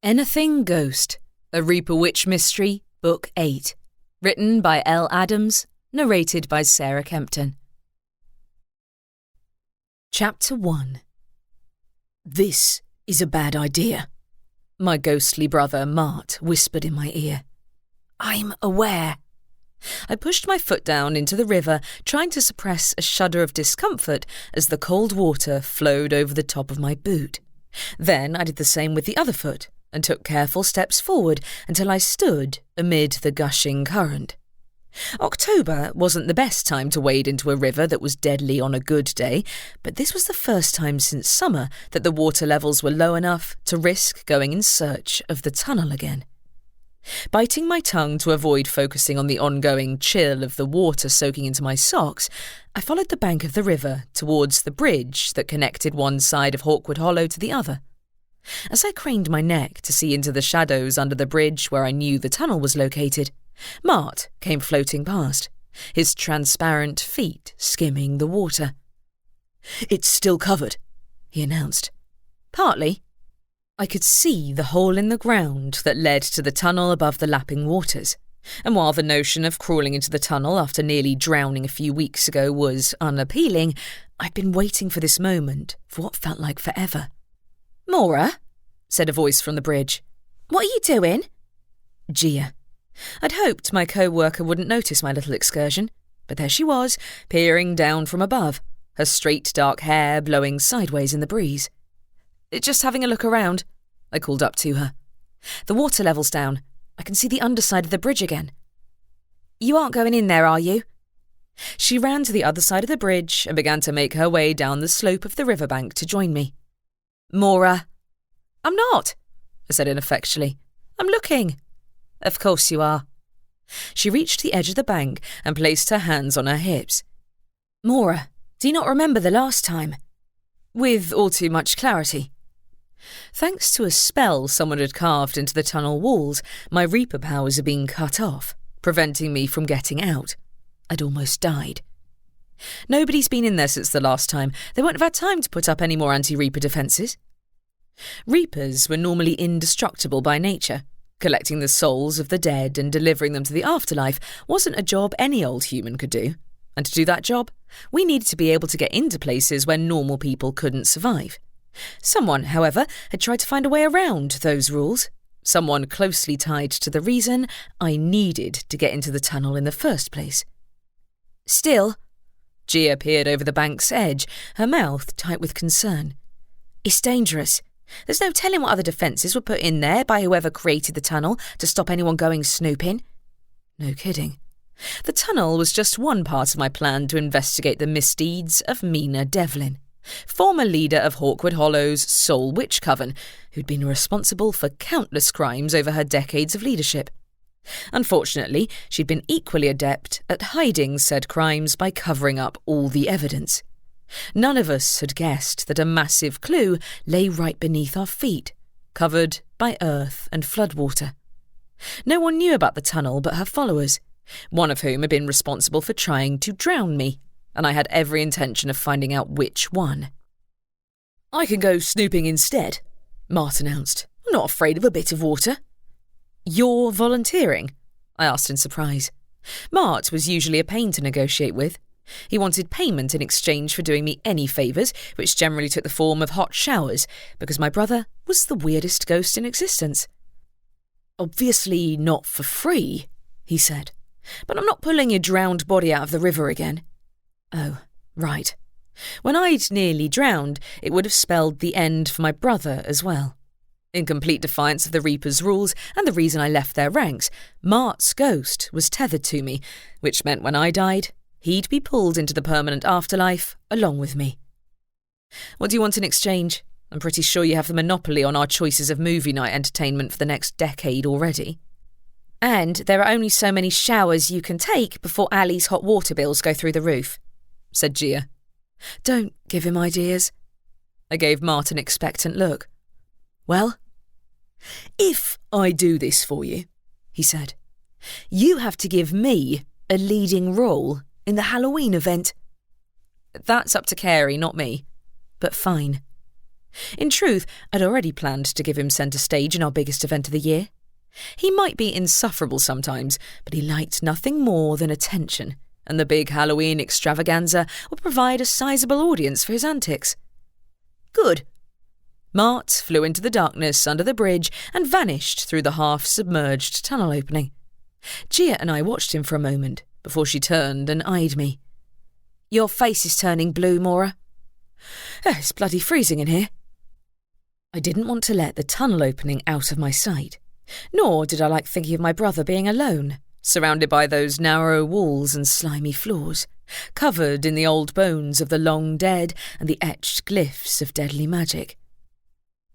Anything Ghost, A Reaper Witch Mystery, Book 8. Written by L. Adams, narrated by Sarah Kempton. Chapter 1. "This is a bad idea," my ghostly brother Mart whispered in my ear. "I'm aware." I pushed my foot down into the river, trying to suppress a shudder of discomfort as the cold water flowed over the top of my boot. Then I did the same with the other foot, and took careful steps forward until I stood amid the gushing current. October wasn't the best time to wade into a river that was deadly on a good day, but this was the first time since summer that the water levels were low enough to risk going in search of the tunnel again. Biting my tongue to avoid focusing on the ongoing chill of the water soaking into my socks, I followed the bank of the river towards the bridge that connected one side of Hawkwood Hollow to the other. As I craned my neck to see into the shadows under the bridge where I knew the tunnel was located, Mart came floating past, his transparent feet skimming the water. "It's still covered," he announced. "Partly." I could see the hole in the ground that led to the tunnel above the lapping waters, and while the notion of crawling into the tunnel after nearly drowning a few weeks ago was unappealing, I'd been waiting for this moment for what felt like forever. "Maura," said a voice from the bridge. "What are you doing?" Gia. I'd hoped my co-worker wouldn't notice my little excursion, but there she was, peering down from above, her straight dark hair blowing sideways in the breeze. "Just having a look around," I called up to her. "The water level's down. I can see the underside of the bridge again." "You aren't going in there, are you?" She ran to the other side of the bridge and began to make her way down the slope of the riverbank to join me. "Maura." "I'm not," I said ineffectually. "I'm looking." "Of course you are." She reached the edge of the bank and placed her hands on her hips. "Maura, do you not remember the last time?" "With all too much clarity." Thanks to a spell someone had carved into the tunnel walls, my Reaper powers had been cut off, preventing me from getting out. I'd almost died. "Nobody's been in there since the last time. They won't have had time to put up any more anti-Reaper defences." Reapers were normally indestructible by nature. Collecting the souls of the dead and delivering them to the afterlife wasn't a job any old human could do. And to do that job, we needed to be able to get into places where normal people couldn't survive. Someone, however, had tried to find a way around those rules. Someone closely tied to the reason I needed to get into the tunnel in the first place. "Still," Gia peered over the bank's edge, her mouth tight with concern. "It's dangerous. There's no telling what other defences were put in there by whoever created the tunnel to stop anyone going snooping." No kidding. The tunnel was just one part of my plan to investigate the misdeeds of Mina Devlin, former leader of Hawkwood Hollow's Soul Witch Coven, who'd been responsible for countless crimes over her decades of leadership. Unfortunately, she'd been equally adept at hiding said crimes by covering up all the evidence. None of us had guessed that a massive clue lay right beneath our feet, covered by earth and floodwater. No one knew about the tunnel but her followers, one of whom had been responsible for trying to drown me, and I had every intention of finding out which one. "I can go snooping instead," Mart announced. "I'm not afraid of a bit of water." "You're volunteering?" I asked in surprise. Mart was usually a pain to negotiate with. He wanted payment in exchange for doing me any favours, which generally took the form of hot showers, because my brother was the weirdest ghost in existence. "Obviously not for free," he said, "but I'm not pulling your drowned body out of the river again." Oh, right. When I'd nearly drowned, it would have spelled the end for my brother as well. In complete defiance of the Reaper's rules and the reason I left their ranks, Mart's ghost was tethered to me, which meant when I died, he'd be pulled into the permanent afterlife along with me. "What do you want in exchange? I'm pretty sure you have the monopoly on our choices of movie night entertainment for the next decade already." "And there are only so many showers you can take before Ali's hot water bills go through the roof," said Gia. "Don't give him ideas." I gave Mart an expectant look. "Well, if I do this for you," he said, "you have to give me a leading role in the Halloween event." "That's up to Carey, not me. But fine." In truth, I'd already planned to give him centre stage in our biggest event of the year. He might be insufferable sometimes, but he liked nothing more than attention, and the big Halloween extravaganza would provide a sizable audience for his antics. Good. Mart flew into the darkness under the bridge and vanished through the half-submerged tunnel opening. Gia and I watched him for a moment before she turned and eyed me. "Your face is turning blue, Maura." "It's bloody freezing in here." I didn't want to let the tunnel opening out of my sight, nor did I like thinking of my brother being alone, surrounded by those narrow walls and slimy floors, covered in the old bones of the long dead and the etched glyphs of deadly magic.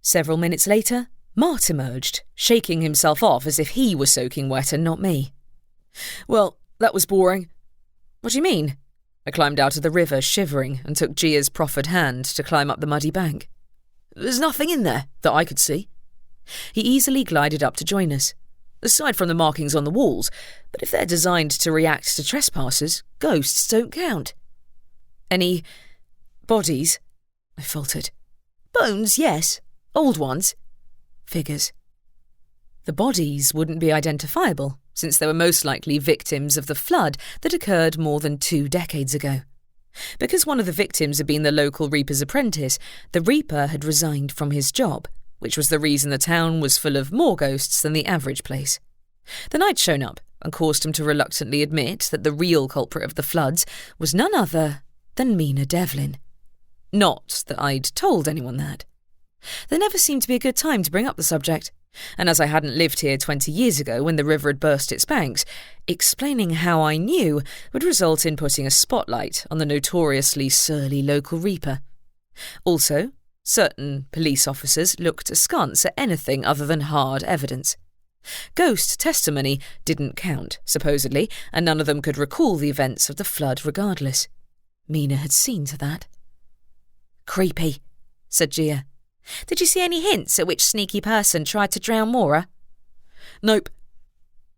Several minutes later, Mart emerged, shaking himself off as if he was soaking wet and not me. "Well, that was boring." "What do you mean?" I climbed out of the river, shivering, and took Gia's proffered hand to climb up the muddy bank. "There's nothing in there that I could see." He easily glided up to join us. "Aside from the markings on the walls, but if they're designed to react to trespassers, ghosts don't count." "Any bodies?" I faltered. "Bones, yes. Old ones." "Figures." The bodies wouldn't be identifiable, since they were most likely victims of the flood that occurred more than 2 decades ago. Because one of the victims had been the local Reaper's apprentice, the Reaper had resigned from his job, which was the reason the town was full of more ghosts than the average place. Then I'd shown up and caused him to reluctantly admit that the real culprit of the floods was none other than Mina Devlin. Not that I'd told anyone that. There never seemed to be a good time to bring up the subject, and as I hadn't lived here 20 years ago when the river had burst its banks, explaining how I knew would result in putting a spotlight on the notoriously surly local Reaper. Also, certain police officers looked askance at anything other than hard evidence. Ghost testimony didn't count, supposedly, and none of them could recall the events of the flood regardless. Mina had seen to that. "Creepy," said Gia. "Did you see any hints at which sneaky person tried to drown Maura?" "Nope,"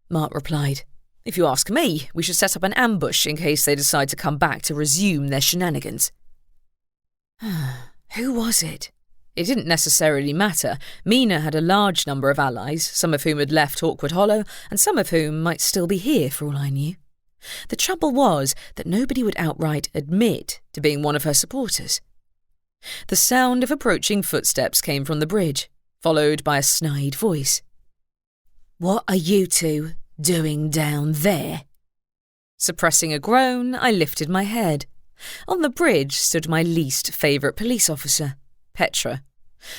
Mart replied. "If you ask me, we should set up an ambush in case they decide to come back to resume their shenanigans." Who was it? It didn't necessarily matter. Mina had a large number of allies, some of whom had left Hawkwood Hollow, and some of whom might still be here for all I knew. The trouble was that nobody would outright admit to being one of her supporters. The sound of approaching footsteps came from the bridge, followed by a snide voice. "What are you two doing down there?" Suppressing a groan, I lifted my head. On the bridge stood my least favourite police officer, Petra.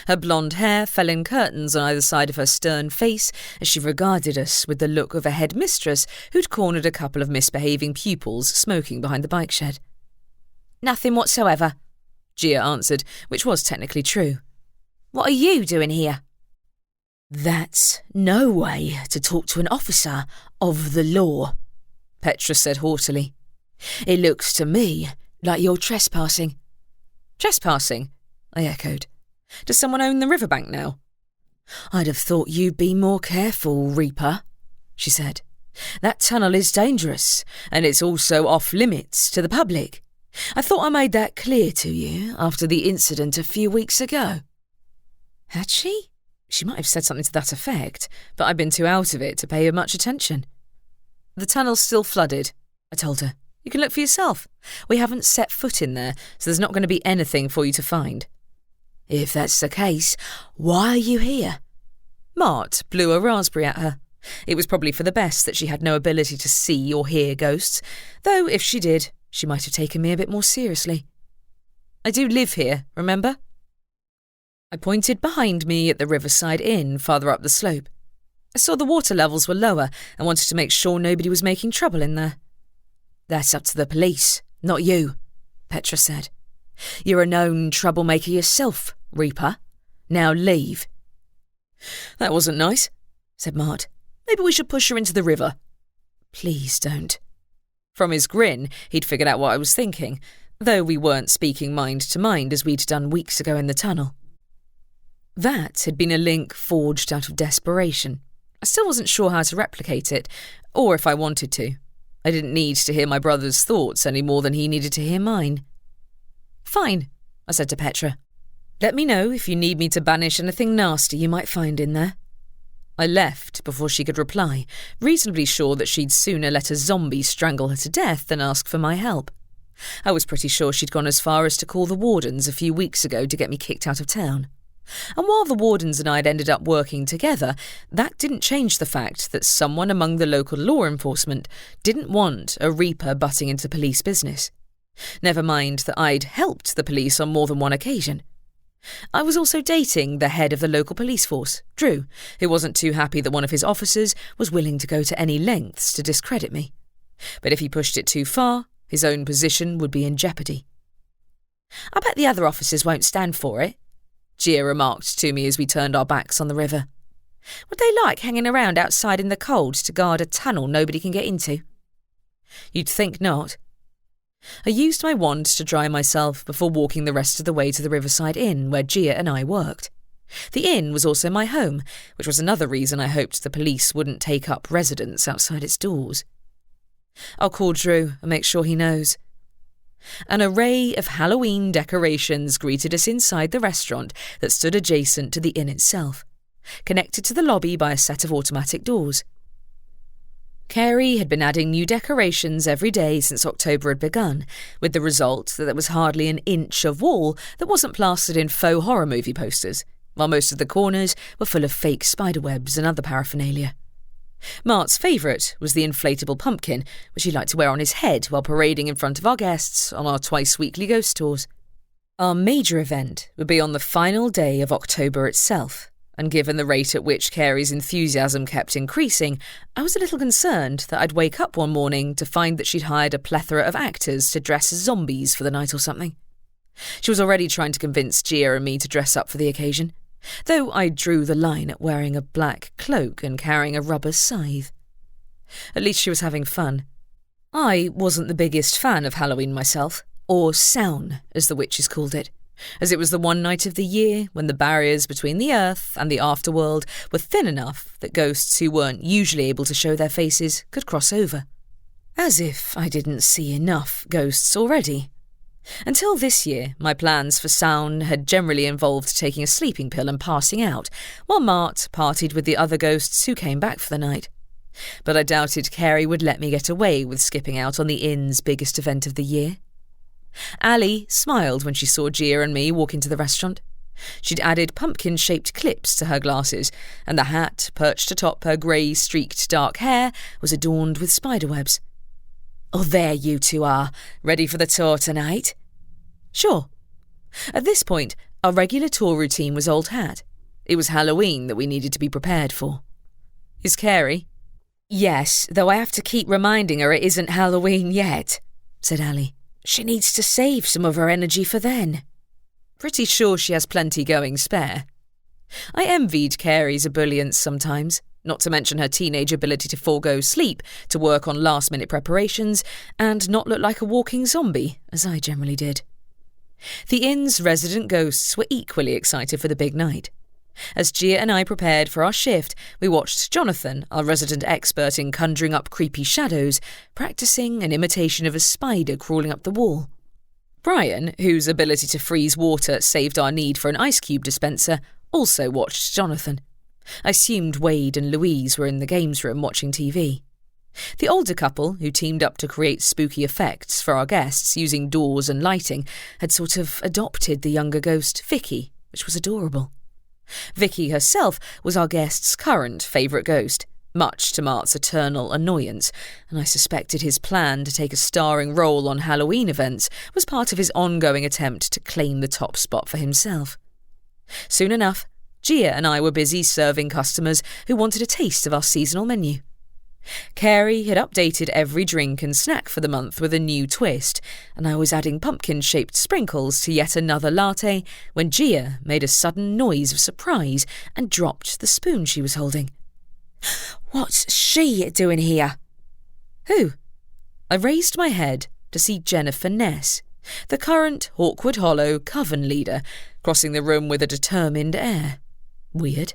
Her blonde hair fell in curtains on either side of her stern face as she regarded us with the look of a headmistress who'd cornered a couple of misbehaving pupils smoking behind the bike shed. "Nothing whatsoever," Gia answered, which was technically true. "What are you doing here?" "That's no way to talk to an officer of the law," Petra said haughtily. "It looks to me like you're trespassing." "Trespassing?" I echoed. "Does someone own the riverbank now?" "I'd have thought you'd be more careful, Reaper," she said. "That tunnel is dangerous, and it's also off-limits to the public. I thought I made that clear to you after the incident a few weeks ago." Had she? She might have said something to that effect, but I'd been too out of it to pay her much attention. "The tunnel's still flooded," I told her. "You can look for yourself. We haven't set foot in there, so there's not going to be anything for you to find." "If that's the case, why are you here?" Mart blew a raspberry at her. It was probably for the best that she had no ability to see or hear ghosts, though if she did, she might have taken me a bit more seriously. "I do live here, remember?" I pointed behind me at the Riverside Inn farther up the slope. I saw the water levels were lower and wanted to make sure nobody was making trouble in there. "That's up to the police, not you," Petra said. "You're a known troublemaker yourself, Reaper. Now leave." "That wasn't nice," said Mart. "Maybe we should push her into the river." "Please don't." From his grin, he'd figured out what I was thinking, though we weren't speaking mind to mind as we'd done weeks ago in the tunnel. That had been a link forged out of desperation. I still wasn't sure how to replicate it, or if I wanted to. I didn't need to hear my brother's thoughts any more than he needed to hear mine. "Fine," I said to Petra. Let me know if you need me to banish anything nasty you might find in there." I left before she could reply, reasonably sure that she'd sooner let a zombie strangle her to death than ask for my help. I was pretty sure she'd gone as far as to call the wardens a few weeks ago to get me kicked out of town. And while the wardens and I'd ended up working together, that didn't change the fact that someone among the local law enforcement didn't want a Reaper butting into police business. Never mind that I'd helped the police on more than one occasion. I was also dating the head of the local police force, Drew, who wasn't too happy that one of his officers was willing to go to any lengths to discredit me. But if he pushed it too far, his own position would be in jeopardy. "I bet the other officers won't stand for it," Gia remarked to me as we turned our backs on the river. "Would they like hanging around outside in the cold to guard a tunnel nobody can get into?" "You'd think not." I used my wand to dry myself before walking the rest of the way to the Riverside Inn where Gia and I worked. The inn was also my home, which was another reason I hoped the police wouldn't take up residence outside its doors. "I'll call Drew and make sure he knows." An array of Halloween decorations greeted us inside the restaurant that stood adjacent to the inn itself, connected to the lobby by a set of automatic doors. Carey had been adding new decorations every day since October had begun, with the result that there was hardly an inch of wall that wasn't plastered in faux horror movie posters, while most of the corners were full of fake spiderwebs and other paraphernalia. Mart's favourite was the inflatable pumpkin, which he liked to wear on his head while parading in front of our guests on our twice-weekly ghost tours. Our major event would be on the final day of October itself, and given the rate at which Carey's enthusiasm kept increasing, I was a little concerned that I'd wake up one morning to find that she'd hired a plethora of actors to dress as zombies for the night or something. She was already trying to convince Gia and me to dress up for the occasion, though I drew the line at wearing a black cloak and carrying a rubber scythe. At least she was having fun. I wasn't the biggest fan of Halloween myself, or Samhain, as the witches called it, as it was the one night of the year when the barriers between the earth and the afterworld were thin enough that ghosts who weren't usually able to show their faces could cross over. As if I didn't see enough ghosts already. Until this year, my plans for Samhain had generally involved taking a sleeping pill and passing out, while Mart partied with the other ghosts who came back for the night. But I doubted Carey would let me get away with skipping out on the inn's biggest event of the year. Ali smiled when she saw Gia and me walk into the restaurant. She'd added pumpkin-shaped clips to her glasses, and the hat, perched atop her grey, streaked dark hair, was adorned with spiderwebs. "Oh, there you two are, ready for the tour tonight?" "Sure." At this point, our regular tour routine was old hat. It was Halloween that we needed to be prepared for. "Is Carey?" "Yes, though I have to keep reminding her it isn't Halloween yet," said Ali. "She needs to save some of her energy for then." "Pretty sure she has plenty going spare." I envied Carey's ebullience sometimes, not to mention her teenage ability to forego sleep to work on last-minute preparations and not look like a walking zombie, as I generally did. The inn's resident ghosts were equally excited for the big night. As Gia and I prepared for our shift, we watched Jonathan, our resident expert in conjuring up creepy shadows, practicing an imitation of a spider crawling up the wall. Brian, whose ability to freeze water saved our need for an ice cube dispenser, also watched Jonathan. I assumed Wade and Louise were in the games room watching TV. The older couple, who teamed up to create spooky effects for our guests using doors and lighting, had sort of adopted the younger ghost, Vicky, which was adorable. Vicky herself was our guest's current favourite ghost, much to Mart's eternal annoyance, and I suspected his plan to take a starring role on Halloween events was part of his ongoing attempt to claim the top spot for himself. Soon enough, Gia and I were busy serving customers who wanted a taste of our seasonal menu. Carey had updated every drink and snack for the month with a new twist, and I was adding pumpkin-shaped sprinkles to yet another latte when Gia made a sudden noise of surprise and dropped the spoon she was holding. "What's she doing here?" "Who?" I raised my head to see Jennifer Ness, the current Hawkwood Hollow coven leader, crossing the room with a determined air. Weird.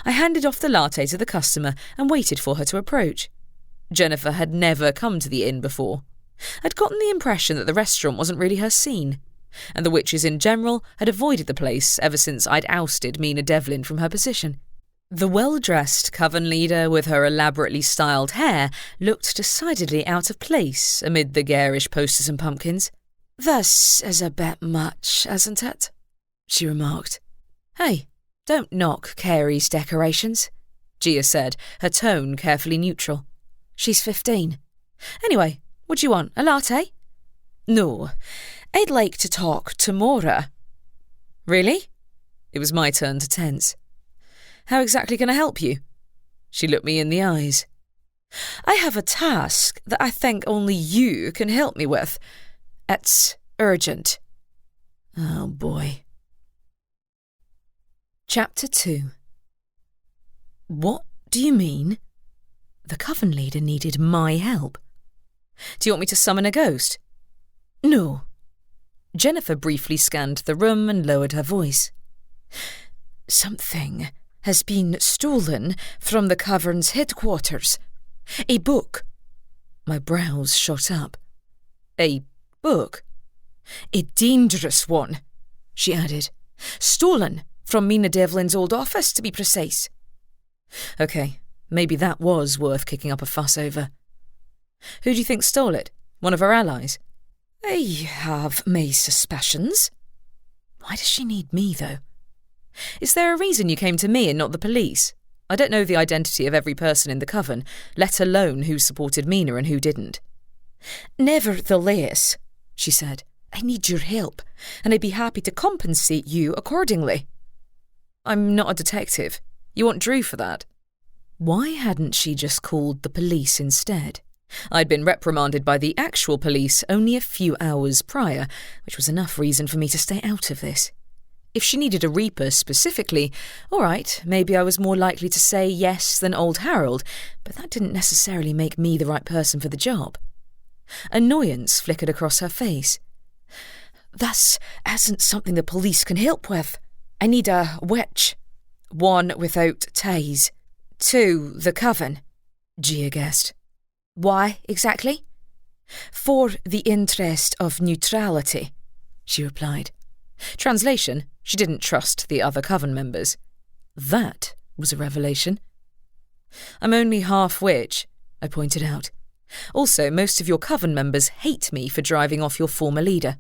I handed off the latte to the customer and waited for her to approach. Jennifer had never come to the inn before. I'd gotten the impression that the restaurant wasn't really her scene. and the witches in general had avoided the place ever since I'd ousted Mina Devlin from her position. The well-dressed coven leader with her elaborately styled hair looked decidedly out of place amid the garish posters and pumpkins. "This is a bit much, isn't it?" she remarked. "Hey, don't knock Carey's decorations," Gia said, her tone carefully neutral. "She's 15. Anyway, what do you want, a latte?" "No, I'd like to talk to Maura." "Really?" It was my turn to tense. "How exactly can I help you?" She looked me in the eyes. "I have a task that I think only you can help me with. It's urgent." Oh boy. Chapter 2. What do you mean? The coven leader needed my help. Do you want me to summon a ghost? No. Jennifer briefly scanned the room and lowered her voice. Something has been stolen from the cavern's headquarters. A book. My brows shot up. A book? A dangerous one, she added. Stolen from Mina Devlin's old office, to be precise. Okay, maybe that was worth kicking up a fuss over. Who do you think stole it? One of our allies? I have my suspicions. Why does she need me, though? Is there a reason you came to me and not the police? I don't know the identity of every person in the coven, let alone who supported Mina and who didn't. Nevertheless, she said, I need your help, and I'd be happy to compensate you accordingly. I'm not a detective. You want Drew for that? Why hadn't she just called the police instead? I'd been reprimanded by the actual police only a few hours prior, which was enough reason for me to stay out of this. If she needed a reaper specifically, all right, maybe I was more likely to say yes than old Harold, but that didn't necessarily make me the right person for the job. Annoyance flickered across her face. This isn't something the police can help with. I need a witch. One without ties. To the coven, Gia guessed. Why, exactly? For the interest of neutrality, she replied. Translation, she didn't trust the other coven members. That was a revelation. I'm only half witch, I pointed out. Also, most of your coven members hate me for driving off your former leader.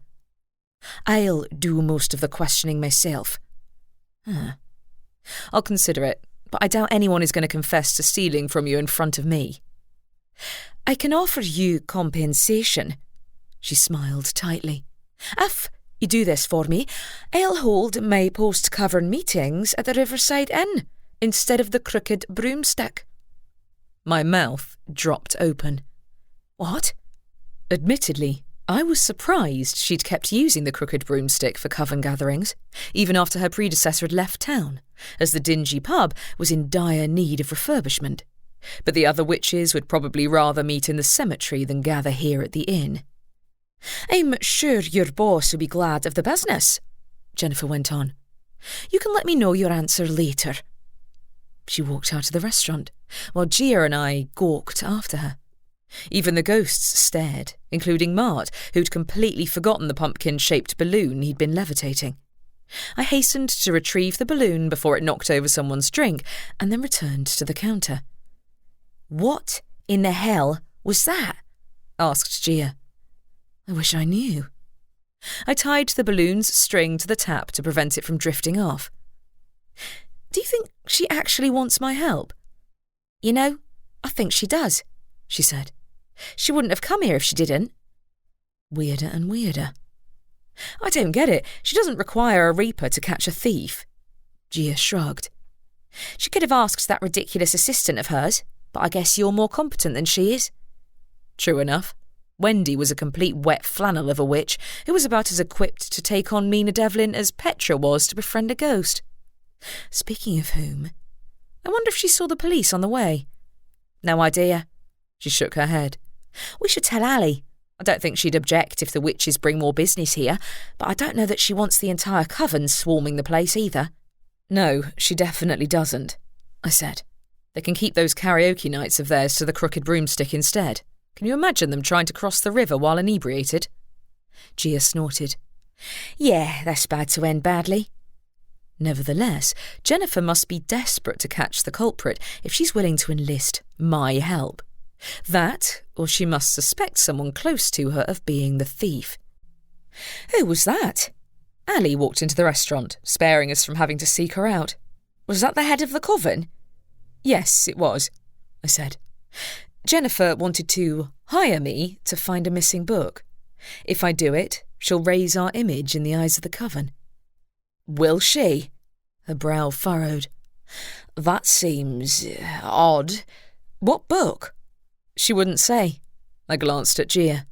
I'll do most of the questioning myself. I'll consider it, but I doubt anyone is going to confess to stealing from you in front of me. I can offer you compensation, she smiled tightly. If you do this for me, I'll hold my post-cavern meetings at the Riverside Inn instead of the Crooked Broomstick. My mouth dropped open. What? Admittedly, I was surprised she'd kept using the Crooked Broomstick for coven gatherings, even after her predecessor had left town, as the dingy pub was in dire need of refurbishment. But the other witches would probably rather meet in the cemetery than gather here at the inn. I'm sure your boss will be glad of the business, Jennifer went on. You can let me know your answer later. She walked out of the restaurant, while Gia and I gawked after her. Even the ghosts stared, including Mart, who'd completely forgotten the pumpkin-shaped balloon he'd been levitating. I hastened to retrieve the balloon before it knocked over someone's drink, and then returned to the counter. What in the hell was that? Asked Gia. I wish I knew. I tied the balloon's string to the tap to prevent it from drifting off. Do you think she actually wants my help? You know, I think she does, she said. She wouldn't have come here if she didn't. Weirder and weirder. I don't get it. She doesn't require a reaper to catch a thief. Gia shrugged. She could have asked that ridiculous assistant of hers, but I guess you're more competent than she is. True enough. Wendy was a complete wet flannel of a witch who was about as equipped to take on Mina Devlin as Petra was to befriend a ghost. Speaking of whom, I wonder if she saw the police on the way. No idea. She shook her head. We should tell Ali. I don't think she'd object if the witches bring more business here, but I don't know that she wants the entire coven swarming the place either. No, she definitely doesn't, I said. They can keep those karaoke nights of theirs to the Crooked Broomstick instead. Can you imagine them trying to cross the river while inebriated? Gia snorted. Yeah, that's bad to end badly. Nevertheless, Jennifer must be desperate to catch the culprit if she's willing to enlist my help. That, or she must suspect someone close to her of being the thief. Who was that? Ali walked into the restaurant, sparing us from having to seek her out. Was that the head of the coven? Yes, it was, I said. Jennifer wanted to hire me to find a missing book. If I do it, she'll raise our image in the eyes of the coven. Will she? Her brow furrowed. That seems odd. What book? She wouldn't say. I glanced at Gia.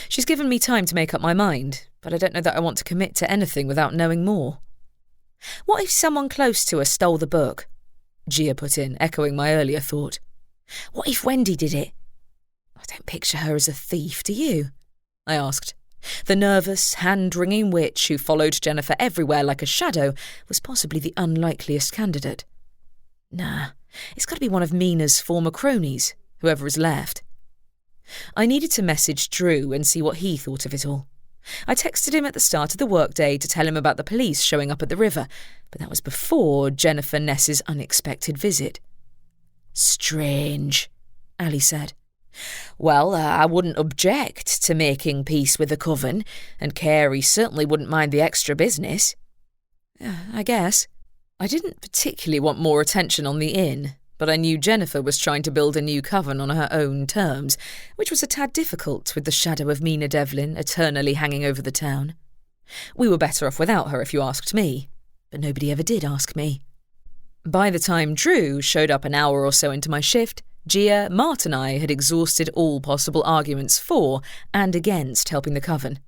She's given me time to make up my mind, but I don't know that I want to commit to anything without knowing more. What if someone close to us stole the book? Gia put in, echoing my earlier thought. What if Wendy did it? I don't picture her as a thief, do you? I asked. The nervous, hand-wringing witch who followed Jennifer everywhere like a shadow was possibly the unlikeliest candidate. Nah, it's got to be one of Mina's former cronies, whoever is left. I needed to message Drew and see what he thought of it all. I texted him at the start of the workday to tell him about the police showing up at the river, but that was before Jennifer Ness's unexpected visit. Strange, Ali said. Well, I wouldn't object to making peace with the coven, and Carey certainly wouldn't mind the extra business. I guess. I didn't particularly want more attention on the inn, but I knew Jennifer was trying to build a new coven on her own terms, which was a tad difficult with the shadow of Mina Devlin eternally hanging over the town. We were better off without her if you asked me, but nobody ever did ask me. By the time Drew showed up an hour or so into my shift, Gia, Mart and I had exhausted all possible arguments for and against helping the coven.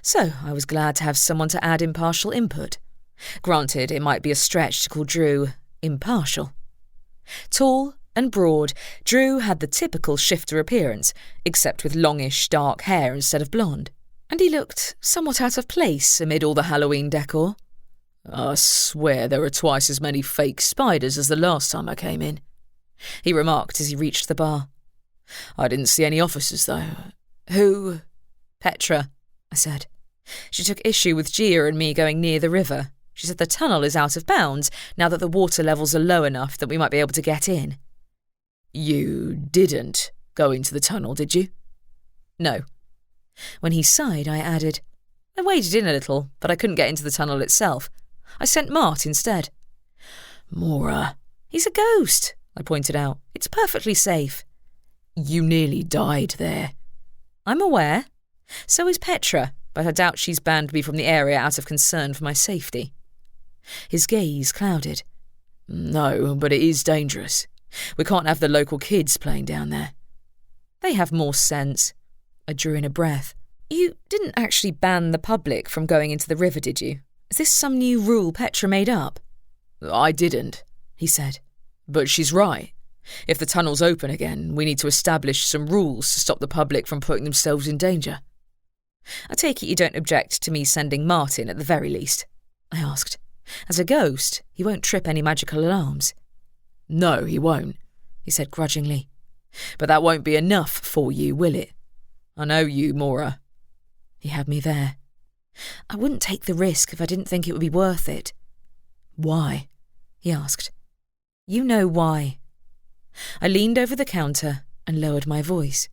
So I was glad to have someone to add impartial input. Granted, it might be a stretch to call Drew impartial. Tall and broad, Drew had the typical shifter appearance, except with longish dark hair instead of blonde, and he looked somewhat out of place amid all the Halloween decor. I swear there are twice as many fake spiders as the last time I came in, he remarked as he reached the bar. I didn't see any officers, though. Who? Petra, I said. She took issue with Gia and me going near the river. She said the tunnel is out of bounds now that the water levels are low enough that we might be able to get in. You didn't go into the tunnel, did you? No. When he sighed, I added, I waded in a little, but I couldn't get into the tunnel itself. I sent Mart instead. Maura. He's a ghost, I pointed out. It's perfectly safe. You nearly died there. I'm aware. So is Petra, but I doubt she's banned me from the area out of concern for my safety. His gaze clouded. No, but it is dangerous. We can't have the local kids playing down there. They have more sense. I drew in a breath. You didn't actually ban the public from going into the river, did you? Is this some new rule Petra made up? I didn't, he said. But she's right. If the tunnel's open again, we need to establish some rules to stop the public from putting themselves in danger. I take it you don't object to me sending Martin at the very least? I asked. As a ghost, he won't trip any magical alarms. No, he won't, he said grudgingly. But that won't be enough for you, will it? I know you, Maura. He had me there. I wouldn't take the risk if I didn't think it would be worth it. Why? He asked. You know why. I leaned over the counter and lowered my voice.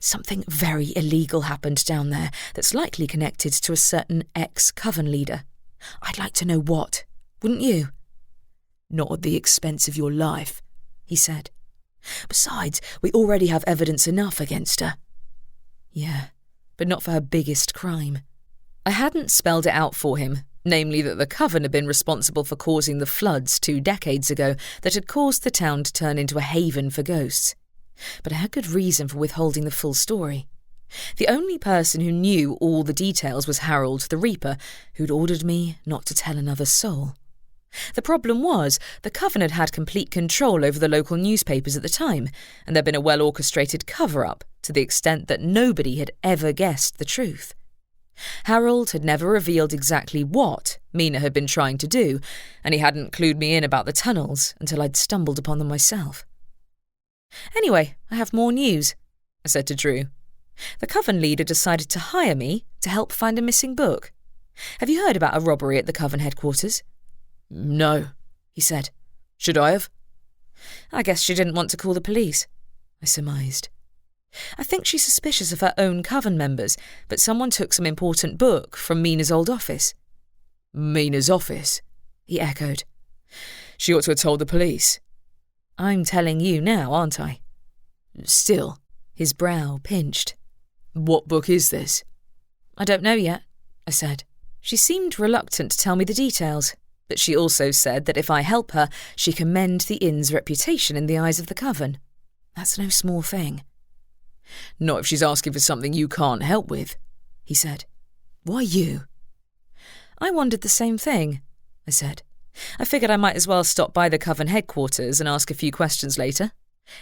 Something very illegal happened down there that's likely connected to a certain ex-coven leader. I'd like to know what, wouldn't you? Not at the expense of your life, he said. Besides, we already have evidence enough against her. Yeah, but not for her biggest crime. I hadn't spelled it out for him, namely that the coven had been responsible for causing the floods 2 decades ago that had caused the town to turn into a haven for ghosts. But I had good reason for withholding the full story. The only person who knew all the details was Harold the Reaper, who'd ordered me not to tell another soul. The problem was, the coven had had complete control over the local newspapers at the time, and there'd been a well-orchestrated cover-up to the extent that nobody had ever guessed the truth. Harold had never revealed exactly what Mina had been trying to do, and he hadn't clued me in about the tunnels until I'd stumbled upon them myself. Anyway, I have more news, I said to Drew. The coven leader decided to hire me to help find a missing book. Have you heard about a robbery at the coven headquarters? No, he said. Should I have? I guess she didn't want to call the police, I surmised. I think she's suspicious of her own coven members, but someone took some important book from Mina's old office. Mina's office? He echoed. She ought to have told the police. I'm telling you now, aren't I? Still, his brow pinched. What book is this? I don't know yet, I said. She seemed reluctant to tell me the details, but she also said that if I help her, she can mend the inn's reputation in the eyes of the coven. That's no small thing. Not if she's asking for something you can't help with, he said. Why you? I wondered the same thing, I said. I figured I might as well stop by the coven headquarters and ask a few questions later.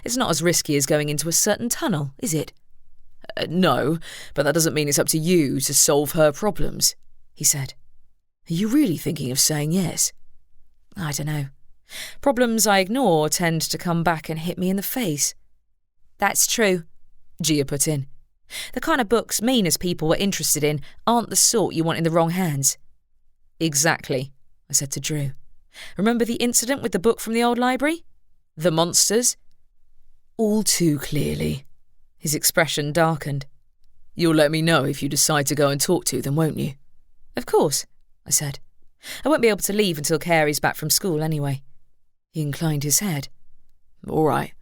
It's not as risky as going into a certain tunnel, is it? No, but that doesn't mean it's up to you to solve her problems, he said. Are you really thinking of saying yes? I don't know. Problems I ignore tend to come back and hit me in the face. That's true, Gia put in. The kind of books Mina's people were interested in aren't the sort you want in the wrong hands. Exactly, I said to Drew. Remember the incident with the book from the old library? The monsters? All too clearly. His expression darkened. You'll let me know if you decide to go and talk to them, won't you? Of course, I said. I won't be able to leave until Carey's back from school anyway. He inclined his head. All right,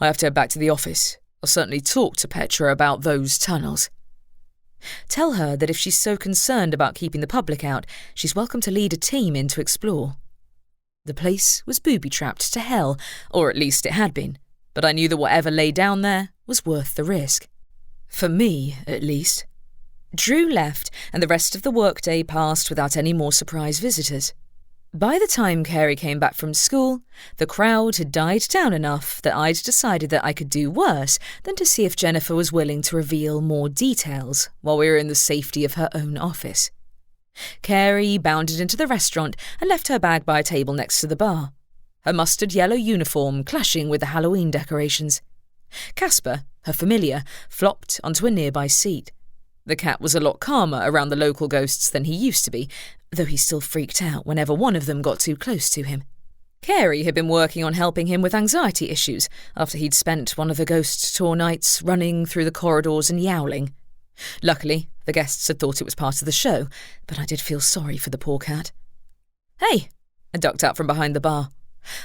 I have to head back to the office. I'll certainly talk to Petra about those tunnels. Tell her that if she's so concerned about keeping the public out, she's welcome to lead a team in to explore. The place was booby-trapped to hell, or at least it had been, but I knew that whatever lay down there was worth the risk. For me, at least. Drew left, and the rest of the workday passed without any more surprise visitors. By the time Carey came back from school, the crowd had died down enough that I'd decided that I could do worse than to see if Jennifer was willing to reveal more details while we were in the safety of her own office. Carey bounded into the restaurant and left her bag by a table next to the bar, her mustard yellow uniform clashing with the Halloween decorations. Casper, her familiar, flopped onto a nearby seat. The cat was a lot calmer around the local ghosts than he used to be, though he still freaked out whenever one of them got too close to him. Carey had been working on helping him with anxiety issues after he'd spent one of the ghost tour nights running through the corridors and yowling. Luckily, the guests had thought it was part of the show, but I did feel sorry for the poor cat. Hey, I ducked out from behind the bar.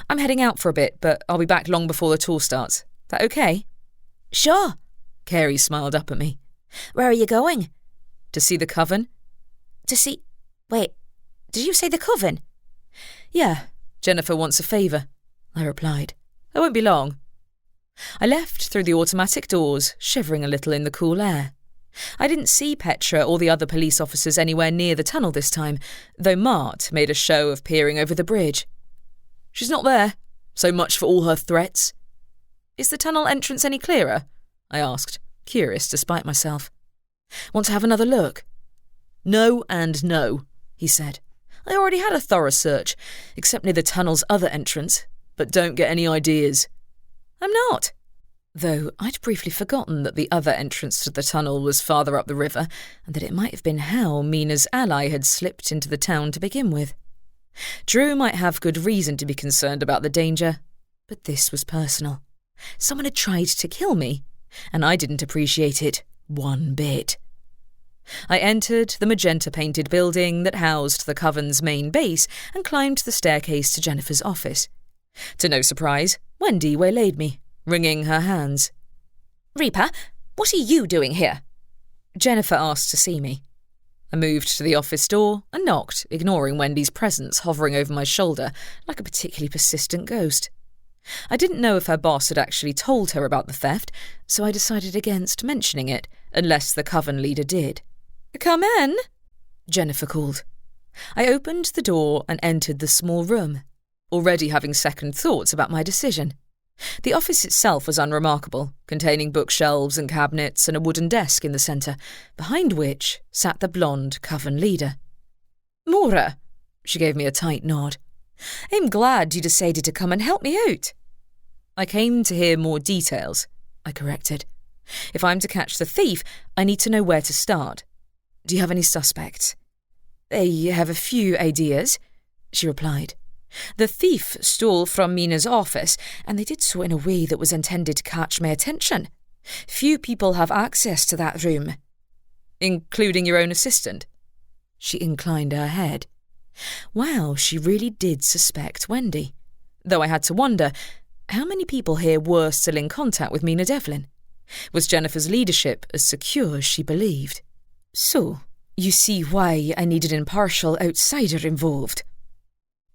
I'm heading out for a bit, but I'll be back long before the tour starts. That okay? Sure, Carey smiled up at me. Where are you going? To see the coven. To see... Wait, did you say the coven? Yeah, Jennifer wants a favour, I replied. I won't be long. I left through the automatic doors, shivering a little in the cool air. I didn't see Petra or the other police officers anywhere near the tunnel this time, though Mart made a show of peering over the bridge. She's not there, so much for all her threats. Is the tunnel entrance any clearer? I asked, curious despite myself. Want to have another look? No and no, he said. I already had a thorough search, except near the tunnel's other entrance, but don't get any ideas. I'm not. Though I'd briefly forgotten that the other entrance to the tunnel was farther up the river, and that it might have been how Mina's ally had slipped into the town to begin with. Drew might have good reason to be concerned about the danger, but this was personal. Someone had tried to kill me, and I didn't appreciate it one bit. I entered the magenta-painted building that housed the coven's main base and climbed the staircase to Jennifer's office. To no surprise, Wendy waylaid me, wringing her hands. Reaper, what are you doing here? Jennifer asked to see me. I moved to the office door and knocked, ignoring Wendy's presence hovering over my shoulder like a particularly persistent ghost. I didn't know if her boss had actually told her about the theft, so I decided against mentioning it, unless the coven leader did. Come in, Jennifer called. I opened the door and entered the small room, already having second thoughts about my decision. The office itself was unremarkable, containing bookshelves and cabinets and a wooden desk in the centre, behind which sat the blonde coven leader. Maura, she gave me a tight nod. I'm glad you decided to come and help me out. I came to hear more details, I corrected. If I'm to catch the thief, I need to know where to start. Do you have any suspects? I have a few ideas, she replied. The thief stole from Mina's office, and they did so in a way that was intended to catch my attention. Few people have access to that room. Including your own assistant? She inclined her head. Wow, she really did suspect Wendy. Though I had to wonder, how many people here were still in contact with Mina Devlin? Was Jennifer's leadership as secure as she believed? So, you see why I need an impartial outsider involved.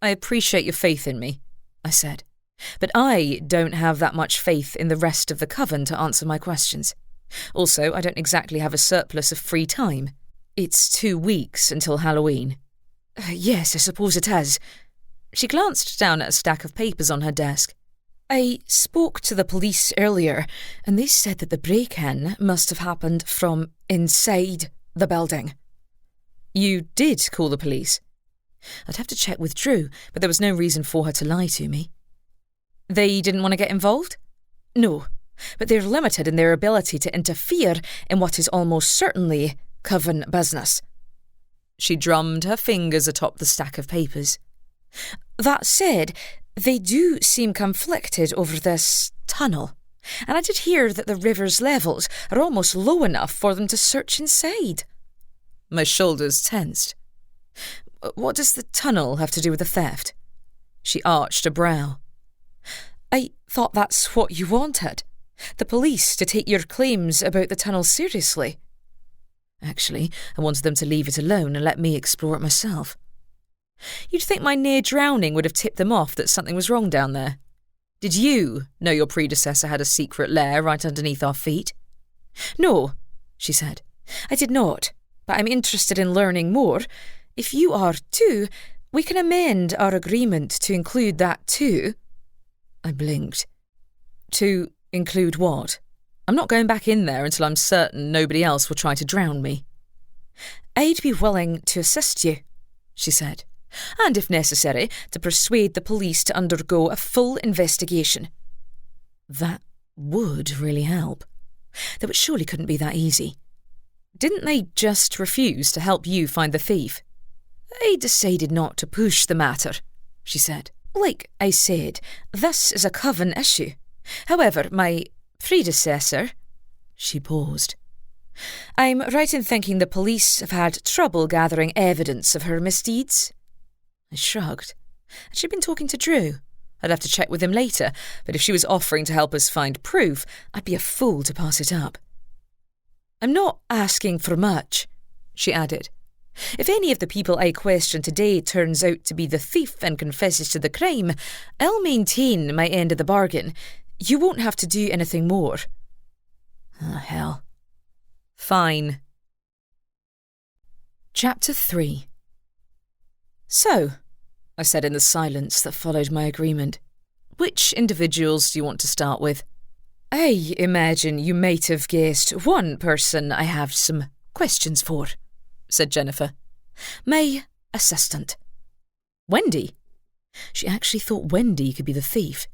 I appreciate your faith in me, I said, but I don't have that much faith in the rest of the coven to answer my questions. Also, I don't exactly have a surplus of free time. It's 2 weeks until Halloween. Yes, I suppose it has. She glanced down at a stack of papers on her desk. I spoke to the police earlier, and they said that the break-in must have happened from inside the building. You did call the police? I'd have to check with Drew, but there was no reason for her to lie to me. They didn't want to get involved? No, but they're limited in their ability to interfere in what is almost certainly coven business. She drummed her fingers atop the stack of papers. That said, they do seem conflicted over this tunnel, and I did hear that the river's levels are almost low enough for them to search inside. My shoulders tensed. What does the tunnel have to do with the theft? She arched a brow. I thought that's what you wanted. The police to take your claims about the tunnel seriously. Actually, I wanted them to leave it alone and let me explore it myself. You'd think my near drowning would have tipped them off that something was wrong down there. Did you know your predecessor had a secret lair right underneath our feet? No, she said. I did not, but I'm interested in learning more. If you are too, we can amend our agreement to include that too. I blinked. To include what? I'm not going back in there until I'm certain nobody else will try to drown me. I'd be willing to assist you, she said, and if necessary, to persuade the police to undergo a full investigation. That would really help. Though it surely couldn't be that easy. Didn't they just refuse to help you find the thief? I decided not to push the matter, she said. Like I said, this is a coven issue. However, my predecessor... She paused. I'm right in thinking the police have had trouble gathering evidence of her misdeeds. I shrugged. Had she been talking to Drew? I'd have to check with him later, but if she was offering to help us find proof, I'd be a fool to pass it up. I'm not asking for much, she added. If any of the people I questioned today turns out to be the thief and confesses to the crime, I'll maintain my end of the bargain. You won't have to do anything more. Ah, hell. Fine. Chapter 3. So, I said in the silence that followed my agreement, which individuals do you want to start with? I imagine you might have guessed one person I have some questions for, said Jennifer. My assistant. Wendy? She actually thought Wendy could be the thief.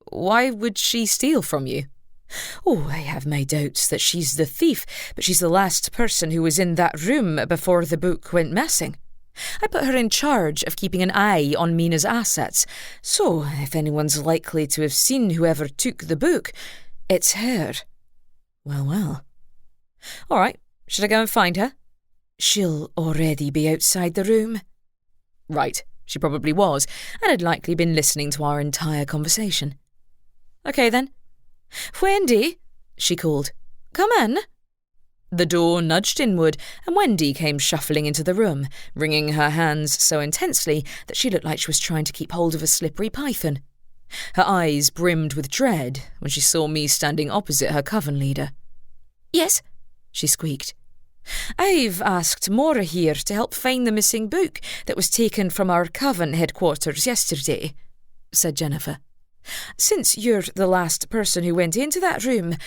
Why would she steal from you? Oh, I have my doubts that she's the thief, but she's the last person who was in that room before the book went missing. I put her in charge of keeping an eye on Mina's assets, so if anyone's likely to have seen whoever took the book, it's her. Well. All right, should I go and find her? She'll already be outside the room. Right, she probably was, and had likely been listening to our entire conversation. Okay then. Wendy, she called. Come in. The door nudged inward, and Wendy came shuffling into the room, wringing her hands so intensely that she looked like she was trying to keep hold of a slippery python. Her eyes brimmed with dread when she saw me standing opposite her coven leader. Yes, she squeaked. I've asked Maura here to help find the missing book that was taken from our coven headquarters yesterday, said Jennifer. Since you're the last person who went into that room,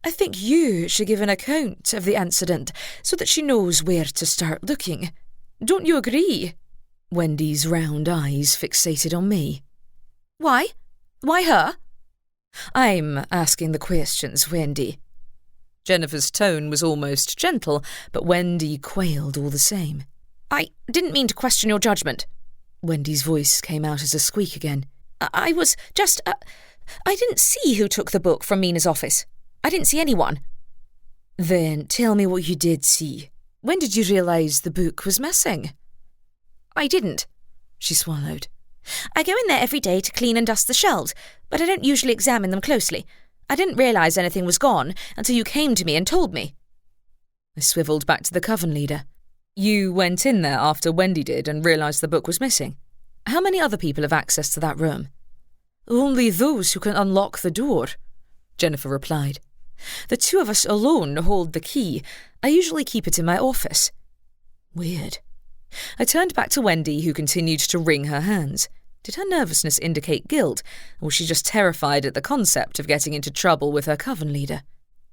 I think you should give an account of the incident so that she knows where to start looking. Don't you agree? Wendy's round eyes fixated on me. Why? Why her? I'm asking the questions, Wendy. Jennifer's tone was almost gentle, but Wendy quailed all the same. I didn't mean to question your judgment. Wendy's voice came out as a squeak again. I was just... I didn't see who took the book from Mina's office. I didn't see anyone. Then tell me what you did see. When did you realise the book was missing? I didn't, she swallowed. I go in there every day to clean and dust the shelves, but I don't usually examine them closely. I didn't realise anything was gone until you came to me and told me. I swivelled back to the coven leader. You went in there after Wendy did and realised the book was missing. How many other people have access to that room? Only those who can unlock the door, Jennifer replied. The two of us alone hold the key. I usually keep it in my office. Weird. I turned back to Wendy, who continued to wring her hands. Did her nervousness indicate guilt, or was she just terrified at the concept of getting into trouble with her coven leader?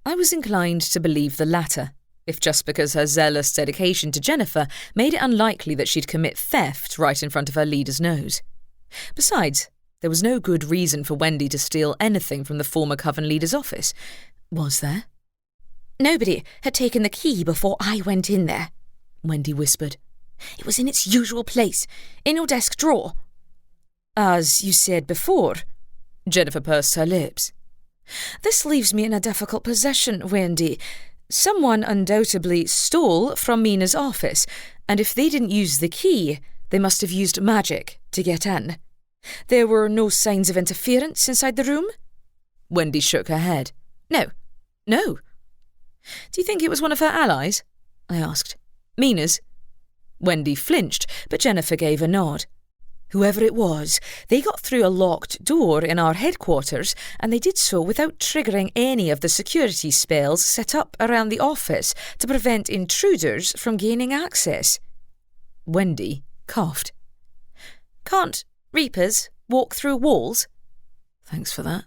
I was inclined to believe the latter, if just because her zealous dedication to Jennifer made it unlikely that she'd commit theft right in front of her leader's nose. Besides, there was no good reason for Wendy to steal anything from the former coven leader's office. Was there? Nobody had taken the key before I went in there, Wendy whispered. It was in its usual place, in your desk drawer. As you said before, Jennifer pursed her lips. This leaves me in a difficult position, Wendy. Someone undoubtedly stole from Mina's office, and if they didn't use the key, they must have used magic to get in. There were no signs of interference inside the room? Wendy shook her head. No. Do you think it was one of her allies? I asked. Mina's? Wendy flinched, but Jennifer gave a nod. Whoever it was, they got through a locked door in our headquarters, and they did so without triggering any of the security spells set up around the office to prevent intruders from gaining access. Wendy coughed. Can't Reapers walk through walls? Thanks for that.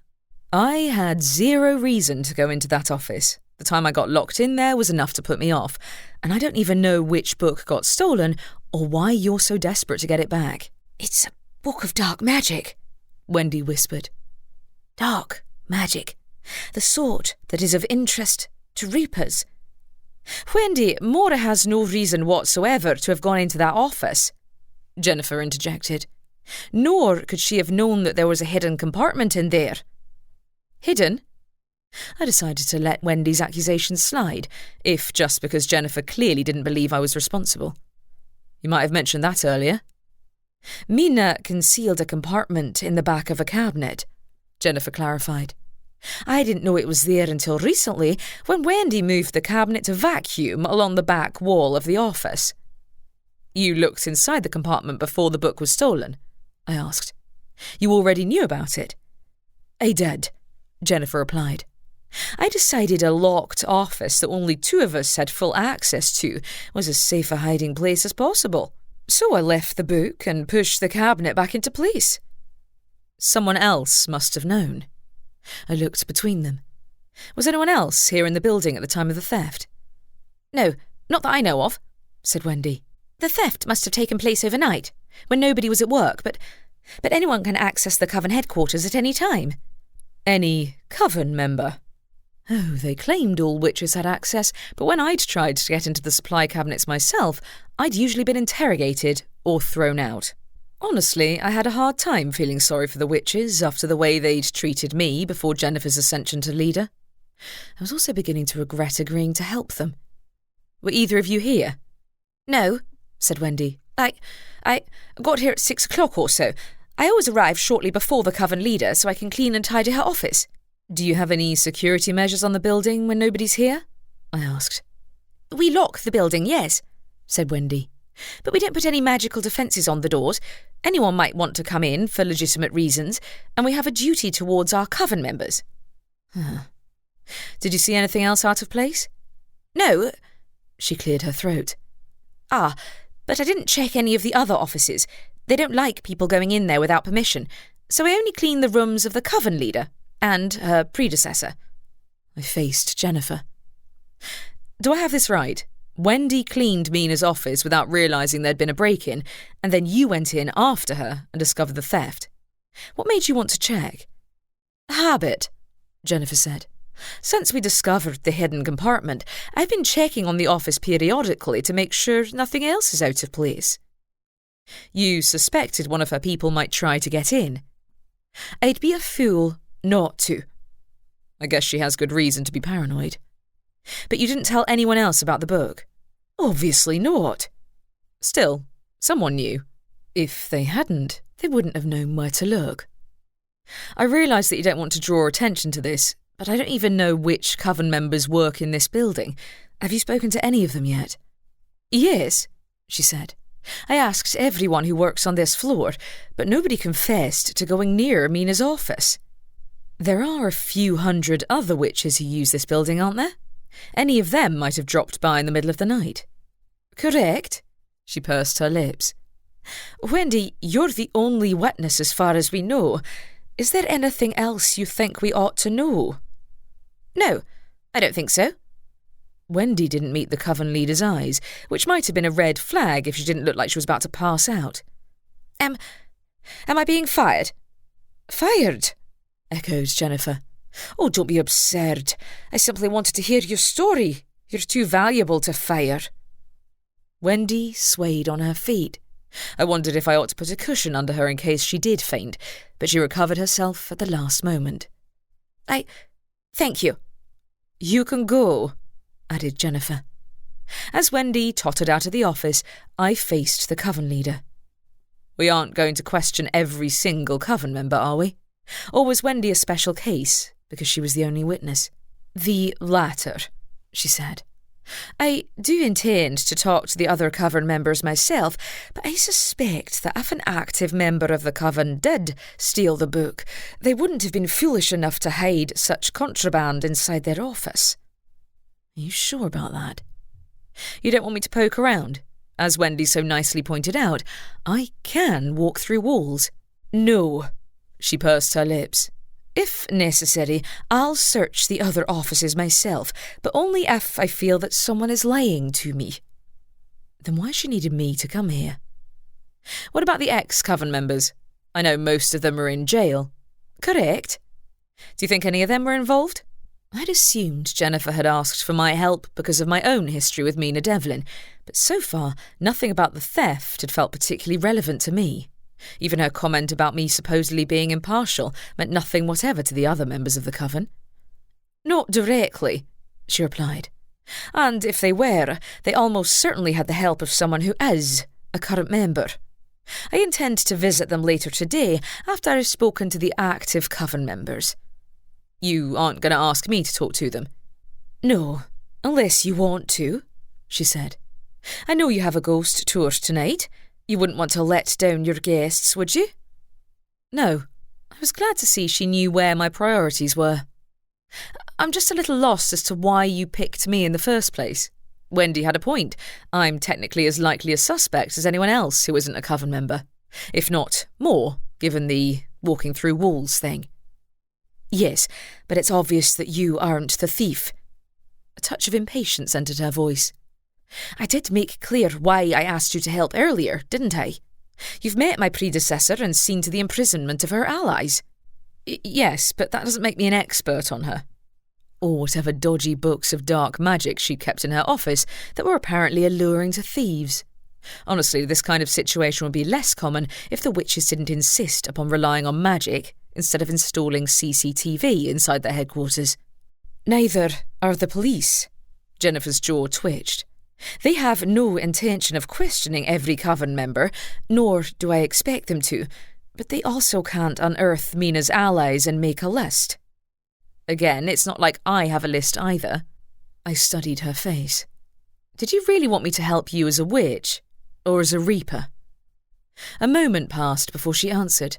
I had zero reason to go into that office. The time I got locked in there was enough to put me off, and I don't even know which book got stolen or why you're so desperate to get it back. It's a book of dark magic, Wendy whispered. Dark magic. The sort that is of interest to Reapers. Wendy, Maura has no reason whatsoever to have gone into that office, Jennifer interjected. Nor could she have known that there was a hidden compartment in there. Hidden? I decided to let Wendy's accusations slide, if just because Jennifer clearly didn't believe I was responsible. You might have mentioned that earlier. Mina concealed a compartment in the back of a cabinet, Jennifer clarified. I didn't know it was there until recently, when Wendy moved the cabinet to vacuum along the back wall of the office. You looked inside the compartment before the book was stolen? I asked. You already knew about it? I did, Jennifer replied. I decided a locked office that only two of us had full access to was as safe a hiding place as possible. So I left the book and pushed the cabinet back into place. Someone else must have known. I looked between them. Was anyone else here in the building at the time of the theft? No, not that I know of, said Wendy. The theft must have taken place overnight, when nobody was at work, but anyone can access the coven headquarters at any time. Any coven member? Oh, they claimed all witches had access, but when I'd tried to get into the supply cabinets myself, I'd usually been interrogated or thrown out. Honestly, I had a hard time feeling sorry for the witches after the way they'd treated me before Jennifer's ascension to leader. I was also beginning to regret agreeing to help them. Were either of you here? No, said Wendy. I got here at 6 o'clock or so. I always arrive shortly before the coven leader so I can clean and tidy her office. Do you have any security measures on the building when nobody's here? I asked. We lock the building, yes, said Wendy. But we don't put any magical defences on the doors. Anyone might want to come in for legitimate reasons, and we have a duty towards our coven members. Did you see anything else out of place? No. She cleared her throat. But I didn't check any of the other offices. They don't like people going in there without permission, so I only cleaned the rooms of the coven leader and her predecessor. I faced Jennifer. Do I have this right? Wendy cleaned Mina's office without realising there'd been a break-in, and then you went in after her and discovered the theft. What made you want to check? Habit, Jennifer said. Since we discovered the hidden compartment, I've been checking on the office periodically to make sure nothing else is out of place. You suspected one of her people might try to get in. I'd be a fool not to. I guess she has good reason to be paranoid. But you didn't tell anyone else about the book? Obviously not. Still, someone knew. If they hadn't, they wouldn't have known where to look. I realise that you don't want to draw attention to this, but I don't even know which coven members work in this building. Have you spoken to any of them yet? Yes, she said. I asked everyone who works on this floor, but nobody confessed to going near Mina's office. There are a few hundred other witches who use this building, aren't there? Any of them might have dropped by in the middle of the night. Correct? She pursed her lips. Wendy, you're the only witness as far as we know. Is there anything else you think we ought to know? No, I don't think so. Wendy didn't meet the coven leader's eyes, which might have been a red flag if she didn't look like she was about to pass out. Am I being fired? Fired? Echoed Jennifer. Oh, don't be absurd. I simply wanted to hear your story. You're too valuable to fire. Wendy swayed on her feet. I wondered if I ought to put a cushion under her in case she did faint, but she recovered herself at the last moment. Thank you. You can go, added Jennifer. As Wendy tottered out of the office, I faced the coven leader. We aren't going to question every single coven member, are we? Or was Wendy a special case, because she was the only witness? The latter, she said. I do intend to talk to the other coven members myself, but I suspect that if an active member of the coven did steal the book, they wouldn't have been foolish enough to hide such contraband inside their office. Are you sure about that? You don't want me to poke around? As Wendy so nicely pointed out, I can walk through walls. No, she pursed her lips. If necessary, I'll search the other offices myself, but only if I feel that someone is lying to me. Then why she needed me to come here? What about the ex-coven members? I know most of them are in jail. Correct. Do you think any of them were involved? I'd assumed Jennifer had asked for my help because of my own history with Mina Devlin, but so far nothing about the theft had felt particularly relevant to me. Even her comment about me supposedly being impartial meant nothing whatever to the other members of the coven. Not directly, she replied. And if they were, they almost certainly had the help of someone who is a current member. I intend to visit them later today after I've spoken to the active coven members. You aren't going to ask me to talk to them? No, unless you want to, she said. I know you have a ghost tour tonight. You wouldn't want to let down your guests, would you? No. I was glad to see she knew where my priorities were. I'm just a little lost as to why you picked me in the first place. Wendy had a point. I'm technically as likely a suspect as anyone else who isn't a coven member. If not more, given the walking through walls thing. Yes, but it's obvious that you aren't the thief. A touch of impatience entered her voice. I did make clear why I asked you to help earlier, didn't I? You've met my predecessor and seen to the imprisonment of her allies. Yes, but that doesn't make me an expert on her. Or whatever dodgy books of dark magic she kept in her office that were apparently alluring to thieves. Honestly, this kind of situation would be less common if the witches didn't insist upon relying on magic instead of installing CCTV inside their headquarters. Neither are the police. Jennifer's jaw twitched. They have no intention of questioning every coven member, nor do I expect them to, but they also can't unearth Mina's allies and make a list. Again, it's not like I have a list either. I studied her face. Did you really want me to help you as a witch, or as a reaper? A moment passed before she answered.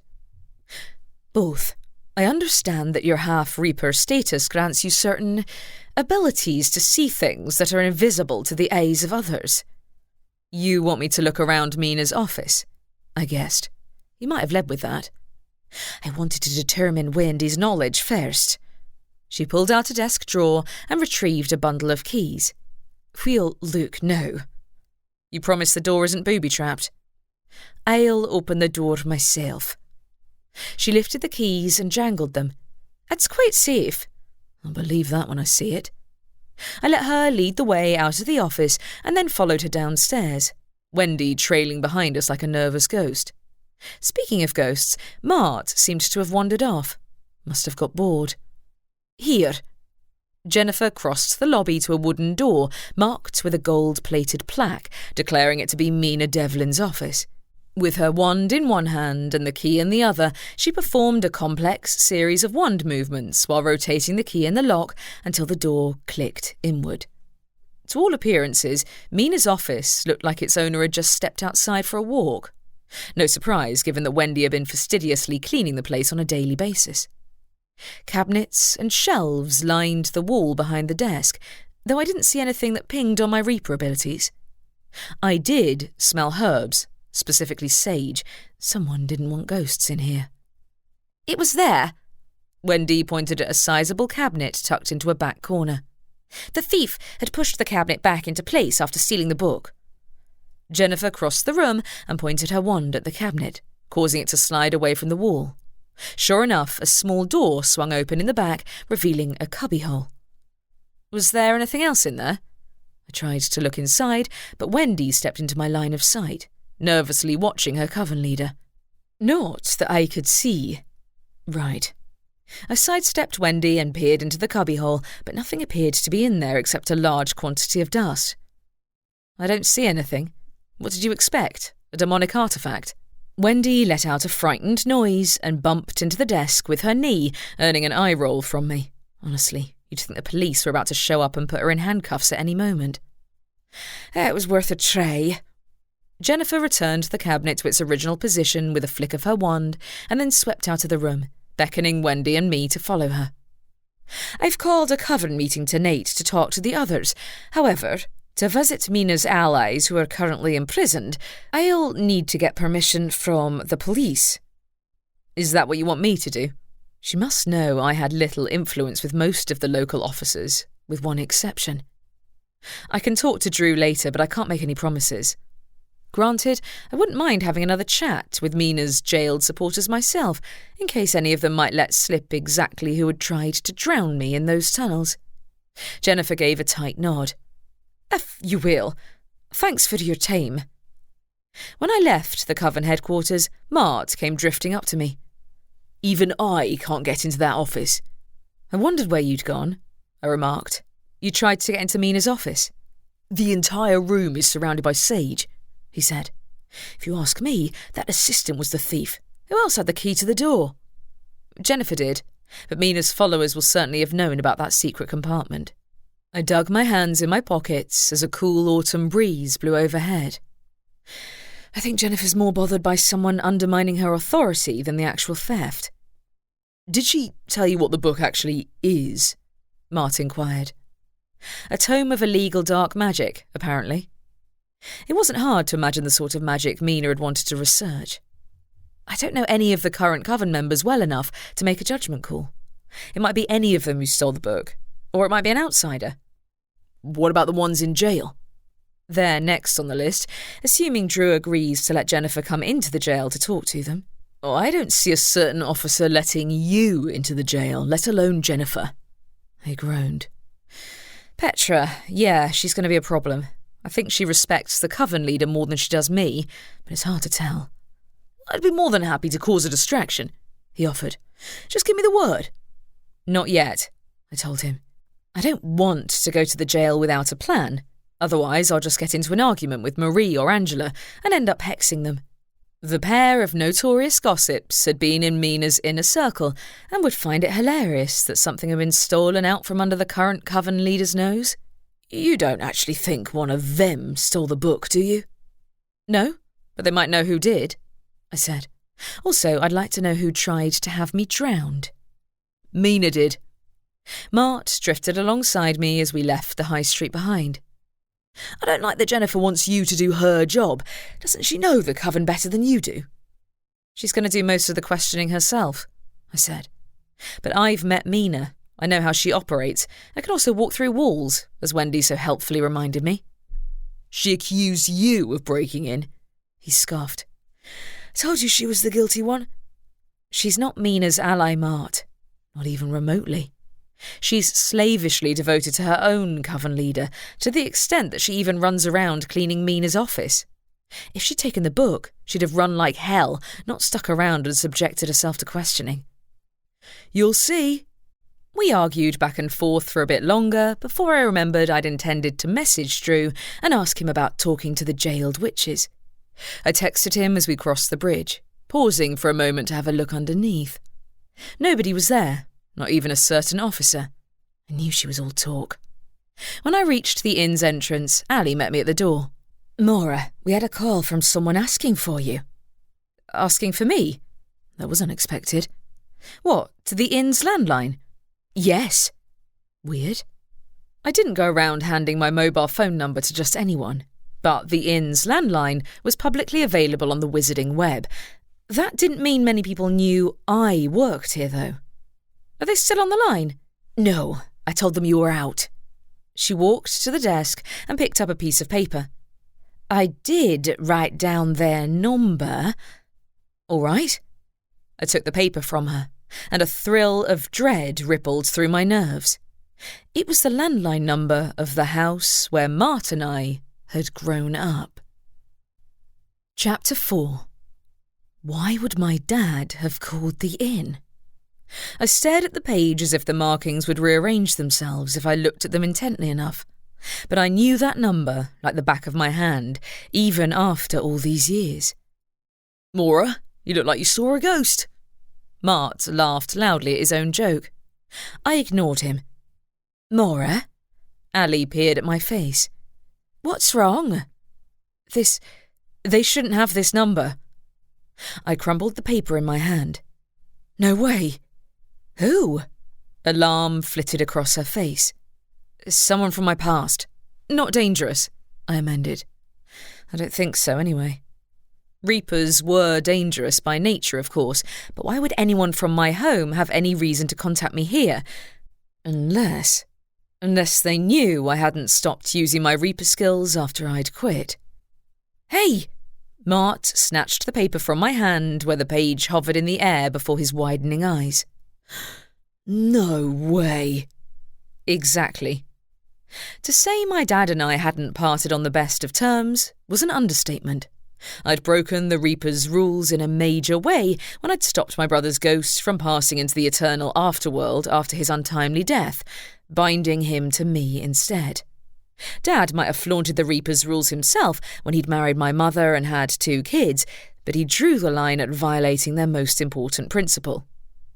Both. I understand that your half-reaper status grants you certain abilities to see things that are invisible to the eyes of others. You want me to look around Mina's office? I guessed. You might have led with that. I wanted to determine Wendy's knowledge first. She pulled out a desk drawer and retrieved a bundle of keys. We'll look now. You promise the door isn't booby-trapped? I'll open the door myself. She lifted the keys and jangled them. It's quite safe. I'll believe that when I see it. I let her lead the way out of the office and then followed her downstairs, Wendy trailing behind us like a nervous ghost. Speaking of ghosts, Mart seemed to have wandered off. Must have got bored. Here. Jennifer crossed the lobby to a wooden door marked with a gold-plated plaque declaring it to be Mina Devlin's office. With her wand in one hand and the key in the other, she performed a complex series of wand movements while rotating the key in the lock until the door clicked inward. To all appearances, Mina's office looked like its owner had just stepped outside for a walk. No surprise, given that Wendy had been fastidiously cleaning the place on a daily basis. Cabinets and shelves lined the wall behind the desk, though I didn't see anything that pinged on my Reaper abilities. I did smell herbs, specifically sage. Someone didn't want ghosts in here. It was there. Wendy pointed at a sizable cabinet tucked into a back corner. The thief had pushed the cabinet back into place after stealing the book. Jennifer crossed the room and pointed her wand at the cabinet, causing it to slide away from the wall. Sure enough, a small door swung open in the back, revealing a cubbyhole. Was there anything else in there? I tried to look inside, but Wendy stepped into my line of sight, nervously watching her coven leader. Not that I could see. Right. I sidestepped Wendy and peered into the cubbyhole, but nothing appeared to be in there except a large quantity of dust. I don't see anything. What did you expect? A demonic artifact? Wendy let out a frightened noise and bumped into the desk with her knee, earning an eye roll from me. Honestly, you'd think the police were about to show up and put her in handcuffs at any moment. It was worth a try. Jennifer returned the cabinet to its original position with a flick of her wand and then swept out of the room, beckoning Wendy and me to follow her. I've called a coven meeting tonight to talk to the others. However, to visit Mina's allies who are currently imprisoned, I'll need to get permission from the police. Is that what you want me to do? She must know I had little influence with most of the local officers, with one exception. I can talk to Drew later, but I can't make any promises. Granted, I wouldn't mind having another chat with Mina's jailed supporters myself, in case any of them might let slip exactly who had tried to drown me in those tunnels. Jennifer gave a tight nod. If you will. Thanks for your time. When I left the coven headquarters, Mart came drifting up to me. Even I can't get into that office. I wondered where you'd gone, I remarked. You tried to get into Mina's office. The entire room is surrounded by sage, he said. If you ask me, that assistant was the thief. Who else had the key to the door? Jennifer did, but Mina's followers will certainly have known about that secret compartment. I dug my hands in my pockets as a cool autumn breeze blew overhead. I think Jennifer's more bothered by someone undermining her authority than the actual theft. Did she tell you what the book actually is? Mart inquired. A tome of illegal dark magic, apparently. It wasn't hard to imagine the sort of magic Mina had wanted to research. I don't know any of the current coven members well enough to make a judgment call. It might be any of them who stole the book, or it might be an outsider. What about the ones in jail? They're next on the list, assuming Drew agrees to let Jennifer come into the jail to talk to them. Oh, I don't see a certain officer letting you into the jail, let alone Jennifer. I groaned. Petra, yeah, she's going to be a problem. I think she respects the coven leader more than she does me, but it's hard to tell. I'd be more than happy to cause a distraction, he offered. Just give me the word. Not yet, I told him. I don't want to go to the jail without a plan. Otherwise, I'll just get into an argument with Marie or Angela and end up hexing them. The pair of notorious gossips had been in Mina's inner circle and would find it hilarious that something had been stolen out from under the current coven leader's nose. You don't actually think one of them stole the book, do you? No, but they might know who did, I said. Also, I'd like to know who tried to have me drowned. Mina did. Mart drifted alongside me as we left the high street behind. I don't like that Jennifer wants you to do her job. Doesn't she know the coven better than you do? She's going to do most of the questioning herself, I said. But I've met Mina. I know how she operates. I can also walk through walls, as Wendy so helpfully reminded me. She accused you of breaking in, he scoffed. I told you she was the guilty one. She's not Mina's ally, Mart. Not even remotely. She's slavishly devoted to her own coven leader, to the extent that she even runs around cleaning Mina's office. If she'd taken the book, she'd have run like hell, not stuck around and subjected herself to questioning. "You'll see." We argued back and forth for a bit longer before I remembered I'd intended to message Drew and ask him about talking to the jailed witches. I texted him as we crossed the bridge, pausing for a moment to have a look underneath. Nobody was there, not even a certain officer. I knew she was all talk. When I reached the inn's entrance, Ali met me at the door. "Maura, we had a call from someone asking for you." "Asking for me?" That was unexpected. "What, to the inn's landline?" "Yes." Weird. I didn't go around handing my mobile phone number to just anyone, but the inn's landline was publicly available on the wizarding web. That didn't mean many people knew I worked here, though. "Are they still on the line?" "No, I told them you were out." She walked to the desk and picked up a piece of paper. "I did write down their number." "All right." I took the paper from her, and a thrill of dread rippled through my nerves. It was the landline number of the house where Mart and I had grown up. Chapter 4. Why would my dad have called the inn? I stared at the page as if the markings would rearrange themselves if I looked at them intently enough. But I knew that number like the back of my hand, even after all these years. "Maura, you look like you saw a ghost." Mart laughed loudly at his own joke. I ignored him. "Maura?" Ali peered at my face. "What's wrong?" They shouldn't have this number." I crumbled the paper in my hand. "No way." "Who?" Alarm flitted across her face. "Someone from my past. Not dangerous," I amended. I don't think so, anyway. Reapers were dangerous by nature, of course, but why would anyone from my home have any reason to contact me here? Unless they knew I hadn't stopped using my Reaper skills after I'd quit. "Hey!" Mart snatched the paper from my hand where the page hovered in the air before his widening eyes. "No way." Exactly. To say my dad and I hadn't parted on the best of terms was an understatement. I'd broken the Reaper's rules in a major way when I'd stopped my brother's ghost from passing into the eternal afterworld after his untimely death, binding him to me instead. Dad might have flaunted the Reaper's rules himself when he'd married my mother and had 2 kids, but he drew the line at violating their most important principle.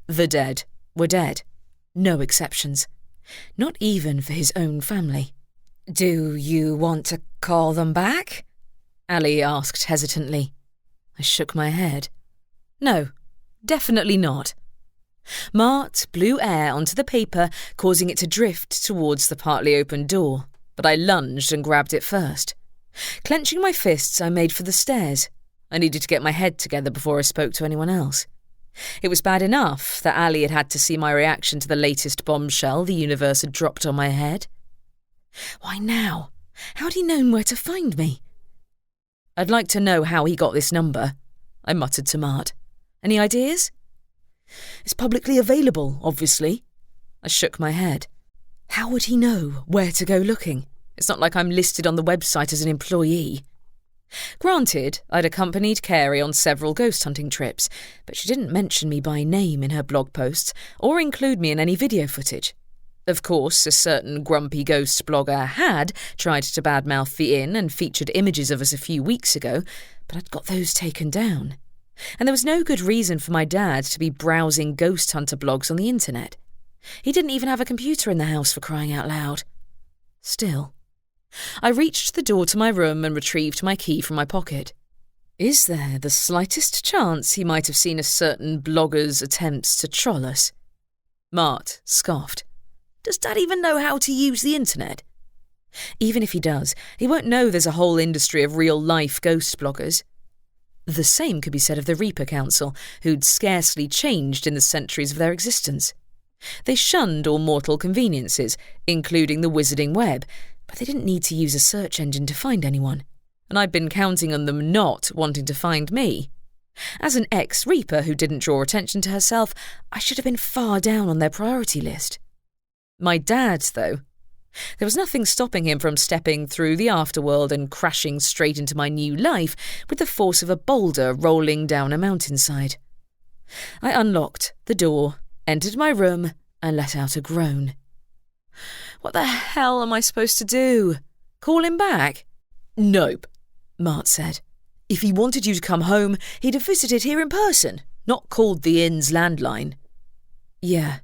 The dead were dead. No exceptions. Not even for his own family. "Do you want to call them back?" Ali asked hesitantly. I shook my head. "No, definitely not." Mart blew air onto the paper, causing it to drift towards the partly open door, but I lunged and grabbed it first. Clenching my fists, I made for the stairs. I needed to get my head together before I spoke to anyone else. It was bad enough that Ali had to see my reaction to the latest bombshell the universe had dropped on my head. Why now? How'd he known where to find me? "I'd like to know how he got this number," I muttered to Mart. "Any ideas?" "It's publicly available, obviously." I shook my head. How would he know where to go looking? It's not like I'm listed on the website as an employee. Granted, I'd accompanied Carey on several ghost hunting trips, but she didn't mention me by name in her blog posts or include me in any video footage. Of course, a certain grumpy ghost blogger had tried to badmouth the inn and featured images of us a few weeks ago, but I'd got those taken down. And there was no good reason for my dad to be browsing ghost hunter blogs on the internet. He didn't even have a computer in the house, for crying out loud. Still, I reached the door to my room and retrieved my key from my pocket. Is there the slightest chance he might have seen a certain blogger's attempts to troll us? Mart scoffed. Does Dad even know how to use the internet? Even if he does, he won't know there's a whole industry of real-life ghost bloggers. The same could be said of the Reaper Council, who'd scarcely changed in the centuries of their existence. They shunned all mortal conveniences, including the wizarding web, but they didn't need to use a search engine to find anyone, and I'd been counting on them not wanting to find me. As an ex-Reaper who didn't draw attention to herself, I should have been far down on their priority list. My dad, though. There was nothing stopping him from stepping through the afterworld and crashing straight into my new life with the force of a boulder rolling down a mountainside. I unlocked the door, entered my room, and let out a groan. What the hell am I supposed to do? Call him back? Nope, Mart said. If he wanted you to come home, he'd have visited here in person, not called the inn's landline. Yeah,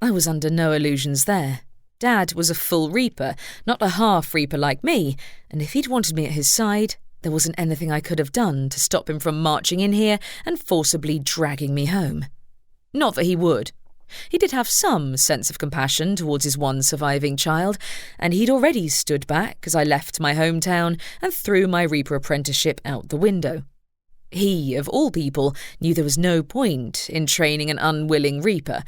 I was under no illusions there. Dad was a full Reaper, not a half Reaper like me, and if he'd wanted me at his side, there wasn't anything I could have done to stop him from marching in here and forcibly dragging me home. Not that he would. He did have some sense of compassion towards his one surviving child, and he'd already stood back as I left my hometown and threw my Reaper apprenticeship out the window. He, of all people, knew there was no point in training an unwilling Reaper,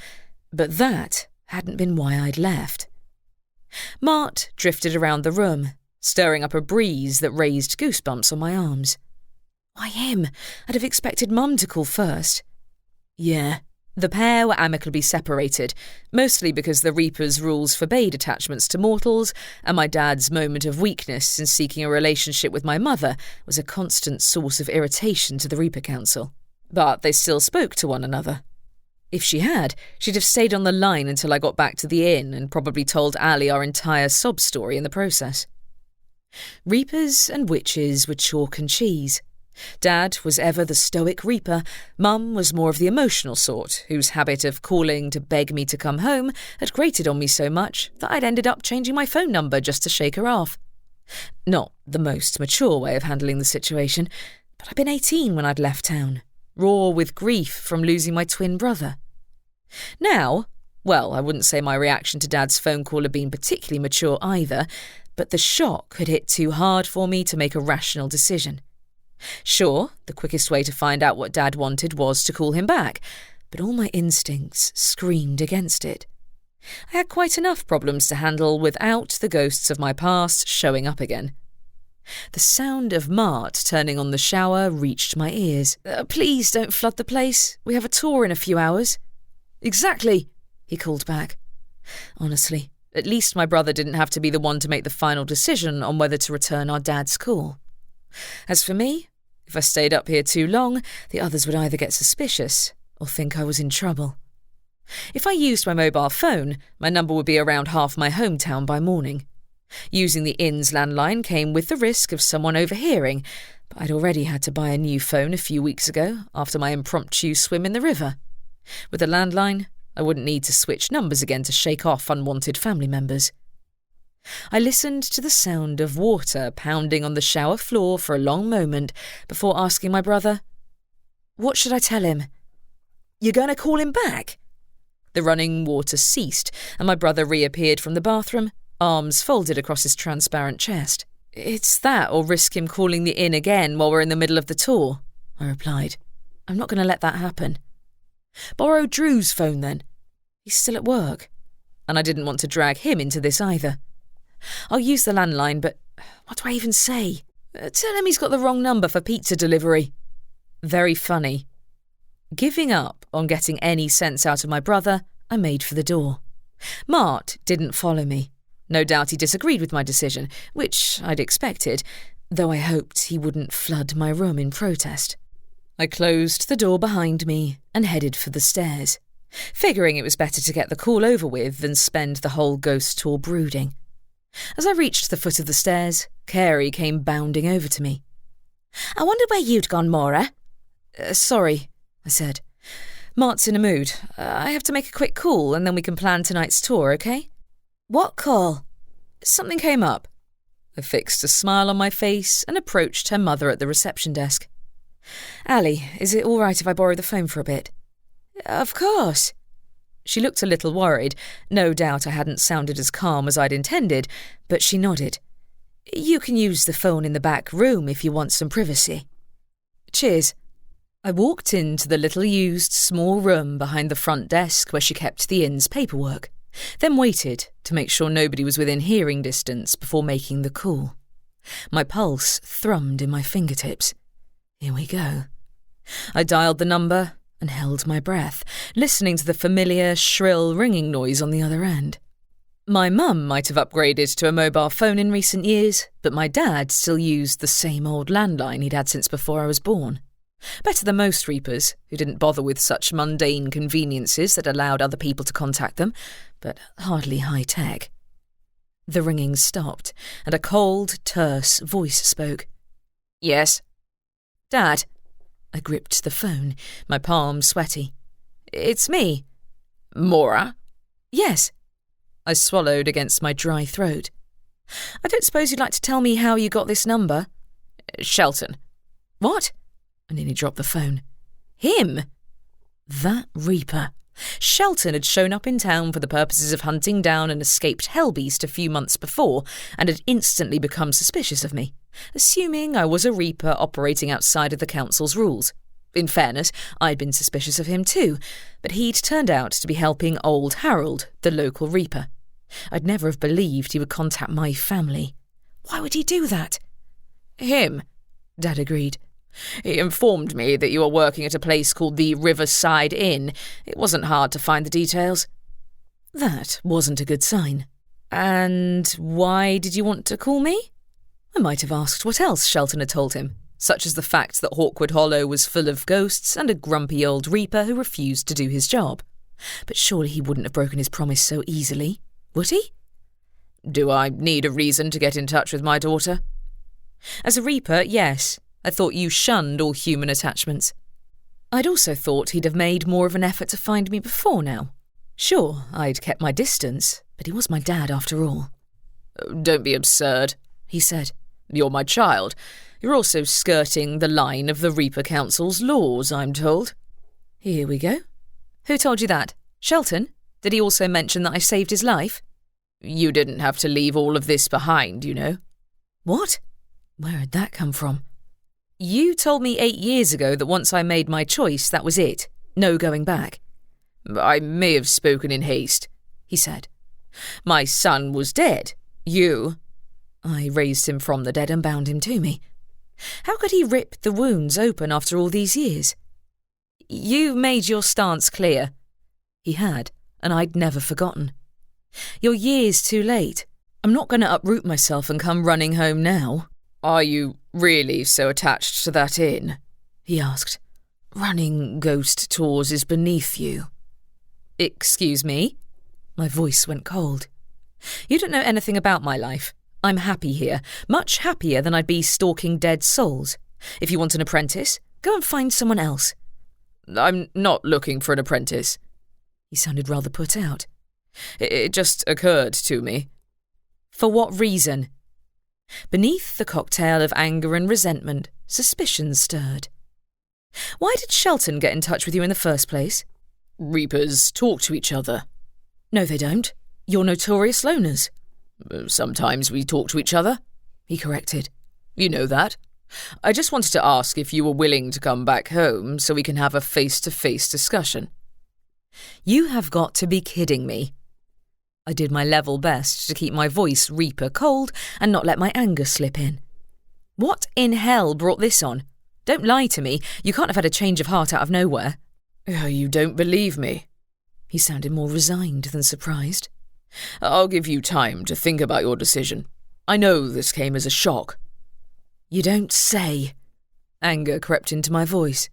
but that hadn't been why I'd left. Mart drifted around the room, stirring up a breeze that raised goosebumps on my arms. Why him? I'd have expected Mum to call first. Yeah, the pair were amicably separated, mostly because the Reaper's rules forbade attachments to mortals, and my dad's moment of weakness in seeking a relationship with my mother was a constant source of irritation to the Reaper Council. But they still spoke to one another. If she had, she'd have stayed on the line until I got back to the inn and probably told Ali our entire sob story in the process. Reapers and witches were chalk and cheese. Dad was ever the stoic Reaper. Mum was more of the emotional sort, whose habit of calling to beg me to come home had grated on me so much that I'd ended up changing my phone number just to shake her off. Not the most mature way of handling the situation, but I'd been 18 when I'd left town, raw with grief from losing my twin brother. Now, well, I wouldn't say my reaction to Dad's phone call had been particularly mature either, but the shock had hit too hard for me to make a rational decision. Sure, the quickest way to find out what Dad wanted was to call him back, but all my instincts screamed against it. I had quite enough problems to handle without the ghosts of my past showing up again. The sound of Mart turning on the shower reached my ears. Please don't flood the place. We have a tour in a few hours. Exactly, he called back. Honestly, at least my brother didn't have to be the one to make the final decision on whether to return our dad's call. As for me, if I stayed up here too long, the others would either get suspicious or think I was in trouble. If I used my mobile phone, my number would be around half my hometown by morning. Using the inn's landline came with the risk of someone overhearing, but I'd already had to buy a new phone a few weeks ago after my impromptu swim in the river. With a landline, I wouldn't need to switch numbers again to shake off unwanted family members. I listened to the sound of water pounding on the shower floor for a long moment before asking my brother, "What should I tell him?" "You're going to call him back?" The running water ceased, and my brother reappeared from the bathroom, arms folded across his transparent chest. "It's that or risk him calling the inn again while we're in the middle of the tour," I replied. "I'm not going to let that happen." "Borrow Drew's phone then. He's still at work." And I didn't want to drag him into this either. "I'll use the landline, but what do I even say? Tell him he's got the wrong number for pizza delivery." Very funny. Giving up on getting any sense out of my brother, I made for the door. Mart didn't follow me. No doubt he disagreed with my decision, which I'd expected, though I hoped he wouldn't flood my room in protest. I closed the door behind me and headed for the stairs, figuring it was better to get the call over with than spend the whole ghost tour brooding. As I reached the foot of the stairs, Carey came bounding over to me. "I wondered where you'd gone, Maura." Sorry," I said. "Mart's in a mood. I have to make a quick call and then we can plan tonight's tour, okay?" "What call?" "Something came up." I fixed a smile on my face and approached her mother at the reception desk. "Ali, is it all right if I borrow the phone for a bit?" "Of course." She looked a little worried. No doubt I hadn't sounded as calm as I'd intended, but she nodded. "You can use the phone in the back room if you want some privacy." "Cheers." I walked into the little-used small room behind the front desk where she kept the inn's paperwork, then waited to make sure nobody was within hearing distance before making the call. My pulse thrummed in my fingertips. Here we go. I dialed the number and held my breath, listening to the familiar, shrill ringing noise on the other end. My mum might have upgraded to a mobile phone in recent years, but my dad still used the same old landline he'd had since before I was born. Better than most reapers, who didn't bother with such mundane conveniences that allowed other people to contact them, but hardly high-tech. The ringing stopped, and a cold, terse voice spoke. "Yes?" "Dad." I gripped the phone, my palms sweaty. "It's me." "Maura?" "Yes." I swallowed against my dry throat. "I don't suppose you'd like to tell me how you got this number?" "Shelton." "What?" I nearly dropped the phone. Him? That Reaper. Shelton had shown up in town for the purposes of hunting down an escaped hellbeast a few months before and had instantly become suspicious of me, assuming I was a Reaper operating outside of the council's rules. In fairness, I'd been suspicious of him too, but he'd turned out to be helping old Harold, the local Reaper. I'd never have believed he would contact my family. Why would he do that? "Him," Dad agreed. "He informed me that you were working at a place called the Riverside Inn. It wasn't hard to find the details." That wasn't a good sign. "And why did you want to call me?" I might have asked what else Shelton had told him, such as the fact that Hawkwood Hollow was full of ghosts and a grumpy old Reaper who refused to do his job. But surely he wouldn't have broken his promise so easily, would he? "Do I need a reason to get in touch with my daughter?" "As a Reaper, yes. I thought you shunned all human attachments." I'd also thought he'd have made more of an effort to find me before now. Sure, I'd kept my distance, but he was my dad after all. "Don't be absurd," he said. "You're my child. You're also skirting the line of the Reaper Council's laws, I'm told." Here we go. Who told you that? Shelton? Did he also mention that I saved his life? "You didn't have to leave all of this behind, you know." What? Where had that come from? "You told me 8 years ago that once I made my choice, that was it. No going back." "I may have spoken in haste," he said. "My son was dead. You—" I raised him from the dead and bound him to me. How could he rip the wounds open after all these years? "You made your stance clear." He had, and I'd never forgotten. "You're years too late. I'm not going to uproot myself and come running home now." "Are you really so attached to that inn?" he asked. "Running ghost tours is beneath you." "Excuse me?" My voice went cold. "You don't know anything about my life. I'm happy here, much happier than I'd be stalking dead souls. If you want an apprentice, go and find someone else." "I'm not looking for an apprentice." He sounded rather put out. It just occurred to me." "For what reason?" Beneath the cocktail of anger and resentment, suspicion stirred. "Why did Shelton get in touch with you in the first place?" "Reapers talk to each other." "No, they don't. You're notorious loners." "Sometimes we talk to each other," he corrected. "You know that. I just wanted to ask if you were willing to come back home so we can have a face-to-face discussion." You have got to be kidding me. I did my level best to keep my voice Reaper cold and not let my anger slip in. What in hell brought this on? Don't lie to me. You can't have had a change of heart out of nowhere. "Oh, you don't believe me?" He sounded more resigned than surprised. "I'll give you time to think about your decision. I know this came as a shock." "You don't say." Anger crept into my voice.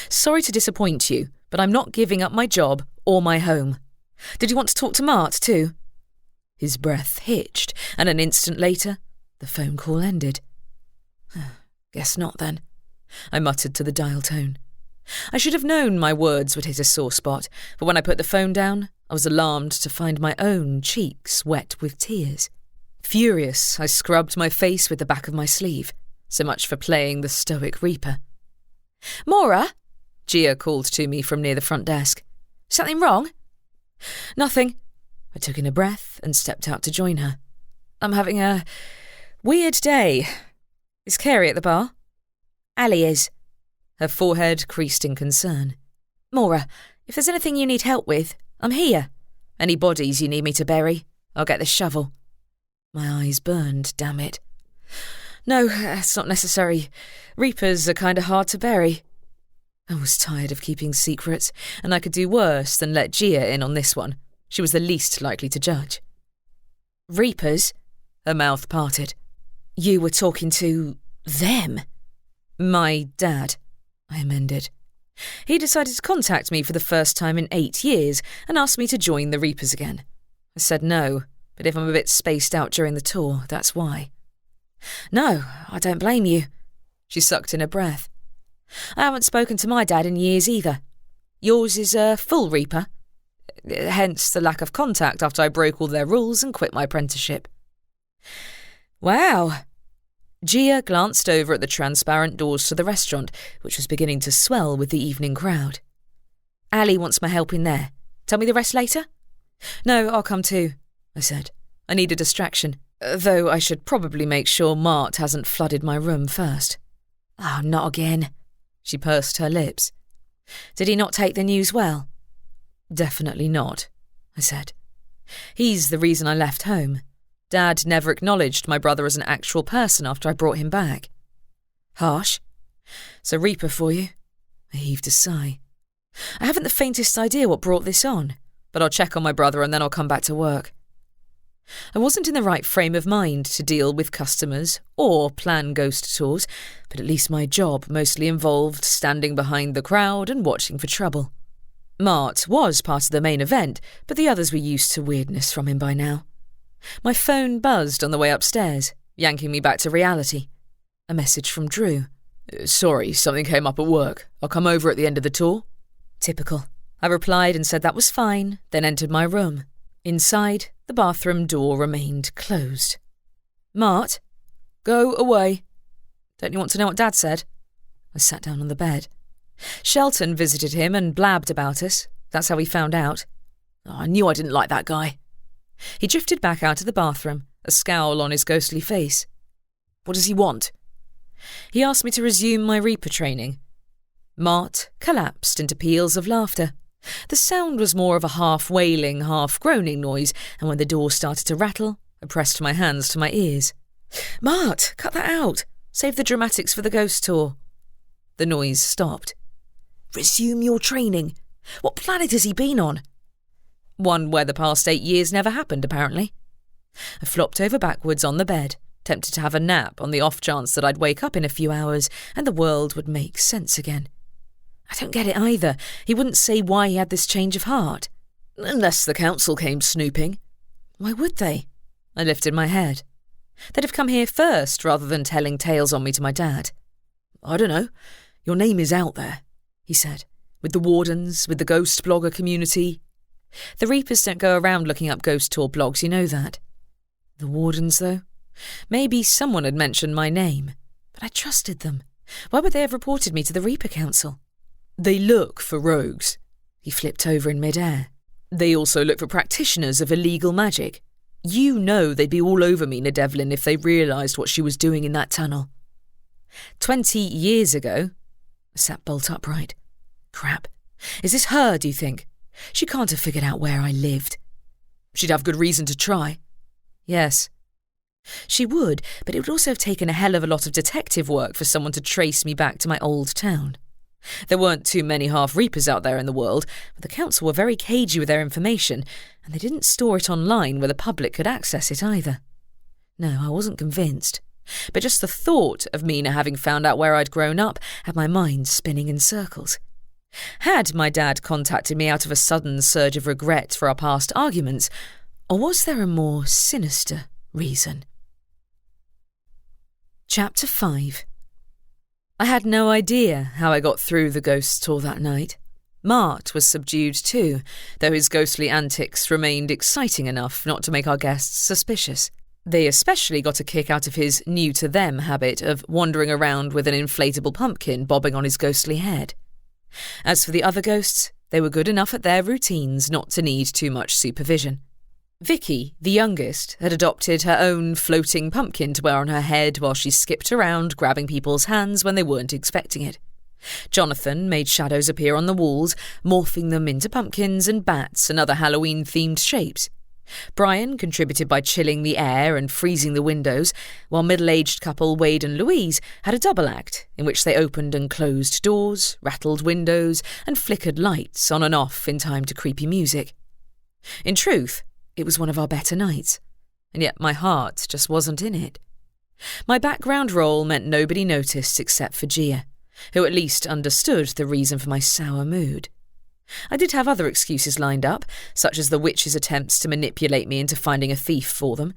"Sorry to disappoint you, but I'm not giving up my job or my home. Did you want to talk to Mart too?" His breath hitched, and an instant later, the phone call ended. "Guess not then," I muttered to the dial tone. I should have known my words would hit a sore spot, but when I put the phone down, I was alarmed to find my own cheeks wet with tears. Furious, I scrubbed my face with the back of my sleeve. So much for playing the stoic Reaper. "Maura," Gia called to me from near the front desk. "Something wrong?" "Nothing." I took in a breath and stepped out to join her. "I'm having a weird day. Is Carrie at the bar?" "Ali is." Her forehead creased in concern. "Maura, if there's anything you need help with, I'm here. Any bodies you need me to bury, I'll get the shovel." My eyes burned, damn it. "No, it's not necessary. Reapers are kind of hard to bury." I was tired of keeping secrets, and I could do worse than let Gia in on this one. She was the least likely to judge. Reapers? Her mouth parted. You were talking to them? My dad, I amended. He decided to contact me for the first time in 8 years and asked me to join the Reapers again. I said no, but if I'm a bit spaced out during the tour, that's why. No, I don't blame you. She sucked in a breath. I haven't spoken to my dad in years either. Yours is a full Reaper. Hence the lack of contact after I broke all their rules and quit my apprenticeship. Wow. Gia glanced over at the transparent doors to the restaurant, which was beginning to swell with the evening crowd. Ali wants my help in there. Tell me the rest later? No, I'll come too, I said. I need a distraction, though I should probably make sure Mart hasn't flooded my room first. Oh, not again. She pursed her lips. Did he not take the news well? Definitely not, I said. He's the reason I left home. Dad never acknowledged my brother as an actual person after I brought him back. Harsh. So Reaper for you. I heaved a sigh. I haven't the faintest idea what brought this on, but I'll check on my brother and then I'll come back to work. I wasn't in the right frame of mind to deal with customers or plan ghost tours, but at least my job mostly involved standing behind the crowd and watching for trouble. Mart was part of the main event, but the others were used to weirdness from him by now. My phone buzzed on the way upstairs, yanking me back to reality. A message from Drew. Sorry, something came up at work. I'll come over at the end of the tour. Typical. I replied and said that was fine, then entered my room. Inside, the bathroom door remained closed. Mart? Go away. Don't you want to know what Dad said? I sat down on the bed. Shelton visited him and blabbed about us. That's how he found out. Oh, I knew I didn't like that guy. He drifted back out of the bathroom, a scowl on his ghostly face. What does he want? He asked me to resume my Reaper training. Mart collapsed into peals of laughter. The sound was more of a half-wailing, half-groaning noise, and when the door started to rattle, I pressed my hands to my ears. Mart, cut that out. Save the dramatics for the ghost tour. The noise stopped. Resume your training. What planet has he been on? One where the past 8 years never happened, apparently. I flopped over backwards on the bed, tempted to have a nap on the off chance that I'd wake up in a few hours and the world would make sense again. I don't get it either. He wouldn't say why he had this change of heart. Unless the council came snooping. Why would they? I lifted my head. They'd have come here first rather than telling tales on me to my dad. I don't know. Your name is out there, he said. With the wardens, with the ghost blogger community. The Reapers don't go around looking up ghost tour blogs, you know that. The wardens, though? Maybe someone had mentioned my name, but I trusted them. Why would they have reported me to the Reaper Council? They look for rogues. He flipped over in mid-air. They also look for practitioners of illegal magic. You know they'd be all over me, Devlin, if they realised what she was doing in that tunnel. 20 years ago? I sat bolt upright. Crap. Is this her, do you think? She can't have figured out where I lived. She'd have good reason to try. Yes. She would, but it would also have taken a hell of a lot of detective work for someone to trace me back to my old town. There weren't too many half-reapers out there in the world, but the council were very cagey with their information, and they didn't store it online where the public could access it either. No, I wasn't convinced. But just the thought of Mina having found out where I'd grown up had my mind spinning in circles. Had my dad contacted me out of a sudden surge of regret for our past arguments, or was there a more sinister reason? Chapter 5. I had no idea how I got through the ghost tour that night. Mart was subdued too, though his ghostly antics remained exciting enough not to make our guests suspicious. They especially got a kick out of his new-to-them habit of wandering around with an inflatable pumpkin bobbing on his ghostly head. As for the other ghosts, they were good enough at their routines not to need too much supervision. Vicky, the youngest, had adopted her own floating pumpkin to wear on her head while she skipped around grabbing people's hands when they weren't expecting it. Jonathan made shadows appear on the walls, morphing them into pumpkins and bats and other Halloween-themed shapes. Brian contributed by chilling the air and freezing the windows, while middle-aged couple Wade and Louise had a double act in which they opened and closed doors, rattled windows, and flickered lights on and off in time to creepy music. In truth, it was one of our better nights. and yet my heart just wasn't in it. My background role meant nobody noticed except for Gia, who at least understood the reason for my sour mood. I did have other excuses lined up, such as the witch's attempts to manipulate me into finding a thief for them.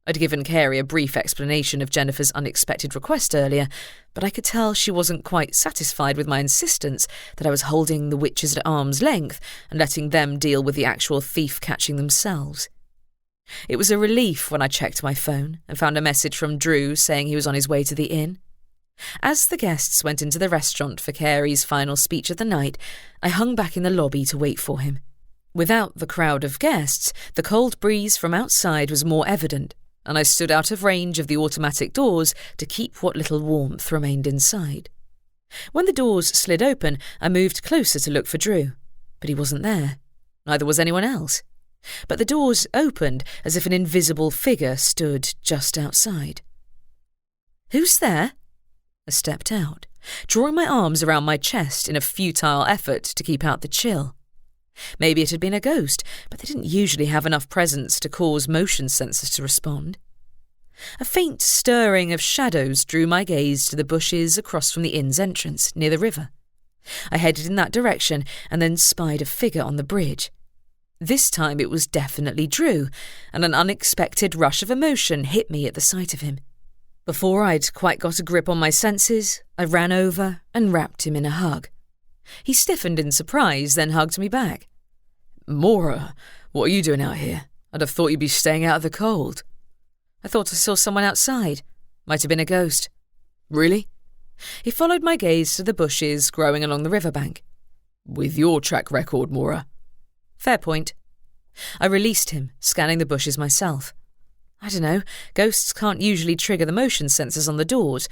I'd given Carey a brief explanation of Jennifer's unexpected request earlier, but I could tell she wasn't quite satisfied with my insistence that I was holding the witches at arm's length and letting them deal with the actual thief catching themselves. It was a relief when I checked my phone and found a message from Drew saying he was on his way to the inn. As the guests went into the restaurant for Carey's final speech of the night, I hung back in the lobby to wait for him. Without the crowd of guests, the cold breeze from outside was more evident, and I stood out of range of the automatic doors to keep what little warmth remained inside. When the doors slid open, I moved closer to look for Drew, but he wasn't there. Neither was anyone else. But the doors opened as if an invisible figure stood just outside. "Who's there?" I stepped out, drawing my arms around my chest in a futile effort to keep out the chill. Maybe it had been a ghost, but they didn't usually have enough presence to cause motion sensors to respond. A faint stirring of shadows drew my gaze to the bushes across from the inn's entrance, near the river. I headed in that direction and then spied a figure on the bridge. This time it was definitely Drew, and an unexpected rush of emotion hit me at the sight of him. Before I'd quite got a grip on my senses, I ran over and wrapped him in a hug. He stiffened in surprise, then hugged me back. "Maura, what are you doing out here? I'd have thought you'd be staying out of the cold." "I thought I saw someone outside. Might have been a ghost." "Really?" He followed my gaze to the bushes growing along the riverbank. "With your track record, Maura." "Fair point." I released him, scanning the bushes myself. I don't know, ghosts can't usually trigger the motion sensors on the doors,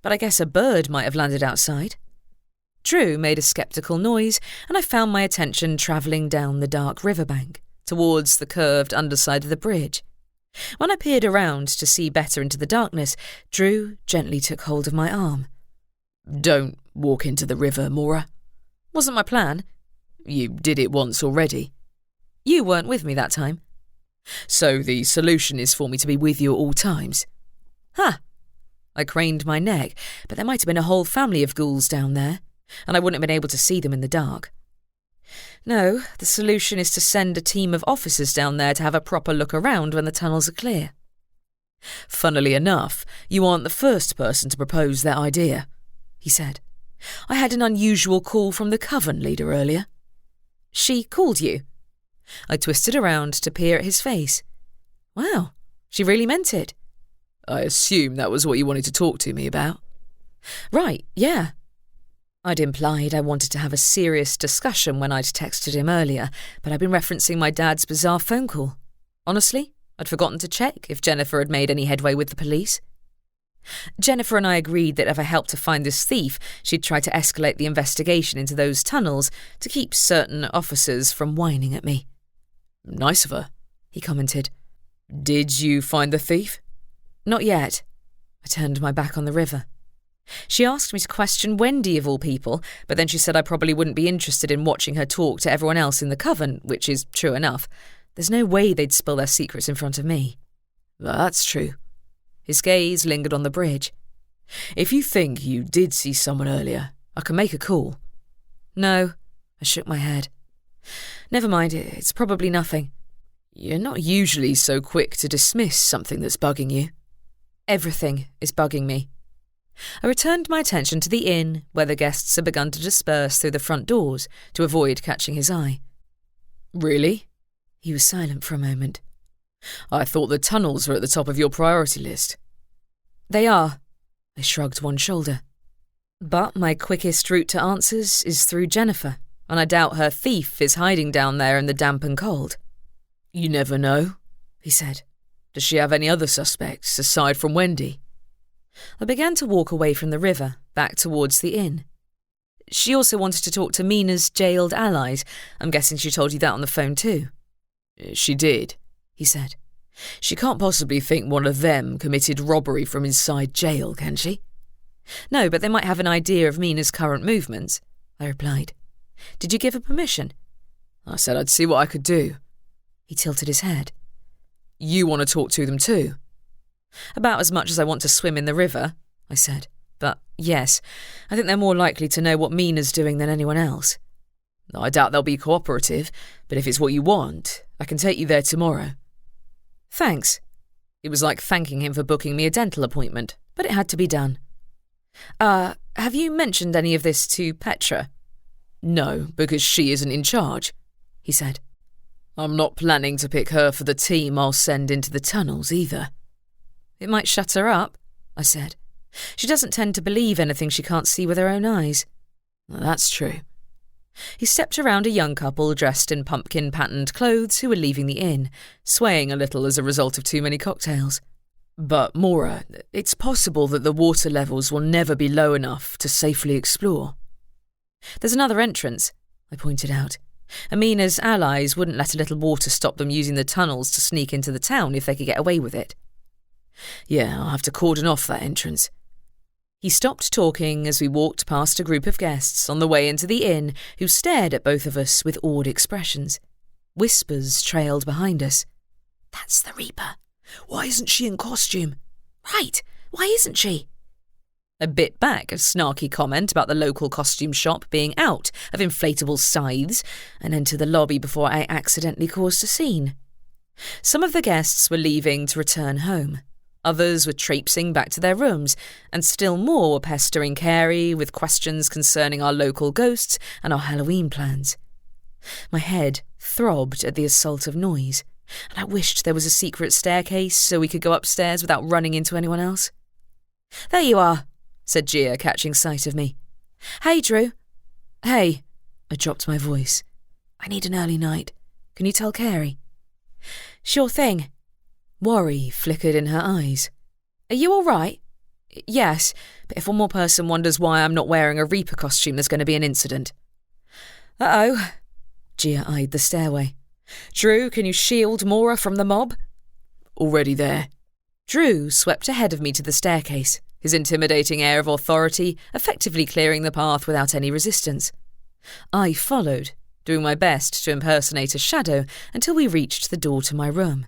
but I guess a bird might have landed outside. Drew made a sceptical noise, and I found my attention travelling down the dark riverbank, towards the curved underside of the bridge. When I peered around to see better into the darkness, Drew gently took hold of my arm. "Don't walk into the river, Maura." "Wasn't my plan." "You did it once already." "You weren't with me that time." "So the solution is for me to be with you at all times?" "Huh." I craned my neck, but there might have been a whole family of ghouls down there, and I wouldn't have been able to see them in the dark. "No, the solution is to send a team of officers down there to have a proper look around when the tunnels are clear." "Funnily enough, you aren't the first person to propose that idea," he said. "I had an unusual call from the coven leader earlier." "She called you?" I twisted around to peer at his face. "Wow, she really meant it." "I assume that was what you wanted to talk to me about." "Right, yeah." I'd implied I wanted to have a serious discussion when I'd texted him earlier, but I'd been referencing my dad's bizarre phone call. Honestly, I'd forgotten to check if Jennifer had made any headway with the police. Jennifer and I agreed that if I helped to find this thief, she'd try to escalate the investigation into those tunnels to keep certain officers from whining at me. "Nice of her," he commented. "Did you find the thief?" "Not yet." I turned my back on the river. She asked me to question Wendy of all people, but then she said I probably wouldn't be interested in watching her talk to everyone else in the coven, which is true enough. There's no way they'd spill their secrets in front of me. "That's true." His gaze lingered on the bridge. "If you think you did see someone earlier, I can make a call." "No." I shook my head. "Never mind, it's probably nothing." "You're not usually so quick to dismiss something that's bugging you." "Everything is bugging me." I returned my attention to the inn, where the guests had begun to disperse through the front doors to avoid catching his eye. "Really?" He was silent for a moment. "I thought the tunnels were at the top of your priority list." "They are." I shrugged one shoulder. "But my quickest route to answers is through Jennifer, and I doubt her thief is hiding down there in the damp and cold." "You never know," he said. "Does she have any other suspects aside from Wendy?" I began to walk away from the river, back towards the inn. "She also wanted to talk to Mina's jailed allies. I'm guessing she told you that on the phone too." "She did," he said. "She can't possibly think one of them committed robbery from inside jail, can she?" "No, but they might have an idea of Mina's current movements," I replied. "Did you give her permission?" "I said I'd see what I could do." He tilted his head. You want to talk to them too? About as much as I want to swim in the river, I said. But yes, I think they're more likely to know what Mina's doing than anyone else. I doubt they'll be cooperative, but if it's what you want, I can take you there tomorrow. Thanks. It was like thanking him for booking me a dental appointment, but it had to be done. Have you mentioned any of this to Petra? No, because she isn't in charge, he said. I'm not planning to pick her for the team I'll send into the tunnels either. It might shut her up, I said. She doesn't tend to believe anything she can't see with her own eyes. That's true. He stepped around a young couple dressed in pumpkin-patterned clothes who were leaving the inn, swaying a little as a result of too many cocktails. But, Maura, it's possible that the water levels will never be low enough to safely explore. There's another entrance, I pointed out. Amina's allies wouldn't let a little water stop them using the tunnels to sneak into the town if they could get away with it. Yeah, I'll have to cordon off that entrance. He stopped talking as we walked past a group of guests on the way into the inn who stared at both of us with awed expressions. Whispers trailed behind us. That's the Reaper. Why isn't she in costume? Right, why isn't she? A bit back, a snarky comment about the local costume shop being out of inflatable scythes and entered the lobby before I accidentally caused a scene. Some of the guests were leaving to return home. Others were traipsing back to their rooms, and still more were pestering Carrie with questions concerning our local ghosts and our Halloween plans. My head throbbed at the assault of noise, and I wished there was a secret staircase so we could go upstairs without running into anyone else. There you are, said Gia, catching sight of me. Hey, Drew. Hey, I dropped my voice. I need an early night. Can you tell Carrie? Sure thing. Worry flickered in her eyes. Are you all right? Yes, but if one more person wonders why I'm not wearing a Reaper costume, there's going to be an incident. Uh-oh. Gia eyed the stairway. Drew, can you shield Maura from the mob? Already there. Drew swept ahead of me to the staircase, his intimidating air of authority effectively clearing the path without any resistance. I followed, doing my best to impersonate a shadow until we reached the door to my room.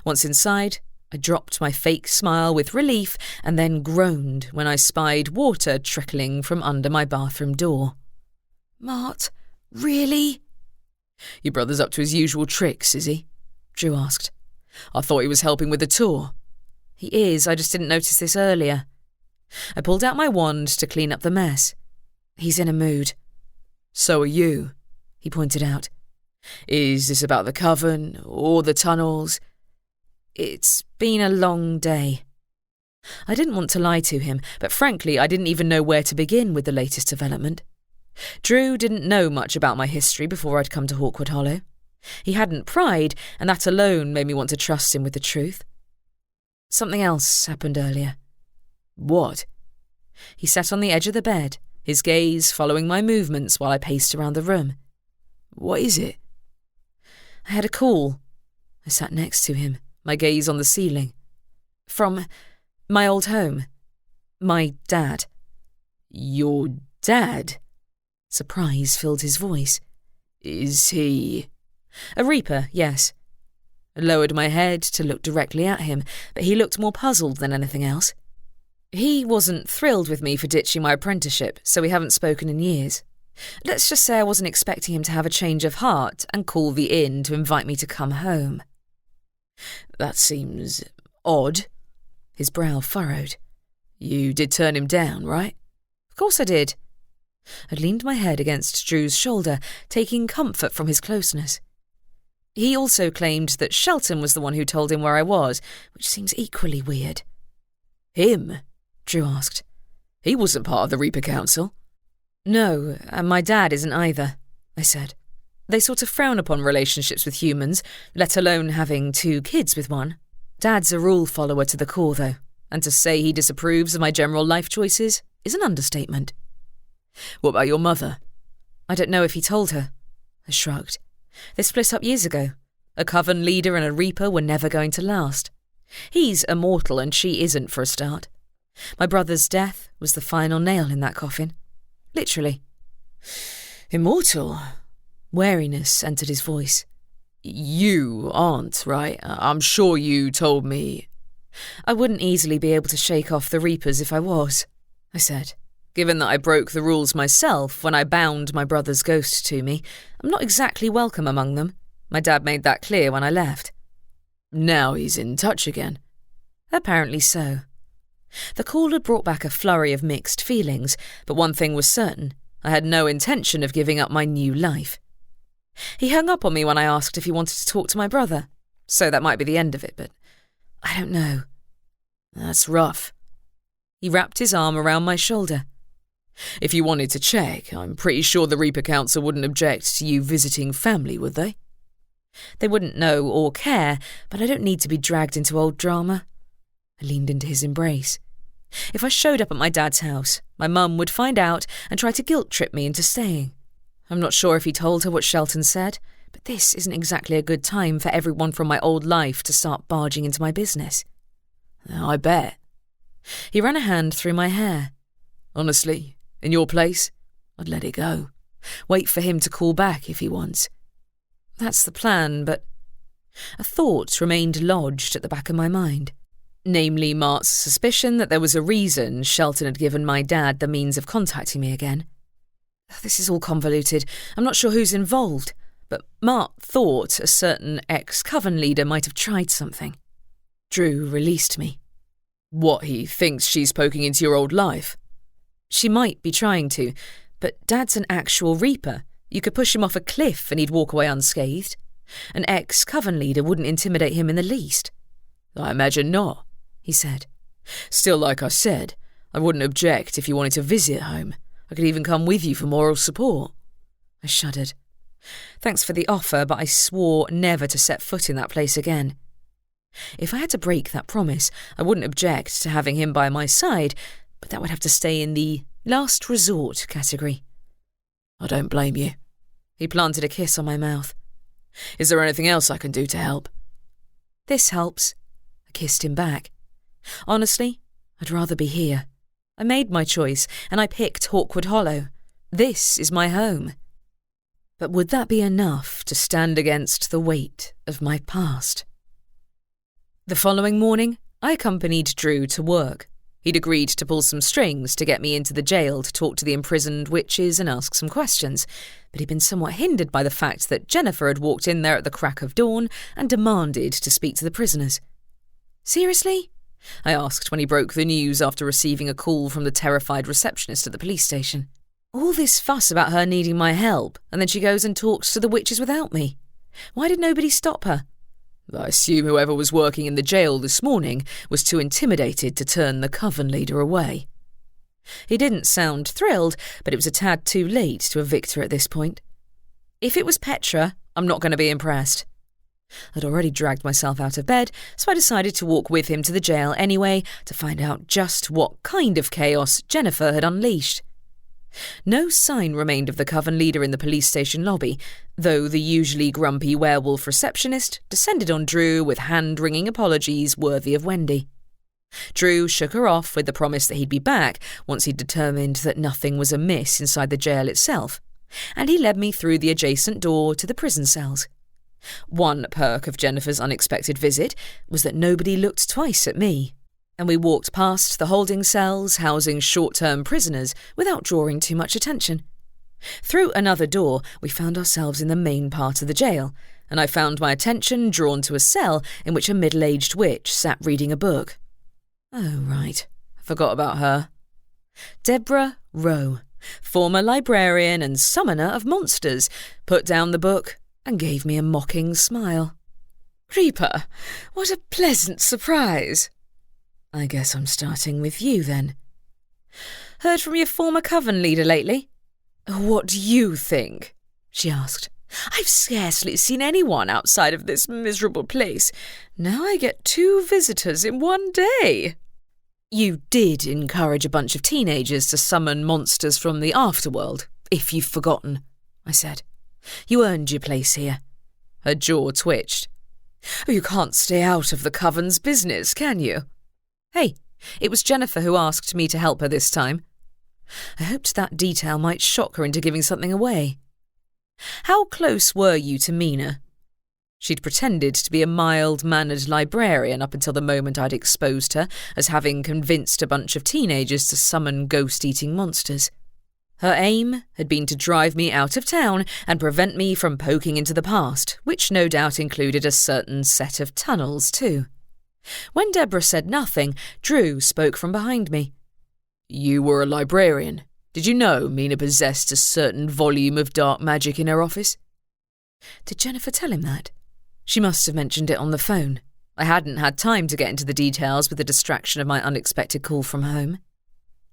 Once inside, I dropped my fake smile with relief and then groaned when I spied water trickling from under my bathroom door. Mart, really? Your brother's up to his usual tricks, is he? Drew asked. I thought he was helping with the tour. He is, I just didn't notice this earlier. I pulled out my wand to clean up the mess. He's in a mood. So are you, he pointed out. Is this about the coven or the tunnels? It's been a long day. I didn't want to lie to him, but frankly I didn't even know where to begin with the latest development. Drew didn't know much about my history before I'd come to Hawkwood Hollow. He hadn't pried, and that alone made me want to trust him with the truth. Something else happened earlier. What? He sat on the edge of the bed, his gaze following my movements while I paced around the room. What is it? I had a call. I sat next to him, my gaze on the ceiling. From my old home. My dad. Your dad? Surprise filled his voice. Is he? A Reaper, yes. I lowered my head to look directly at him, but he looked more puzzled than anything else. He wasn't thrilled with me for ditching my apprenticeship, so we haven't spoken in years. Let's just say I wasn't expecting him to have a change of heart and call the inn to invite me to come home. That seems odd. His brow furrowed. You did turn him down, right? Of course I did. I leaned my head against Drew's shoulder, taking comfort from his closeness. He also claimed that Shelton was the one who told him where I was, which seems equally weird. Him? Drew asked. He wasn't part of the Reaper Council. No, and my dad isn't either, I said. They sort of frown upon relationships with humans, let alone having 2 kids with one. Dad's a rule follower to the core, though, and to say he disapproves of my general life choices is an understatement. What about your mother? I don't know if he told her. I shrugged. They split up years ago. A coven leader and a Reaper were never going to last. He's immortal and she isn't, for a start. My brother's death was the final nail in that coffin. Literally. Immortal? Wariness entered his voice. You aren't, right? I'm sure you told me. I wouldn't easily be able to shake off the Reapers if I was, I said. Given that I broke the rules myself when I bound my brother's ghost to me, I'm not exactly welcome among them. My dad made that clear when I left. Now he's in touch again. Apparently so. The call had brought back a flurry of mixed feelings, but one thing was certain. I had no intention of giving up my new life. He hung up on me when I asked if he wanted to talk to my brother, so that might be the end of it, but I don't know. That's rough. He wrapped his arm around my shoulder. If you wanted to check, I'm pretty sure the Reaper Council wouldn't object to you visiting family, would they? They wouldn't know or care, but I don't need to be dragged into old drama. I leaned into his embrace. If I showed up at my dad's house, my mum would find out and try to guilt-trip me into staying. I'm not sure if he told her what Shelton said, but this isn't exactly a good time for everyone from my old life to start barging into my business. I bet. He ran a hand through my hair. Honestly, in your place, I'd let it go. Wait for him to call back if he wants. That's the plan, but a thought remained lodged at the back of my mind. Namely, Mart's suspicion that there was a reason Shelton had given my dad the means of contacting me again. This is all convoluted. I'm not sure who's involved, but Mart thought a certain ex-coven leader might have tried something. Drew released me. What, he thinks she's poking into your old life? She might be trying to, but Dad's an actual Reaper. You could push him off a cliff and he'd walk away unscathed. An ex-coven leader wouldn't intimidate him in the least. I imagine not, he said. Still, like I said, I wouldn't object if you wanted to visit home. I could even come with you for moral support. I shuddered. Thanks for the offer, but I swore never to set foot in that place again. If I had to break that promise, I wouldn't object to having him by my side, but that would have to stay in the last resort category. I don't blame you. He planted a kiss on my mouth. Is there anything else I can do to help? This helps. I kissed him back. Honestly, I'd rather be here. I made my choice, and I picked Hawkwood Hollow. This is my home. But would that be enough to stand against the weight of my past? The following morning, I accompanied Drew to work. He'd agreed to pull some strings to get me into the jail to talk to the imprisoned witches and ask some questions, but he'd been somewhat hindered by the fact that Jennifer had walked in there at the crack of dawn and demanded to speak to the prisoners. Seriously? I asked when he broke the news after receiving a call from the terrified receptionist at the police station. All this fuss about her needing my help, and then she goes and talks to the witches without me. Why did nobody stop her? I assume whoever was working in the jail this morning was too intimidated to turn the coven leader away. He didn't sound thrilled, but it was a tad too late to evict her at this point. If it was Petra, I'm not going to be impressed. I'd already dragged myself out of bed, so I decided to walk with him to the jail anyway to find out just what kind of chaos Jennifer had unleashed. No sign remained of the coven leader in the police station lobby, though the usually grumpy werewolf receptionist descended on Drew with hand-wringing apologies worthy of Wendy. Drew shook her off with the promise that he'd be back once he'd determined that nothing was amiss inside the jail itself, and he led me through the adjacent door to the prison cells. One perk of Jennifer's unexpected visit was that nobody looked twice at me, and we walked past the holding cells housing short-term prisoners without drawing too much attention. Through another door, we found ourselves in the main part of the jail, and I found my attention drawn to a cell in which a middle-aged witch sat reading a book. Oh, right. I forgot about her. Deborah Rowe, former librarian and summoner of monsters, put down the book and gave me a mocking smile. Reaper, what a pleasant surprise. I guess I'm starting with you, then. Heard from your former coven leader lately? What do you think? She asked. I've scarcely seen anyone outside of this miserable place. Now I get 2 visitors in one day. You did encourage a bunch of teenagers to summon monsters from the afterworld, if you've forgotten, I said. You earned your place here. Her jaw twitched. Oh, you can't stay out of the coven's business, can you? Hey, it was Jennifer who asked me to help her this time. I hoped that detail might shock her into giving something away. How close were you to Mina? She'd pretended to be a mild-mannered librarian up until the moment I'd exposed her as having convinced a bunch of teenagers to summon ghost-eating monsters. Her aim had been to drive me out of town and prevent me from poking into the past, which no doubt included a certain set of tunnels too. When Deborah said nothing, Drew spoke from behind me. "You were a librarian. Did you know Mina possessed a certain volume of dark magic in her office?" Did Jennifer tell him that? She must have mentioned it on the phone. I hadn't had time to get into the details with the distraction of my unexpected call from home.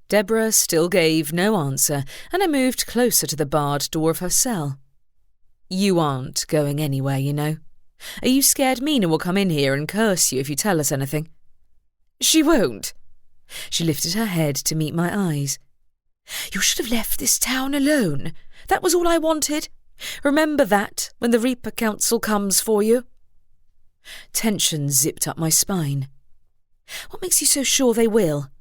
Deborah still gave no answer, and I moved closer to the barred door of her cell. "You aren't going anywhere, you know. Are you scared Mina will come in here and curse you if you tell us anything?" "She won't." She lifted her head to meet my eyes. "You should have left this town alone. That was all I wanted. Remember that when the Reaper Council comes for you." Tension zipped up my spine. "What makes you so sure they will?"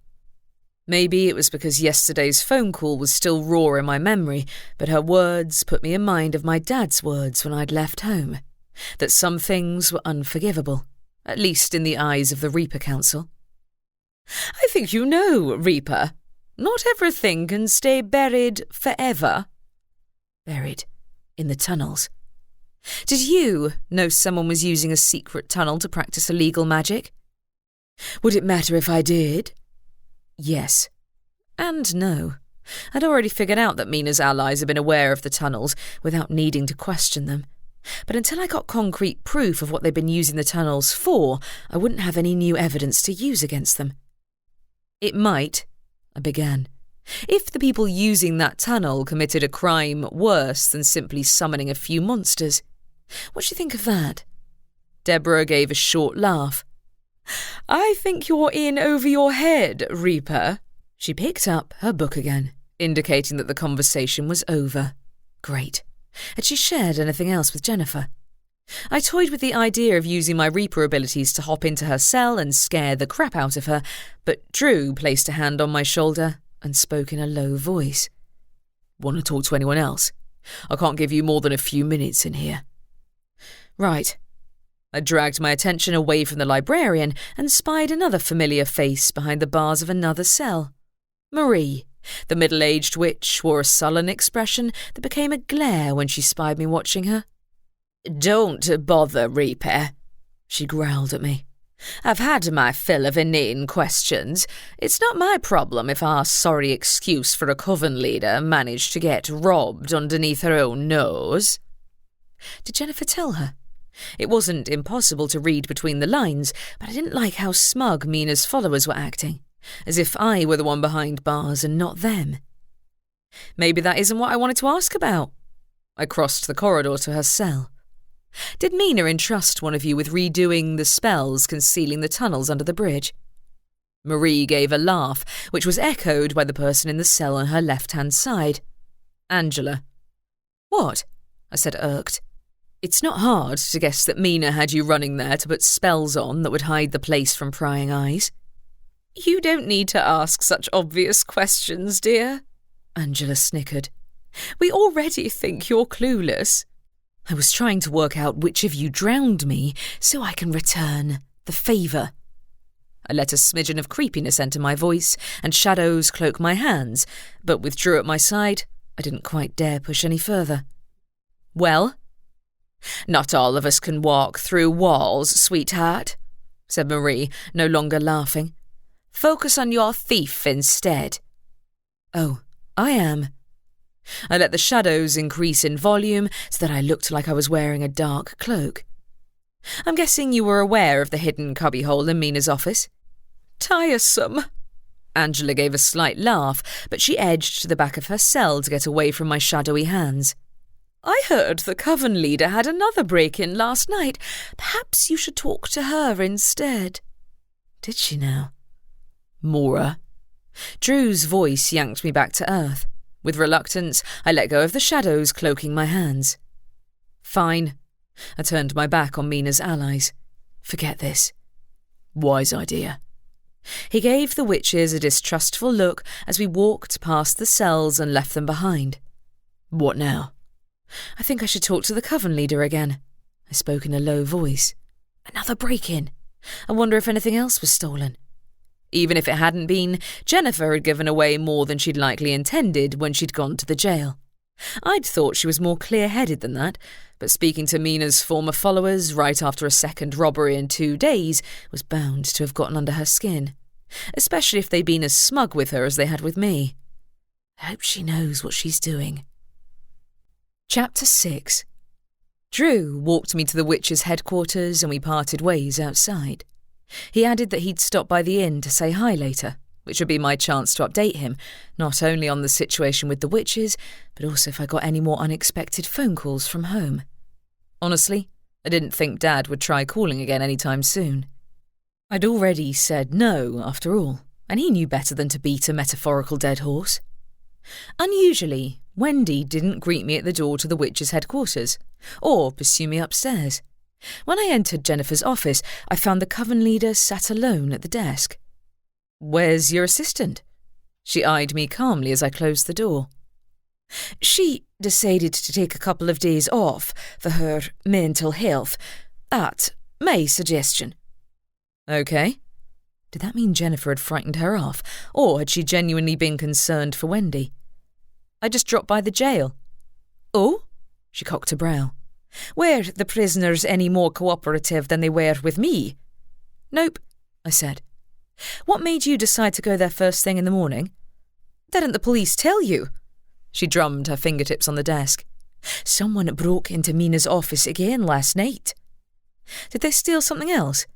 Maybe it was because yesterday's phone call was still raw in my memory, but her words put me in mind of my dad's words when I'd left home, that some things were unforgivable, at least in the eyes of the Reaper Council. "I think you know, Reaper. Not everything can stay buried forever." Buried in the tunnels. Did you know someone was using a secret tunnel to practice illegal magic? Would it matter if I did? Yes. And no. I'd already figured out that Mina's allies had been aware of the tunnels without needing to question them. But until I got concrete proof of what they'd been using the tunnels for, I wouldn't have any new evidence to use against them. "It might," I began, "if the people using that tunnel committed a crime worse than simply summoning a few monsters. What do you think of that?" Deborah gave a short laugh. "I think you're in over your head, Reaper." She picked up her book again, indicating that the conversation was over. Great. Had she shared anything else with Jennifer? I toyed with the idea of using my Reaper abilities to hop into her cell and scare the crap out of her, but Drew placed a hand on my shoulder and spoke in a low voice. "Want to talk to anyone else? I can't give you more than a few minutes in here." Right. I dragged my attention away from the librarian and spied another familiar face behind the bars of another cell. Marie, the middle-aged witch, wore a sullen expression that became a glare when she spied me watching her. "Don't bother, Reaper," she growled at me. "I've had my fill of inane questions. It's not my problem if our sorry excuse for a coven leader managed to get robbed underneath her own nose." Did Jennifer tell her? It wasn't impossible to read between the lines, but I didn't like how smug Mina's followers were acting, as if I were the one behind bars and not them. Maybe that isn't what I wanted to ask about. I crossed the corridor to her cell. "Did Mina entrust one of you with redoing the spells concealing the tunnels under the bridge?" Marie gave a laugh, which was echoed by the person in the cell on her left-hand side. "Angela." "What?" I said, irked. "It's not hard to guess that Mina had you running there to put spells on that would hide the place from prying eyes." "You don't need to ask such obvious questions, dear," Angela snickered. "We already think you're clueless." I was trying to work out which of you drowned me so I can return the favour. I let a smidgen of creepiness enter my voice and shadows cloak my hands, but with Drew at my side, I didn't quite dare push any further. "Well?" "Not all of us can walk through walls, sweetheart," said Marie, no longer laughing. "Focus on your thief instead." "Oh, I am." I let the shadows increase in volume so that I looked like I was wearing a dark cloak. "I'm guessing you were aware of the hidden cubbyhole in Mina's office?" "Tiresome." Angela gave a slight laugh, but she edged to the back of her cell to get away from my shadowy hands. "I heard the coven leader had another break-in last night. Perhaps you should talk to her instead." Did she now? "Maura." Drew's voice yanked me back to earth. With reluctance, I let go of the shadows cloaking my hands. "Fine." I turned my back on Mina's allies. "Forget this." "Wise idea." He gave the witches a distrustful look as we walked past the cells and left them behind. "What now?" "I think I should talk to the coven leader again." I spoke in a low voice. Another break-in. I wonder if anything else was stolen. Even if it hadn't been, Jennifer had given away more than she'd likely intended when she'd gone to the jail. I'd thought she was more clear-headed than that, but speaking to Mina's former followers right after a second robbery in 2 days was bound to have gotten under her skin, especially if they'd been as smug with her as they had with me. I hope she knows what she's doing. Chapter 6. Drew walked me to the witch's headquarters and we parted ways outside. He added that he'd stop by the inn to say hi later, which would be my chance to update him, not only on the situation with the witches, but also if I got any more unexpected phone calls from home. Honestly, I didn't think Dad would try calling again anytime soon. I'd already said no, after all, and he knew better than to beat a metaphorical dead horse. Unusually, Wendy didn't greet me at the door to the witch's headquarters, or pursue me upstairs. When I entered Jennifer's office, I found the coven leader sat alone at the desk. "Where's your assistant?" She eyed me calmly as I closed the door. "She decided to take a couple of days off for her mental health. At my suggestion." Okay. Did that mean Jennifer had frightened her off, or had she genuinely been concerned for Wendy? "I just dropped by the jail." "Oh?" She cocked a brow. "Were the prisoners any more cooperative than they were with me?" "Nope," I said. "What made you decide to go there first thing in the morning?" "Didn't the police tell you?" She drummed her fingertips on the desk. "Someone broke into Mina's office again last night." "Did they steal something else?"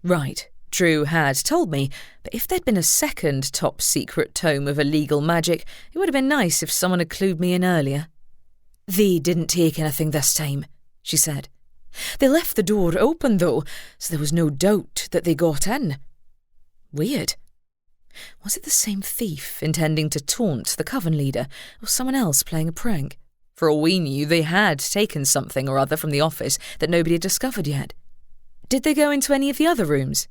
Right, Drew had told me, but if there'd been a second top-secret tome of illegal magic, it would have been nice if someone had clued me in earlier. "They didn't take anything this time," she said. "They left the door open, though, so there was no doubt that they got in." Weird. Was it the same thief intending to taunt the coven leader, or someone else playing a prank? For all we knew, they had taken something or other from the office that nobody had discovered yet. Did they go into any of the other rooms?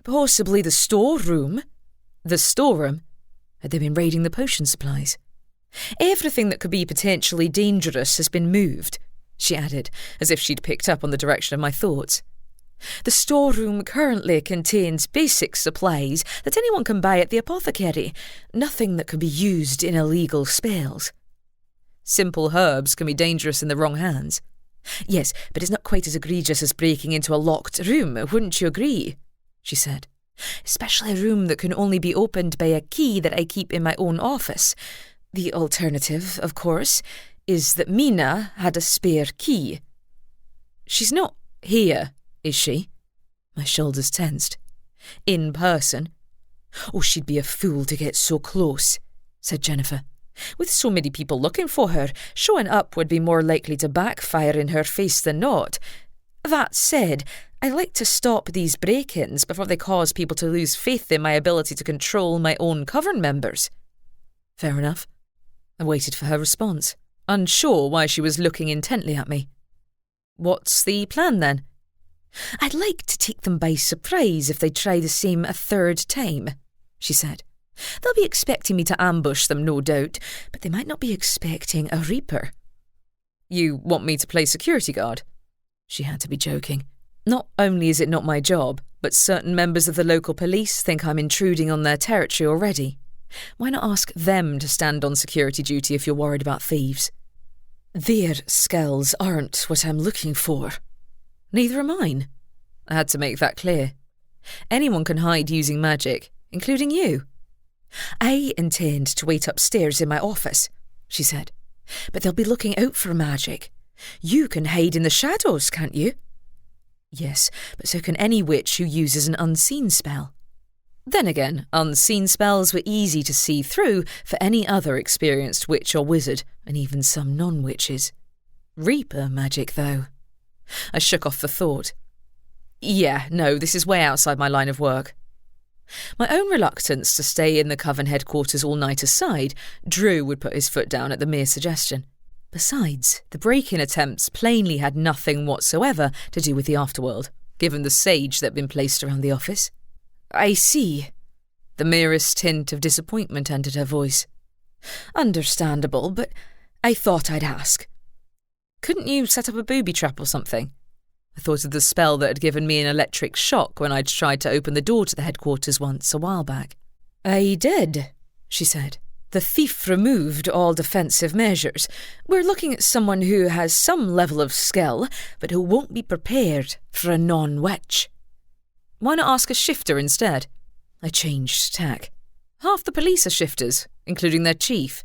Possibly the storeroom. The storeroom? Had they been raiding the potion supplies? "Everything that could be potentially dangerous has been moved," she added, as if she'd picked up on the direction of my thoughts. "The storeroom currently contains basic supplies that anyone can buy at the apothecary, nothing that can be used in illegal spells." Simple herbs can be dangerous in the wrong hands. "Yes, but it's not quite as egregious as breaking into a locked room, wouldn't you agree?" she said. "Especially a room that can only be opened by a key that I keep in my own office. The alternative, of course, is that Mina had a spare key." "She's not here, is she?" My shoulders tensed. "In person?" "Oh, she'd be a fool to get so close," said Jennifer. "With so many people looking for her, showing up would be more likely to backfire in her face than not. That said, I like to stop these break-ins before they cause people to lose faith in my ability to control my own coven members." Fair enough. I waited for her response, unsure why she was looking intently at me. "What's the plan, then?" "I'd like to take them by surprise if they try the same a third time," she said. "They'll be expecting me to ambush them, no doubt, but they might not be expecting a reaper." "You want me to play security guard?" She had to be joking. Not only is it not my job, but certain members of the local police think I'm intruding on their territory already. Why not ask them to stand on security duty if you're worried about thieves? "Their skills aren't what I'm looking for." "Neither are mine." I had to make that clear. Anyone can hide using magic, including you. "I intend to wait upstairs in my office," she said. "But they'll be looking out for magic. You can hide in the shadows, can't you?" "Yes, but so can any witch who uses an unseen spell." Then again, unseen spells were easy to see through for any other experienced witch or wizard, and even some non-witches. Reaper magic, though. I shook off the thought. "Yeah, no, this is way outside my line of work." My own reluctance to stay in the coven headquarters all night aside, Drew would put his foot down at the mere suggestion. Besides, the break-in attempts plainly had nothing whatsoever to do with the afterworld, given the sage that had been placed around the office. "I see." The merest hint of disappointment entered her voice. "Understandable, but I thought I'd ask." "Couldn't you set up a booby trap or something?" I thought of the spell that had given me an electric shock when I'd tried to open the door to the headquarters once a while back. I did, she said. The thief removed all defensive measures. We're looking at someone who has some level of skill, but who won't be prepared for a non-witch. Why not ask a shifter instead? I changed tack. Half the police are shifters, including their chief.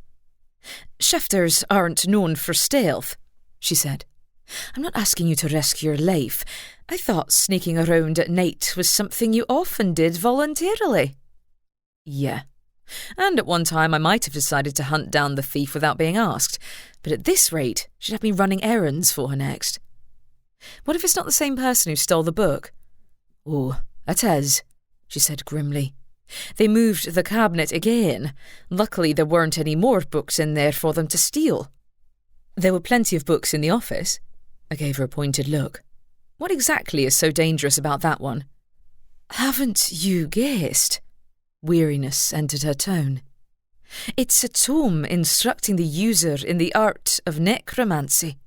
Shifters aren't known for stealth, she said. I'm not asking you to risk your life. I thought sneaking around at night was something you often did voluntarily. Yeah. And at one time I might have decided to hunt down the thief without being asked, but at this rate she'd have me running errands for her next. What if it's not the same person who stole the book? Oh, it is, she said grimly. They moved the cabinet again. Luckily there weren't any more books in there for them to steal. There were plenty of books in the office. I gave her a pointed look. What exactly is so dangerous about that one? Haven't you guessed? Weariness entered her tone. It's a tome instructing the user in the art of necromancy.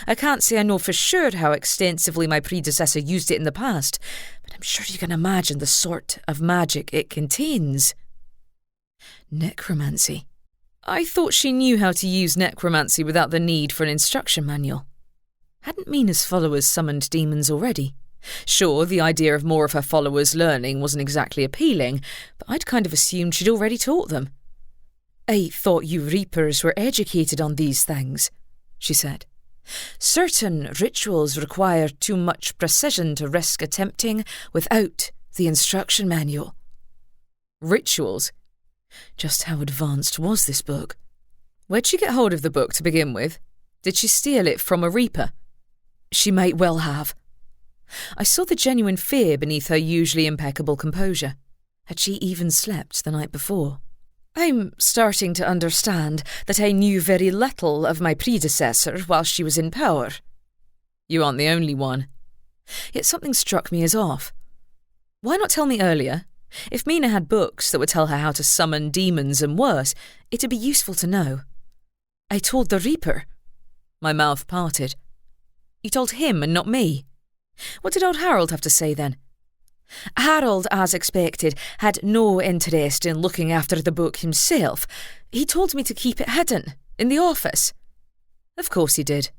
I can't say I know for sure how extensively my predecessor used it in the past, but I'm sure you can imagine the sort of magic it contains. Necromancy. I thought she knew how to use necromancy without the need for an instruction manual. Hadn't Mina's followers summoned demons already? Sure, the idea of more of her followers learning wasn't exactly appealing, but I'd kind of assumed she'd already taught them. I thought you Reapers were educated on these things, she said. Certain rituals require too much precision to risk attempting without the instruction manual. Rituals? Just how advanced was this book? Where'd she get hold of the book to begin with? Did she steal it from a Reaper? She might well have. I saw the genuine fear beneath her usually impeccable composure. Had she even slept the night before? I'm starting to understand that I knew very little of my predecessor while she was in power. You aren't the only one. Yet something struck me as off. Why not tell me earlier? If Mina had books that would tell her how to summon demons and worse, it'd be useful to know. I told the Reaper. My mouth parted. You told him and not me? What did old Harold have to say then? Harold, as expected, had no interest in looking after the book himself. He told me to keep it hidden, in the office. Of course he did.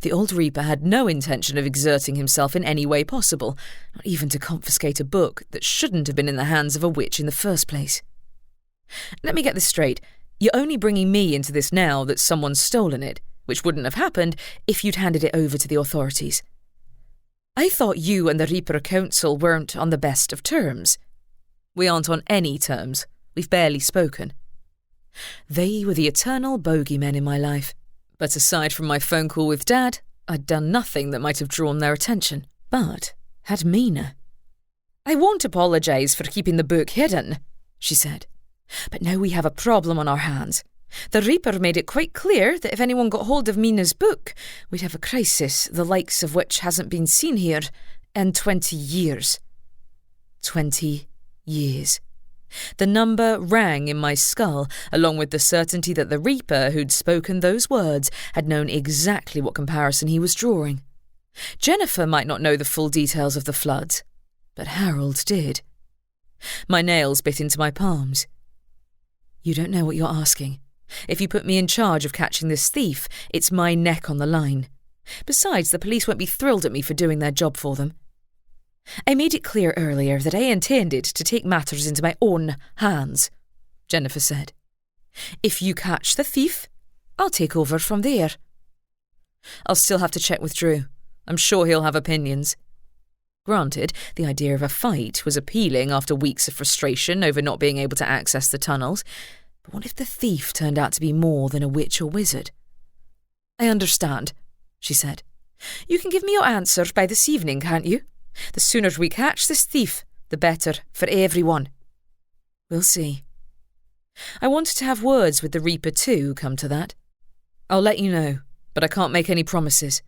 The old Reaper had no intention of exerting himself in any way possible, not even to confiscate a book that shouldn't have been in the hands of a witch in the first place. Let me get this straight. You're only bringing me into this now that someone's stolen it, which wouldn't have happened if you'd handed it over to the authorities. I thought you and the Reaper Council weren't on the best of terms. We aren't on any terms. We've barely spoken. They were the eternal bogeymen in my life. But aside from my phone call with Dad, I'd done nothing that might have drawn their attention. But had Mina. I won't apologise for keeping the book hidden, she said. But now we have a problem on our hands. The Reaper made it quite clear that if anyone got hold of Mina's book, we'd have a crisis the likes of which hasn't been seen here in 20 years. 20 years. The number rang in my skull, along with the certainty that the Reaper who'd spoken those words had known exactly what comparison he was drawing. Jennifer might not know the full details of the floods, but Harold did. My nails bit into my palms. You don't know what you're asking. If you put me in charge of catching this thief, it's my neck on the line. Besides, the police won't be thrilled at me for doing their job for them. I made it clear earlier that I intended to take matters into my own hands, Jennifer said. If you catch the thief, I'll take over from there. I'll still have to check with Drew. I'm sure he'll have opinions. Granted, the idea of a fight was appealing after weeks of frustration over not being able to access the tunnels. But what if the thief turned out to be more than a witch or wizard? I understand, she said. You can give me your answer by this evening, can't you? The sooner we catch this thief, the better for everyone. We'll see. I wanted to have words with the Reaper too, come to that. I'll let you know, but I can't make any promises.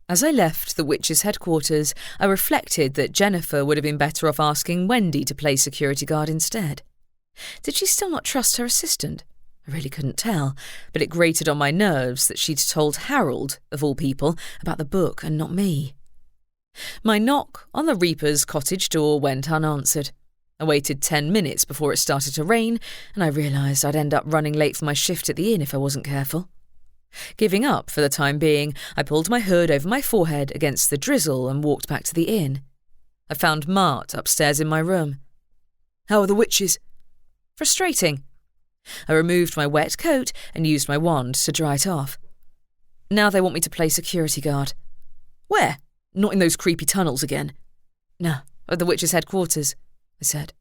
As I left the witch's headquarters, I reflected that Jennifer would have been better off asking Wendy to play security guard instead. Did she still not trust her assistant? I really couldn't tell, but it grated on my nerves that she'd told Harold, of all people, about the book and not me. My knock on the Reaper's cottage door went unanswered. I waited 10 minutes before it started to rain, and I realised I'd end up running late for my shift at the inn if I wasn't careful. Giving up for the time being, I pulled my hood over my forehead against the drizzle and walked back to the inn. I found Mart upstairs in my room. "How are the witches?" "Frustrating." I removed my wet coat and used my wand to dry it off. "Now they want me to play security guard." "Where? Not in those creepy tunnels again?" "No, at the witches' headquarters," I said.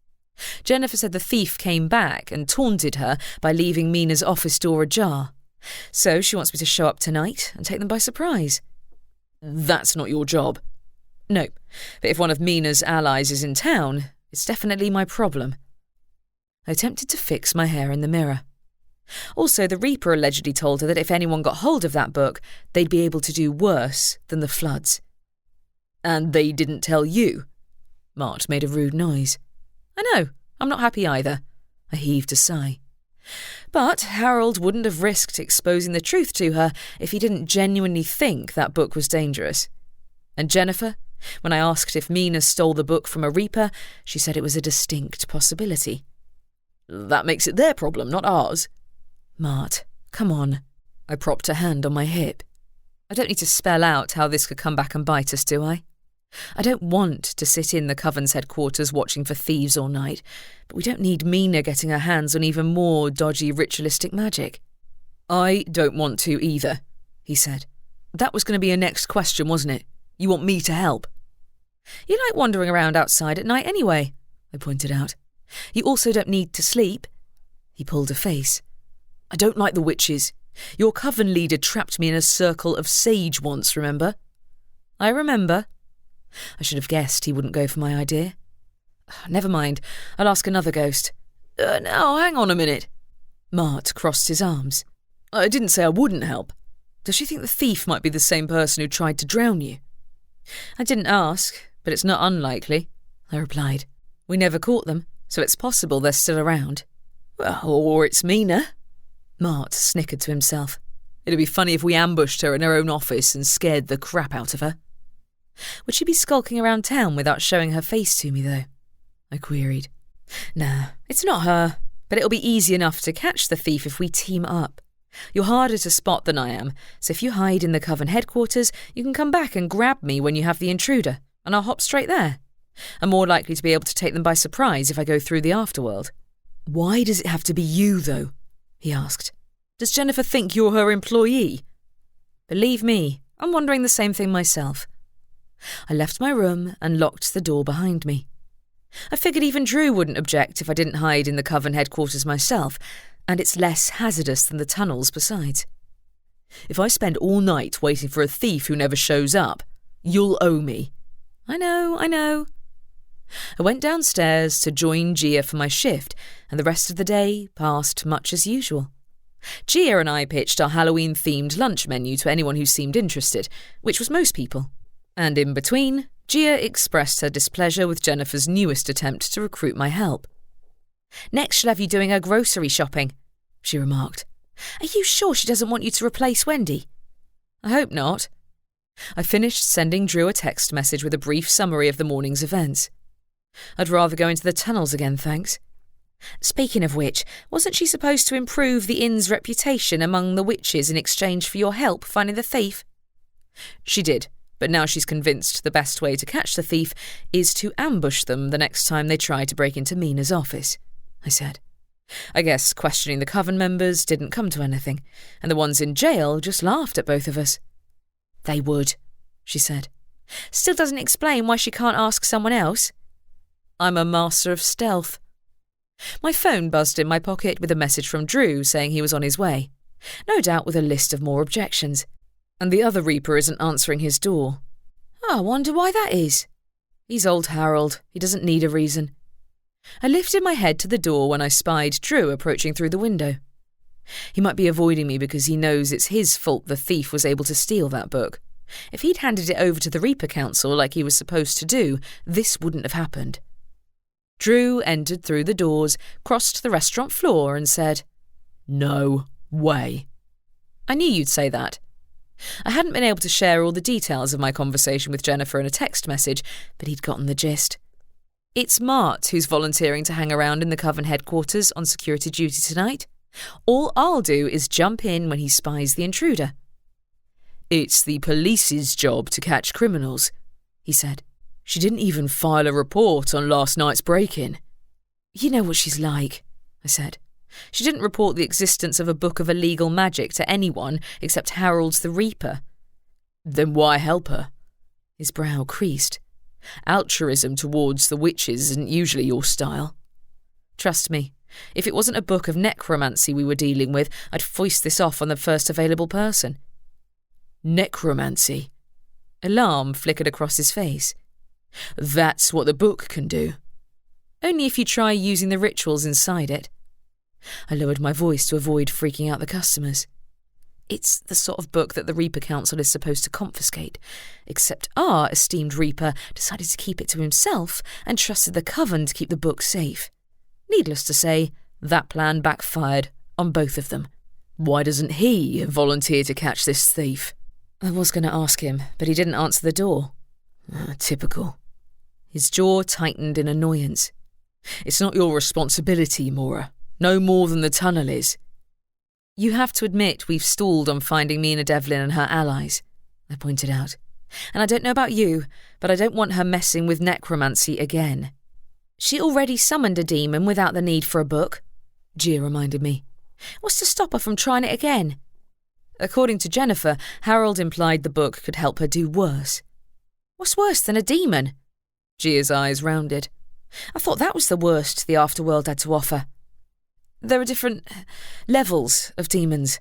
"Jennifer said the thief came back and taunted her by leaving Mina's office door ajar. So she wants me to show up tonight and take them by surprise." "That's not your job." "No, but if one of Mina's allies is in town, it's definitely my problem." I attempted to fix my hair in the mirror. Also, the Reaper allegedly told her that if anyone got hold of that book, they'd be able to do worse than the floods. "And they didn't tell you?" Mart made a rude noise. "I know, I'm not happy either." I heaved a sigh. But Harold wouldn't have risked exposing the truth to her if he didn't genuinely think that book was dangerous. And Jennifer, when I asked if Mina stole the book from a Reaper, she said it was a distinct possibility. "That makes it their problem, not ours." "Mart, come on." I propped a hand on my hip. I don't need to spell out how this could come back and bite us, do I? I don't want to sit in the Coven's headquarters watching for thieves all night, but we don't need Mina getting her hands on even more dodgy ritualistic magic. "I don't want to either," he said. "That was going to be your next question, wasn't it? You want me to help?" "You like wandering around outside at night anyway," I pointed out. "You also don't need to sleep." He pulled a face. "I don't like the witches. Your coven leader trapped me in a circle of sage once, remember?" "I remember." I should have guessed he wouldn't go for my idea. "Never mind, I'll ask another ghost." "No, hang on a minute." Mart crossed his arms. "I didn't say I wouldn't help. Does she think the thief might be the same person who tried to drown you?" "I didn't ask, but it's not unlikely," I replied. "We never caught them, so it's possible they're still around." "Well, or it's Mina." Mart snickered to himself. "It'd be funny if we ambushed her in her own office and scared the crap out of her." "Would she be skulking around town without showing her face to me, though?" I queried. "Nah, it's not her, but it'll be easy enough to catch the thief if we team up. You're harder to spot than I am, so if you hide in the Coven headquarters, you can come back and grab me when you have the intruder, and I'll hop straight there. I'm more likely to be able to take them by surprise if I go through the afterworld." "Why does it have to be you, though?" he asked. "Does Jennifer think you're her employee?" "Believe me, I'm wondering the same thing myself." I left my room and locked the door behind me. I figured even Drew wouldn't object if I didn't hide in the Coven headquarters myself, and it's less hazardous than the tunnels besides. "If I spend all night waiting for a thief who never shows up, you'll owe me." I know. I went downstairs to join Gia for my shift, and the rest of the day passed much as usual. Gia and I pitched our Halloween-themed lunch menu to anyone who seemed interested, which was most people. And in between, Gia expressed her displeasure with Jennifer's newest attempt to recruit my help. "Next she'll have you doing her grocery shopping," she remarked. "Are you sure she doesn't want you to replace Wendy?" "I hope not." I finished sending Drew a text message with a brief summary of the morning's events. "I'd rather go into the tunnels again, thanks." "Speaking of which, wasn't she supposed to improve the inn's reputation among the witches in exchange for your help finding the thief?" "She did. But now she's convinced the best way to catch the thief is to ambush them the next time they try to break into Mina's office," I said. I guess questioning the Coven members didn't come to anything, and the ones in jail just laughed at both of us. "They would," she said. "Still doesn't explain why she can't ask someone else." "I'm a master of stealth." My phone buzzed in my pocket with a message from Drew saying he was on his way, no doubt with a list of more objections. And the other Reaper isn't answering his door. "I wonder why that is." "He's old Harold. He doesn't need a reason." I lifted my head to the door when I spied Drew approaching through the window. He might be avoiding me because he knows it's his fault the thief was able to steal that book. If he'd handed it over to the Reaper Council like he was supposed to do, this wouldn't have happened. Drew entered through the doors, crossed the restaurant floor and said, No way. I knew you'd say that. I hadn't been able to share all the details of my conversation with Jennifer in a text message, but he'd gotten the gist. It's Mart who's volunteering to hang around in the coven headquarters on security duty tonight. All I'll do is jump in when he spies the intruder. It's the police's job to catch criminals, he said. She didn't even file a report on last night's break-in. You know what she's like, I said. She didn't report the existence of a book of illegal magic to anyone except Harold's the Reaper. Then why help her? His brow creased. Altruism towards the witches isn't usually your style. Trust me, if it wasn't a book of necromancy we were dealing with, I'd foist this off on the first available person. Necromancy? Alarm flickered across his face. That's what the book can do. Only if you try using the rituals inside it. I lowered my voice to avoid freaking out the customers. It's the sort of book that the Reaper Council is supposed to confiscate, except our esteemed Reaper decided to keep it to himself and trusted the coven to keep the book safe. Needless to say, that plan backfired on both of them. Why doesn't he volunteer to catch this thief? I was going to ask him, but he didn't answer the door. Typical. His jaw tightened in annoyance. It's not your responsibility, Maura. No more than the tunnel is. You have to admit we've stalled on finding Mina Devlin and her allies, I pointed out. And I don't know about you, but I don't want her messing with necromancy again. She already summoned a demon without the need for a book, Gia reminded me. What's to stop her from trying it again? According to Jennifer, Harold implied the book could help her do worse. What's worse than a demon? Gia's eyes rounded. I thought that was the worst the afterworld had to offer. There are different levels of demons.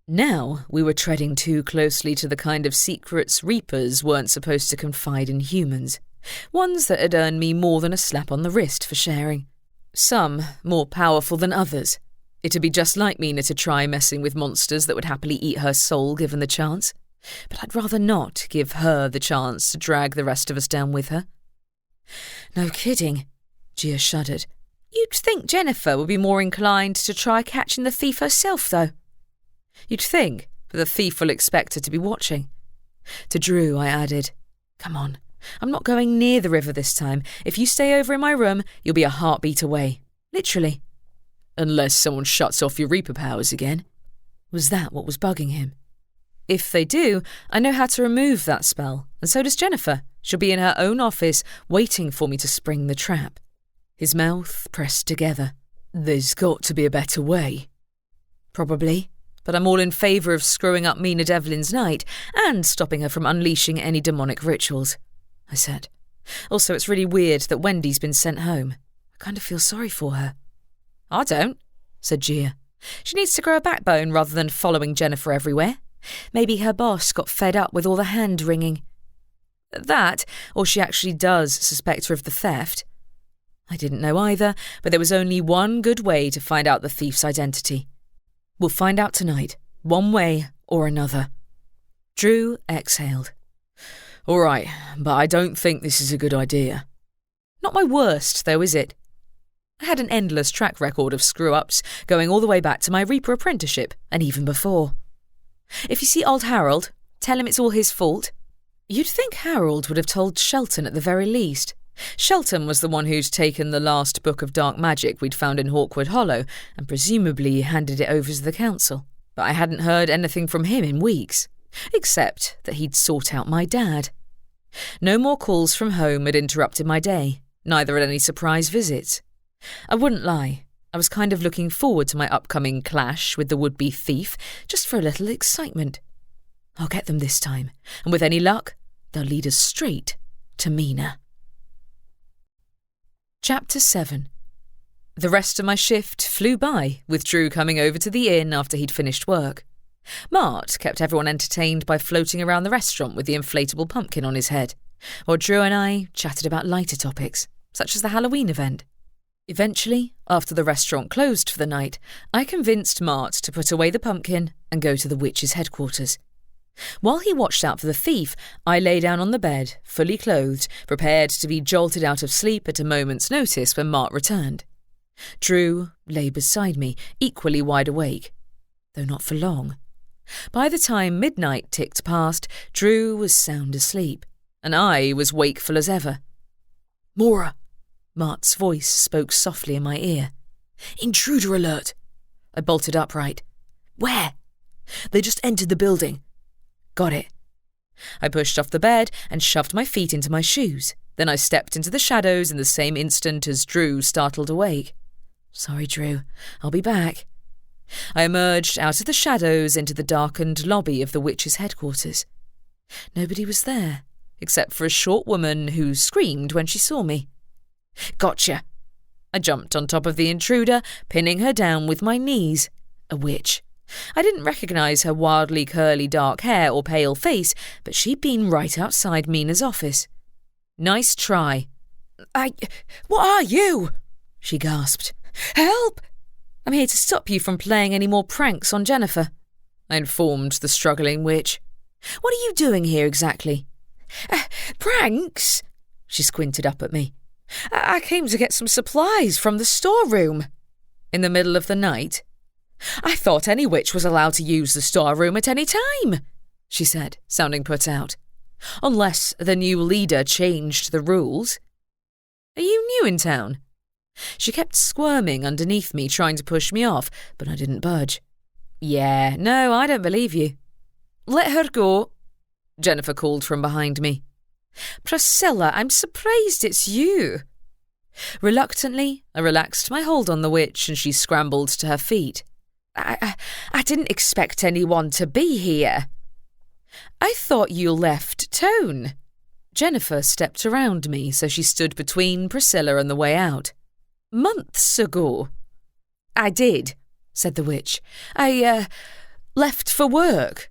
Now we were treading too closely to the kind of secrets Reapers weren't supposed to confide in humans. Ones that had earned me more than a slap on the wrist for sharing. Some more powerful than others. It'd be just like Mina to try messing with monsters that would happily eat her soul given the chance. But I'd rather not give her the chance to drag the rest of us down with her. No kidding, Gia shuddered. You'd think Jennifer would be more inclined to try catching the thief herself, though. You'd think, but the thief will expect her to be watching. To Drew, I added, Come on, I'm not going near the river this time. If you stay over in my room, you'll be a heartbeat away. Literally. Unless someone shuts off your Reaper powers again. Was that what was bugging him? If they do, I know how to remove that spell, and so does Jennifer. She'll be in her own office, waiting for me to spring the trap. His mouth pressed together. There's got to be a better way. Probably, but I'm all in favour of screwing up Mina Devlin's night and stopping her from unleashing any demonic rituals, I said. Also, it's really weird that Wendy's been sent home. I kind of feel sorry for her. I don't, said Gia. She needs to grow a backbone rather than following Jennifer everywhere. Maybe her boss got fed up with all the hand-wringing. That, or she actually does suspect her of the theft. I didn't know either, but there was only one good way to find out the thief's identity. We'll find out tonight, one way or another. Drew exhaled. All right, but I don't think this is a good idea. Not my worst, though, is it? I had an endless track record of screw-ups, going all the way back to my Reaper apprenticeship, and even before. If you see old Harold, tell him it's all his fault. You'd think Harold would have told Shelton at the very least. Shelton was the one who'd taken the last book of dark magic we'd found in Hawkwood Hollow and presumably handed it over to the council. But I hadn't heard anything from him in weeks, except that he'd sought out my dad. No more calls from home had interrupted my day, neither had any surprise visits. I wouldn't lie, I was kind of looking forward to my upcoming clash with the would-be thief, just for a little excitement. I'll get them this time, and with any luck, they'll lead us straight to Mina. Chapter 7. The rest of my shift flew by, with Drew coming over to the inn after he'd finished work. Mart kept everyone entertained by floating around the restaurant with the inflatable pumpkin on his head, while Drew and I chatted about lighter topics, such as the Halloween event. Eventually, after the restaurant closed for the night, I convinced Mart to put away the pumpkin and go to the witch's headquarters. While he watched out for the thief, I lay down on the bed, fully clothed, prepared to be jolted out of sleep at a moment's notice when Mart returned. Drew lay beside me, equally wide awake, though not for long. By the time midnight ticked past, Drew was sound asleep, and I was wakeful as ever. "Maura," Mart's voice spoke softly in my ear. "Intruder alert." I bolted upright. "Where?" "They just entered the building." "Got it." I pushed off the bed and shoved my feet into my shoes. Then I stepped into the shadows in the same instant as Drew startled awake. "Sorry, Drew. I'll be back." I emerged out of the shadows into the darkened lobby of the witch's headquarters. Nobody was there, except for a short woman who screamed when she saw me. "Gotcha!" I jumped on top of the intruder, pinning her down with my knees. A witch. I didn't recognise her wildly curly dark hair or pale face, but she'd been right outside Mina's office. "Nice try." What are you?" she gasped. "Help!" "I'm here to stop you from playing any more pranks on Jennifer," I informed the struggling witch. "What are you doing here exactly?" "Pranks?" She squinted up at me. I came to get some supplies from the storeroom." "In the middle of the night?" "I thought any witch was allowed to use the storeroom at any time," she said, sounding put out. "Unless the new leader changed the rules." "Are you new in town?" She kept squirming underneath me, trying to push me off, but I didn't budge. "Yeah, no, I don't believe you." "Let her go," Jennifer called from behind me. "Priscilla, I'm surprised it's you." Reluctantly, I relaxed my hold on the witch and she scrambled to her feet. I didn't expect anyone to be here." "I thought you left town." Jennifer stepped around me, so she stood between Priscilla and the way out. "Months ago." "I did," said the witch. I left for work."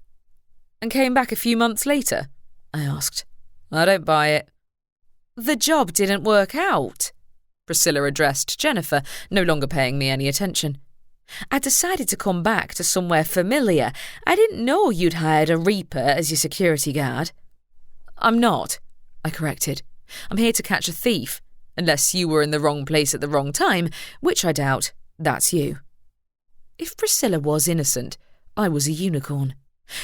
"And came back a few months later?" I asked. "I don't buy it." "The job didn't work out," Priscilla addressed Jennifer, no longer paying me any attention. "I decided to come back to somewhere familiar. I didn't know you'd hired a Reaper as your security guard." "I'm not," I corrected. "I'm here to catch a thief. Unless you were in the wrong place at the wrong time, which I doubt. That's you." If Priscilla was innocent, I was a unicorn.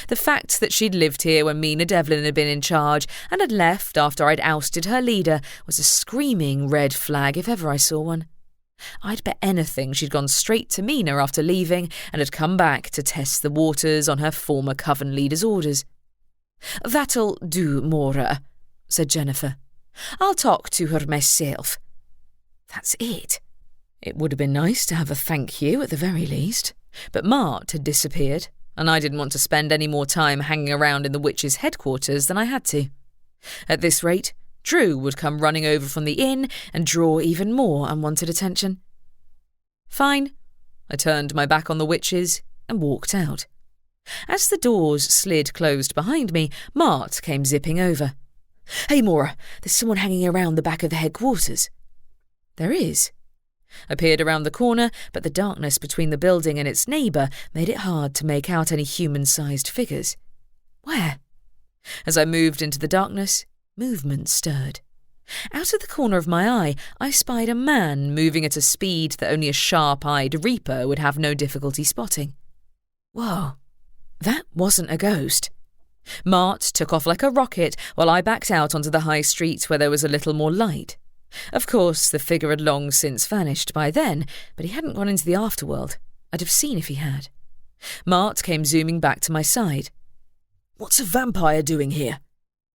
The fact that she'd lived here when Mina Devlin had been in charge and had left after I'd ousted her leader was a screaming red flag if ever I saw one. I'd bet anything she'd gone straight to Mina after leaving and had come back to test the waters on her former coven leader's orders. "That'll do, Maura," said Jennifer. "I'll talk to her myself." That's it. It would have been nice to have a thank you at the very least, but Mart had disappeared, and I didn't want to spend any more time hanging around in the witch's headquarters than I had to. At this rate, Drew would come running over from the inn and draw even more unwanted attention. Fine. I turned my back on the witches and walked out. As the doors slid closed behind me, Mart came zipping over. "Hey, Maura, there's someone hanging around the back of the headquarters." "There is." I peered around the corner, but the darkness between the building and its neighbour made it hard to make out any human-sized figures. "Where?" As I moved into the darkness, movement stirred. Out of the corner of my eye, I spied a man moving at a speed that only a sharp-eyed reaper would have no difficulty spotting. Whoa, that wasn't a ghost. Mart took off like a rocket while I backed out onto the high street where there was a little more light. Of course, the figure had long since vanished by then, but he hadn't gone into the afterworld. I'd have seen if he had. Mart came zooming back to my side. "What's a vampire doing here?"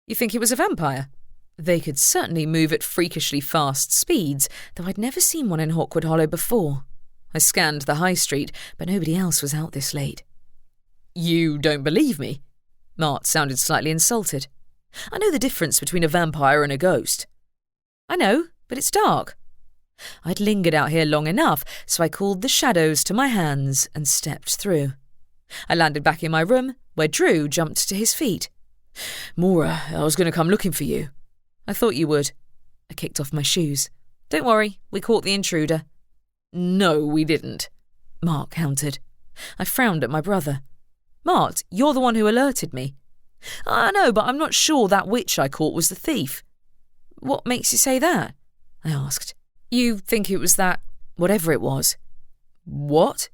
"You think it was a vampire?" They could certainly move at freakishly fast speeds, though I'd never seen one in Hawkwood Hollow before. I scanned the high street, but nobody else was out this late. "You don't believe me?" Mart sounded slightly insulted. "I know the difference between a vampire and a ghost." "I know, but it's dark." I'd lingered out here long enough, so I called the shadows to my hands and stepped through. I landed back in my room, where Drew jumped to his feet. "Maura, I was going to come looking for you." "I thought you would." I kicked off my shoes. "Don't worry, we caught the intruder." "No, we didn't," Mark countered. I frowned at my brother. "Mart, you're the one who alerted me." "I know, but I'm not sure that witch I caught was the thief." "What makes you say that?" I asked. "You think it was that whatever it was. What?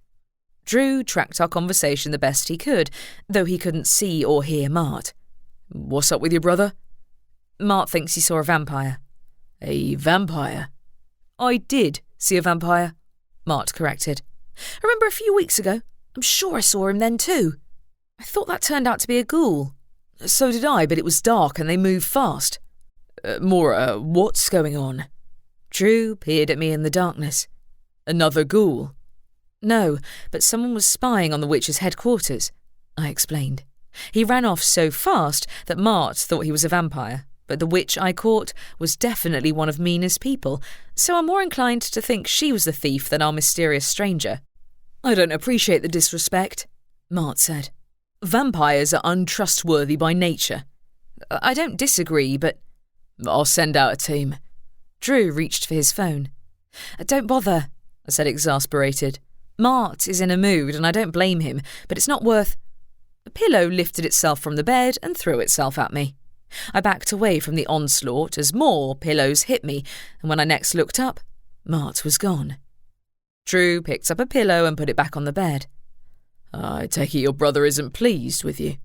Drew tracked our conversation the best he could, though he couldn't see or hear Mart. What's up with your brother? Mart thinks he saw a vampire. A vampire? I did see a vampire, Mart corrected. I remember a few weeks ago. I'm sure I saw him then too. I thought that turned out to be a ghoul. So did I, but it was dark and they moved fast. Maura, what's going on? Drew peered at me in the darkness. Another ghoul? No, but someone was spying on the witch's headquarters, I explained. He ran off so fast that Mart thought he was a vampire, but the witch I caught was definitely one of Mina's people, so I'm more inclined to think she was the thief than our mysterious stranger. I don't appreciate the disrespect, Mart said. Vampires are untrustworthy by nature. I don't disagree, but I'll send out a team. Drew reached for his phone. Don't bother, I said, exasperated. Mart is in a mood and I don't blame him, but it's not worth... The pillow lifted itself from the bed and threw itself at me. I backed away from the onslaught as more pillows hit me, and when I next looked up, Mart was gone. Drew picked up a pillow and put it back on the bed. I take it your brother isn't pleased with you.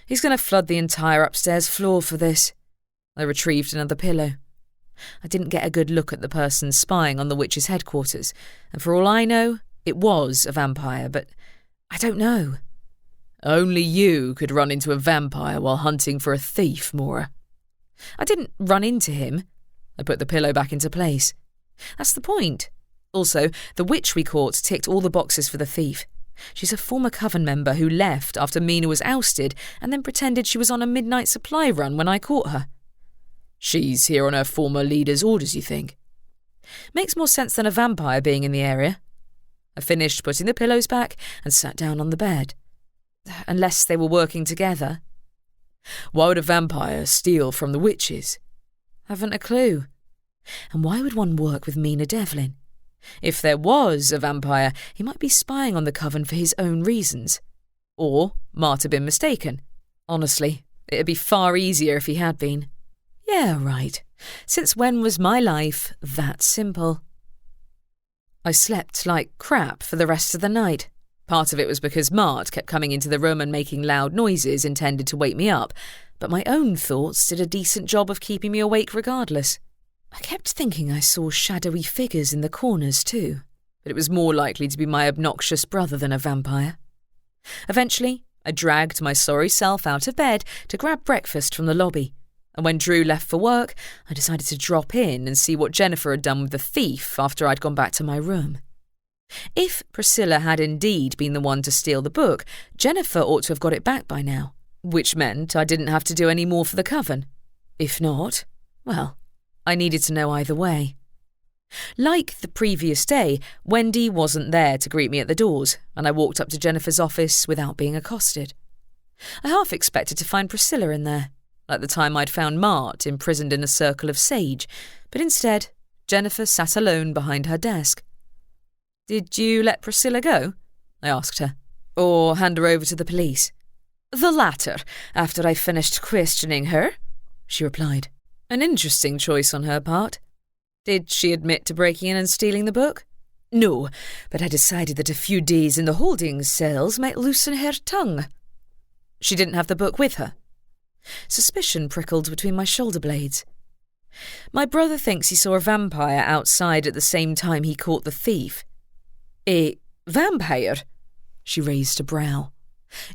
He's going to flood the entire upstairs floor for this. I retrieved another pillow. I didn't get a good look at the person spying on the witch's headquarters, and for all I know, it was a vampire, but I don't know. Only you could run into a vampire while hunting for a thief, Maura. I didn't run into him. I put the pillow back into place. That's the point. Also, the witch we caught ticked all the boxes for the thief. She's a former coven member who left after Mina was ousted and then pretended she was on a midnight supply run when I caught her. She's here on her former leader's orders, you think? Makes more sense than a vampire being in the area. I finished putting the pillows back and sat down on the bed. Unless they were working together. Why would a vampire steal from the witches? Haven't a clue. And why would one work with Mina Devlin? If there was a vampire, he might be spying on the coven for his own reasons. Or might have been mistaken. Honestly, it'd be far easier if he had been. Yeah, right. Since when was my life that simple? I slept like crap for the rest of the night. Part of it was because Mart kept coming into the room and making loud noises intended to wake me up, but my own thoughts did a decent job of keeping me awake regardless. I kept thinking I saw shadowy figures in the corners too, but it was more likely to be my obnoxious brother than a vampire. Eventually, I dragged my sorry self out of bed to grab breakfast from the lobby, and when Drew left for work, I decided to drop in and see what Jennifer had done with the thief after I'd gone back to my room. If Priscilla had indeed been the one to steal the book, Jennifer ought to have got it back by now, which meant I didn't have to do any more for the coven. If not, well, I needed to know either way. Like the previous day, Wendy wasn't there to greet me at the doors, and I walked up to Jennifer's office without being accosted. I half expected to find Priscilla in there, like the time I'd found Mart imprisoned in a circle of sage, but instead, Jennifer sat alone behind her desk. Did you let Priscilla go? I asked her. Or hand her over to the police? The latter, after I finished questioning her, she replied. An interesting choice on her part. Did she admit to breaking in and stealing the book? No, but I decided that a few days in the holding cells might loosen her tongue. She didn't have the book with her. Suspicion prickled between my shoulder blades. My brother thinks he saw a vampire outside at the same time he caught the thief. A vampire? She raised a brow.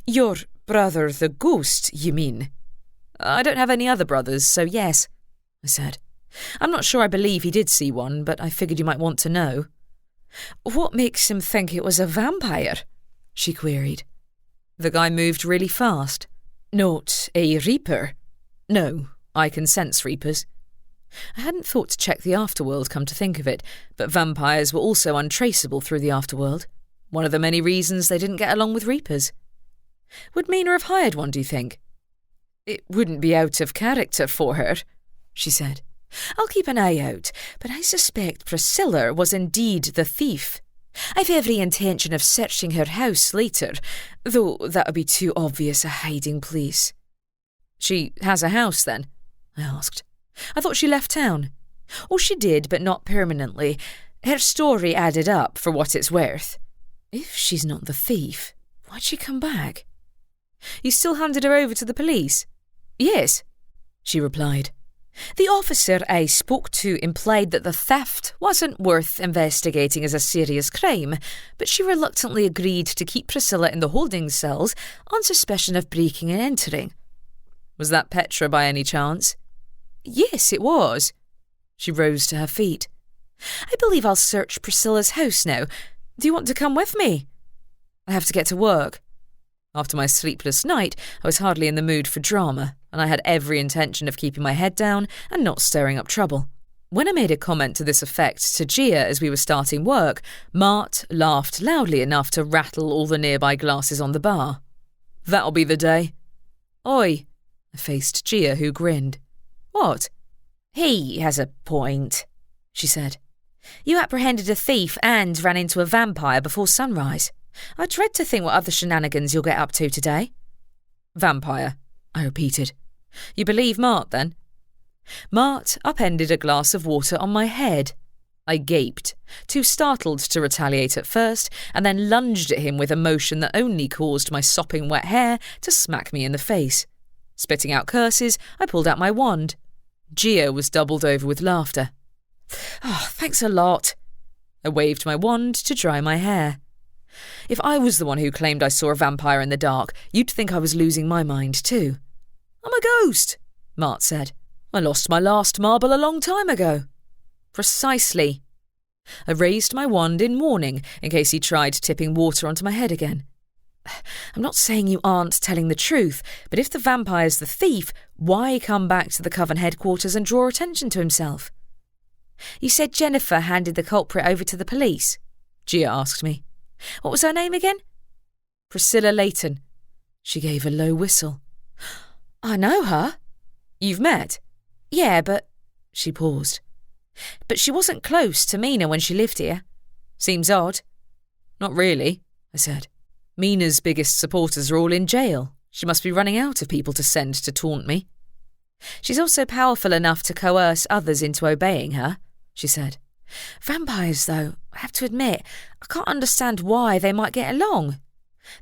Your brother the ghost, you mean? I don't have any other brothers, so yes, I said. I'm not sure I believe he did see one, but I figured you might want to know. What makes him think it was a vampire? She queried. The guy moved really fast. Not a reaper? No, I can sense reapers. I hadn't thought to check the afterworld, come to think of it, but vampires were also untraceable through the afterworld. One of the many reasons they didn't get along with reapers. Would Mina have hired one, do you think? It wouldn't be out of character for her, she said. I'll keep an eye out, but I suspect Priscilla was indeed the thief. I've every intention of searching her house later, though that would be too obvious a hiding place. She has a house, then? I asked. I thought she left town. Oh, she did, but not permanently. Her story added up for what it's worth. If she's not the thief, why'd she come back? You still handed her over to the police? Yes, she replied. The officer I spoke to implied that the theft wasn't worth investigating as a serious crime, but she reluctantly agreed to keep Priscilla in the holding cells on suspicion of breaking and entering. Was that Petra by any chance? Yes, it was. She rose to her feet. I believe I'll search Priscilla's house now. Do you want to come with me? I have to get to work. After my sleepless night, I was hardly in the mood for drama, and I had every intention of keeping my head down and not stirring up trouble. When I made a comment to this effect to Gia as we were starting work, Mart laughed loudly enough to rattle all the nearby glasses on the bar. That'll be the day. Oi, I faced Gia, who grinned. What? He has a point, she said. You apprehended a thief and ran into a vampire before sunrise. I dread to think what other shenanigans you'll get up to today. Vampire, I repeated. You believe Mart, then? Mart upended a glass of water on my head. I gaped, too startled to retaliate at first, and then lunged at him with a motion that only caused my sopping wet hair to smack me in the face. Spitting out curses, I pulled out my wand. Gia was doubled over with laughter. Oh, thanks a lot. I waved my wand to dry my hair. If I was the one who claimed I saw a vampire in the dark, you'd think I was losing my mind too. I'm a ghost, Mart said. I lost my last marble a long time ago. Precisely. I raised my wand in warning in case he tried tipping water onto my head again. I'm not saying you aren't telling the truth, but if the vampire's the thief, why come back to the coven headquarters and draw attention to himself? You said Jennifer handed the culprit over to the police, Gia asked me. What was her name again? Priscilla Layton. She gave a low whistle. I know her. You've met? Yeah, but... She paused. But she wasn't close to Mina when she lived here. Seems odd. Not really, I said. Mina's biggest supporters are all in jail. She must be running out of people to send to taunt me. She's also powerful enough to coerce others into obeying her, she said. Vampires, though, I have to admit, I can't understand why they might get along.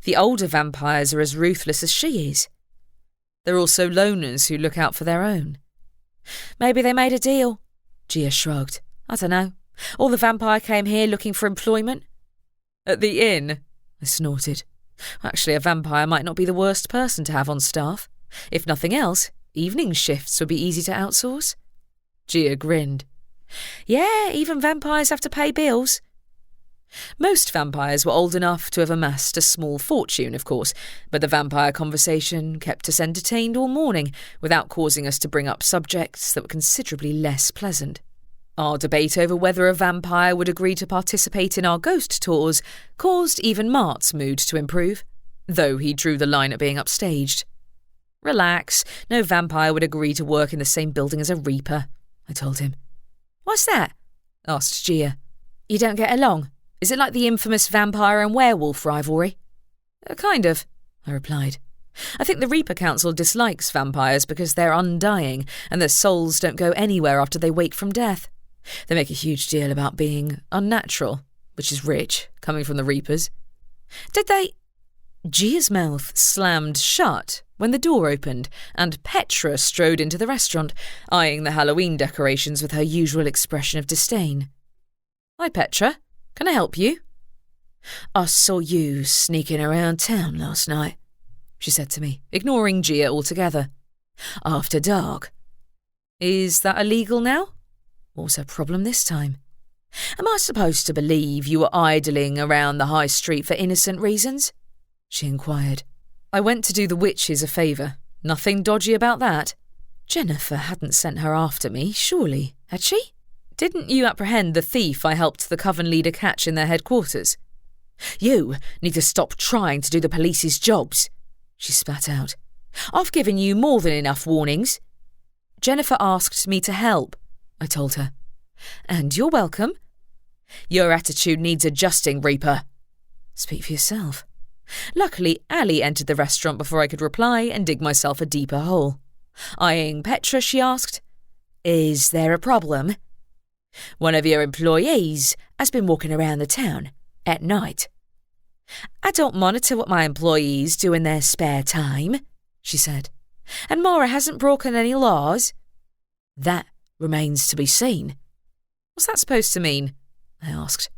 The older vampires are as ruthless as she is. They're also loners who look out for their own. Maybe they made a deal, Gia shrugged. I don't know. Or the vampire came here looking for employment. At the inn, I snorted. Actually, a vampire might not be the worst person to have on staff. If nothing else, evening shifts would be easy to outsource. Gia grinned. Yeah, even vampires have to pay bills. Most vampires were old enough to have amassed a small fortune, of course, but the vampire conversation kept us entertained all morning without causing us to bring up subjects that were considerably less pleasant. Our debate over whether a vampire would agree to participate in our ghost tours caused even Mart's mood to improve, though he drew the line at being upstaged. Relax, no vampire would agree to work in the same building as a reaper, I told him. What's that? Asked Gia. You don't get along? Is it like the infamous vampire and werewolf rivalry? Kind of, I replied. I think the Reaper Council dislikes vampires because they're undying and their souls don't go anywhere after they wake from death. They make a huge deal about being unnatural, which is rich, coming from the Reapers. Did they... Gia's mouth slammed shut when the door opened and Petra strode into the restaurant, eyeing the Halloween decorations with her usual expression of disdain. Hi, Petra. Can I help you? I saw you sneaking around town last night, she said to me, ignoring Gia altogether. After dark. Is that illegal now? What was her problem this time? Am I supposed to believe you were idling around the high street for innocent reasons? She inquired. I went to do the witches a favour. Nothing dodgy about that. Jennifer hadn't sent her after me, surely, had she? Didn't you apprehend the thief I helped the coven leader catch in their headquarters? You need to stop trying to do the police's jobs, she spat out. I've given you more than enough warnings. Jennifer asked me to help, I told her. And you're welcome. Your attitude needs adjusting, Reaper. Speak for yourself. Luckily, Ali entered the restaurant before I could reply and dig myself a deeper hole. Eyeing Petra, she asked, Is there a problem? One of your employees has been walking around the town at night. I don't monitor what my employees do in their spare time, she said. And Maura hasn't broken any laws. That remains to be seen. What's that supposed to mean? I asked.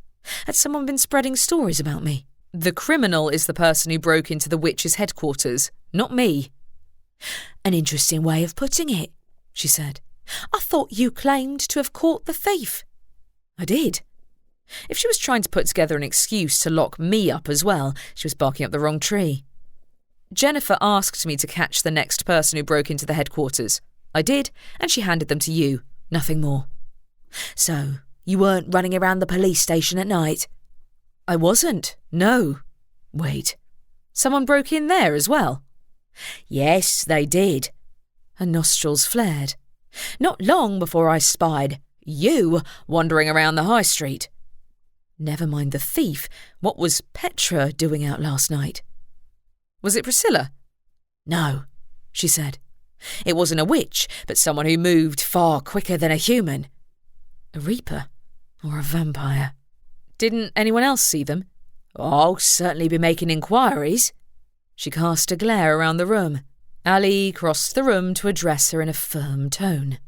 Had someone been spreading stories about me? The criminal is the person who broke into the witch's headquarters, not me. An interesting way of putting it, she said. I thought you claimed to have caught the thief. I did. If she was trying to put together an excuse to lock me up as well, she was barking up the wrong tree. Jennifer asked me to catch the next person who broke into the headquarters. I did, and she handed them to you. Nothing more. So, you weren't running around the police station at night? I wasn't, no. Wait, someone broke in there as well? Yes, they did. Her nostrils flared. Not long before I spied you wandering around the high street. Never mind the thief, what was Petra doing out last night? Was it Priscilla? No, she said. It wasn't a witch, but someone who moved far quicker than a human. A reaper or a vampire. Didn't anyone else see them? I'll certainly be making inquiries. She cast a glare around the room. Ali crossed the room to address her in a firm tone.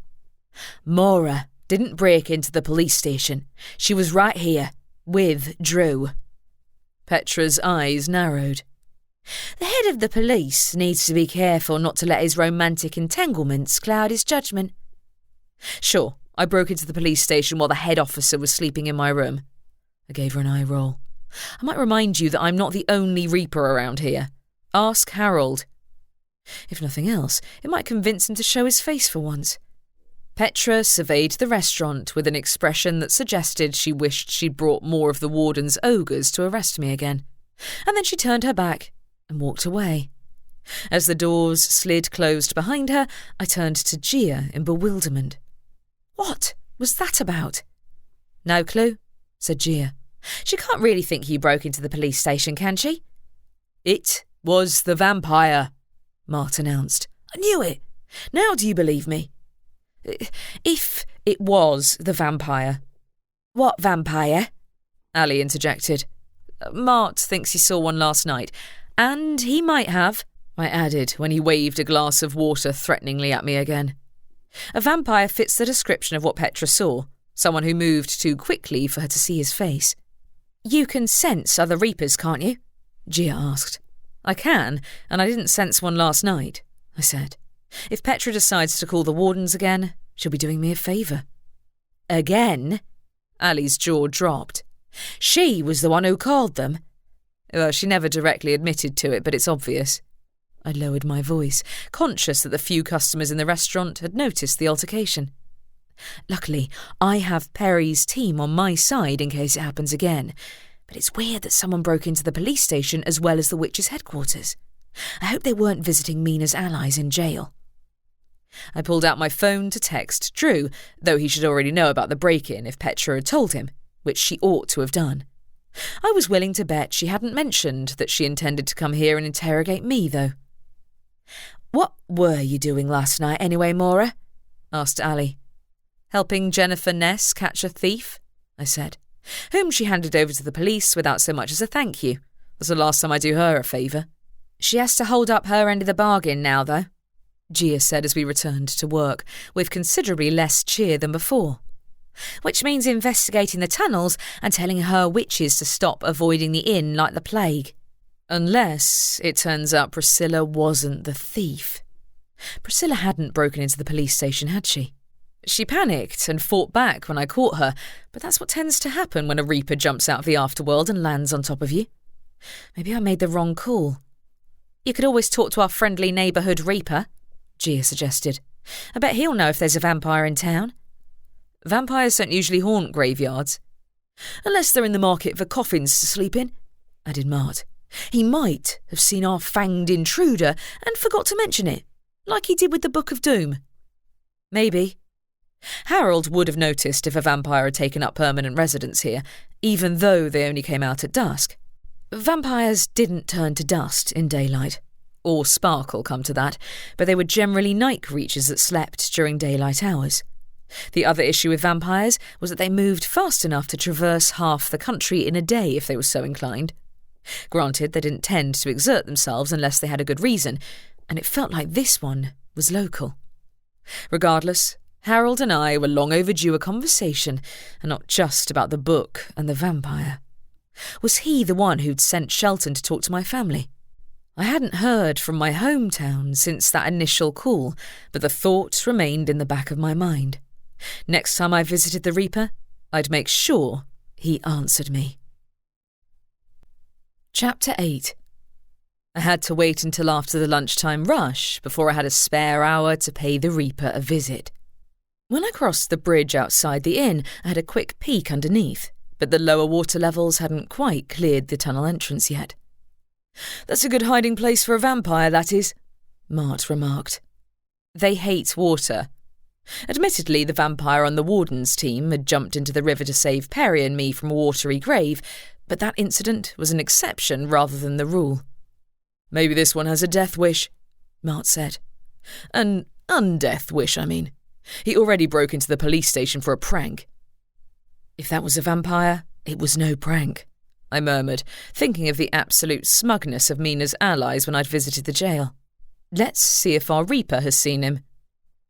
Maura didn't break into the police station. She was right here, with Drew. Petra's eyes narrowed. The head of the police needs to be careful not to let his romantic entanglements cloud his judgment. Sure, I broke into the police station while the head officer was sleeping in my room. I gave her an eye roll. I might remind you that I'm not the only reaper around here. Ask Harold. If nothing else, it might convince him to show his face for once. Petra surveyed the restaurant with an expression that suggested she wished she'd brought more of the warden's ogres to arrest me again. And then she turned her back and walked away. As the doors slid closed behind her, I turned to Gia in bewilderment. What was that about? No clue, said Gia. She can't really think you broke into the police station, can she? It was the vampire, Mart announced. I knew it. Now do you believe me? If it was the vampire. What vampire? Ali interjected. Mart thinks he saw one last night. And he might have, I added when he waved a glass of water threateningly at me again. A vampire fits the description of what Petra saw, someone who moved too quickly for her to see his face. You can sense other reapers, can't you? Gia asked. I can, and I didn't sense one last night, I said. If Petra decides to call the wardens again, she'll be doing me a favour. Again? Ali's jaw dropped. She was the one who called them. Well, she never directly admitted to it, but it's obvious. I lowered my voice, conscious that the few customers in the restaurant had noticed the altercation. Luckily, I have Perry's team on my side in case it happens again, but it's weird that someone broke into the police station as well as the witch's headquarters. I hope they weren't visiting Mina's allies in jail. I pulled out my phone to text Drew, though he should already know about the break-in if Petra had told him, which she ought to have done. I was willing to bet she hadn't mentioned that she intended to come here and interrogate me, though. What were you doing last night anyway, Maura? Asked Ali. Helping Jennifer Ness catch a thief, I said, whom she handed over to the police without so much as a thank you. That's the last time I do her a favour. She has to hold up her end of the bargain now, though, Gia said as we returned to work, with considerably less cheer than before. Which means investigating the tunnels and telling her witches to stop avoiding the inn like the plague. Unless it turns out Priscilla wasn't the thief. Priscilla hadn't broken into the police station, had she? She panicked and fought back when I caught her, but that's what tends to happen when a reaper jumps out of the afterworld and lands on top of you. Maybe I made the wrong call. You could always talk to our friendly neighbourhood reaper, Gia suggested. I bet he'll know if there's a vampire in town. Vampires don't usually haunt graveyards. Unless they're in the market for coffins to sleep in, added Mart. He might have seen our fanged intruder and forgot to mention it, like he did with the Book of Doom. Maybe. Harold would have noticed if a vampire had taken up permanent residence here, even though they only came out at dusk. Vampires didn't turn to dust in daylight, or sparkle, come to that, but they were generally night creatures that slept during daylight hours. The other issue with vampires was that they moved fast enough to traverse half the country in a day if they were so inclined. Granted, they didn't tend to exert themselves unless they had a good reason, and it felt like this one was local. Regardless, Harold and I were long overdue a conversation, and not just about the book and the vampire. Was he the one who'd sent Shelton to talk to my family? I hadn't heard from my hometown since that initial call, but the thought remained in the back of my mind. Next time I visited the Reaper, I'd make sure he answered me. Chapter 8. I had to wait until after the lunchtime rush before I had a spare hour to pay the Reaper a visit. When I crossed the bridge outside the inn, I had a quick peek underneath, but the lower water levels hadn't quite cleared the tunnel entrance yet. "That's a good hiding place for a vampire, that is," Mart remarked. "They hate water." Admittedly, the vampire on the warden's team had jumped into the river to save Perry and me from a watery grave, but that incident was an exception rather than the rule. "Maybe this one has a death wish," Mart said. "An undeath wish, I mean. He already broke into the police station for a prank." "If that was a vampire, it was no prank," I murmured, thinking of the absolute smugness of Mina's allies when I'd visited the jail. "Let's see if our Reaper has seen him."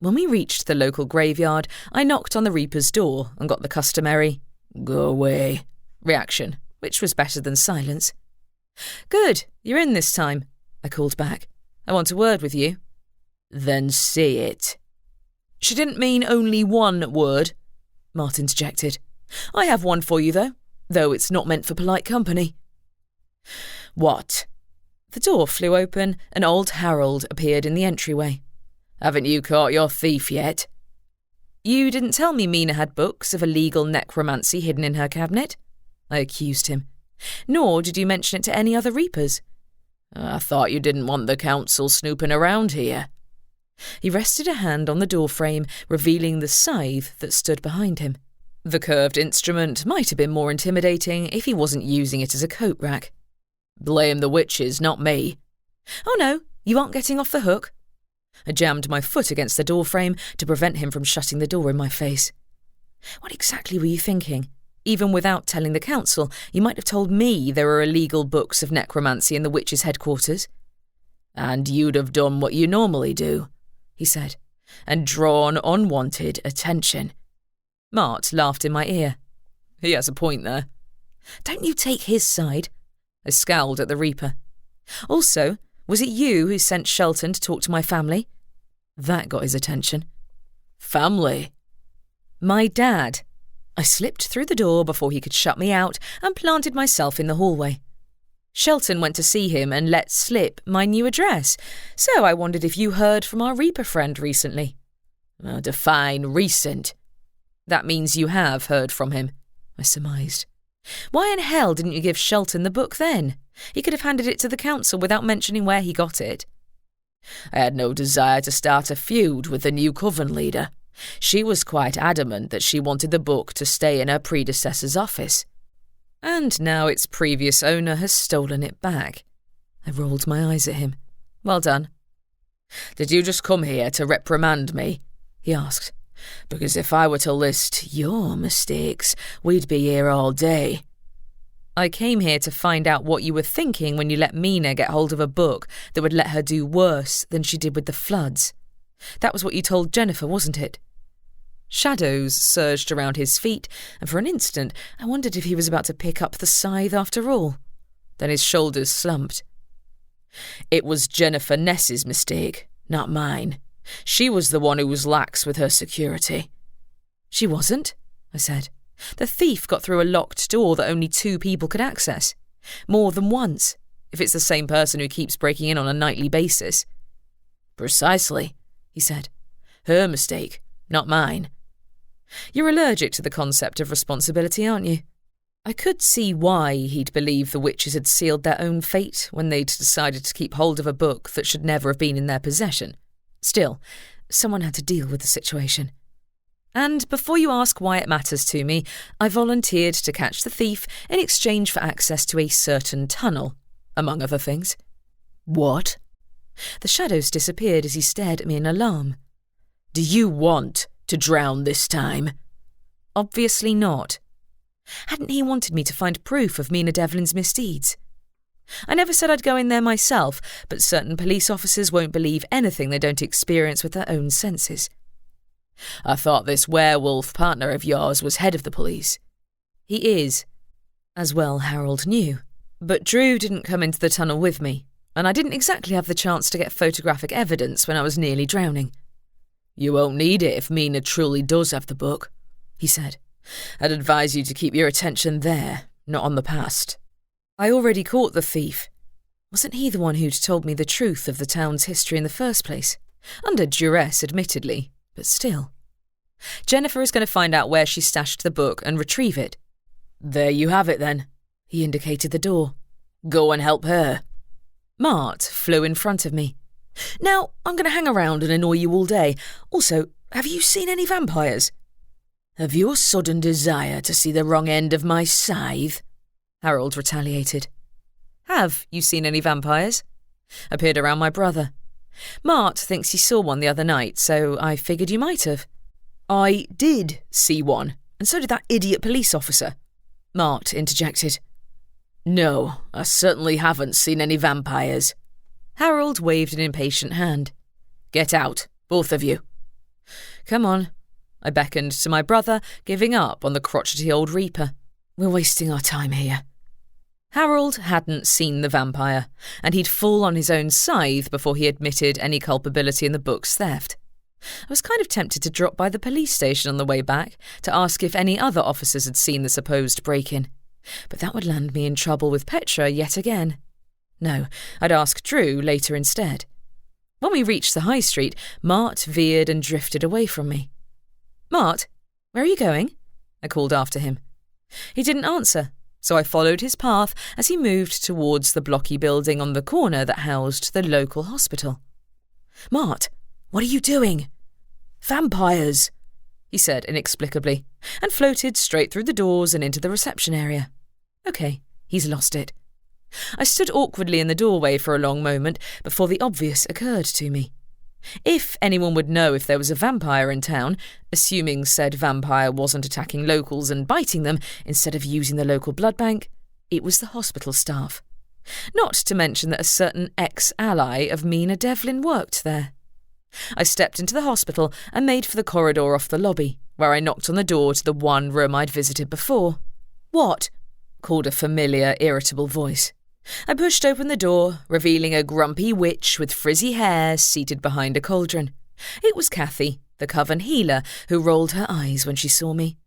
When we reached the local graveyard, I knocked on the Reaper's door and got the customary "go away" reaction, which was better than silence. "Good, you're in this time," I called back. "I want a word with you." "Then say it." "She didn't mean only one word," Martin interjected. "I have one for you, though it's not meant for polite company." "What?" The door flew open and old Harold appeared in the entryway. "Haven't you caught your thief yet?" "You didn't tell me Mina had books of illegal necromancy hidden in her cabinet," I accused him. "Nor did you mention it to any other Reapers." "I thought you didn't want the council snooping around here." He rested a hand on the doorframe, revealing the scythe that stood behind him. The curved instrument might have been more intimidating if he wasn't using it as a coat rack. "Blame the witches, not me." "Oh no, you aren't getting off the hook." I jammed my foot against the doorframe to prevent him from shutting the door in my face. "What exactly were you thinking? Even without telling the council, you might have told me there were illegal books of necromancy in the witches' headquarters." "And you'd have done what you normally do," he said, "and drawn unwanted attention." Mart laughed in my ear. "He has a point there." "Don't you take his side." I scowled at the Reaper. "Also, was it you who sent Shelton to talk to my family?" That got his attention. "Family?" "My dad." I slipped through the door before he could shut me out and planted myself in the hallway. "Shelton went to see him and let slip my new address, so I wondered if you heard from our Reaper friend recently." "Define recent." "That means you have heard from him," I surmised. "Why in hell didn't you give Shelton the book then? He could have handed it to the council without mentioning where he got it." "I had no desire to start a feud with the new coven leader. She was quite adamant that she wanted the book to stay in her predecessor's office. And now its previous owner has stolen it back." I rolled my eyes at him. "Well done." "Did you just come here to reprimand me?" he asked. "Because if I were to list your mistakes, we'd be here all day." "I came here to find out what you were thinking when you let Mina get hold of a book that would let her do worse than she did with the floods. That was what you told Jennifer, wasn't it?" Shadows surged around his feet, and for an instant I wondered if he was about to pick up the scythe after all. Then his shoulders slumped. "It was Jennifer Ness's mistake, not mine. She was the one who was lax with her security." "She wasn't," I said. "The thief got through a locked door that only 2 people could access. More than once, if it's the same person who keeps breaking in on a nightly basis." "Precisely," he said. "Her mistake, not mine." "You're allergic to the concept of responsibility, aren't you?" I could see why he'd believe the witches had sealed their own fate when they'd decided to keep hold of a book that should never have been in their possession. Still, someone had to deal with the situation. "And before you ask why it matters to me, I volunteered to catch the thief in exchange for access to a certain tunnel, among other things." "What?" The shadows disappeared as he stared at me in alarm. "Do you want To drown this time? Obviously not. Hadn't he wanted me to find proof of Mina Devlin's misdeeds? I never said I'd go in there myself, but certain police officers won't believe anything they don't experience with their own senses. I thought this werewolf partner of yours was head of the police. He is, as well Harold knew. But Drew didn't come into the tunnel with me, and I didn't exactly have the chance to get photographic evidence when I was nearly drowning. You won't need it if Mina truly does have the book, he said. I'd advise you to keep your attention there, not on the past. I already caught the thief. Wasn't he the one who'd told me the truth of the town's history in the first place? Under duress, admittedly, but still. Jennifer is going to find out where she stashed the book and retrieve it. There you have it then. He indicated the door. Go and help her. Mart flew in front of me. Now, I'm going to hang around and annoy you all day. Also, have you seen any vampires? Have you a sudden desire to see the wrong end of my scythe? Harold retaliated. Have you seen any vampires? I peered around my brother. Mart thinks he saw one the other night, so I figured you might have. I did see one, and so did that idiot police officer. Mart interjected. No, I certainly haven't seen any vampires. Harold waved an impatient hand. Get out, both of you. Come on. I beckoned to my brother, giving up on the crotchety old reaper. We're wasting our time here. Harold hadn't seen the vampire, and he'd fall on his own scythe before he admitted any culpability in the book's theft. I was kind of tempted to drop by the police station on the way back to ask if any other officers had seen the supposed break-in, but that would land me in trouble with Petra yet again. No, I'd ask Drew later instead. When we reached the high street, Mart veered and drifted away from me. Mart, where are you going? I called after him. He didn't answer, so I followed his path as he moved towards the blocky building on the corner that housed the local hospital. Mart, what are you doing? Vampires, he said inexplicably, and floated straight through the doors and into the reception area. Okay, he's lost it. I stood awkwardly in the doorway for a long moment before the obvious occurred to me. If anyone would know if there was a vampire in town, assuming said vampire wasn't attacking locals and biting them instead of using the local blood bank, it was the hospital staff. Not to mention that a certain ex-ally of Mina Devlin worked there. I stepped into the hospital and made for the corridor off the lobby, where I knocked on the door to the one room I'd visited before. What? Called a familiar, irritable voice. I pushed open the door, revealing a grumpy witch with frizzy hair seated behind a cauldron. It was Kathy, the coven healer, who rolled her eyes when she saw me.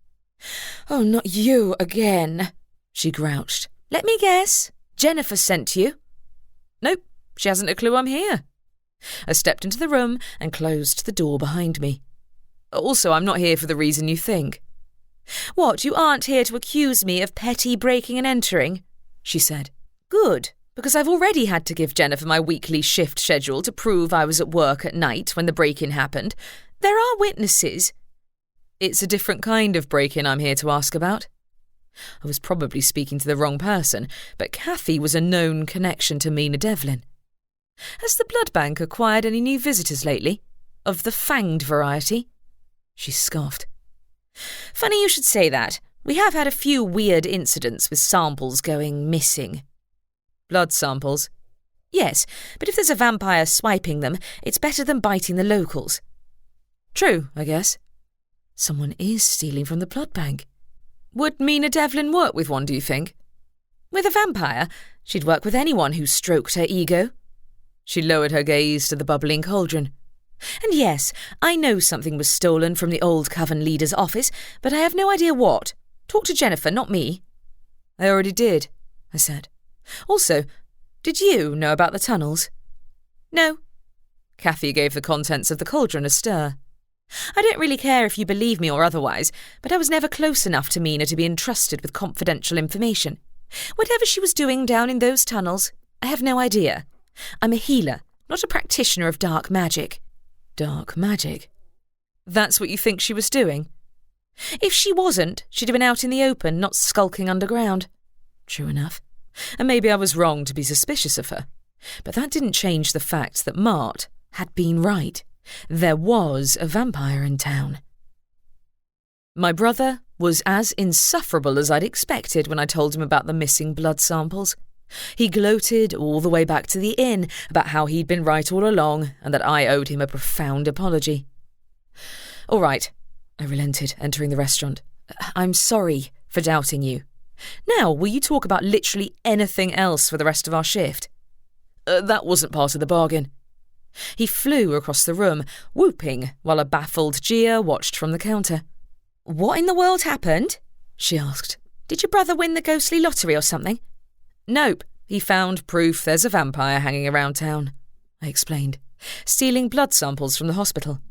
Oh, not you again, she grouched. Let me guess. Jennifer sent you? Nope, she hasn't a clue I'm here. I stepped into the room and closed the door behind me. Also, I'm not here for the reason you think. What, you aren't here to accuse me of petty breaking and entering? She said. Good, because I've already had to give Jennifer my weekly shift schedule to prove I was at work at night when the break-in happened. There are witnesses. It's a different kind of break-in I'm here to ask about. I was probably speaking to the wrong person, but Kathy was a known connection to Mina Devlin. Has the blood bank acquired any new visitors lately? Of the fanged variety? She scoffed. Funny you should say that. We have had a few weird incidents with samples going missing. Blood samples? Yes, but if there's a vampire swiping them, it's better than biting the locals. True, I guess. Someone is stealing from the blood bank. Would Mina Devlin work with one, do you think? With a vampire? She'd work with anyone who stroked her ego. She lowered her gaze to the bubbling cauldron. And yes, I know something was stolen from the old coven leader's office, but I have no idea what. Talk to Jennifer, not me. I already did, I said. Also, did you know about the tunnels? No. Kathy gave the contents of the cauldron a stir. I don't really care if you believe me or otherwise, but I was never close enough to Mina to be entrusted with confidential information. Whatever she was doing down in those tunnels, I have no idea. I'm a healer, not a practitioner of dark magic. Dark magic? That's what you think she was doing? If she wasn't, she'd have been out in the open, not skulking underground. True enough. And maybe I was wrong to be suspicious of her. But that didn't change the fact that Mart had been right. There was a vampire in town. My brother was as insufferable as I'd expected when I told him about the missing blood samples. He gloated all the way back to the inn about how he'd been right all along and that I owed him a profound apology. "All right," I relented, entering the restaurant. "I'm sorry for doubting you. Now, will you talk about literally anything else for the rest of our shift?" That wasn't part of the bargain." He flew across the room, whooping, while a baffled Gia watched from the counter. "What in the world happened?" she asked. "Did your brother win the ghostly lottery or something?" "Nope, he found proof there's a vampire hanging around town," I explained, "stealing blood samples from the hospital."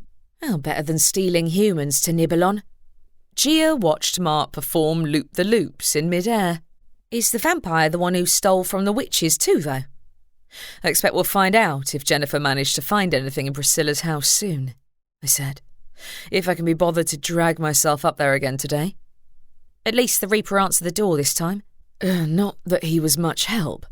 "Oh, better than stealing humans to nibble on." Gia watched Mart perform loop-the-loops in mid-air. "Is the vampire the one who stole from the witches too, though?" "I expect we'll find out if Jennifer managed to find anything in Priscilla's house soon," I said. "If I can be bothered to drag myself up there again today." "At least the Reaper answered the door this time." Not that he was much help.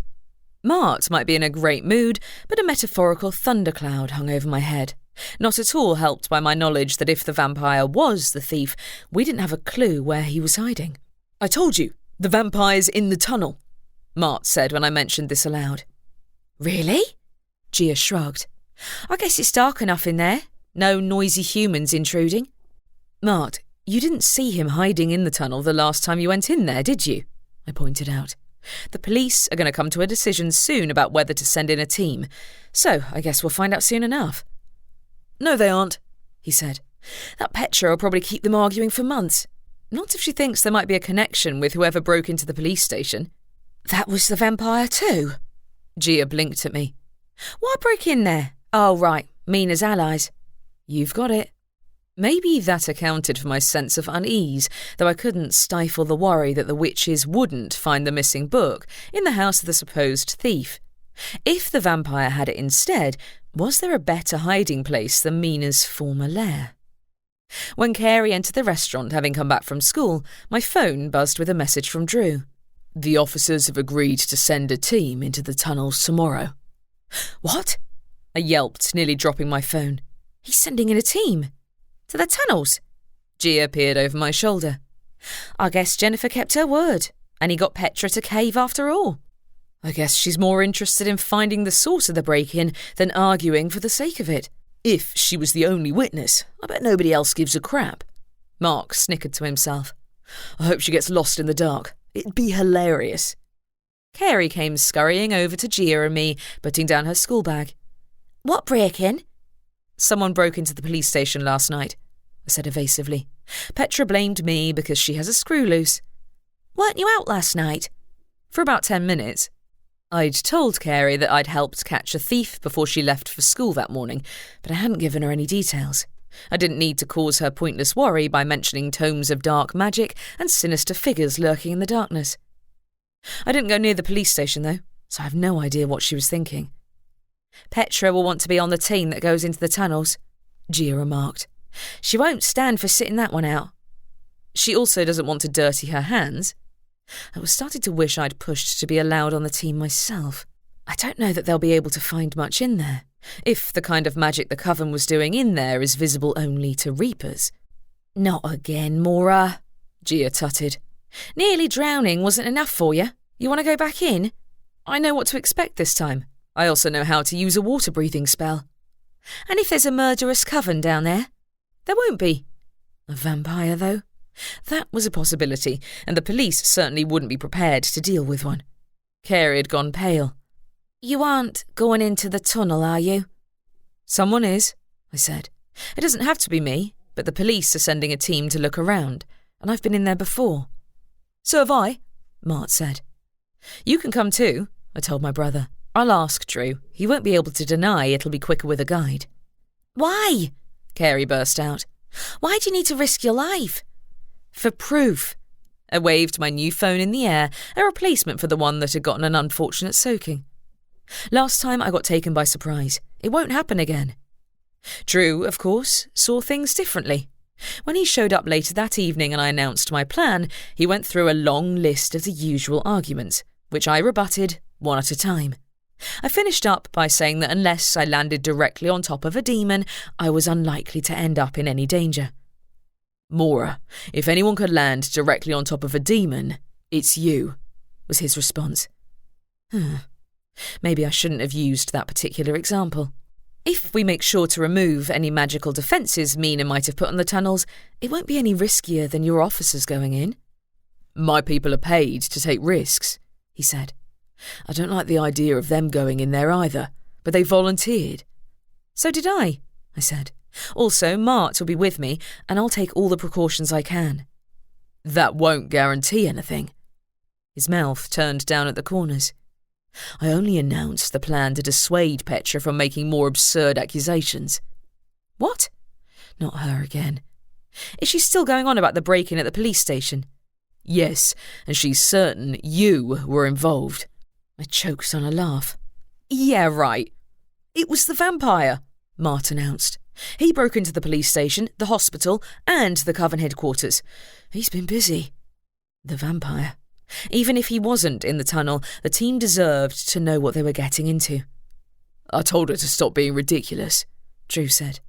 Mart might be in a great mood, but a metaphorical thundercloud hung over my head, not at all helped by my knowledge that if the vampire was the thief, we didn't have a clue where he was hiding. "I told you, the vampire's in the tunnel," Mart said when I mentioned this aloud. "Really?" Gia shrugged. "I guess it's dark enough in there. No noisy humans intruding." "Mart, you didn't see him hiding in the tunnel the last time you went in there, did you?" I pointed out. "The police are going to come to a decision soon about whether to send in a team, so I guess we'll find out soon enough." "No, they aren't," he said. "That Petra will probably keep them arguing for months. Not if she thinks there might be a connection with whoever broke into the police station." "That was the vampire too?" Gia blinked at me. "Why break in there? Oh, right, Mina's allies." "You've got it." Maybe that accounted for my sense of unease, though I couldn't stifle the worry that the witches wouldn't find the missing book in the house of the supposed thief. If the vampire had it instead, was there a better hiding place than Mina's former lair? When Carey entered the restaurant, having come back from school, my phone buzzed with a message from Drew. "The officers have agreed to send a team into the tunnels tomorrow." "What?" I yelped, nearly dropping my phone. "He's sending in a team? To the tunnels?" Gia peered over my shoulder. "I guess Jennifer kept her word, and he got Petra to cave after all. I guess she's more interested in finding the source of the break-in than arguing for the sake of it. If she was the only witness, I bet nobody else gives a crap." Mark snickered to himself. "I hope she gets lost in the dark. It'd be hilarious." Carey came scurrying over to Gia and me, putting down her school bag. "What break-in?" "Someone broke into the police station last night," I said evasively. "Petra blamed me because she has a screw loose." "Weren't you out last night?" "For about 10 minutes. I'd told Carey that I'd helped catch a thief before she left for school that morning, but I hadn't given her any details. I didn't need to cause her pointless worry by mentioning tomes of dark magic and sinister figures lurking in the darkness. I didn't go near the police station, though, so I have no idea what she was thinking. "Petra will want to be on the team that goes into the tunnels," Gia remarked. "She won't stand for sitting that one out." "She also doesn't want to dirty her hands." I was starting to wish I'd pushed to be allowed on the team myself. I don't know that they'll be able to find much in there, if the kind of magic the coven was doing in there is visible only to Reapers. "Not again, Maura," Gia tutted. "Nearly drowning wasn't enough for you. You want to go back in?" "I know what to expect this time. I also know how to use a water-breathing spell." "And if there's a murderous coven down there?" "There won't be." A vampire, though? That was a possibility, and the police certainly wouldn't be prepared to deal with one. Carey had gone pale. "You aren't going into the tunnel, are you?" "Someone is," I said. "It doesn't have to be me, but the police are sending a team to look around, and I've been in there before." "So have I," Mart said. "You can come too," I told my brother. "I'll ask Drew. He won't be able to deny it'll be quicker with a guide." "Why?" Carey burst out. "Why do you need to risk your life?" "For proof." I waved my new phone in the air, a replacement for the one that had gotten an unfortunate soaking. "Last time I got taken by surprise. It won't happen again." Drew, of course, saw things differently. When he showed up later that evening and I announced my plan, he went through a long list of the usual arguments, which I rebutted one at a time. I finished up by saying that unless I landed directly on top of a demon, I was unlikely to end up in any danger. Maura, if anyone could land directly on top of a demon, it's you, was his response. Maybe I shouldn't have used that particular example. If we make sure to remove any magical defences Mina might have put on the tunnels, it won't be any riskier than your officers going in. My people are paid to take risks, he said. I don't like the idea of them going in there either, but they volunteered. So did I said. Also, Mart will be with me, and I'll take all the precautions I can. That won't guarantee anything. His mouth turned down at the corners. I only announced the plan to dissuade Petra from making more absurd accusations. What? Not her again. Is she still going on about the break-in at the police station? Yes, and she's certain you were involved. I choked on a laugh. Yeah, right. It was the vampire, Mart announced. He broke into the police station, the hospital, and the coven headquarters. He's been busy. The vampire. Even if he wasn't in the tunnel, the team deserved to know what they were getting into. I told her to stop being ridiculous, Drew said.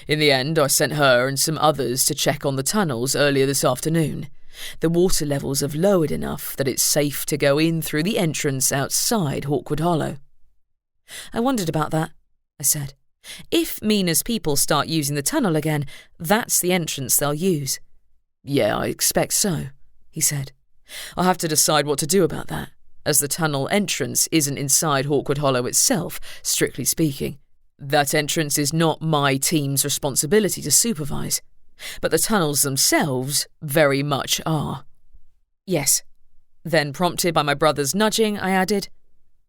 In the end, I sent her and some others to check on the tunnels earlier this afternoon. The water levels have lowered enough that it's safe to go in through the entrance outside Hawkwood Hollow. I wondered about that, I said. If Mina's people start using the tunnel again, that's the entrance they'll use. Yeah, I expect so, he said. I'll have to decide what to do about that, as the tunnel entrance isn't inside Hawkwood Hollow itself, strictly speaking. That entrance is not my team's responsibility to supervise, but the tunnels themselves very much are. Yes. Then, prompted by my brother's nudging, I added,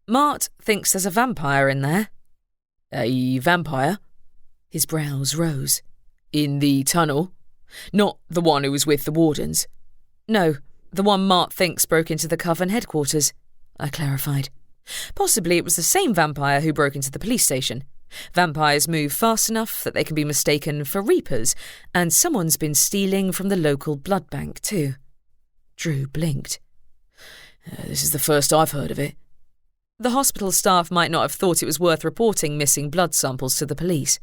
Mart thinks there's a vampire in there. A vampire? His brows rose. In the tunnel? Not the one who was with the wardens? No, the one Mart thinks broke into the coven headquarters, I clarified. Possibly it was the same vampire who broke into the police station. Vampires move fast enough that they can be mistaken for reapers, and someone's been stealing from the local blood bank too. Drew blinked. This is the first I've heard of it. The hospital staff might not have thought it was worth reporting missing blood samples to the police,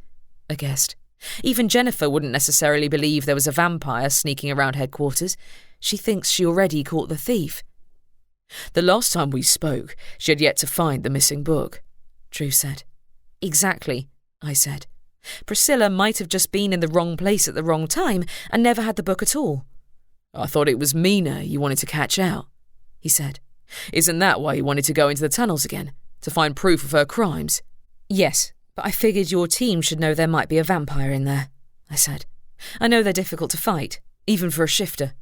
I guessed. Even Jennifer wouldn't necessarily believe there was a vampire sneaking around headquarters. She thinks she already caught the thief. The last time we spoke, she had yet to find the missing book, Drew said. Exactly, I said. Priscilla might have just been in the wrong place at the wrong time and never had the book at all. I thought it was Mina you wanted to catch out, he said. Isn't that why you wanted to go into the tunnels again? To find proof of her crimes? Yes, but I figured your team should know there might be a vampire in there, I said. I know they're difficult to fight, even for a shifter.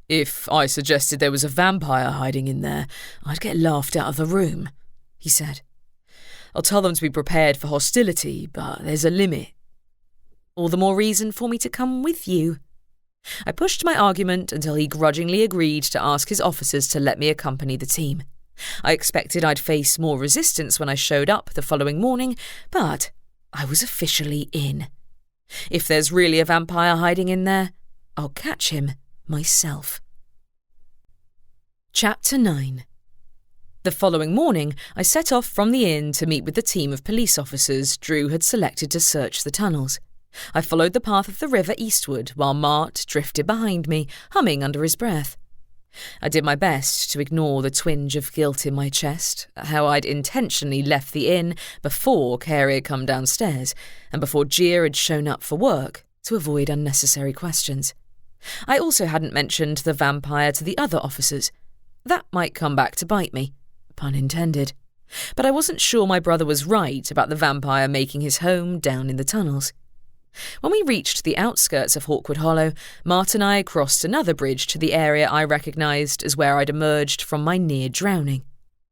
If I suggested there was a vampire hiding in there, I'd get laughed out of the room, he said. I'll tell them to be prepared for hostility, but there's a limit. All the more reason for me to come with you. I pushed my argument until he grudgingly agreed to ask his officers to let me accompany the team. I expected I'd face more resistance when I showed up the following morning, but I was officially in. If there's really a vampire hiding in there, I'll catch him myself. Chapter 9. The following morning, I set off from the inn to meet with the team of police officers Drew had selected to search the tunnels. I followed the path of the river eastward while Mart drifted behind me, humming under his breath. I did my best to ignore the twinge of guilt in my chest at how I'd intentionally left the inn before Carey had come downstairs and before Gia had shown up for work to avoid unnecessary questions. I also hadn't mentioned the vampire to the other officers. That might come back to bite me, pun intended. But I wasn't sure my brother was right about the vampire making his home down in the tunnels. When we reached the outskirts of Hawkwood Hollow, Mart and I crossed another bridge to the area I recognised as where I'd emerged from my near drowning.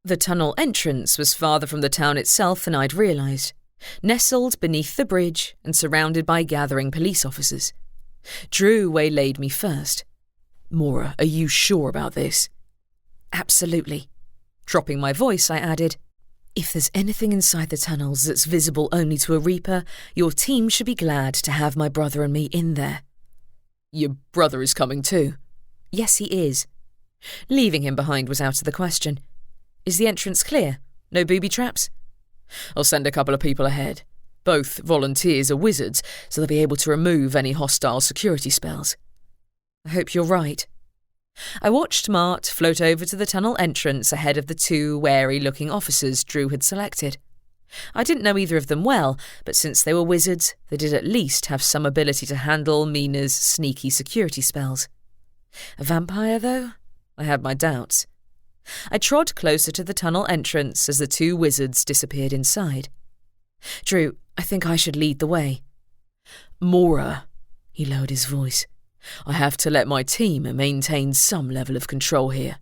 The tunnel entrance was farther from the town itself than I'd realised, nestled beneath the bridge and surrounded by gathering police officers. Drew waylaid me first. Maura, are you sure about this? Absolutely. Dropping my voice, I added, if there's anything inside the tunnels that's visible only to a reaper, your team should be glad to have my brother and me in there. Your brother is coming too? Yes, he is. Leaving him behind was out of the question. Is the entrance clear? No booby traps? I'll send a couple of people ahead. Both volunteers are wizards, so they'll be able to remove any hostile security spells, I hope you're right. I watched Mart float over to the tunnel entrance ahead of the two wary-looking officers Drew had selected. I didn't know either of them well, but since they were wizards, they did at least have some ability to handle Mina's sneaky security spells. A vampire, though? I had my doubts. I trod closer to the tunnel entrance as the two wizards disappeared inside. Drew, I think I should lead the way. Maura, he lowered his voice. I have to let my team maintain some level of control here.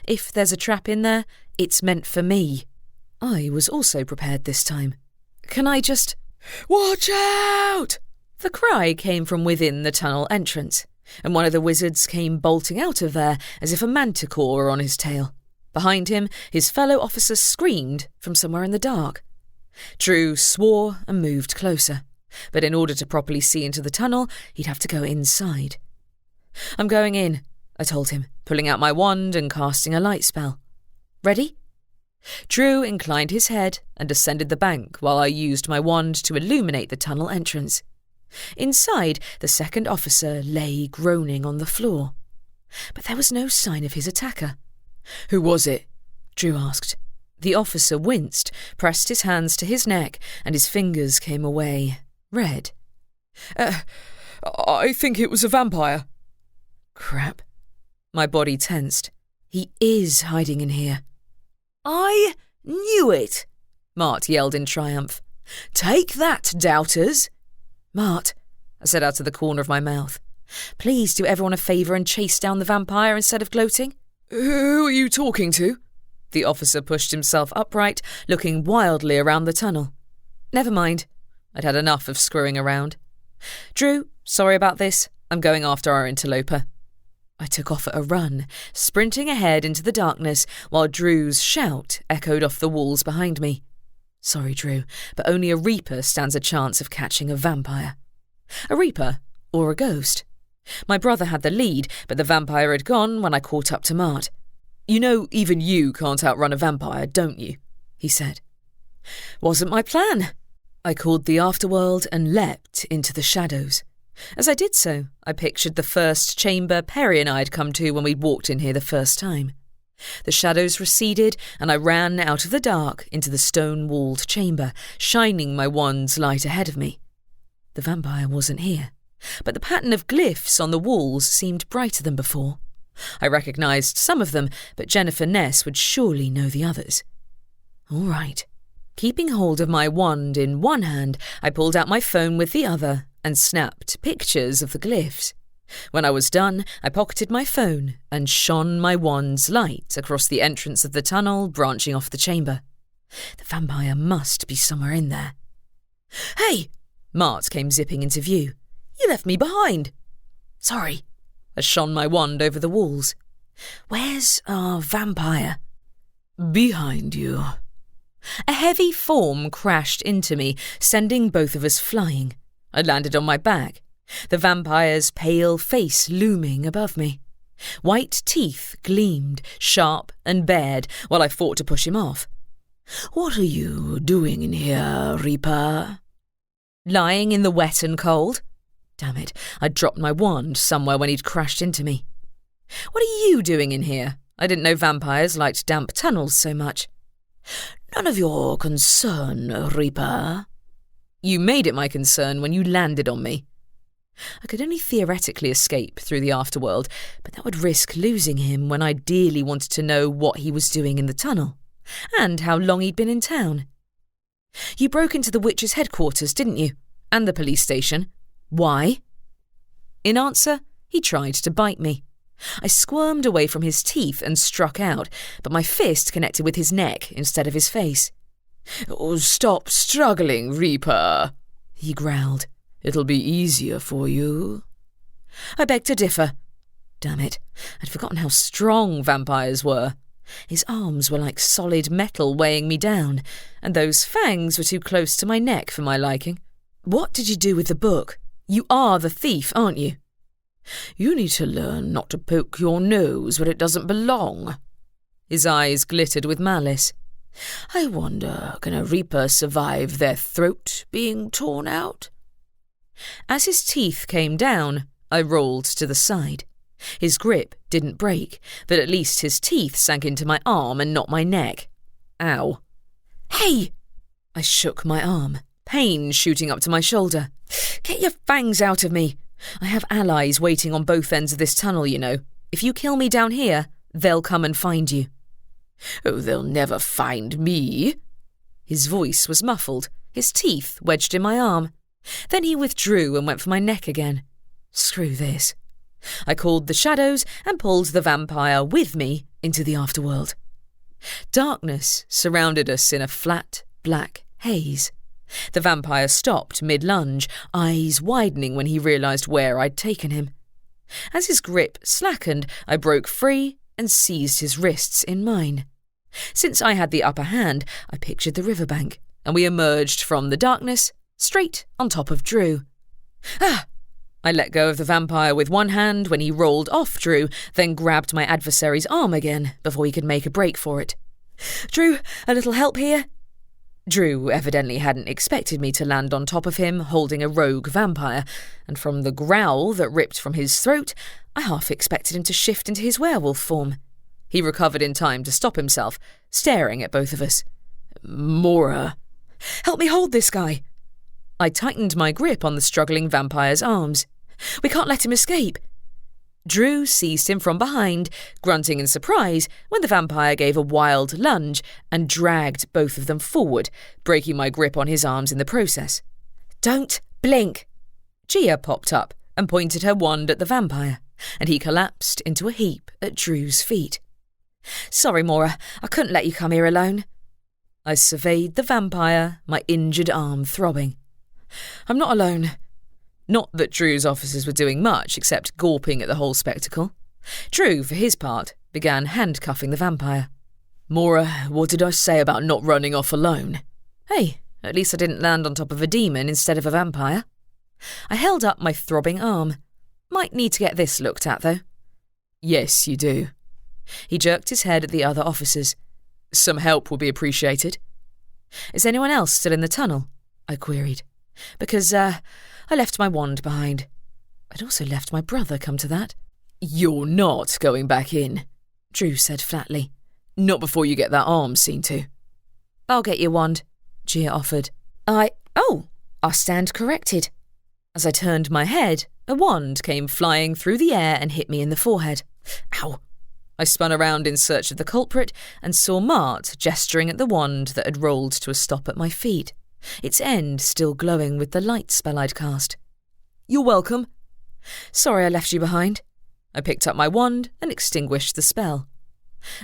If there's a trap in there, it's meant for me. I was also prepared this time. Can I just... Watch out! The cry came from within the tunnel entrance, and one of the wizards came bolting out of there as if a manticore were on his tail. Behind him, his fellow officer screamed from somewhere in the dark. Drew swore and moved closer, but in order to properly see into the tunnel, he'd have to go inside. I'm going in, I told him, pulling out my wand and casting a light spell. Ready? Drew inclined his head and descended the bank while I used my wand to illuminate the tunnel entrance. Inside, the second officer lay groaning on the floor. But there was no sign of his attacker. Who was it? Drew asked. The officer winced, pressed his hands to his neck, and his fingers came away, red. I think it was a vampire. Crap. My body tensed. He is hiding in here. I knew it, Mart yelled in triumph. Take that, doubters. Mart, I said out of the corner of my mouth. Please do everyone a favour and chase down the vampire instead of gloating. Who are you talking to? The officer pushed himself upright, looking wildly around the tunnel. Never mind. I'd had enough of screwing around. Drew, sorry about this. I'm going after our interloper. I took off at a run, sprinting ahead into the darkness while Drew's shout echoed off the walls behind me. Sorry, Drew, but only a reaper stands a chance of catching a vampire. A reaper or a ghost. My brother had the lead, but the vampire had gone when I caught up to Mart. You know even you can't outrun a vampire, don't you? He said. Wasn't my plan. I called the afterworld and leapt into the shadows. As I did so, I pictured the first chamber Perry and I had come to when we'd walked in here the first time. The shadows receded, and I ran out of the dark into the stone-walled chamber, shining my wand's light ahead of me. The vampire wasn't here, but the pattern of glyphs on the walls seemed brighter than before. I recognised some of them, but Jennifer Ness would surely know the others. All right. Keeping hold of my wand in one hand, I pulled out my phone with the other and snapped pictures of the glyphs. When I was done, I pocketed my phone and shone my wand's light across the entrance of the tunnel branching off the chamber. The vampire must be somewhere in there. Hey! Mart came zipping into view. You left me behind. Sorry. I shone my wand over the walls. Where's our vampire? Behind you. A heavy form crashed into me, sending both of us flying. I landed on my back, the vampire's pale face looming above me. White teeth gleamed, sharp and bared, while I fought to push him off. What are you doing in here, Reaper? Lying in the wet and cold. Damn it, I'd dropped my wand somewhere when he'd crashed into me. What are you doing in here? I didn't know vampires liked damp tunnels so much. None of your concern, Reaper. You made it my concern when you landed on me. I could only theoretically escape through the afterworld, but that would risk losing him when I dearly wanted to know what he was doing in the tunnel, and how long he'd been in town. You broke into the witch's headquarters, didn't you? And the police station. Why? In answer, he tried to bite me. I squirmed away from his teeth and struck out, but my fist connected with his neck instead of his face. Oh, stop struggling, Reaper, he growled. It'll be easier for you. I beg to differ. Damn it, I'd forgotten how strong vampires were. His arms were like solid metal weighing me down, and those fangs were too close to my neck for my liking. What did you do with the book? You are the thief, aren't you? You need to learn not to poke your nose where it doesn't belong. His eyes glittered with malice. I wonder, can a Reaper survive their throat being torn out? As his teeth came down, I rolled to the side. His grip didn't break, but at least his teeth sank into my arm and not my neck. Ow. Hey! I shook my arm, pain shooting up to my shoulder. Get your fangs out of me! I have allies waiting on both ends of this tunnel, you know. If you kill me down here, they'll come and find you. Oh, they'll never find me. His voice was muffled, his teeth wedged in my arm. Then he withdrew and went for my neck again. Screw this. I called the shadows and pulled the vampire with me into the afterworld. Darkness surrounded us in a flat, black haze. The vampire stopped mid-lunge, eyes widening when he realised where I'd taken him. As his grip slackened, I broke free and seized his wrists in mine. Since I had the upper hand, I pictured the riverbank, and we emerged from the darkness straight on top of Drew. Ah! I let go of the vampire with one hand when he rolled off Drew, then grabbed my adversary's arm again before he could make a break for it. Drew, a little help here? Drew evidently hadn't expected me to land on top of him holding a rogue vampire, and from the growl that ripped from his throat, I half expected him to shift into his werewolf form. He recovered in time to stop himself, staring at both of us. Maura, help me hold this guy. I tightened my grip on the struggling vampire's arms. We can't let him escape. Drew seized him from behind, grunting in surprise when the vampire gave a wild lunge and dragged both of them forward, breaking my grip on his arms in the process. Don't blink. Gia popped up and pointed her wand at the vampire, and he collapsed into a heap at Drew's feet. Sorry, Maura, I couldn't let you come here alone. I surveyed the vampire, my injured arm throbbing. I'm not alone. Not that Drew's officers were doing much except gawping at the whole spectacle. Drew, for his part, began handcuffing the vampire. Maura, what did I say about not running off alone? Hey, at least I didn't land on top of a demon instead of a vampire. I held up my throbbing arm. Might need to get this looked at, though. Yes, you do. He jerked his head at the other officers. Some help would be appreciated. Is anyone else still in the tunnel? I queried. Because, I left my wand behind. I'd also left my brother, come to that. You're not going back in, Drew said flatly. Not before you get that arm seen to. I'll get your wand, Gia offered. I stand corrected. As I turned my head, a wand came flying through the air and hit me in the forehead. Ow! I spun around in search of the culprit and saw Mart gesturing at the wand that had rolled to a stop at my feet, its end still glowing with the light spell I'd cast. You're welcome. Sorry I left you behind. I picked up my wand and extinguished the spell.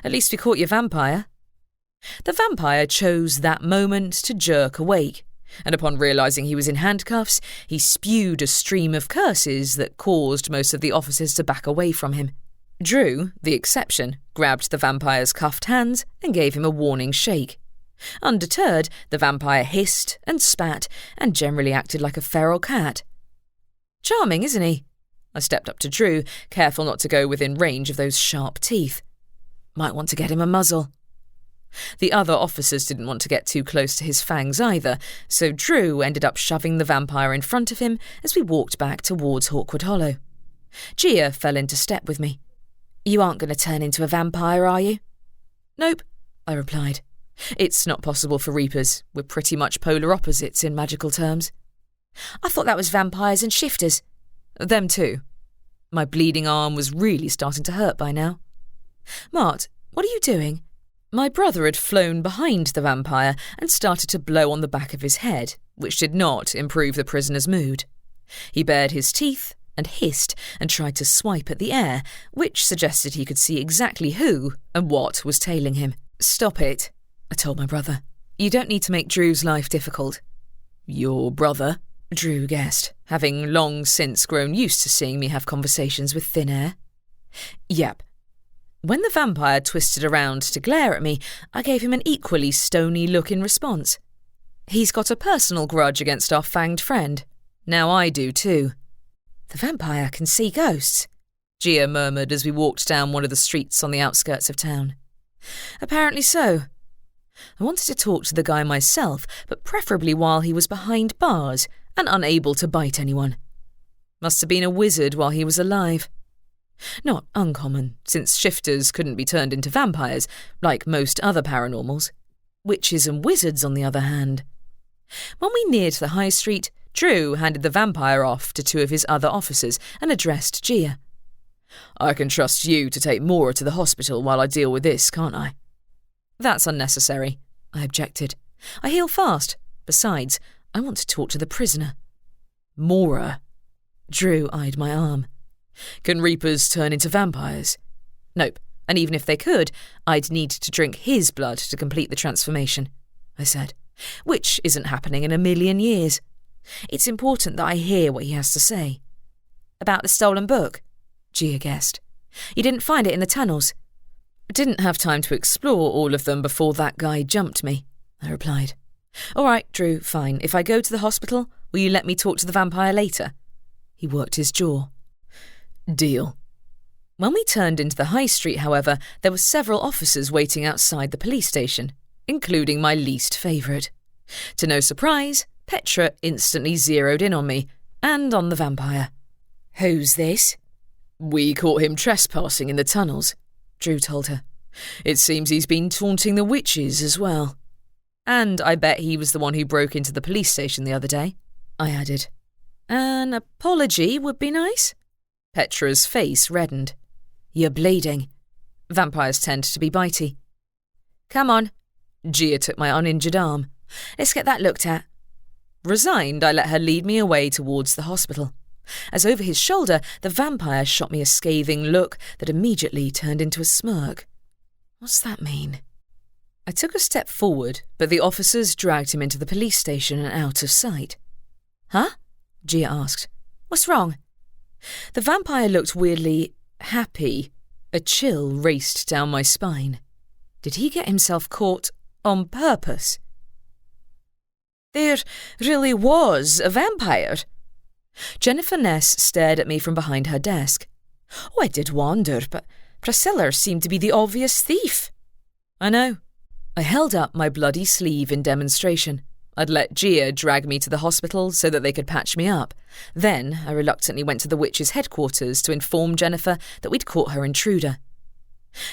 At least we caught your vampire. The vampire chose that moment to jerk awake, and upon realising he was in handcuffs, he spewed a stream of curses that caused most of the officers to back away from him. Drew, the exception, grabbed the vampire's cuffed hands and gave him a warning shake. Undeterred, the vampire hissed and spat and generally acted like a feral cat. Charming, isn't he? I stepped up to Drew, careful not to go within range of those sharp teeth. Might want to get him a muzzle. The other officers didn't want to get too close to his fangs either, so Drew ended up shoving the vampire in front of him as we walked back towards Hawkwood Hollow. Gia fell into step with me. You aren't going to turn into a vampire, are you? Nope, I replied. It's not possible for Reapers. We're pretty much polar opposites in magical terms. I thought that was vampires and shifters. Them too. My bleeding arm was really starting to hurt by now. Mart, what are you doing? My brother had flown behind the vampire and started to blow on the back of his head, which did not improve the prisoner's mood. He bared his teeth and hissed and tried to swipe at the air, which suggested he could see exactly who and what was tailing him. Stop it, I told my brother. You don't need to make Drew's life difficult. Your brother? Drew guessed, having long since grown used to seeing me have conversations with thin air. Yep. When the vampire twisted around to glare at me, I gave him an equally stony look in response. He's got a personal grudge against our fanged friend. Now I do too. The vampire can see ghosts, Gia murmured as we walked down one of the streets on the outskirts of town. Apparently so. I wanted to talk to the guy myself, but preferably while he was behind bars and unable to bite anyone. Must have been a wizard while he was alive. Not uncommon, since shifters couldn't be turned into vampires, like most other paranormals. Witches and wizards, on the other hand. When we neared the high street, Drew handed the vampire off to two of his other officers and addressed Gia. "I can trust you to take Maura to the hospital while I deal with this, can't I?" "That's unnecessary," I objected. "I heal fast. Besides, I want to talk to the prisoner." "Maura?" Drew eyed my arm. "Can Reapers turn into vampires?" "Nope, and even if they could, I'd need to drink his blood to complete the transformation," I said, "which isn't happening in a million years. It's important that I hear what he has to say." "About the stolen book?" Gia guessed. "You didn't find it in the tunnels?" "Didn't have time to explore all of them before that guy jumped me," I replied. "All right, Drew, fine. If I go to the hospital, will you let me talk to the vampire later?" He worked his jaw. "Deal." When we turned into the high street, however, there were several officers waiting outside the police station, including my least favourite. To no surprise, Petra instantly zeroed in on me, and on the vampire. "Who's this?" "We caught him trespassing in the tunnels," Drew told her. "It seems he's been taunting the witches as well." "And I bet he was the one who broke into the police station the other day," I added. "An apology would be nice." Petra's face reddened. "You're bleeding." Vampires tend to be bitey. "Come on." Gia took my uninjured arm. "Let's get that looked at." Resigned, I let her lead me away towards the hospital, as over his shoulder the vampire shot me a scathing look that immediately turned into a smirk. What's that mean? I took a step forward, but the officers dragged him into the police station and out of sight. "Huh?" Gia asked. "What's wrong?" The vampire looked weirdly happy. A chill raced down my spine. Did he get himself caught on purpose? "There really was a vampire." Jennifer Ness stared at me from behind her desk. "Oh, I did wonder, but Priscilla seemed to be the obvious thief." "I know." I held up my bloody sleeve in demonstration. I'd let Gia drag me to the hospital so that they could patch me up. Then I reluctantly went to the witch's headquarters to inform Jennifer that we'd caught her intruder.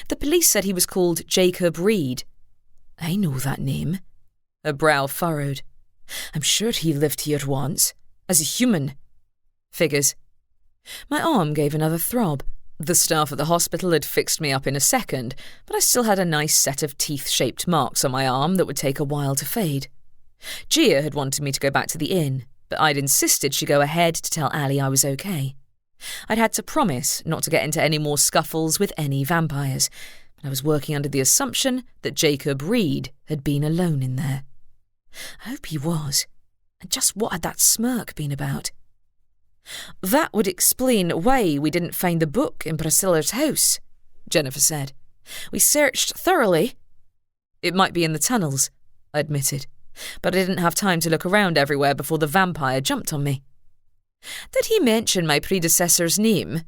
The police said he was called Jacob Reed. "I know that name." Her brow furrowed. "I'm sure he lived here once, as a human." "Figures." My arm gave another throb. The staff at the hospital had fixed me up in a second, but I still had a nice set of teeth-shaped marks on my arm that would take a while to fade. Gia had wanted me to go back to the inn, but I'd insisted she go ahead to tell Ali I was okay. I'd had to promise not to get into any more scuffles with any vampires, but I was working under the assumption that Jacob Reed had been alone in there. I hope he was. And just what had that smirk been about? "That would explain why we didn't find the book in Priscilla's house," Jennifer said. "We searched thoroughly." "It might be in the tunnels," I admitted, but I didn't have time to look around everywhere before the vampire jumped on me. "Did he mention my predecessor's name?"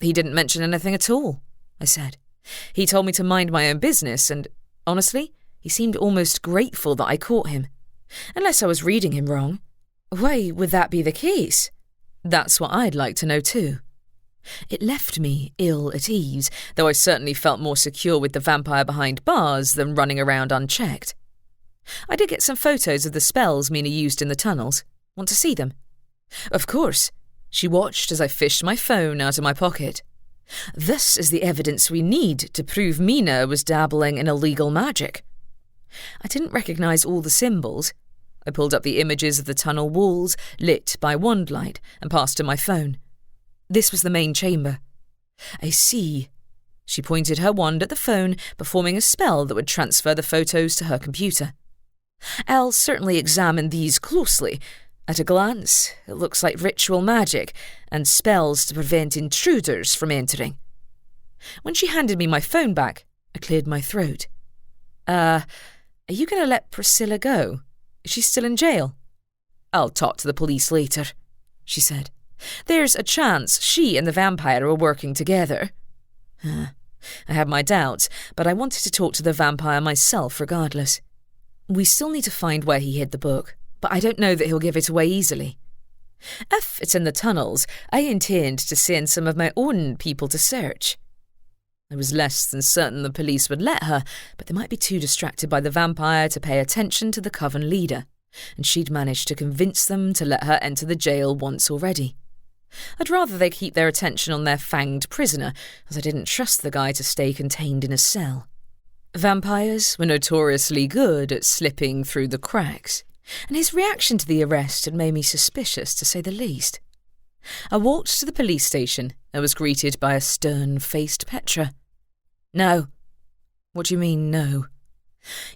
"He didn't mention anything at all," I said. "He told me to mind my own business, and, honestly, he seemed almost grateful that I caught him. Unless I was reading him wrong." "Why would that be the case?" "That's what I'd like to know too." It left me ill at ease, though I certainly felt more secure with the vampire behind bars than running around unchecked. I did get some photos of the spells Mina used in the tunnels. Want to see them? "Of course." She watched as I fished my phone out of my pocket. "This is the evidence we need to prove Mina was dabbling in illegal magic." I didn't recognise all the symbols. I pulled up the images of the tunnel walls, lit by wand light, and passed her my phone. This was the main chamber. "I see." She pointed her wand at the phone, performing a spell that would transfer the photos to her computer. "I'll certainly examine these closely. At a glance, it looks like ritual magic and spells to prevent intruders from entering." When she handed me my phone back, I cleared my throat. Are you going to let Priscilla go? Is she still in jail?" "I'll talk to the police later," she said. "There's a chance she and the vampire were working together." I had my doubts, but I wanted to talk to the vampire myself regardless. We still need to find where he hid the book, but I don't know that he'll give it away easily. If it's in the tunnels, I intend to send some of my own people to search. I was less than certain the police would let her, but they might be too distracted by the vampire to pay attention to the coven leader, and she'd managed to convince them to let her enter the jail once already. I'd rather they keep their attention on their fanged prisoner, as I didn't trust the guy to stay contained in a cell. Vampires were notoriously good at slipping through the cracks, and his reaction to the arrest had made me suspicious, to say the least. I walked to the police station and was greeted by a stern-faced Petra. "No." "What do you mean, no?"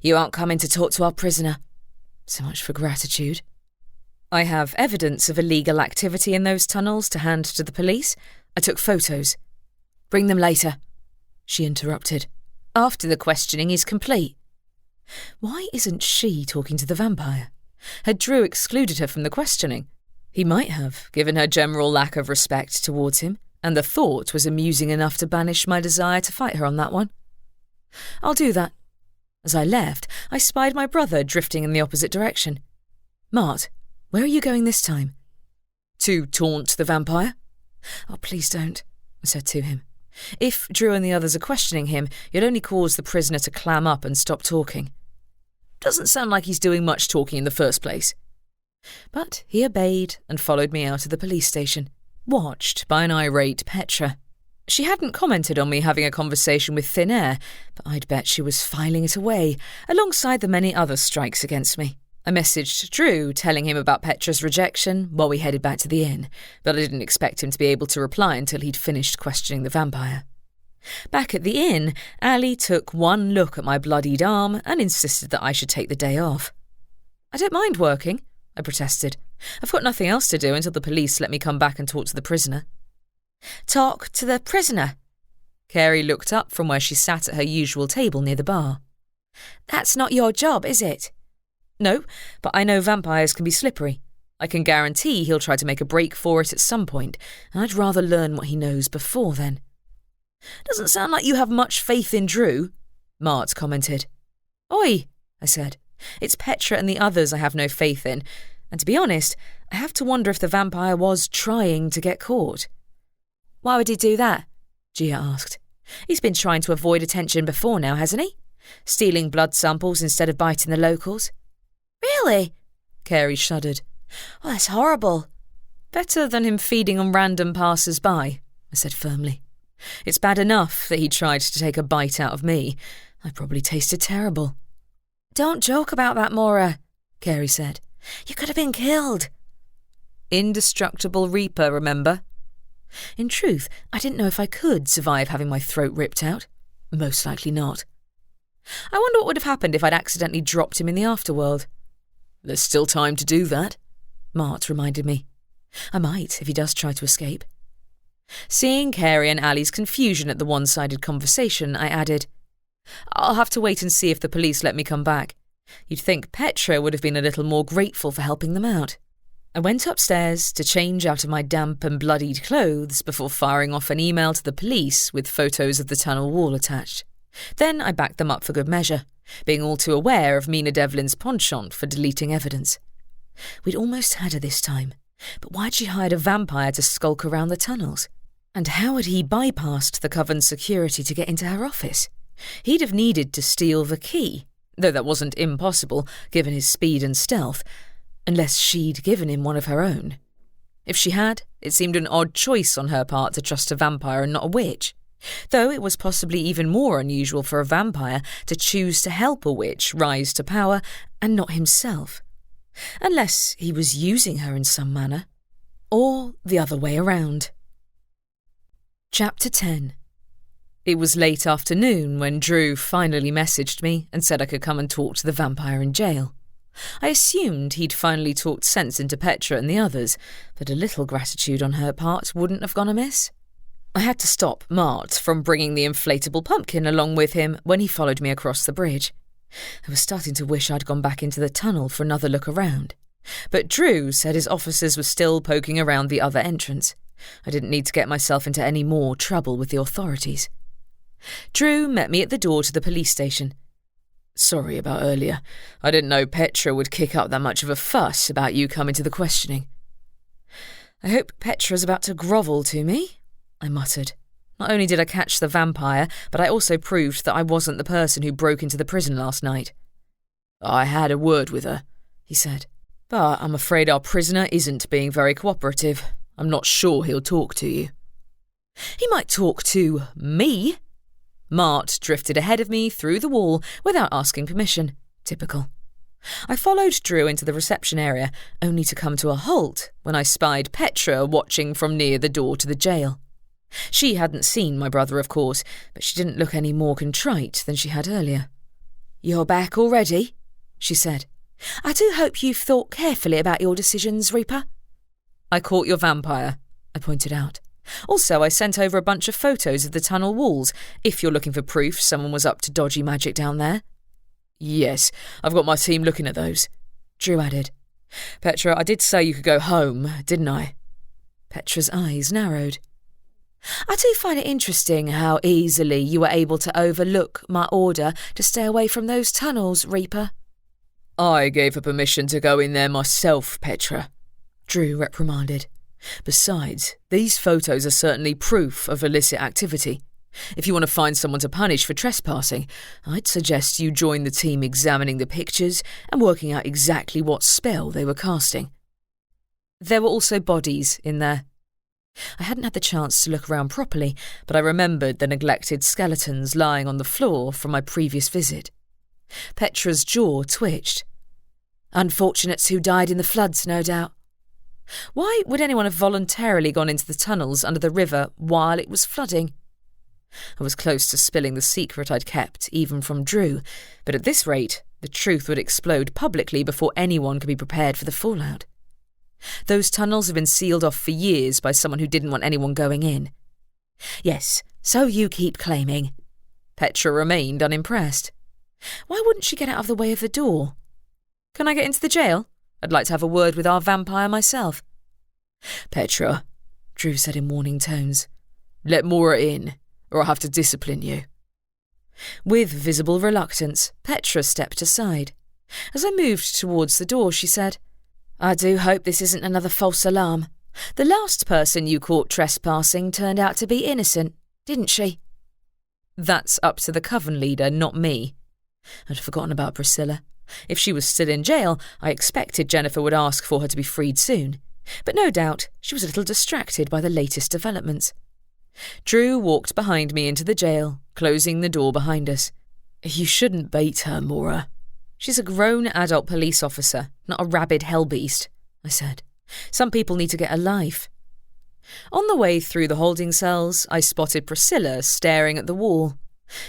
"You aren't coming to talk to our prisoner." So much for gratitude. "I have evidence of illegal activity in those tunnels to hand to the police. I took photos." "Bring them later," she interrupted. "After the questioning is complete." Why isn't she talking to the vampire? Had Drew excluded her from the questioning? He might have, given her general lack of respect towards him, and the thought was amusing enough to banish my desire to fight her on that one. "I'll do that." As I left, I spied my brother drifting in the opposite direction. "Mart, where are you going this time?" "To taunt the vampire." "Oh, please don't," I said to him. "If Drew and the others are questioning him, you'll only cause the prisoner to clam up and stop talking." "Doesn't sound like he's doing much talking in the first place." But he obeyed and followed me out of the police station, watched by an irate Petra. She hadn't commented on me having a conversation with thin air, but I'd bet she was filing it away, alongside the many other strikes against me. I messaged Drew, telling him about Petra's rejection while we headed back to the inn, but I didn't expect him to be able to reply until he'd finished questioning the vampire. Back at the inn, Ali took one look at my bloodied arm and insisted that I should take the day off. "I don't mind working," I protested. "I've got nothing else to do until the police let me come back and talk to the prisoner." "Talk to the prisoner?" Carrie looked up from where she sat at her usual table near the bar. "That's not your job, is it?" "No, but I know vampires can be slippery. I can guarantee he'll try to make a break for it at some point, and I'd rather learn what he knows before then." "Doesn't sound like you have much faith in Drew," Mart commented. "Oi," I said. "It's Petra and the others I have no faith in, and to be honest, I have to wonder if the vampire was trying to get caught." "Why would he do that?" Gia asked. "He's been trying to avoid attention before now, hasn't he? Stealing blood samples instead of biting the locals." "Really?" Carrie shuddered. "Oh, that's horrible." "Better than him feeding on random passers-by," I said firmly. "It's bad enough that he tried to take a bite out of me. I probably tasted terrible." "Don't joke about that, Maura," Carrie said. "You could have been killed." Indestructible Reaper, remember? In truth, I didn't know if I could survive having my throat ripped out. Most likely not. I wonder what would have happened if I'd accidentally dropped him in the afterworld. "There's still time to do that," Mart reminded me. "I might, if he does try to escape." Seeing Carrie and Ali's confusion at the one-sided conversation, I added, "I'll have to wait and see if the police let me come back. You'd think Petra would have been a little more grateful for helping them out." I went upstairs to change out of my damp and bloodied clothes before firing off an email to the police with photos of the tunnel wall attached. Then I backed them up for good measure, being all too aware of Mina Devlin's penchant for deleting evidence. We'd almost had her this time, but why'd she hire a vampire to skulk around the tunnels? And how had he bypassed the coven's security to get into her office? He'd have needed to steal the key, though that wasn't impossible given his speed and stealth, unless she'd given him one of her own. If she had, it seemed an odd choice on her part to trust a vampire and not a witch, though it was possibly even more unusual for a vampire to choose to help a witch rise to power and not himself. Unless he was using her in some manner, or the other way around. Chapter 10. It was late afternoon when Drew finally messaged me and said I could come and talk to the vampire in jail. I assumed he'd finally talked sense into Petra and the others, but a little gratitude on her part wouldn't have gone amiss. I had to stop Mart from bringing the inflatable pumpkin along with him when he followed me across the bridge. I was starting to wish I'd gone back into the tunnel for another look around, but Drew said his officers were still poking around the other entrance. I didn't need to get myself into any more trouble with the authorities. Drew met me at the door to the police station. "Sorry about earlier. I didn't know Petra would kick up that much of a fuss about you coming to the questioning." I hope Petra's about to grovel to me, I muttered. Not only did I catch the vampire, but I also proved that I wasn't the person who broke into the prison last night. I had a word with her, he said, but I'm afraid our prisoner isn't being very cooperative. I'm not sure he'll talk to you. He might talk to me. Mart drifted ahead of me through the wall without asking permission. Typical. I followed Drew into the reception area, only to come to a halt when I spied Petra watching from near the door to the jail. She hadn't seen my brother, of course, but she didn't look any more contrite than she had earlier. "You're back already?" she said. "I do hope you've thought carefully about your decisions, Reaper." "I caught your vampire," I pointed out. "Also, I sent over a bunch of photos of the tunnel walls, if you're looking for proof someone was up to dodgy magic down there." "Yes, I've got my team looking at those," Drew added. "Petra, I did say you could go home, didn't I?" Petra's eyes narrowed. "I do find it interesting how easily you were able to overlook my order to stay away from those tunnels, Reaper." "I gave her permission to go in there myself, Petra," Drew reprimanded. "Besides, these photos are certainly proof of illicit activity. If you want to find someone to punish for trespassing, I'd suggest you join the team examining the pictures and working out exactly what spell they were casting." There were also bodies in there. I hadn't had the chance to look around properly, but I remembered the neglected skeletons lying on the floor from my previous visit. Petra's jaw twitched. "Unfortunates who died in the floods, no doubt. Why would anyone have voluntarily gone into the tunnels under the river while it was flooding?" I was close to spilling the secret I'd kept, even from Drew, but at this rate, the truth would explode publicly before anyone could be prepared for the fallout. Those tunnels have been sealed off for years by someone who didn't want anyone going in. "Yes, so you keep claiming." Petra remained unimpressed. Why wouldn't she get out of the way of the door? "Can I get into the jail? I'd like to have a word with our vampire myself." "Petra," Drew said in warning tones, "let Maura in, or I'll have to discipline you." With visible reluctance, Petra stepped aside. As I moved towards the door, she said, "I do hope this isn't another false alarm. The last person you caught trespassing turned out to be innocent, didn't she?" "That's up to the coven leader, not me." I'd forgotten about Priscilla. If she was still in jail, I expected Jennifer would ask for her to be freed soon. But no doubt she was a little distracted by the latest developments. Drew walked behind me into the jail, closing the door behind us. "You shouldn't bait her, Maura. She's a grown adult police officer, not a rabid hellbeast," I said. "Some people need to get a life." On the way through the holding cells, I spotted Priscilla staring at the wall.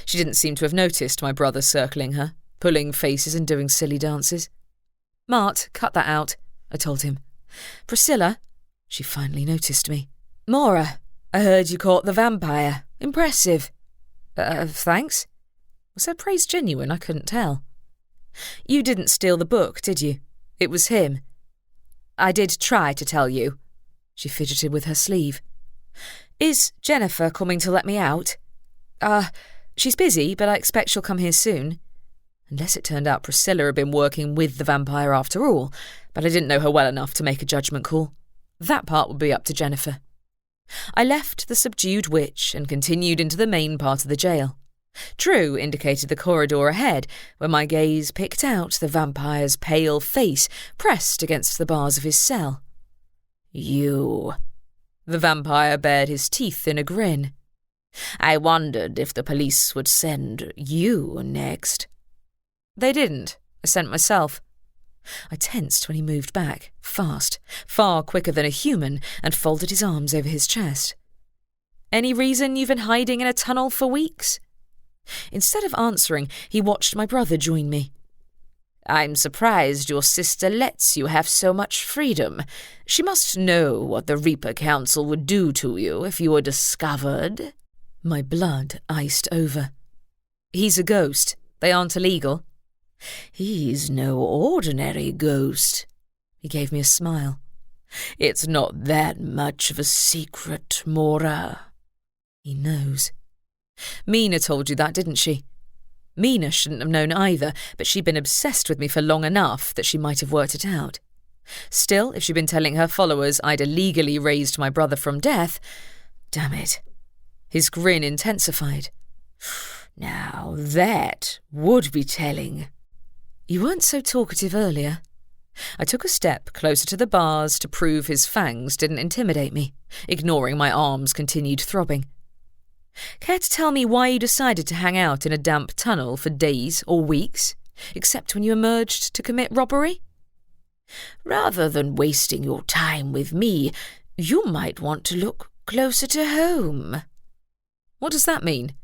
She didn't seem to have noticed my brother circling her, pulling faces and doing silly dances. "Mart, cut that out," I told him. "Priscilla," she finally noticed me. "Maura, I heard you caught the vampire. Impressive." Thanks." Was her praise genuine? I couldn't tell. "You didn't steal the book, did you? It was him." "I did try to tell you." She fidgeted with her sleeve. "Is Jennifer coming to let me out?" She's busy, but I expect she'll come here soon." Unless it turned out Priscilla had been working with the vampire after all, but I didn't know her well enough to make a judgment call. That part would be up to Jennifer. I left the subdued witch and continued into the main part of the jail. Drew indicated the corridor ahead, where my gaze picked out the vampire's pale face pressed against the bars of his cell. "You." The vampire bared his teeth in a grin. "I wondered if the police would send you next." "They didn't. I sent myself." I tensed when he moved back, fast, far quicker than a human, and folded his arms over his chest. "Any reason you've been hiding in a tunnel for weeks?" Instead of answering, he watched my brother join me. "I'm surprised your sister lets you have so much freedom. She must know what the Reaper Council would do to you if you were discovered." My blood iced over. "He's a ghost. They aren't illegal." "He's no ordinary ghost." He gave me a smile. "It's not that much of a secret, Maura." He knows. Mina told you that, didn't she? Mina shouldn't have known either, but she'd been obsessed with me for long enough that she might have worked it out. Still, if she'd been telling her followers I'd illegally raised my brother from death, damn it. His grin intensified. Now that would be telling. You weren't so talkative earlier. I took a step closer to the bars to prove his fangs didn't intimidate me, ignoring my arm's continued throbbing. Care to tell me why you decided to hang out in a damp tunnel for days or weeks, except when you emerged to commit robbery? Rather than wasting your time with me, you might want to look closer to home. What does that mean?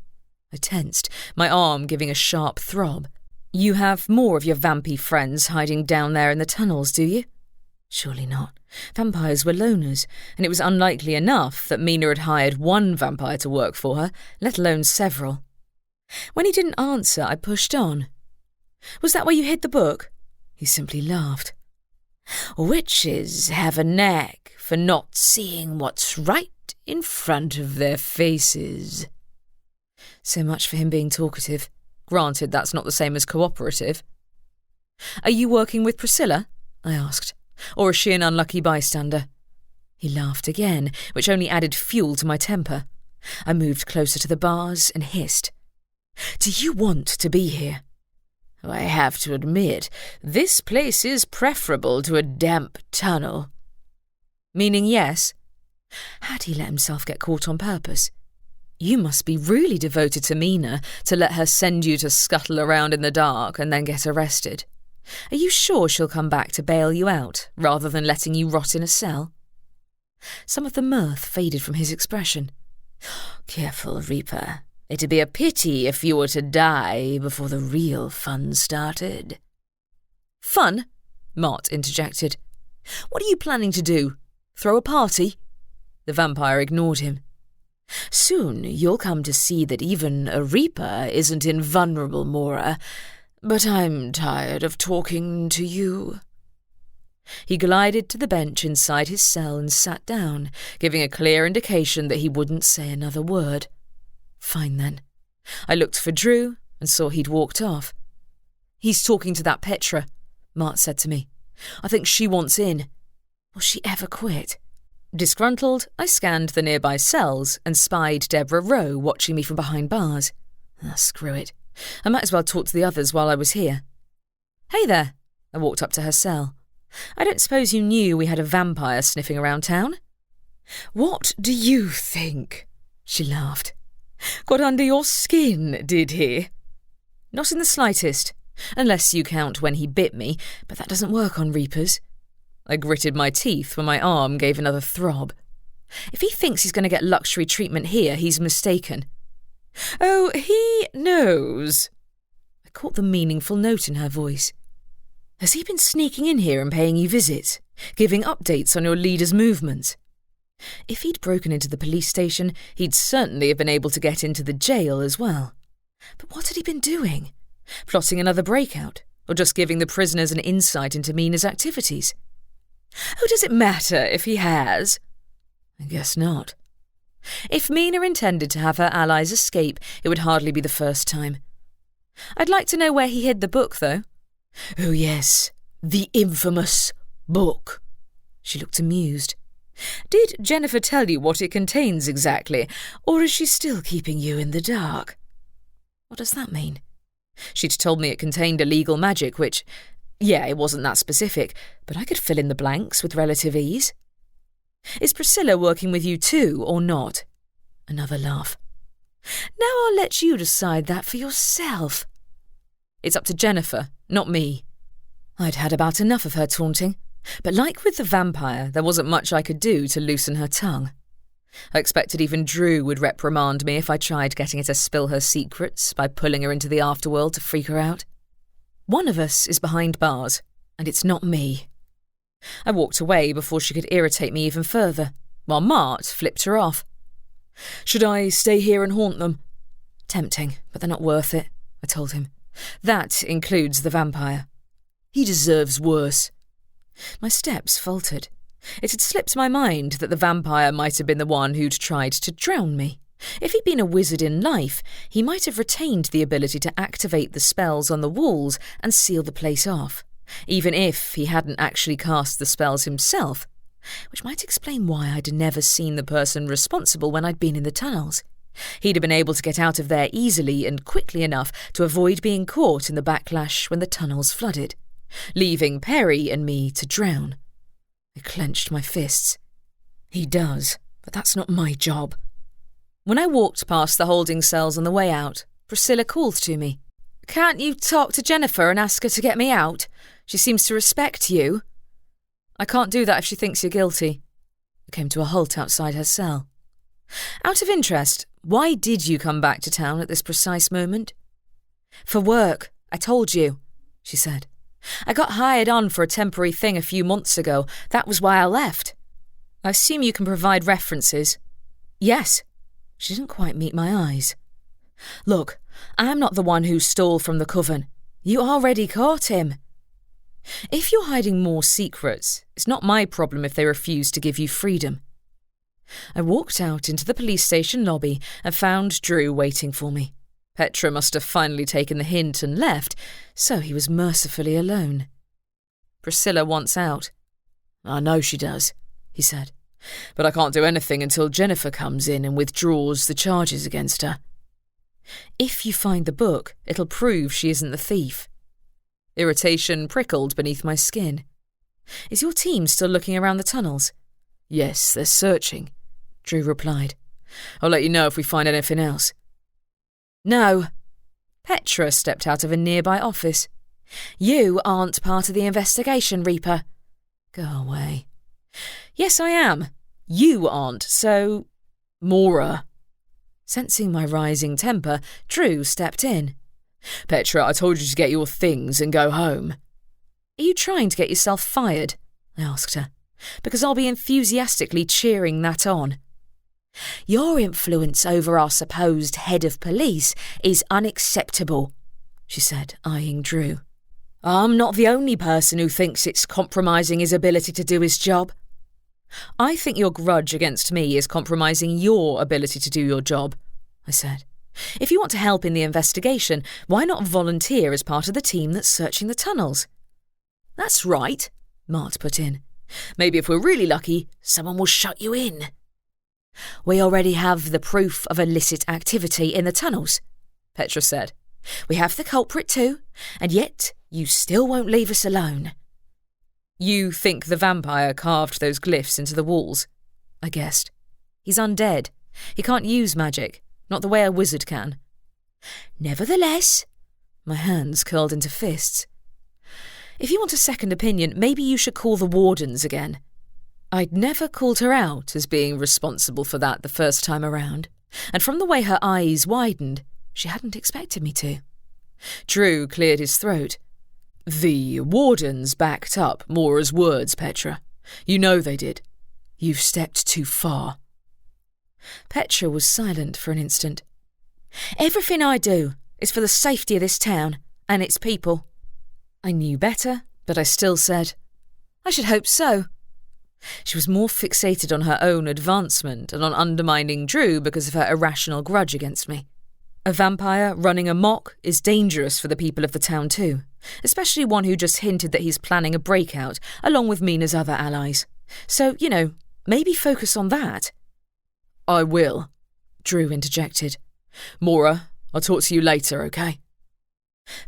I tensed, my arm giving a sharp throb. You have more of your vampy friends hiding down there in the tunnels, do you? Surely not. Vampires were loners, and it was unlikely enough that Mina had hired one vampire to work for her, let alone several. When he didn't answer, I pushed on. Was that where you hid the book? He simply laughed. Witches have a knack for not seeing what's right in front of their faces. So much for him being talkative. Granted, that's not the same as cooperative. Are you working with Priscilla? I asked. Or is she an unlucky bystander? He laughed again, which only added fuel to my temper. I moved closer to the bars and hissed. Do you want to be here? I have to admit, this place is preferable to a damp tunnel. Meaning yes? Had he let himself get caught on purpose? You must be really devoted to Mina to let her send you to scuttle around in the dark and then get arrested. Are you sure she'll come back to bail you out, rather than letting you rot in a cell? Some of the mirth faded from his expression. Careful, Reaper. It'd be a pity if you were to die before the real fun started. Fun? Mart interjected. What are you planning to do? Throw a party? The vampire ignored him. Soon you'll come to see that even a Reaper isn't invulnerable, Maura, but I'm tired of talking to you. He glided to the bench inside his cell and sat down, giving a clear indication that he wouldn't say another word. Fine then. I looked for Drew and saw he'd walked off. He's talking to that Petra, Mart said to me. I think she wants in. Will she ever quit? Disgruntled, I scanned the nearby cells and spied Deborah Rowe watching me from behind bars. Screw it. I might as well talk to the others while I was here. Hey there. I walked up to her cell. I don't suppose you knew we had a vampire sniffing around town? What do you think? She laughed. Got under your skin, did he? Not in the slightest, unless you count when he bit me, but that doesn't work on Reapers. I gritted my teeth when my arm gave another throb. If he thinks he's going to get luxury treatment here, he's mistaken. Oh, he knows. I caught the meaningful note in her voice. Has he been sneaking in here and paying you visits, giving updates on your leader's movements? If he'd broken into the police station, he'd certainly have been able to get into the jail as well. But what had he been doing? Plotting another breakout, or just giving the prisoners an insight into Mina's activities? Oh, does it matter if he has? I guess not. If Mina intended to have her allies escape, it would hardly be the first time. I'd like to know where he hid the book, though. Oh, yes, the infamous book. She looked amused. Did Jennifer tell you what it contains exactly, or is she still keeping you in the dark? What does that mean? She'd told me it contained illegal magic, which, yeah, it wasn't that specific, but I could fill in the blanks with relative ease. Is Priscilla working with you too, or not? Another laugh. Now I'll let you decide that for yourself. It's up to Jennifer, not me. I'd had about enough of her taunting, but like with the vampire, there wasn't much I could do to loosen her tongue. I expected even Drew would reprimand me if I tried getting her to spill her secrets by pulling her into the afterworld to freak her out. One of us is behind bars, and it's not me. I walked away before she could irritate me even further, while Mart flipped her off. Should I stay here and haunt them? Tempting, but they're not worth it, I told him. That includes the vampire. He deserves worse. My steps faltered. It had slipped my mind that the vampire might have been the one who'd tried to drown me. If he'd been a wizard in life, he might have retained the ability to activate the spells on the walls and seal the place off. even if he hadn't actually cast the spells himself, which might explain why I'd never seen the person responsible when I'd been in the tunnels. He'd have been able to get out of there easily and quickly enough to avoid being caught in the backlash when the tunnels flooded, leaving Perry and me to drown. I clenched my fists. He does, but that's not my job. When I walked past the holding cells on the way out, Priscilla called to me. "Can't you talk to Jennifer and ask her to get me out? She seems to respect you." "I can't do that if she thinks you're guilty." I came to a halt outside her cell. "Out of interest, why did you come back to town at this precise moment?" "For work, I told you," she said. "I got hired on for a temporary thing a few months ago. That was why I left." "I assume you can provide references." "Yes." She didn't quite meet my eyes. "Look, I'm not the one who stole from the coven. You already caught him." "If you're hiding more secrets, it's not my problem if they refuse to give you freedom." I walked out into the police station lobby and found Drew waiting for me. Petra must have finally taken the hint and left, so he was mercifully alone. "Priscilla wants out." "I know she does," he said, "but I can't do anything until Jennifer comes in and withdraws the charges against her." "If you find the book, it'll prove she isn't the thief." Irritation prickled beneath my skin. "Is your team still looking around the tunnels?" "Yes, they're searching," Drew replied. "I'll let you know if we find anything else." "No." Petra stepped out of a nearby office. "You aren't part of the investigation, Reaper." "Go away." "Yes, I am. You aren't, so—" "Maura." Sensing my rising temper, Drew stepped in. "Petra, I told you to get your things and go home." "Are you trying to get yourself fired?" I asked her, "because I'll be enthusiastically cheering that on." "Your influence over our supposed head of police is unacceptable," she said, eyeing Drew. "I'm not the only person who thinks it's compromising his ability to do his job." "I think your grudge against me is compromising your ability to do your job," I said. "If you want to help in the investigation, why not volunteer as part of the team that's searching the tunnels?" "That's right," Mart put in. "Maybe if we're really lucky, someone will shut you in." "We already have the proof of illicit activity in the tunnels," Petra said. "We have the culprit too, and yet you still won't leave us alone." "You think the vampire carved those glyphs into the walls?" I guessed. "He's undead. He can't use magic, not the way a wizard can." "Nevertheless," my hands curled into fists. "If you want a second opinion, maybe you should call the wardens again." I'd never called her out as being responsible for that the first time around, and from the way her eyes widened, she hadn't expected me to. Drew cleared his throat. "The wardens backed up Maura's words, Petra. You know they did. You've stepped too far." Petra was silent for an instant. "Everything I do is for the safety of this town and its people." I knew better, but I still said, "I should hope so." She was more fixated on her own advancement and on undermining Drew because of her irrational grudge against me. A vampire running amok is dangerous for the people of the town too, especially one who just hinted that he's planning a breakout, along with Mina's other allies. So, maybe focus on that. "I will," Drew interjected. "Maura, I'll talk to you later, okay?"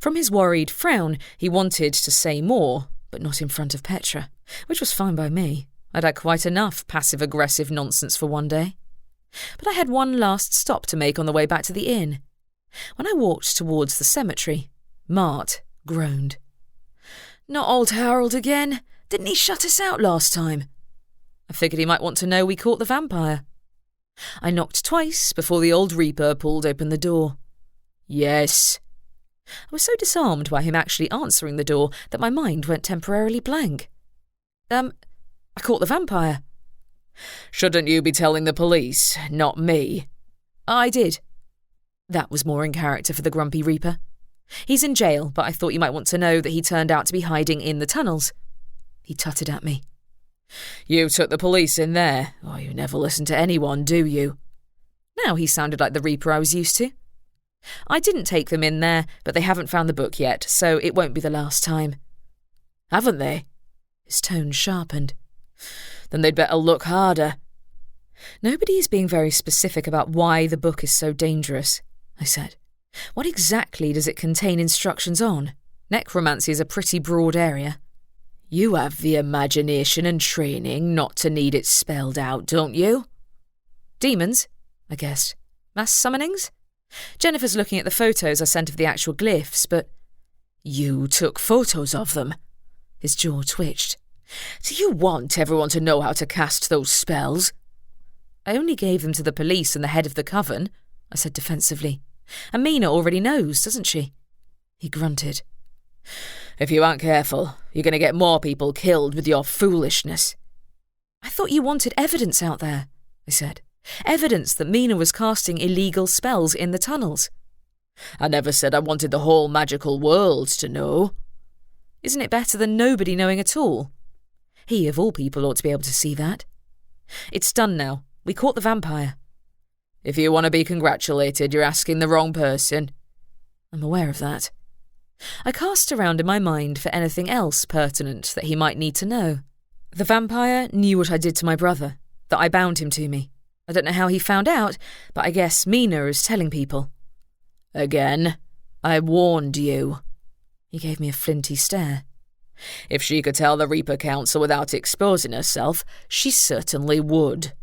From his worried frown, he wanted to say more, but not in front of Petra, which was fine by me. I'd had quite enough passive-aggressive nonsense for one day. But I had one last stop to make on the way back to the inn. When I walked towards the cemetery, Mart groaned. "Not old Harold again? Didn't he shut us out last time?" I figured he might want to know we caught the vampire. I knocked twice before the old Reaper pulled open the door. "Yes." I was so disarmed by him actually answering the door that my mind went temporarily blank. I caught the vampire." "Shouldn't you be telling the police, not me?" "I did." That was more in character for the grumpy Reaper. "He's in jail, but I thought you might want to know that he turned out to be hiding in the tunnels." He tutted at me. "You took the police in there. Oh, you never listen to anyone, do you?" Now he sounded like the Reaper I was used to. "I didn't take them in there, but they haven't found the book yet, so it won't be the last time." haven't they?" His tone sharpened. "Then they'd better look harder." "Nobody is being very specific about why the book is so dangerous," I said. "What exactly does it contain instructions on? Necromancy is a pretty broad area." "You have the imagination and training not to need it spelled out, don't you?" "Demons?" I guessed. "Mass summonings?" Jennifer's looking at the photos I sent of the actual glyphs, but... "You took photos of them?" His jaw twitched. "Do you want everyone to know how to cast those spells?" "I only gave them to the police and the head of the coven," I said defensively. "And Mina already knows, doesn't she?" He grunted. "If you aren't careful, you're going to get more people killed with your foolishness." "I thought you wanted evidence out there," I said. "Evidence that Mina was casting illegal spells in the tunnels." "I never said I wanted the whole magical world to know." "Isn't it better than nobody knowing at all?" He, of all people, ought to be able to see that. "It's done now. We caught the vampire." "If you want to be congratulated, you're asking the wrong person." "I'm aware of that." I cast around in my mind for anything else pertinent that he might need to know. The vampire knew what I did to my brother, that I bound him to me. I don't know how he found out, but I guess Mina is telling people. "Again, I warned you." He gave me a flinty stare. "If she could tell the Reaper Council without exposing herself, she certainly would."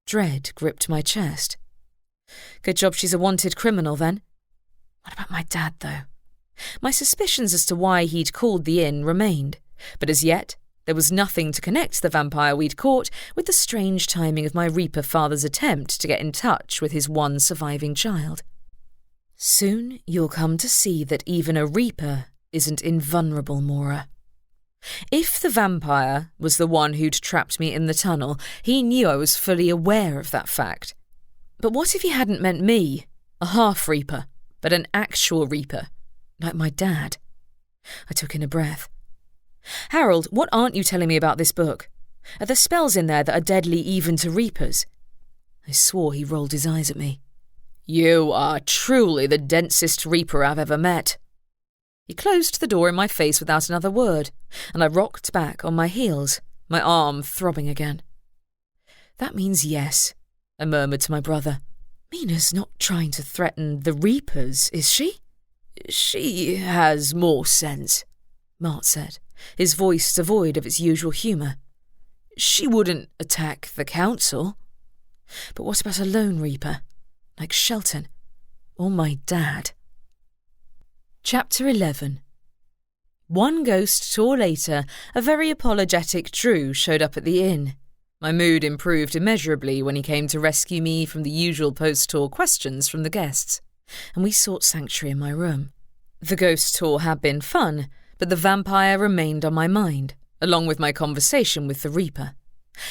Dread gripped my chest. Good job she's a wanted criminal, then. What about my dad, though? My suspicions as to why he'd called the inn remained, but as yet there was nothing to connect the vampire we'd caught with the strange timing of my Reaper father's attempt to get in touch with his one surviving child. "Soon you'll come to see that even a Reaper isn't invulnerable, Maura." If the vampire was the one who'd trapped me in the tunnel, he knew I was fully aware of that fact. But what if he hadn't meant me, a half-Reaper, but an actual Reaper, like my dad? I took in a breath. "Harold, what aren't you telling me about this book? Are there spells in there that are deadly even to Reapers?" I swore he rolled his eyes at me. "You are truly the densest Reaper I've ever met." He closed the door in my face without another word, and I rocked back on my heels, my arm throbbing again. "That means yes," I murmured to my brother. "Mina's not trying to threaten the Reapers, is she?" "She has more sense," Mart said, his voice devoid of its usual humour. "She wouldn't attack the council." "But what about a lone Reaper, like Shelton, or my dad?" Chapter 11. One ghost tour later, a very apologetic Drew showed up at the inn. My mood improved immeasurably when he came to rescue me from the usual post-tour questions from the guests, and we sought sanctuary in my room. The ghost tour had been fun, but the vampire remained on my mind, along with my conversation with the Reaper.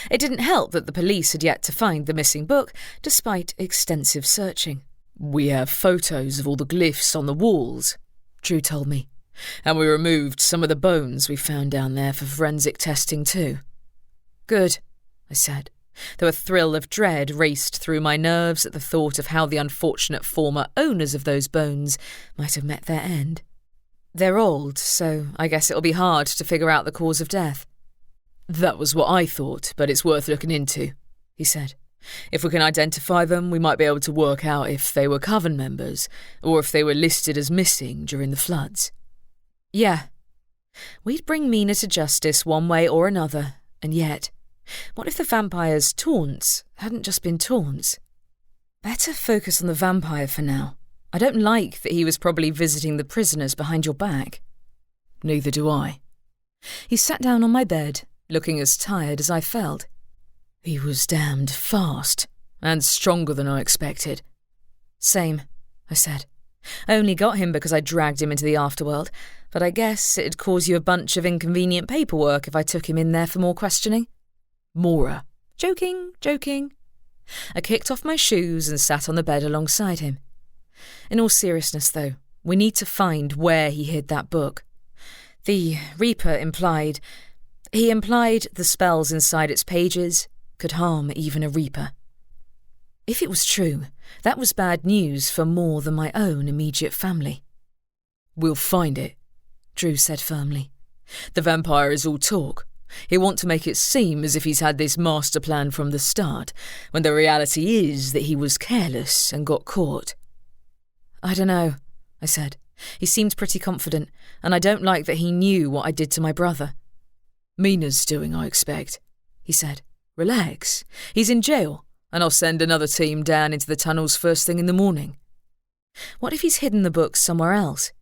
It didn't help that the police had yet to find the missing book, despite extensive searching. "We have photos of all the glyphs on the walls," Drew told me, "and we removed some of the bones we found down there for forensic testing too." "Good," I said, though a thrill of dread raced through my nerves at the thought of how the unfortunate former owners of those bones might have met their end. "They're old, so I guess it'll be hard to figure out the cause of death." "That was what I thought, but it's worth looking into," he said. "If we can identify them, we might be able to work out if they were coven members, or if they were listed as missing during the floods." "Yeah. We'd bring Mina to justice one way or another, and yet, what if the vampire's taunts hadn't just been taunts? Better focus on the vampire for now. I don't like that he was probably visiting the prisoners behind your back." "Neither do I." He sat down on my bed, looking as tired as I felt. "He was damned fast, and stronger than I expected." "Same," I said. "I only got him because I dragged him into the afterworld, but I guess it'd cause you a bunch of inconvenient paperwork if I took him in there for more questioning." "Maura." Joking. I kicked off my shoes and sat on the bed alongside him. "In all seriousness, though, we need to find where he hid that book. The Reaper implied the spells inside its pages could harm even a Reaper. If it was true, that was bad news for more than my own immediate family." "We'll find it," Drew said firmly. The vampire is all talk. He'll want to make it seem as if he's had this master plan from the start, when the reality is that he was careless and got caught. I don't know, I said. He seemed pretty confident, and I don't like that he knew what I did to my brother. Mina's doing, I expect, he said. Relax. He's in jail, and I'll send another team down into the tunnels first thing in the morning. What if he's hidden the books somewhere else?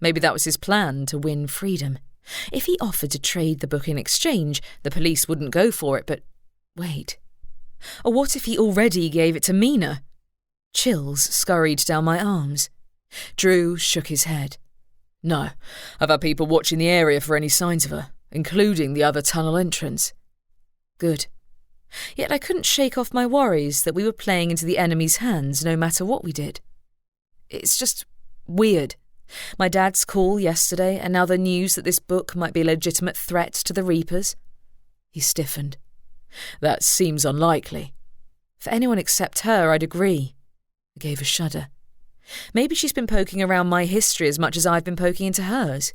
Maybe that was his plan to win freedom. If he offered to trade the book in exchange, the police wouldn't go for it, but wait. Or what if he already gave it to Mina? Chills scurried down my arms. Drew shook his head. No, I've had people watching the area for any signs of her, including the other tunnel entrance. Good. Yet I couldn't shake off my worries that we were playing into the enemy's hands no matter what we did. It's just weird. My dad's call yesterday, and now the news that this book might be a legitimate threat to the Reapers. He stiffened. That seems unlikely. For anyone except her, I'd agree. I gave a shudder. Maybe she's been poking around my history as much as I've been poking into hers.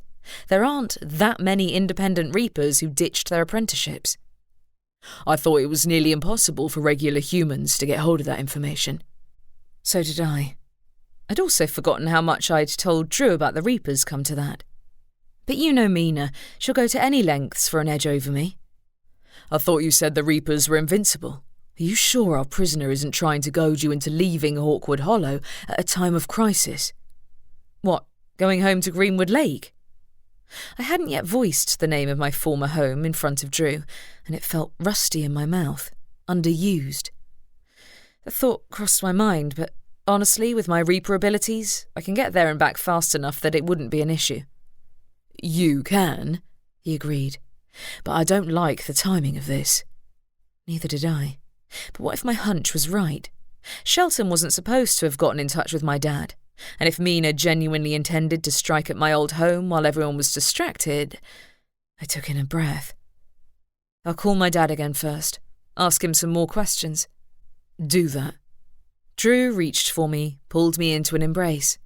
There aren't that many independent Reapers who ditched their apprenticeships. I thought it was nearly impossible for regular humans to get hold of that information. So did I. I'd also forgotten how much I'd told Drew about the Reapers, come to that. But you know Mina, she'll go to any lengths for an edge over me. I thought you said the Reapers were invincible. Are you sure our prisoner isn't trying to goad you into leaving Hawkwood Hollow at a time of crisis? What, going home to Greenwood Lake? I hadn't yet voiced the name of my former home in front of Drew, and it felt rusty in my mouth, underused. The thought crossed my mind, but honestly, with my Reaper abilities, I can get there and back fast enough that it wouldn't be an issue. You can, he agreed, but I don't like the timing of this. Neither did I. But what if my hunch was right? Shelton wasn't supposed to have gotten in touch with my dad, and if Mina genuinely intended to strike at my old home while everyone was distracted... I took in a breath. I'll call my dad again first, ask him some more questions. Do that. Drew reached for me, pulled me into an embrace.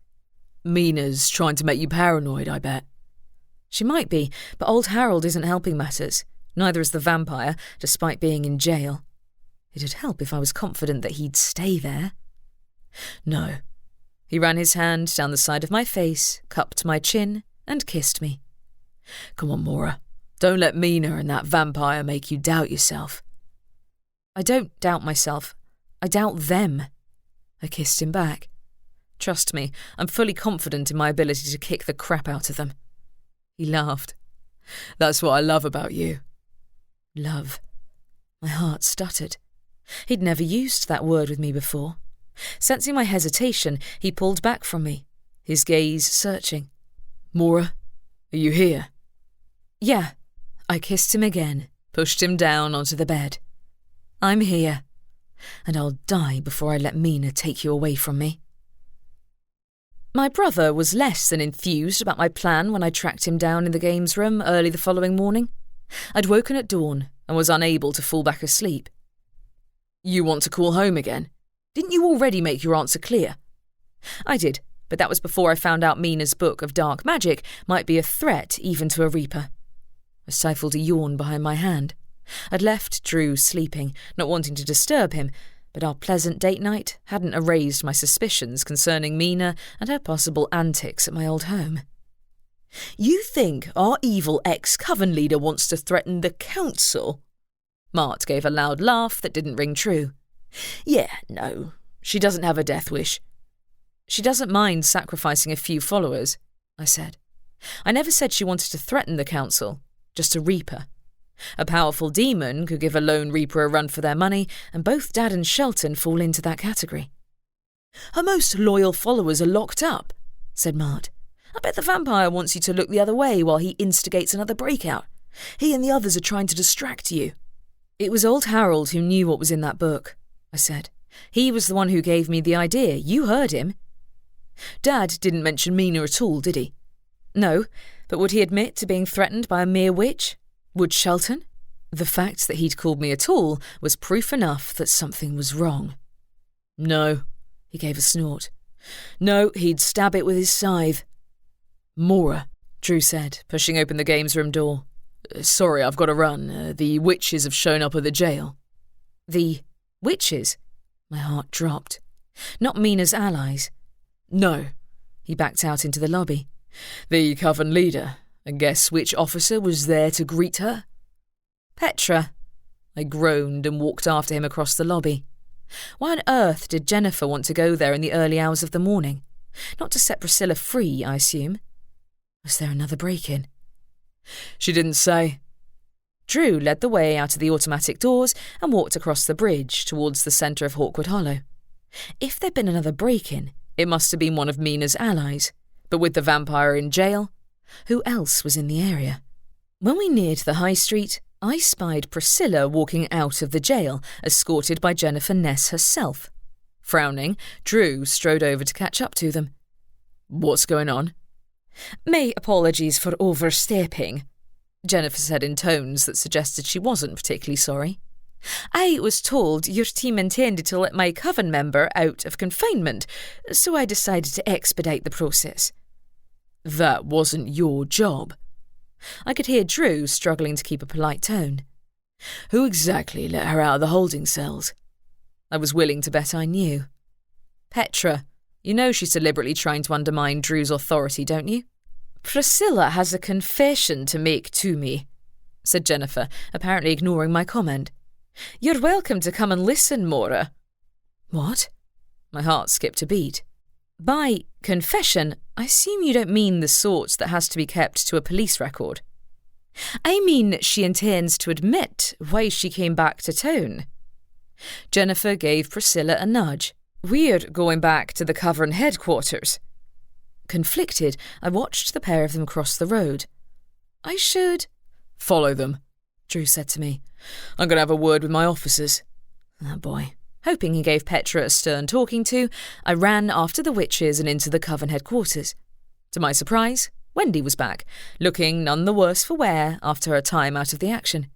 Mina's trying to make you paranoid, I bet. She might be, but old Harold isn't helping matters. Neither is the vampire, despite being in jail. It'd help if I was confident that he'd stay there. No. He ran his hand down the side of my face, cupped my chin, and kissed me. Come on, Maura. Don't let Mina and that vampire make you doubt yourself. I don't doubt myself. I doubt them. I kissed him back. Trust me, I'm fully confident in my ability to kick the crap out of them. He laughed. That's what I love about you. Love. My heart stuttered. He'd never used that word with me before. Sensing my hesitation, he pulled back from me, his gaze searching. Maura, are you here? Yeah. I kissed him again, pushed him down onto the bed. I'm here, and I'll die before I let Mina take you away from me. My brother was less than enthused about my plan when I tracked him down in the games room early the following morning. I'd woken at dawn and was unable to fall back asleep. You want to call home again? Didn't you already make your answer clear? I did, but that was before I found out Mina's book of dark magic might be a threat even to a Reaper. I stifled a yawn behind my hand. I'd left Drew sleeping, not wanting to disturb him, but our pleasant date night hadn't erased my suspicions concerning Mina and her possible antics at my old home. You think our evil ex-coven leader wants to threaten the council? Mart gave a loud laugh that didn't ring true. Yeah, no, she doesn't have a death wish. She doesn't mind sacrificing a few followers, I said. I never said she wanted to threaten the council, just a Reaper. A powerful demon could give a lone Reaper a run for their money, and both Dad and Shelton fall into that category. Her most loyal followers are locked up, said Mart. I bet the vampire wants you to look the other way while he instigates another breakout. He and the others are trying to distract you. It was old Harold who knew what was in that book, I said. He was the one who gave me the idea. You heard him. Dad didn't mention Mina at all, did he? No, but would he admit to being threatened by a mere witch? Would Shelton? The fact that he'd called me at all was proof enough that something was wrong. No, he gave a snort. No, he'd stab it with his scythe. Maura, Drew said, pushing open the games room door. Sorry, I've got to run. The witches have shown up at the jail. The witches? My heart dropped. Not Mina's allies. No. He backed out into the lobby. The coven leader. And guess which officer was there to greet her? Petra. I groaned and walked after him across the lobby. Why on earth did Jennifer want to go there in the early hours of the morning? Not to set Priscilla free, I assume. Was there another break-in? She didn't say. Drew led the way out of the automatic doors and walked across the bridge towards the centre of Hawkwood Hollow. If there'd been another break-in, it must have been one of Mina's allies. But with the vampire in jail, who else was in the area? When we neared the high street, I spied Priscilla walking out of the jail, escorted by Jennifer Ness herself. Frowning, Drew strode over to catch up to them. What's going on? My apologies for overstepping, Jennifer said in tones that suggested she wasn't particularly sorry. I was told your team intended to let my coven member out of confinement, so I decided to expedite the process. That wasn't your job. I could hear Drew struggling to keep a polite tone. Who exactly let her out of the holding cells? I was willing to bet I knew. Petra. You know she's deliberately trying to undermine Drew's authority, don't you? Priscilla has a confession to make to me, said Jennifer, apparently ignoring my comment. You're welcome to come and listen, Maura. What? My heart skipped a beat. By confession, I assume you don't mean the sort that has to be kept to a police record. I mean she intends to admit why she came back to town. Jennifer gave Priscilla a nudge. We're going back to the coven headquarters. Conflicted, I watched the pair of them cross the road. I should... Follow them, Drew said to me. I'm going to have a word with my officers. Oh boy. Hoping he gave Petra a stern talking to, I ran after the witches and into the coven headquarters. To my surprise, Wendy was back, looking none the worse for wear after her time out of the action.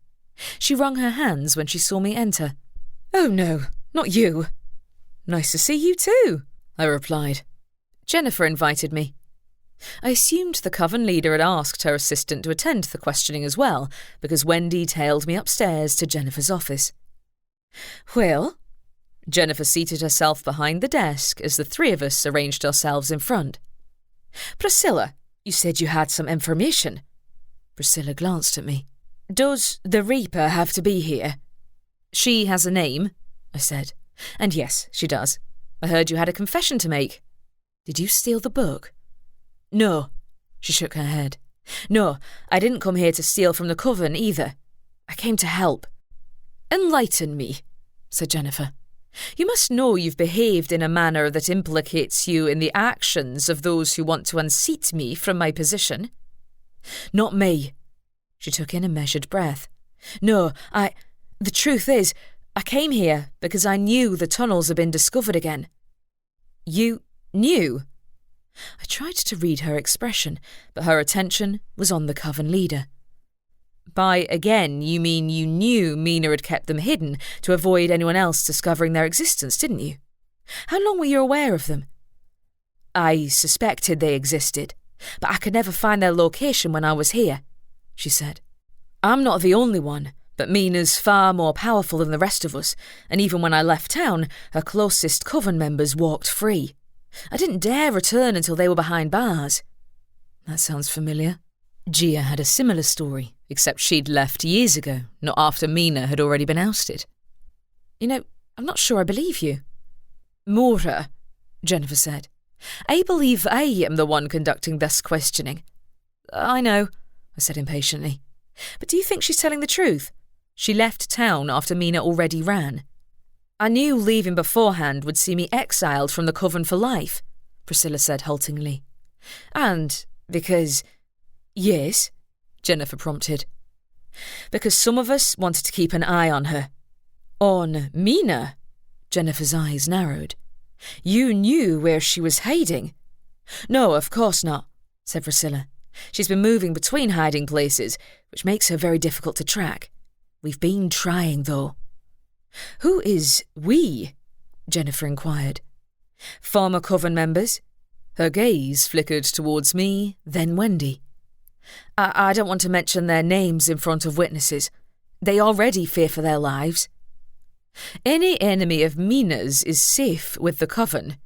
She wrung her hands when she saw me enter. Oh no, not you. Nice to see you too, I replied. Jennifer invited me. I assumed the coven leader had asked her assistant to attend to the questioning as well, because Wendy tailed me upstairs to Jennifer's office. Well? Jennifer seated herself behind the desk as the three of us arranged ourselves in front. Priscilla, you said you had some information. Priscilla glanced at me. Does the Reaper have to be here? She has a name, I said. And yes, she does. I heard you had a confession to make. Did you steal the book? No, she shook her head. No, I didn't come here to steal from the coven either. I came to help. Enlighten me, said Jennifer. You must know you've behaved in a manner that implicates you in the actions of those who want to unseat me from my position. Not me. She took in a measured breath. No, the truth is, I came here because I knew the tunnels had been discovered again. You knew? I tried to read her expression, but her attention was on the coven leader. By again, you mean you knew Mina had kept them hidden to avoid anyone else discovering their existence, didn't you? How long were you aware of them? I suspected they existed, but I could never find their location when I was here, she said. I'm not the only one, but Mina's far more powerful than the rest of us, and even when I left town, her closest coven members walked free. I didn't dare return until they were behind bars. That sounds familiar. Gia had a similar story, except she'd left years ago, not after Mina had already been ousted. You know, I'm not sure I believe you. Maura, Jennifer said. I believe I am the one conducting this questioning. I know, I said impatiently. But do you think she's telling the truth? She left town after Mina already ran. I knew leaving beforehand would see me exiled from the coven for life, Priscilla said haltingly. And because... Yes, Jennifer prompted. Because some of us wanted to keep an eye on her. On Mina? Jennifer's eyes narrowed. You knew where she was hiding? No, of course not, said Priscilla. She's been moving between hiding places, which makes her very difficult to track. We've been trying, though. Who is we? Jennifer inquired. Former coven members. Her gaze flickered towards me, then Wendy. I don't want to mention their names in front of witnesses. They already fear for their lives. Any enemy of Mina's is safe with the coven,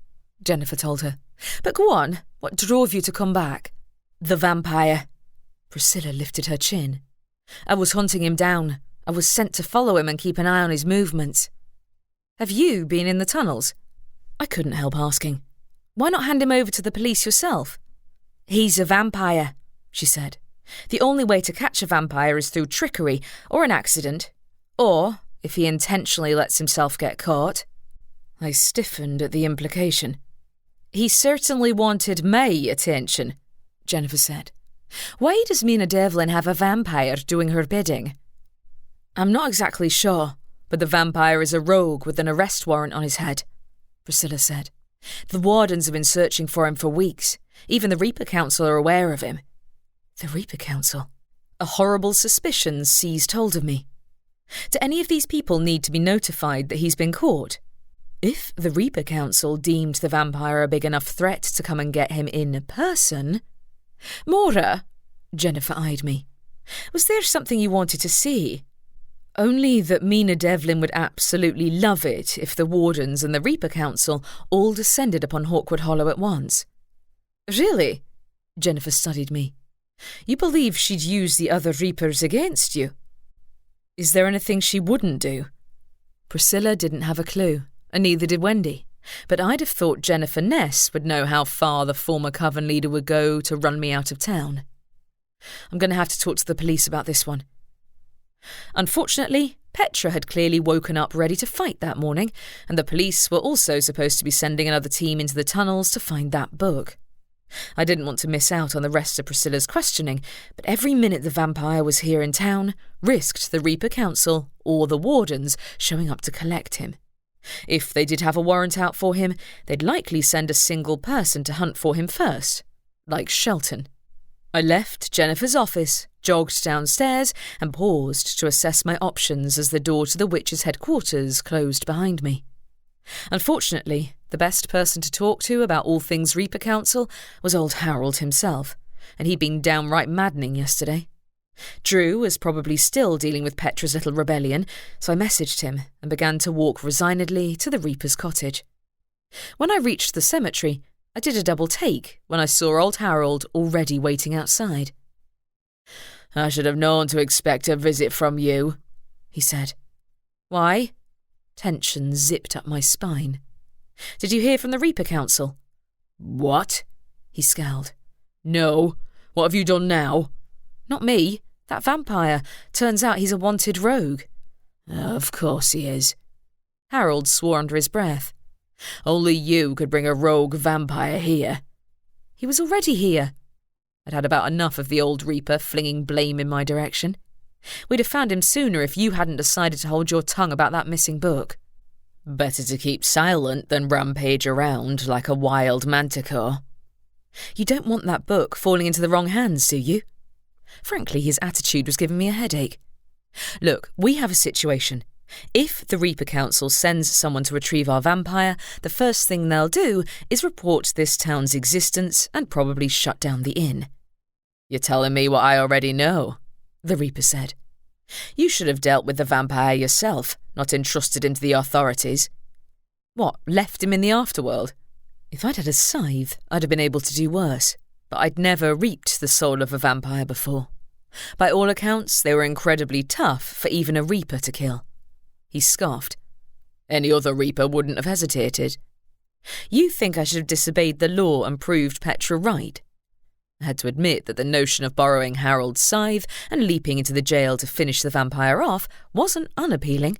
Jennifer told her. But go on, what drove you to come back? The vampire. Priscilla lifted her chin. I was hunting him down. I was sent to follow him and keep an eye on his movements. Have you been in the tunnels? I couldn't help asking. Why not hand him over to the police yourself? He's a vampire, she said. The only way to catch a vampire is through trickery or an accident, or if he intentionally lets himself get caught. I stiffened at the implication. He certainly wanted my attention, Jennifer said. Why does Mina Devlin have a vampire doing her bidding? I'm not exactly sure, but the vampire is a rogue with an arrest warrant on his head, Priscilla said. The wardens have been searching for him for weeks. Even the Reaper Council are aware of him. The Reaper Council? A horrible suspicion seized hold of me. Do any of these people need to be notified that he's been caught? If the Reaper Council deemed the vampire a big enough threat to come and get him in person... Maura, Jennifer eyed me. Was there something you wanted to see? Only that Mina Devlin would absolutely love it if the wardens and the Reaper Council all descended upon Hawkwood Hollow at once. Really? Jennifer studied me. You believe she'd use the other Reapers against you? Is there anything she wouldn't do? Priscilla didn't have a clue, and neither did Wendy. But I'd have thought Jennifer Ness would know how far the former coven leader would go to run me out of town. I'm going to have to talk to the police about this one. Unfortunately, Petra had clearly woken up ready to fight that morning, and the police were also supposed to be sending another team into the tunnels to find that book. I didn't want to miss out on the rest of Priscilla's questioning, but every minute the vampire was here in town risked the Reaper Council or the wardens showing up to collect him. If they did have a warrant out for him, they'd likely send a single person to hunt for him first, like Shelton. I left Jennifer's office, jogged downstairs, and paused to assess my options as the door to the witch's headquarters closed behind me. Unfortunately, the best person to talk to about all things Reaper Council was old Harold himself, and he'd been downright maddening yesterday. Drew was probably still dealing with Petra's little rebellion, so I messaged him and began to walk resignedly to the Reaper's cottage. When I reached the cemetery, I did a double take when I saw old Harold already waiting outside. I should have known to expect a visit from you, he said. Why? Tension zipped up my spine. Did you hear from the Reaper Council? What? He scowled. No. What have you done now? Not me. That vampire. Turns out he's a wanted rogue. Of course he is. Harold swore under his breath. Only you could bring a rogue vampire here. He was already here. I'd had about enough of the old Reaper flinging blame in my direction. We'd have found him sooner if you hadn't decided to hold your tongue about that missing book. Better to keep silent than rampage around like a wild manticore. You don't want that book falling into the wrong hands, do you? Frankly, his attitude was giving me a headache. Look, we have a situation. If the Reaper Council sends someone to retrieve our vampire, the first thing they'll do is report this town's existence and probably shut down the inn. You're telling me what I already know, the Reaper said. You should have dealt with the vampire yourself, not entrusted him to the authorities. What, left him in the afterworld? If I'd had a scythe, I'd have been able to do worse. But I'd never reaped the soul of a vampire before. By all accounts, they were incredibly tough for even a Reaper to kill. He scoffed. Any other Reaper wouldn't have hesitated. You think I should have disobeyed the law and proved Petra right? I had to admit that the notion of borrowing Harold's scythe and leaping into the jail to finish the vampire off wasn't unappealing.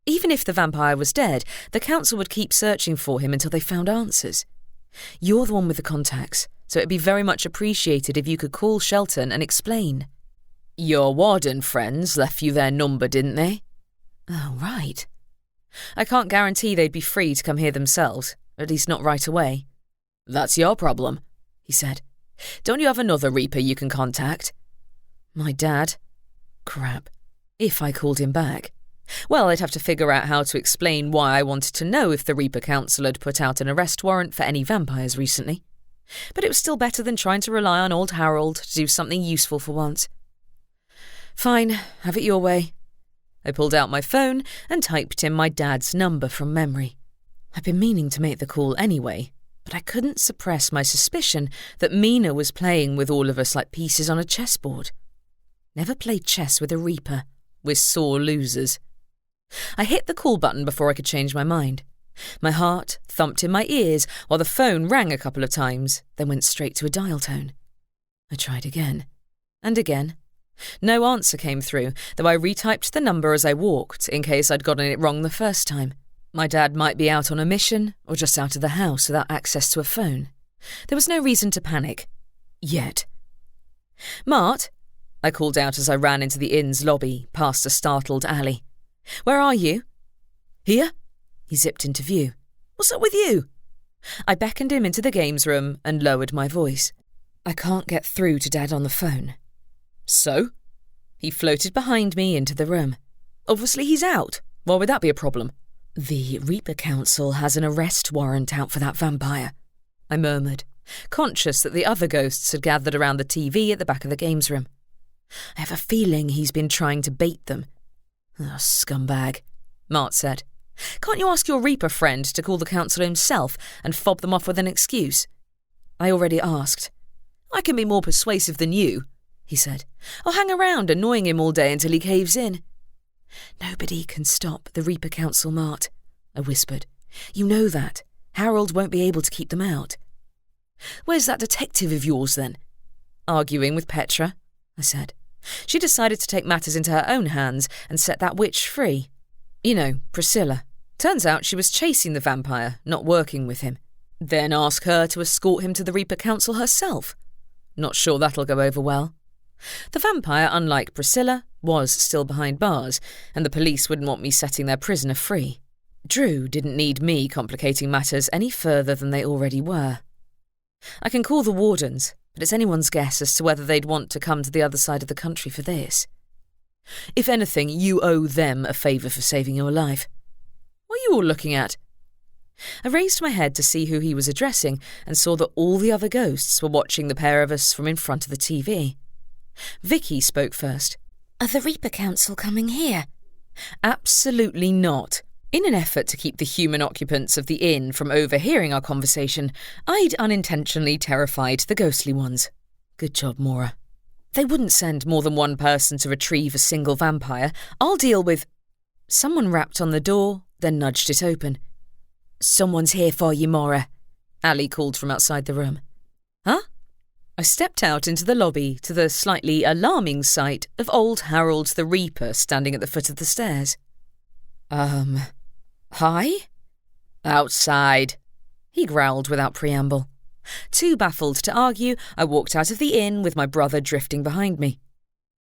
Even if the vampire was dead, the council would keep searching for him until they found answers. You're the one with the contacts, so it'd be very much appreciated if you could call Shelton and explain. Your warden friends left you their number, didn't they? Oh, right. I can't guarantee they'd be free to come here themselves, at least not right away. That's your problem, he said. Don't you have another Reaper you can contact? My dad? Crap. If I called him back. Well, I'd have to figure out how to explain why I wanted to know if the Reaper Council had put out an arrest warrant for any vampires recently. But it was still better than trying to rely on old Harold to do something useful for once. Fine, have it your way. I pulled out my phone and typed in my dad's number from memory. I'd been meaning to make the call anyway, but I couldn't suppress my suspicion that Mina was playing with all of us like pieces on a chessboard. Never played chess with a Reaper. We're sore losers. I hit the call button before I could change my mind. My heart thumped in my ears while the phone rang a couple of times, then went straight to a dial tone. I tried again, and again. No answer came through, though I retyped the number as I walked in case I'd gotten it wrong the first time. My dad might be out on a mission or just out of the house without access to a phone. There was no reason to panic. Yet. Mart, I called out as I ran into the inn's lobby, past a startled alley. Where are you? Here? He zipped into view. What's up with you? I beckoned him into the games room and lowered my voice. I can't get through to Dad on the phone. So? He floated behind me into the room. Obviously he's out. Why would that be a problem? The Reaper Council has an arrest warrant out for that vampire, I murmured, conscious that the other ghosts had gathered around the TV at the back of the games room. I have a feeling he's been trying to bait them. Oh, scumbag, Mart said. Can't you ask your Reaper friend to call the council himself and fob them off with an excuse? I already asked. I can be more persuasive than you, he said. I'll hang around annoying him all day until he caves in. Nobody can stop the Reaper Council, Mart, I whispered. You know that. Harold won't be able to keep them out. Where's that detective of yours, then? Arguing with Petra, I said. She decided to take matters into her own hands and set that witch free. You know, Priscilla. Turns out she was chasing the vampire, not working with him. Then ask her to escort him to the Reaper Council herself. Not sure that'll go over well. The vampire, unlike Priscilla, was still behind bars, and the police wouldn't want me setting their prisoner free. Drew didn't need me complicating matters any further than they already were. I can call the wardens, but it's anyone's guess as to whether they'd want to come to the other side of the country for this. If anything, you owe them a favour for saving your life. What are you all looking at? I raised my head to see who he was addressing and saw that all the other ghosts were watching the pair of us from in front of the TV. Vicky spoke first. Are the Reaper Council coming here? Absolutely not. In an effort to keep the human occupants of the inn from overhearing our conversation, I'd unintentionally terrified the ghostly ones. Good job, Maura. They wouldn't send more than one person to retrieve a single vampire. I'll deal with... Someone rapped on the door, then nudged it open. Someone's here for you, Maura, Ali called from outside the room. Huh? I stepped out into the lobby to the slightly alarming sight of old Harold the Reaper standing at the foot of the stairs. Hi? Outside, he growled without preamble. Too baffled to argue, I walked out of the inn with my brother drifting behind me.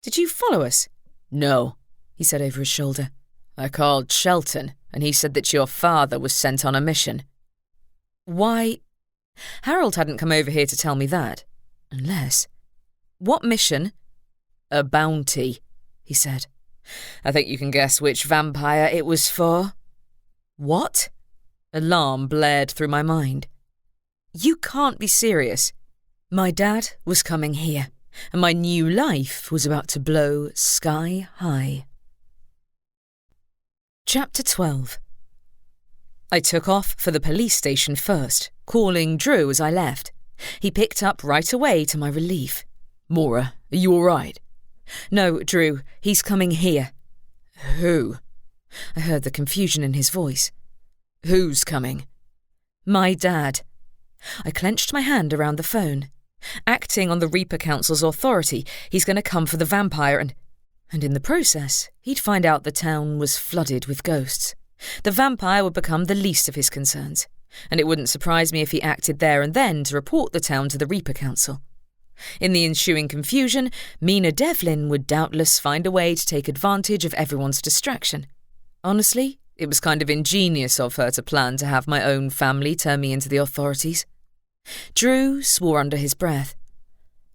Did you follow us? No, he said over his shoulder. I called Shelton, and he said that your father was sent on a mission. Why? Harold hadn't come over here to tell me that. Unless... What mission? A bounty, he said. I think you can guess which vampire it was for. What? Alarm blared through my mind. You can't be serious. My dad was coming here, and my new life was about to blow sky high. Chapter 12. I took off for the police station first, calling Drew as I left. He picked up right away to my relief. Maura, are you all right? No, Drew, he's coming here. Who? I heard the confusion in his voice. Who's coming? My dad. I clenched my hand around the phone. Acting on the Reaper Council's authority, he's going to come for the vampire and in the process, he'd find out the town was flooded with ghosts. The vampire would become the least of his concerns, and it wouldn't surprise me if he acted there and then to report the town to the Reaper Council. In the ensuing confusion, Mina Devlin would doubtless find a way to take advantage of everyone's distraction. Honestly, it was kind of ingenious of her to plan to have my own family turn me into the authorities. Drew swore under his breath.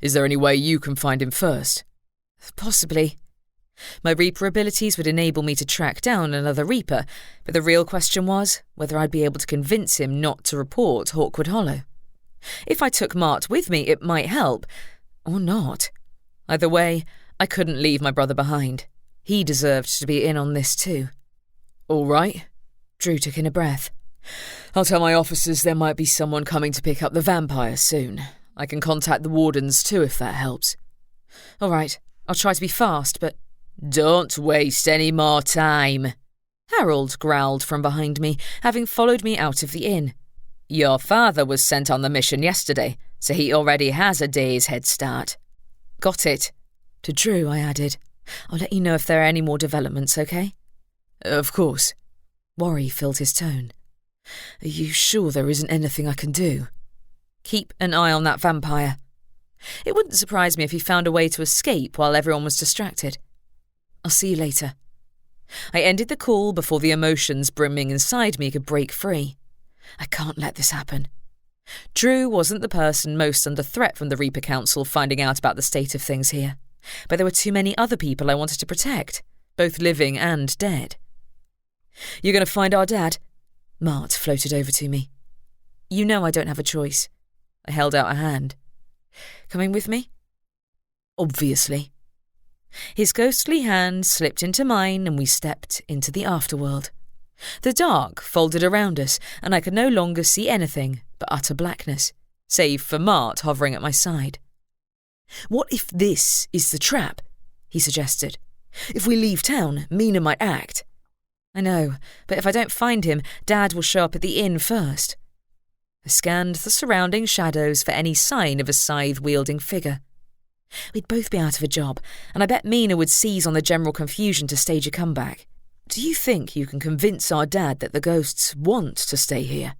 Is there any way you can find him first? Possibly. My Reaper abilities would enable me to track down another Reaper, but the real question was whether I'd be able to convince him not to report Hawkwood Hollow. If I took Mart with me, it might help. Or not. Either way, I couldn't leave my brother behind. He deserved to be in on this too. All right. Drew took in a breath. I'll tell my officers there might be someone coming to pick up the vampire soon. I can contact the wardens too if that helps. All right, I'll try to be fast, but... Don't waste any more time, Harold growled from behind me, having followed me out of the inn. Your father was sent on the mission yesterday, so he already has a day's head start. Got it. To Drew, I added. I'll let you know if there are any more developments, okay? Of course. Worry filled his tone. Are you sure there isn't anything I can do? Keep an eye on that vampire. It wouldn't surprise me if he found a way to escape while everyone was distracted. I'll see you later. I ended the call before the emotions brimming inside me could break free. I can't let this happen. Drew wasn't the person most under threat from the Reaper Council finding out about the state of things here, but there were too many other people I wanted to protect, both living and dead. You're going to find our dad? Mart floated over to me. You know I don't have a choice. I held out a hand. Coming with me? Obviously. His ghostly hand slipped into mine and we stepped into the afterworld. The dark folded around us and I could no longer see anything but utter blackness, save for Mart hovering at my side. What if this is the trap? He suggested. If we leave town, Mina might act. I know, but if I don't find him, Dad will show up at the inn first. I scanned the surrounding shadows for any sign of a scythe-wielding figure. We'd both be out of a job, and I bet Mina would seize on the general confusion to stage a comeback. Do you think you can convince our dad that the ghosts want to stay here?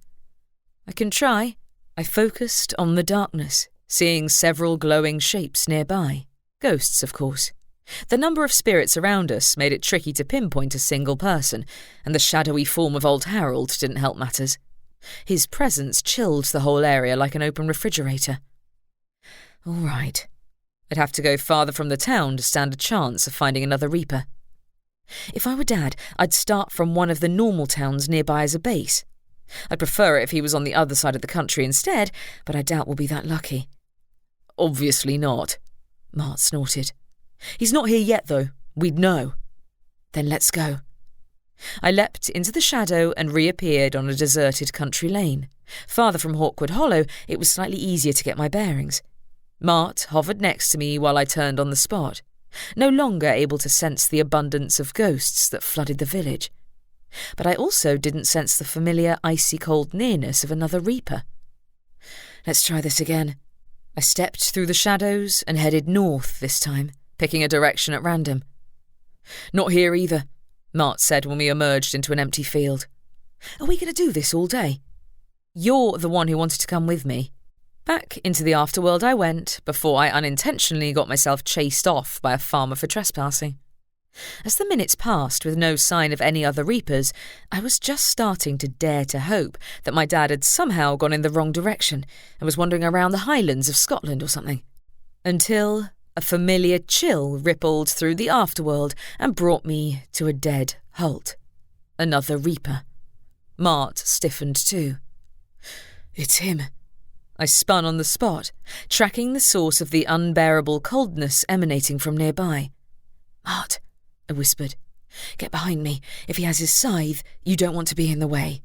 I can try. I focused on the darkness, seeing several glowing shapes nearby. Ghosts, of course. The number of spirits around us made it tricky to pinpoint a single person, and the shadowy form of old Harold didn't help matters. His presence chilled the whole area like an open refrigerator. All right. I'd have to go farther from the town to stand a chance of finding another Reaper. If I were Dad, I'd start from one of the normal towns nearby as a base. I'd prefer it if he was on the other side of the country instead, but I doubt we'll be that lucky. Obviously not, Mart snorted. He's not here yet, though. We'd know. Then let's go. I leapt into the shadow and reappeared on a deserted country lane. Farther from Hawkwood Hollow, it was slightly easier to get my bearings. Mart hovered next to me while I turned on the spot, no longer able to sense the abundance of ghosts that flooded the village. But I also didn't sense the familiar icy-cold nearness of another Reaper. Let's try this again. I stepped through the shadows and headed north this time, picking a direction at random. Not here either, Mart said when we emerged into an empty field. Are we going to do this all day? You're the one who wanted to come with me. Back into the afterworld I went before I unintentionally got myself chased off by a farmer for trespassing. As the minutes passed with no sign of any other Reapers, I was just starting to dare to hope that my dad had somehow gone in the wrong direction and was wandering around the Highlands of Scotland or something. Until a familiar chill rippled through the afterworld and brought me to a dead halt. Another Reaper. Mart stiffened too. It's him. I spun on the spot, tracking the source of the unbearable coldness emanating from nearby. Mart, I whispered. Get behind me. If he has his scythe, you don't want to be in the way.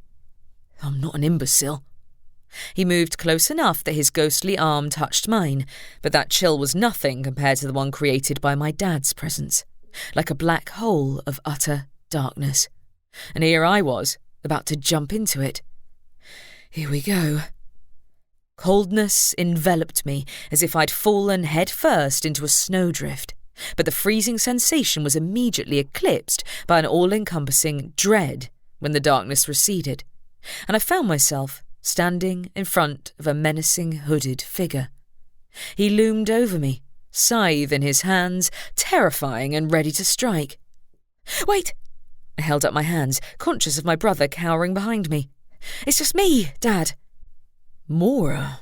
I'm not an imbecile. He moved close enough that his ghostly arm touched mine, but that chill was nothing compared to the one created by my dad's presence, like a black hole of utter darkness. And here I was, about to jump into it. Here we go. Coldness enveloped me as if I'd fallen head first into a snowdrift, but the freezing sensation was immediately eclipsed by an all-encompassing dread when the darkness receded, and I found myself standing in front of a menacing hooded figure. He loomed over me, scythe in his hands, terrifying and ready to strike. Wait! I held up my hands, conscious of my brother cowering behind me. It's just me, Dad. Maura.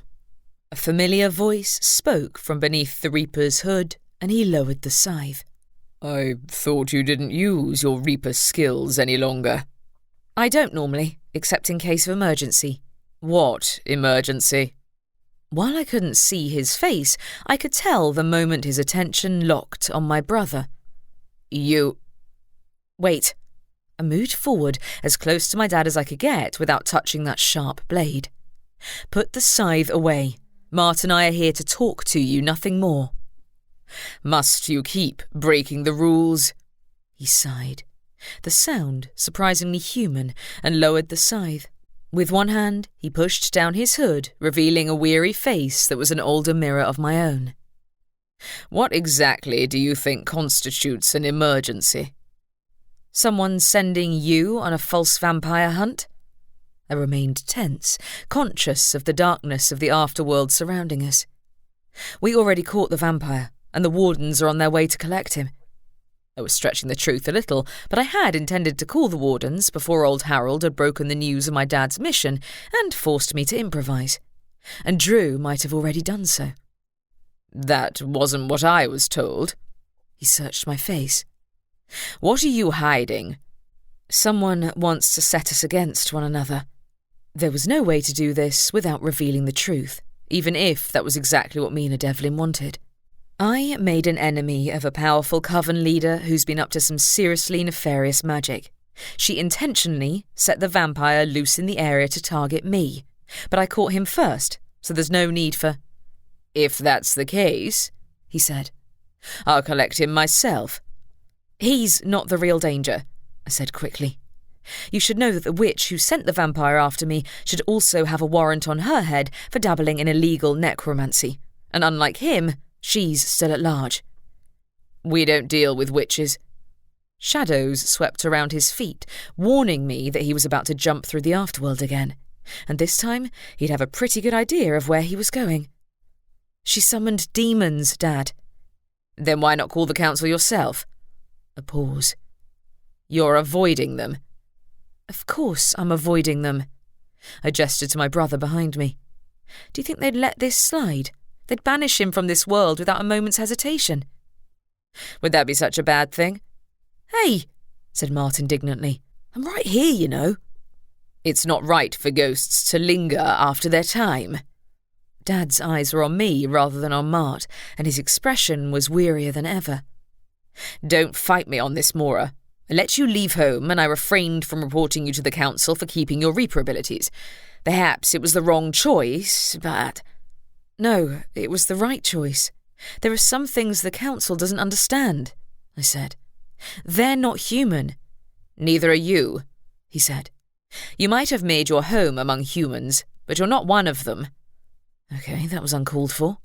A familiar voice spoke from beneath the Reaper's hood, and he lowered the scythe. I thought you didn't use your Reaper skills any longer. I don't normally, except in case of emergency. What emergency? While I couldn't see his face, I could tell the moment his attention locked on my brother. "You—" "Wait." I moved forward as close to my dad as I could get without touching that sharp blade. "Put the scythe away. Mart and I are here to talk to you, nothing more." "Must you keep breaking the rules?" He sighed. The sound surprisingly human, and lowered the scythe. With one hand, he pushed down his hood, revealing a weary face that was an older mirror of my own. "What exactly do you think constitutes an emergency?" "Someone sending you on a false vampire hunt?" I remained tense, conscious of the darkness of the afterworld surrounding us. "We already caught the vampire, and the wardens are on their way to collect him." I was stretching the truth a little, but I had intended to call the wardens before old Harold had broken the news of my dad's mission and forced me to improvise. And Drew might have already done so. "That wasn't what I was told." He searched my face. "What are you hiding?" "Someone wants to set us against one another." There was no way to do this without revealing the truth, even if that was exactly what Mina Devlin wanted. I made an enemy of a powerful coven leader who's been up to some seriously nefarious magic. She intentionally set the vampire loose in the area to target me, but I caught him first, so there's no need for— "If that's the case," he said, "I'll collect him myself." "He's not the real danger," I said quickly. "You should know that the witch who sent the vampire after me should also have a warrant on her head for dabbling in illegal necromancy, and unlike him, she's still at large." "We don't deal with witches." Shadows swept around his feet, warning me that he was about to jump through the afterworld again, and this time he'd have a pretty good idea of where he was going. "She summoned demons, Dad." "Then why not call the council yourself?" A pause. "You're avoiding them." "Of course I'm avoiding them." I gestured to my brother behind me. "Do you think they'd let this slide? They'd banish him from this world without a moment's hesitation." "Would that be such a bad thing?" "Hey," said Mart indignantly. "I'm right here, you know." "It's not right for ghosts to linger after their time." Dad's eyes were on me rather than on Mart, and his expression was wearier than ever. "Don't fight me on this, Maura. I let you leave home, and I refrained from reporting you to the council for keeping your Reaper abilities. Perhaps it was the wrong choice, but—" "No, it was the right choice. There are some things the council doesn't understand," I said. "They're not human." "Neither are you," he said. "You might have made your home among humans, but you're not one of them." Okay, that was uncalled for.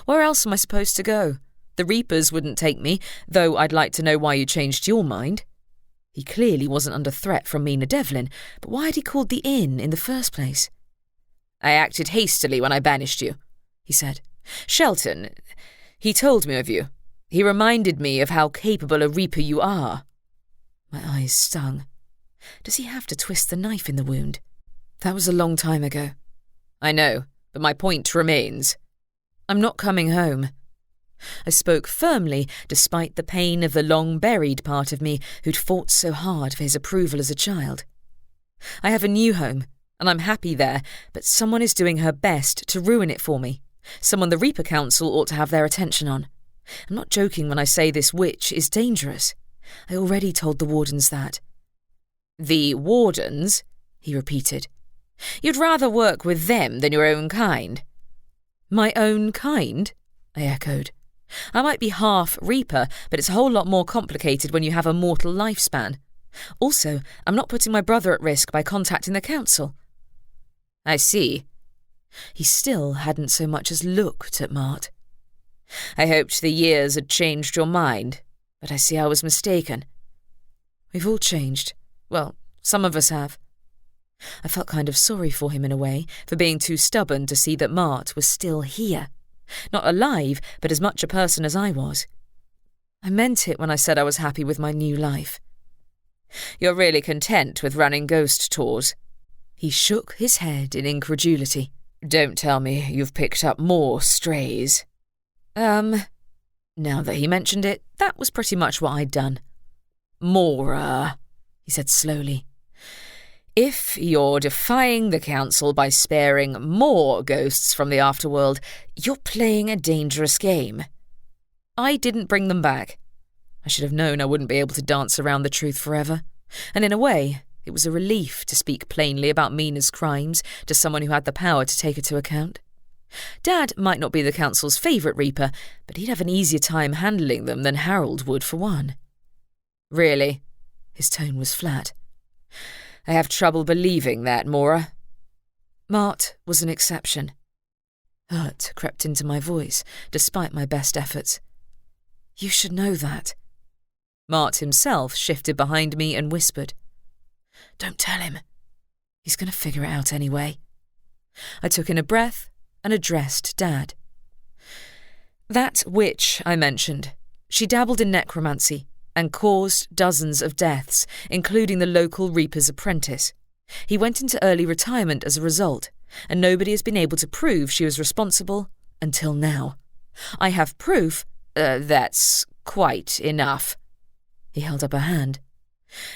"Where else am I supposed to go? The Reapers wouldn't take me, though I'd like to know why you changed your mind." He clearly wasn't under threat from Mina Devlin, but why had he called the inn in the first place? "I acted hastily when I banished you," he said. "Shelton, he told me of you. He reminded me of how capable a Reaper you are." My eyes stung. Does he have to twist the knife in the wound? That was a long time ago. "I know, but my point remains." "I'm not coming home." I spoke firmly, despite the pain of the long-buried part of me who'd fought so hard for his approval as a child. "I have a new home, and I'm happy there, but someone is doing her best to ruin it for me. Someone the Reaper Council ought to have their attention on. I'm not joking when I say this witch is dangerous. I already told the wardens that." "The wardens?" he repeated. "You'd rather work with them than your own kind." "My own kind?" I echoed. "I might be half Reaper, but it's a whole lot more complicated when you have a mortal lifespan. Also, I'm not putting my brother at risk by contacting the council." "I see." He still hadn't so much as looked at Mart. "I hoped the years had changed your mind, but I see I was mistaken." "We've all changed. Well, some of us have." I felt kind of sorry for him in a way, for being too stubborn to see that Mart was still here. Not alive, but as much a person as I was. I meant it when I said I was happy with my new life. "You're really content with running ghost tours?" He shook his head in incredulity. "Don't tell me you've picked up more strays." Now that he mentioned it, that was pretty much what I'd done. "Maura," he said slowly. If you're defying the council by sparing more ghosts from the afterworld, you're playing a dangerous game. I didn't bring them back. I should have known I wouldn't be able to dance around the truth forever. And in a way, it was a relief to speak plainly about Mina's crimes to someone who had the power to take her to account. Dad might not be the council's favourite Reaper, but he'd have an easier time handling them than Harold would for one. Really? His tone was flat. I have trouble believing that, Maura. Mart was an exception. Hurt crept into my voice, despite my best efforts. You should know that. Mart himself shifted behind me and whispered, Don't tell him. He's going to figure it out anyway. I took in a breath and addressed Dad. That witch I mentioned, she dabbled in necromancy and caused dozens of deaths, including the local Reaper's apprentice. He went into early retirement as a result, and nobody has been able to prove she was responsible until now. I have proof. That's quite enough. He held up a hand.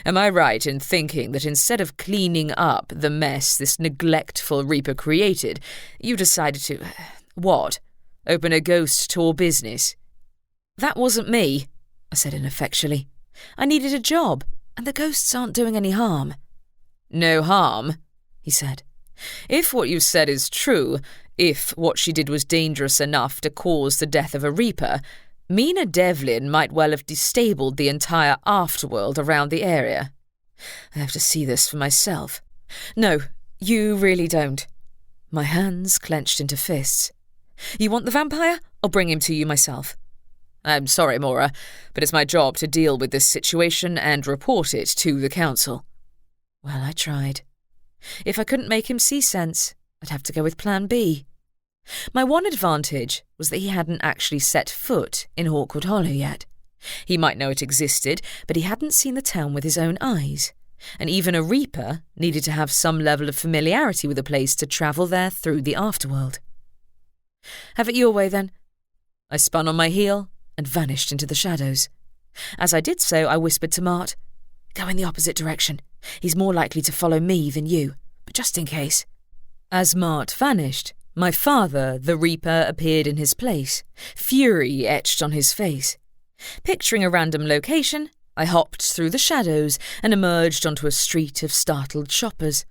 Am I right in thinking that instead of cleaning up the mess this neglectful Reaper created, you decided to, open a ghost tour business? That wasn't me, I said ineffectually. I needed a job, and the ghosts aren't doing any harm. No harm, he said. If what you said is true, if what she did was dangerous enough to cause the death of a Reaper, Mina Devlin might well have destabled the entire afterworld around the area. I have to see this for myself. No, you really don't. My hands clenched into fists. You want the vampire? I'll bring him to you myself. I'm sorry, Maura, but it's my job to deal with this situation and report it to the council. Well, I tried. If I couldn't make him see sense, I'd have to go with Plan B. My one advantage was that he hadn't actually set foot in Hawkwood Hollow yet. He might know it existed, but he hadn't seen the town with his own eyes, and even a Reaper needed to have some level of familiarity with a place to travel there through the afterworld. Have it your way, then. I spun on my heel and vanished into the shadows. As I did so, I whispered to Mart, Go in the opposite direction. He's more likely to follow me than you, but just in case. As Mart vanished, my father, the Reaper, appeared in his place, fury etched on his face. Picturing a random location, I hopped through the shadows and emerged onto a street of startled shoppers.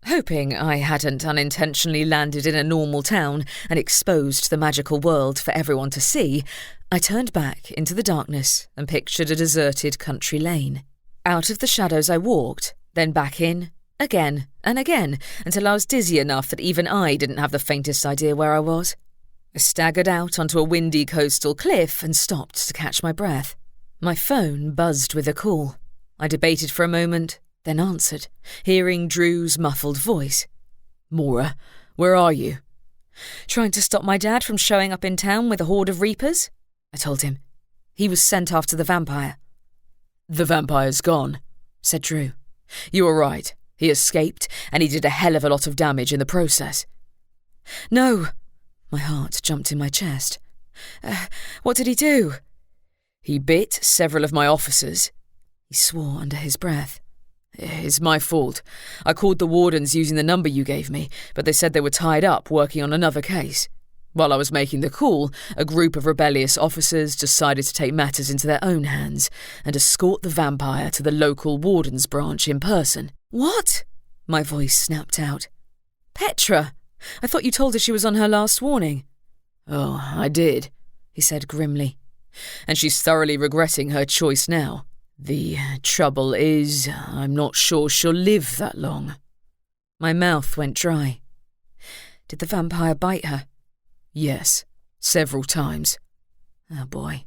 Hoping I hadn't unintentionally landed in a normal town and exposed the magical world for everyone to see, I turned back into the darkness and pictured a deserted country lane. Out of the shadows I walked, then back in, again and again, until I was dizzy enough that even I didn't have the faintest idea where I was. I staggered out onto a windy coastal cliff and stopped to catch my breath. My phone buzzed with a call. I debated for a moment, then answered, hearing Drew's muffled voice. Maura, where are you? Trying to stop my dad from showing up in town with a horde of Reapers, I told him. He was sent after the vampire. The vampire's gone, said Drew. You were right. He escaped, and he did a hell of a lot of damage in the process. No. My heart jumped in my chest. What did he do? He bit several of my officers. He swore under his breath. It's my fault. I called the wardens using the number you gave me, but they said they were tied up working on another case. While I was making the call, a group of rebellious officers decided to take matters into their own hands and escort the vampire to the local warden's branch in person. What? My voice snapped out. Petra! I thought you told her she was on her last warning. Oh, I did, he said grimly. And she's thoroughly regretting her choice now. The trouble is, I'm not sure she'll live that long. My mouth went dry. Did the vampire bite her? Yes, several times. Oh boy.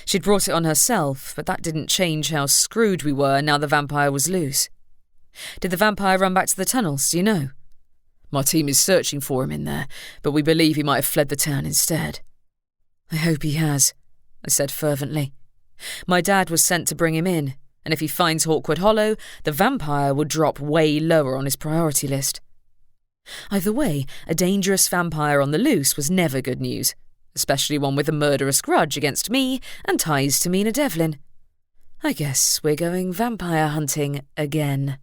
She'd brought it on herself, but that didn't change how screwed we were now the vampire was loose. Did the vampire run back to the tunnels, do you know? My team is searching for him in there, but we believe he might have fled the town instead. I hope he has, I said fervently. My dad was sent to bring him in, and if he finds Hawkwood Hollow, the vampire would drop way lower on his priority list. Either way, a dangerous vampire on the loose was never good news, especially one with a murderous grudge against me and ties to Mina Devlin. I guess we're going vampire hunting again.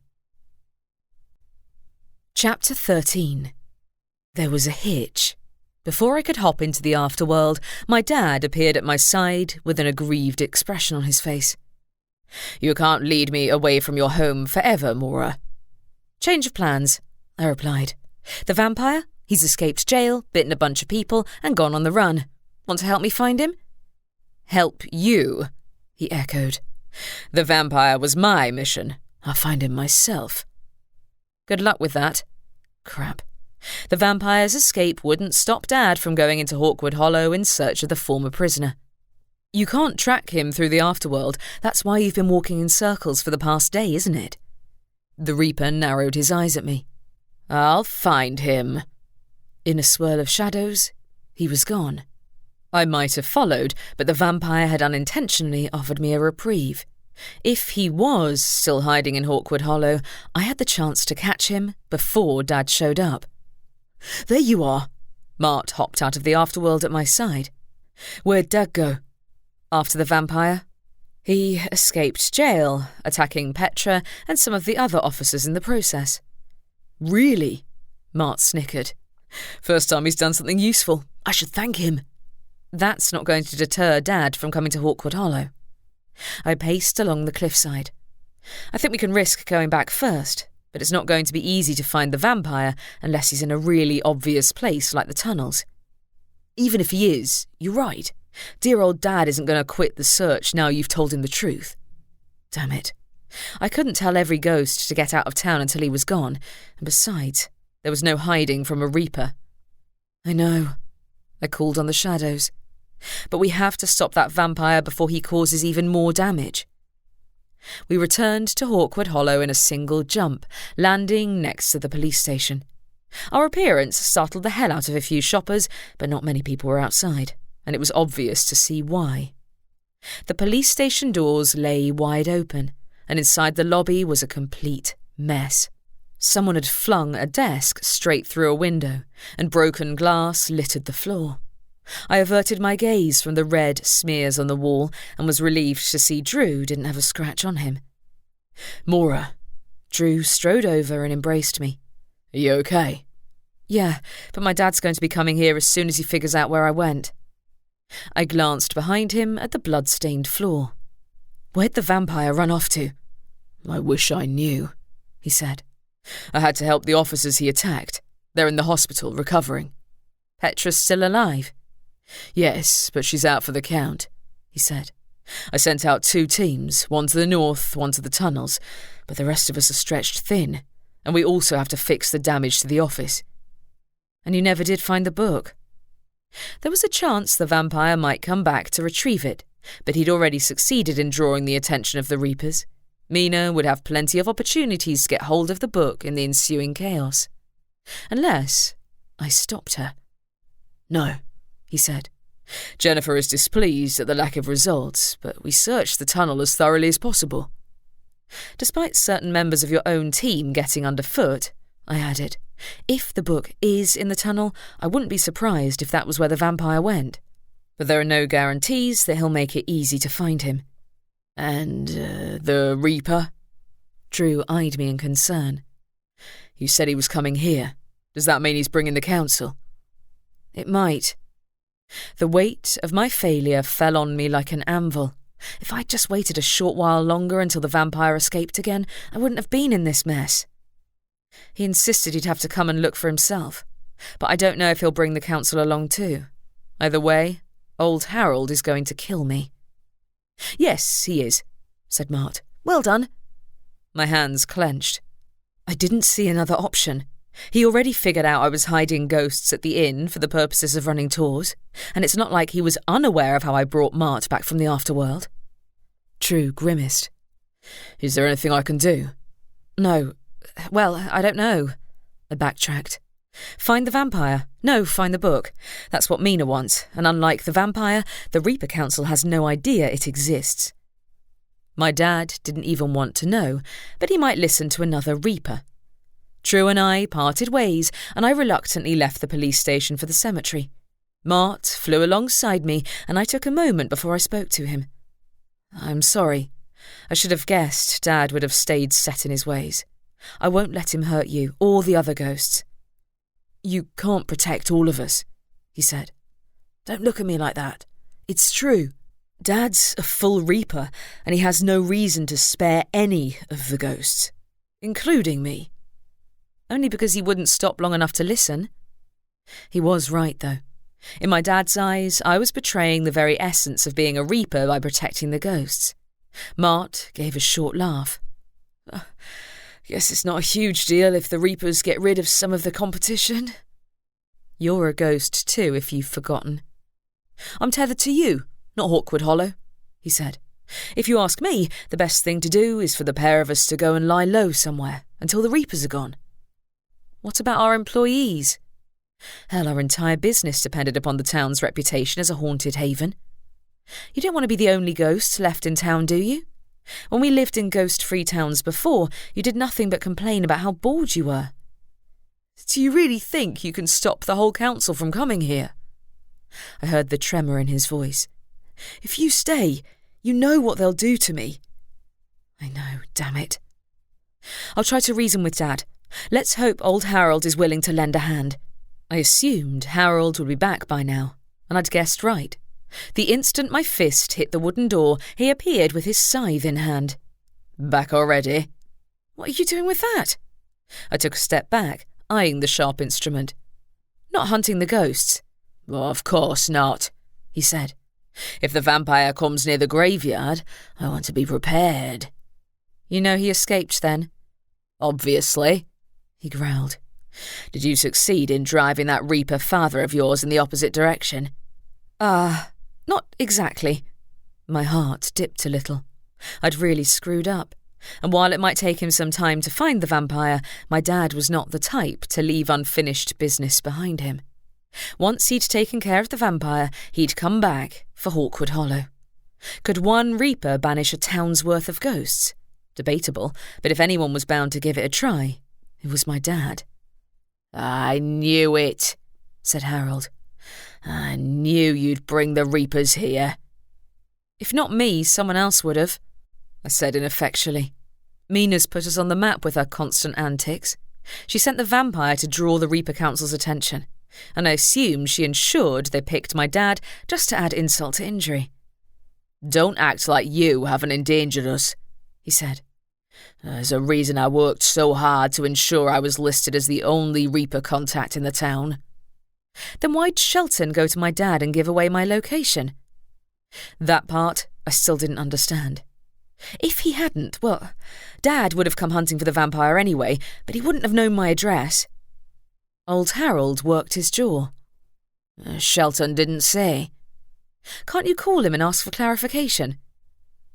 Chapter 13. There was a hitch. Before I could hop into the afterworld, my dad appeared at my side with an aggrieved expression on his face. "You can't lead me away from your home forever, Maura." "Change of plans," I replied. "The vampire? He's escaped jail, bitten a bunch of people, and gone on the run. Want to help me find him?" "Help you?" he echoed. "The vampire was my mission. I'll find him myself." Good luck with that. Crap. The vampire's escape wouldn't stop Dad from going into Hawkwood Hollow in search of the former prisoner. "You can't track him through the afterworld. That's why you've been walking in circles for the past day, isn't it?" The Reaper narrowed his eyes at me. "I'll find him." In a swirl of shadows, he was gone. I might have followed, but the vampire had unintentionally offered me a reprieve. If he was still hiding in Hawkwood Hollow, I had the chance to catch him before Dad showed up. "There you are." Mart hopped out of the afterworld at my side. "Where'd Dad go?" "After the vampire. He escaped jail, attacking Petra and some of the other officers in the process." "Really?" Mart snickered. "First time he's done something useful. I should thank him." "That's not going to deter Dad from coming to Hawkwood Hollow." I paced along the cliffside. "I think we can risk going back first, but it's not going to be easy to find the vampire unless he's in a really obvious place like the tunnels." "Even if he is, you're right. Dear old Dad isn't going to quit the search now you've told him the truth." Damn it. I couldn't tell every ghost to get out of town until he was gone, and besides, there was no hiding from a Reaper. "I know," I called on the shadows. "But we have to stop that vampire before he causes even more damage." We returned to Hawkwood Hollow in a single jump, landing next to the police station. Our appearance startled the hell out of a few shoppers, but not many people were outside, and it was obvious to see why. The police station doors lay wide open, and inside the lobby was a complete mess. Someone had flung a desk straight through a window, and broken glass littered the floor. I averted my gaze from the red smears on the wall and was relieved to see Drew didn't have a scratch on him. "Maura." Drew strode over and embraced me. "Are you okay?" "Yeah, but my dad's going to be coming here as soon as he figures out where I went." I glanced behind him at the blood-stained floor. "Where'd the vampire run off to?" "I wish I knew," he said. "I had to help the officers he attacked. They're in the hospital, recovering." "Petra's still alive?" "Yes, but she's out for the count," he said. "I sent out 2 teams, one to the north, one to the tunnels, but the rest of us are stretched thin, and we also have to fix the damage to the office." "And you never did find the book?" There was a chance the vampire might come back to retrieve it, but he'd already succeeded in drawing the attention of the Reapers. Mina would have plenty of opportunities to get hold of the book in the ensuing chaos. Unless I stopped her. "No," he said. "Jennifer is displeased at the lack of results, but we searched the tunnel as thoroughly as possible." "Despite certain members of your own team getting underfoot," I added, "if the book is in the tunnel, I wouldn't be surprised if that was where the vampire went. But there are no guarantees that he'll make it easy to find him." "And, the Reaper?" Drew eyed me in concern. "You said he was coming here. Does that mean he's bringing the council?" "It might." The weight of my failure fell on me like an anvil. If I'd just waited a short while longer until the vampire escaped again, I wouldn't have been in this mess. He insisted he'd have to come and look for himself, but I don't know if he'll bring the council along too. Either way, old Harold is going to kill me. "Yes, he is," said Mart. "Well done." My hands clenched. I didn't see another option. He already figured out I was hiding ghosts at the inn for the purposes of running tours, and it's not like he was unaware of how I brought Mart back from the afterworld. Drew grimaced. "Is there anything I can do?" "No. Well, I don't know." I backtracked. "Find the vampire. No, find the book. That's what Mina wants, and unlike the vampire, the Reaper Council has no idea it exists." My dad didn't even want to know, but he might listen to another Reaper. Drew and I parted ways, and I reluctantly left the police station for the cemetery. Mart flew alongside me, and I took a moment before I spoke to him. "I'm sorry. I should have guessed Dad would have stayed set in his ways." I won't let him hurt you or the other ghosts. You can't protect all of us, he said. Don't look at me like that. It's true. Dad's a full reaper, and he has no reason to spare any of the ghosts, including me. Only because he wouldn't stop long enough to listen. He was right, though. In my dad's eyes, I was betraying the very essence of being a reaper by protecting the ghosts. Mart gave a short laugh. Guess it's not a huge deal if the reapers get rid of some of the competition. You're a ghost too, if you've forgotten. I'm tethered to you, not Hawkwood Hollow, he said. If you ask me, the best thing to do is for the pair of us to go and lie low somewhere until the reapers are gone. What about our employees? Hell, our entire business depended upon the town's reputation as a haunted haven. You don't want to be the only ghost left in town, do you? When we lived in ghost-free towns before, you did nothing but complain about how bored you were. Do you really think you can stop the whole council from coming here? I heard the tremor in his voice. If you stay, you know what they'll do to me. I know, damn it. I'll try to reason with Dad. Let's hope old Harold is willing to lend a hand. I assumed Harold would be back by now, and I'd guessed right. The instant my fist hit the wooden door, he appeared with his scythe in hand. Back already? What are you doing with that? I took a step back, eyeing the sharp instrument. Not hunting the ghosts. Well, of course not, he said. If the vampire comes near the graveyard, I want to be prepared. You know he escaped then? Obviously, he growled. Did you succeed in driving that reaper father of yours in the opposite direction? Not exactly. My heart dipped a little. I'd really screwed up. And while it might take him some time to find the vampire, my dad was not the type to leave unfinished business behind him. Once he'd taken care of the vampire, he'd come back for Hawkwood Hollow. Could one reaper banish a town's worth of ghosts? Debatable, but if anyone was bound to give it a try, it was my dad. I knew it, said Harold. I knew you'd bring the reapers here. If not me, someone else would have, I said ineffectually. Mina's put us on the map with her constant antics. She sent the vampire to draw the Reaper Council's attention, and I assumed she ensured they picked my dad just to add insult to injury. Don't act like you haven't endangered us, he said. There's a reason I worked so hard to ensure I was listed as the only Reaper contact in the town. Then why'd Shelton go to my dad and give away my location? That part I still didn't understand. If he hadn't, well, Dad would have come hunting for the vampire anyway, but he wouldn't have known my address. Old Harold worked his jaw. Shelton didn't say. Can't you call him and ask for clarification?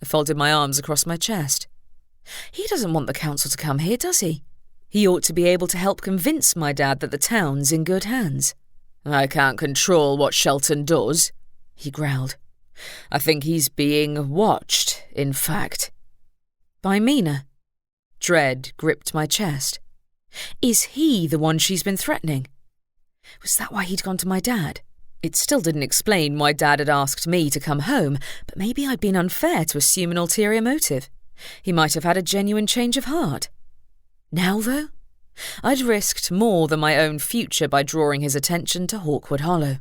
I folded my arms across my chest. He doesn't want the council to come here, does he? He ought to be able to help convince my dad that the town's in good hands. I can't control what Shelton does, he growled. I think he's being watched, in fact. By Mina? Dread gripped my chest. Is he the one she's been threatening? Was that why he'd gone to my dad? It still didn't explain why Dad had asked me to come home, but maybe I'd been unfair to assume an ulterior motive. He might have had a genuine change of heart. Now, though, I'd risked more than my own future by drawing his attention to Hawkwood Hollow.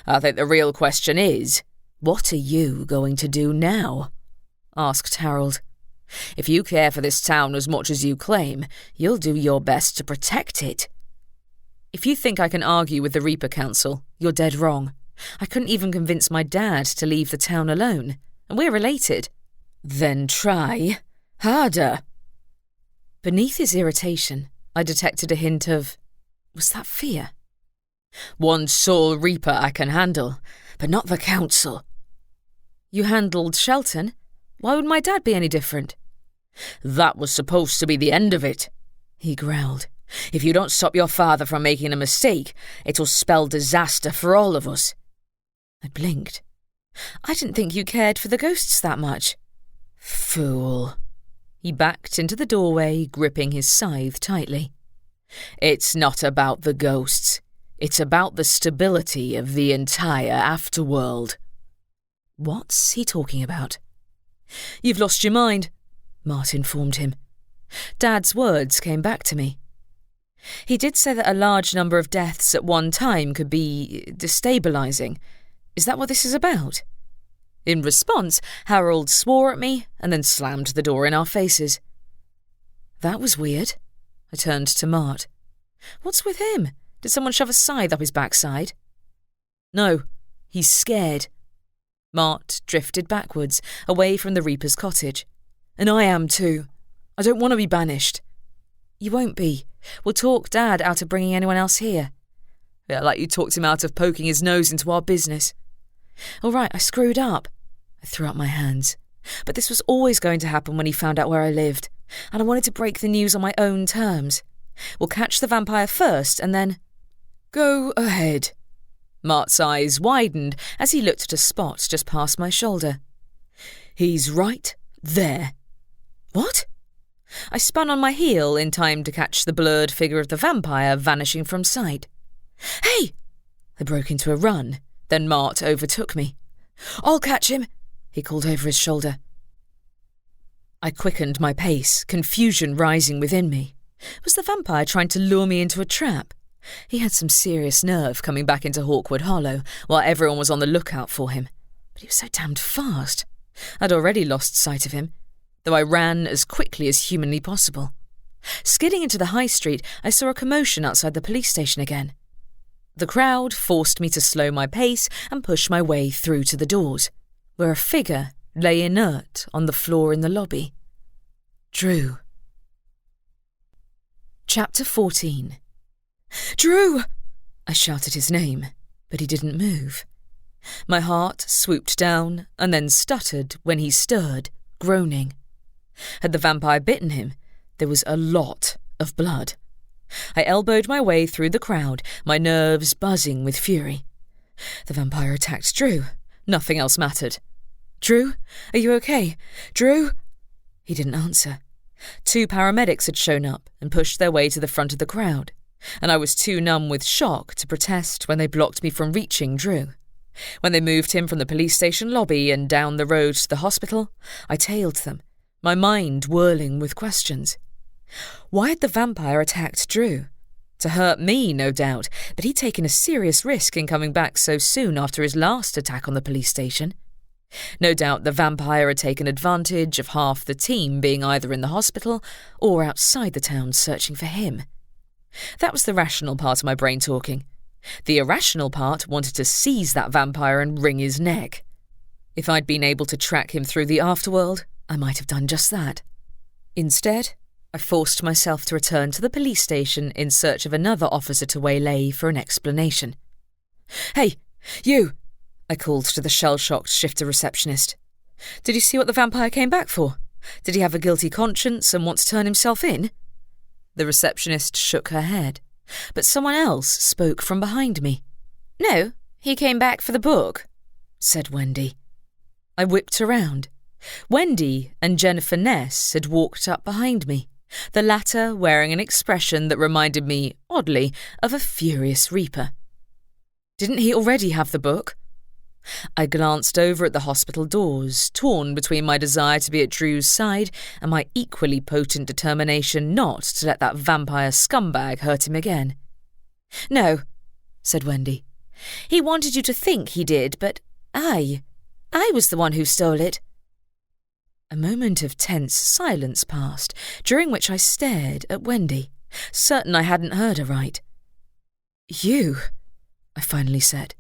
I think the real question is, what are you going to do now? Asked Harold. If you care for this town as much as you claim, you'll do your best to protect it. If you think I can argue with the Reaper Council, you're dead wrong. I couldn't even convince my dad to leave the town alone, and we're related. Then try harder. Beneath his irritation, I detected a hint of, was that fear? One sole Reaper I can handle, but not the council. You handled Shelton? Why would my dad be any different? That was supposed to be the end of it, he growled. If you don't stop your father from making a mistake, it'll spell disaster for all of us. I blinked. I didn't think you cared for the ghosts that much. Fool. He backed into the doorway, gripping his scythe tightly. It's not about the ghosts. It's about the stability of the entire afterworld. What's he talking about? You've lost your mind, Martin informed him. Dad's words came back to me. He did say that a large number of deaths at one time could be destabilising. Is that what this is about? In response, Harold swore at me and then slammed the door in our faces. That was weird. I turned to Mart. What's with him? Did someone shove a scythe up his backside? No, he's scared. Mart drifted backwards, away from the Reaper's cottage. And I am too. I don't want to be banished. You won't be. We'll talk Dad out of bringing anyone else here. Yeah, like you talked him out of poking his nose into our business. All right, I screwed up. I threw up my hands. But this was always going to happen when he found out where I lived, and I wanted to break the news on my own terms. We'll catch the vampire first, and then... Go ahead. Mart's eyes widened as he looked at a spot just past my shoulder. He's right there. What? I spun on my heel in time to catch the blurred figure of the vampire vanishing from sight. Hey! I broke into a run. Then Mart overtook me. I'll catch him, he called over his shoulder. I quickened my pace, confusion rising within me. Was the vampire trying to lure me into a trap? He had some serious nerve coming back into Hawkwood Hollow while everyone was on the lookout for him. But he was so damned fast. I'd already lost sight of him, though I ran as quickly as humanly possible. Skidding into the high street, I saw a commotion outside the police station again. The crowd forced me to slow my pace and push my way through to the doors, where a figure lay inert on the floor in the lobby. Drew. Chapter 14. Drew! I shouted his name, but he didn't move. My heart swooped down and then stuttered when he stirred, groaning. Had the vampire bitten him, there was a lot of blood. I elbowed my way through the crowd, my nerves buzzing with fury. The vampire attacked Drew. Nothing else mattered. Drew? Are you okay? Drew? He didn't answer. 2 paramedics had shown up and pushed their way to the front of the crowd, and I was too numb with shock to protest when they blocked me from reaching Drew. When they moved him from the police station lobby and down the road to the hospital, I tailed them, my mind whirling with questions. Why had the vampire attacked Drew? To hurt me, no doubt, but he'd taken a serious risk in coming back so soon after his last attack on the police station. No doubt the vampire had taken advantage of half the team being either in the hospital or outside the town searching for him. That was the rational part of my brain talking. The irrational part wanted to seize that vampire and wring his neck. If I'd been able to track him through the afterworld, I might have done just that. Instead, I forced myself to return to the police station in search of another officer to waylay for an explanation. Hey, you! I called to the shell-shocked shifter receptionist. Did you see what the vampire came back for? Did he have a guilty conscience and want to turn himself in? The receptionist shook her head, but someone else spoke from behind me. No, he came back for the book, said Wendy. I whipped around. Wendy and Jennifer Ness had walked up behind me, the latter wearing an expression that reminded me, oddly, of a furious reaper. Didn't he already have the book? I glanced over at the hospital doors, torn between my desire to be at Drew's side and my equally potent determination not to let that vampire scumbag hurt him again. No, said Wendy. He wanted you to think he did, but I was the one who stole it. A moment of tense silence passed, during which I stared at Wendy, certain I hadn't heard aright. You, I finally said.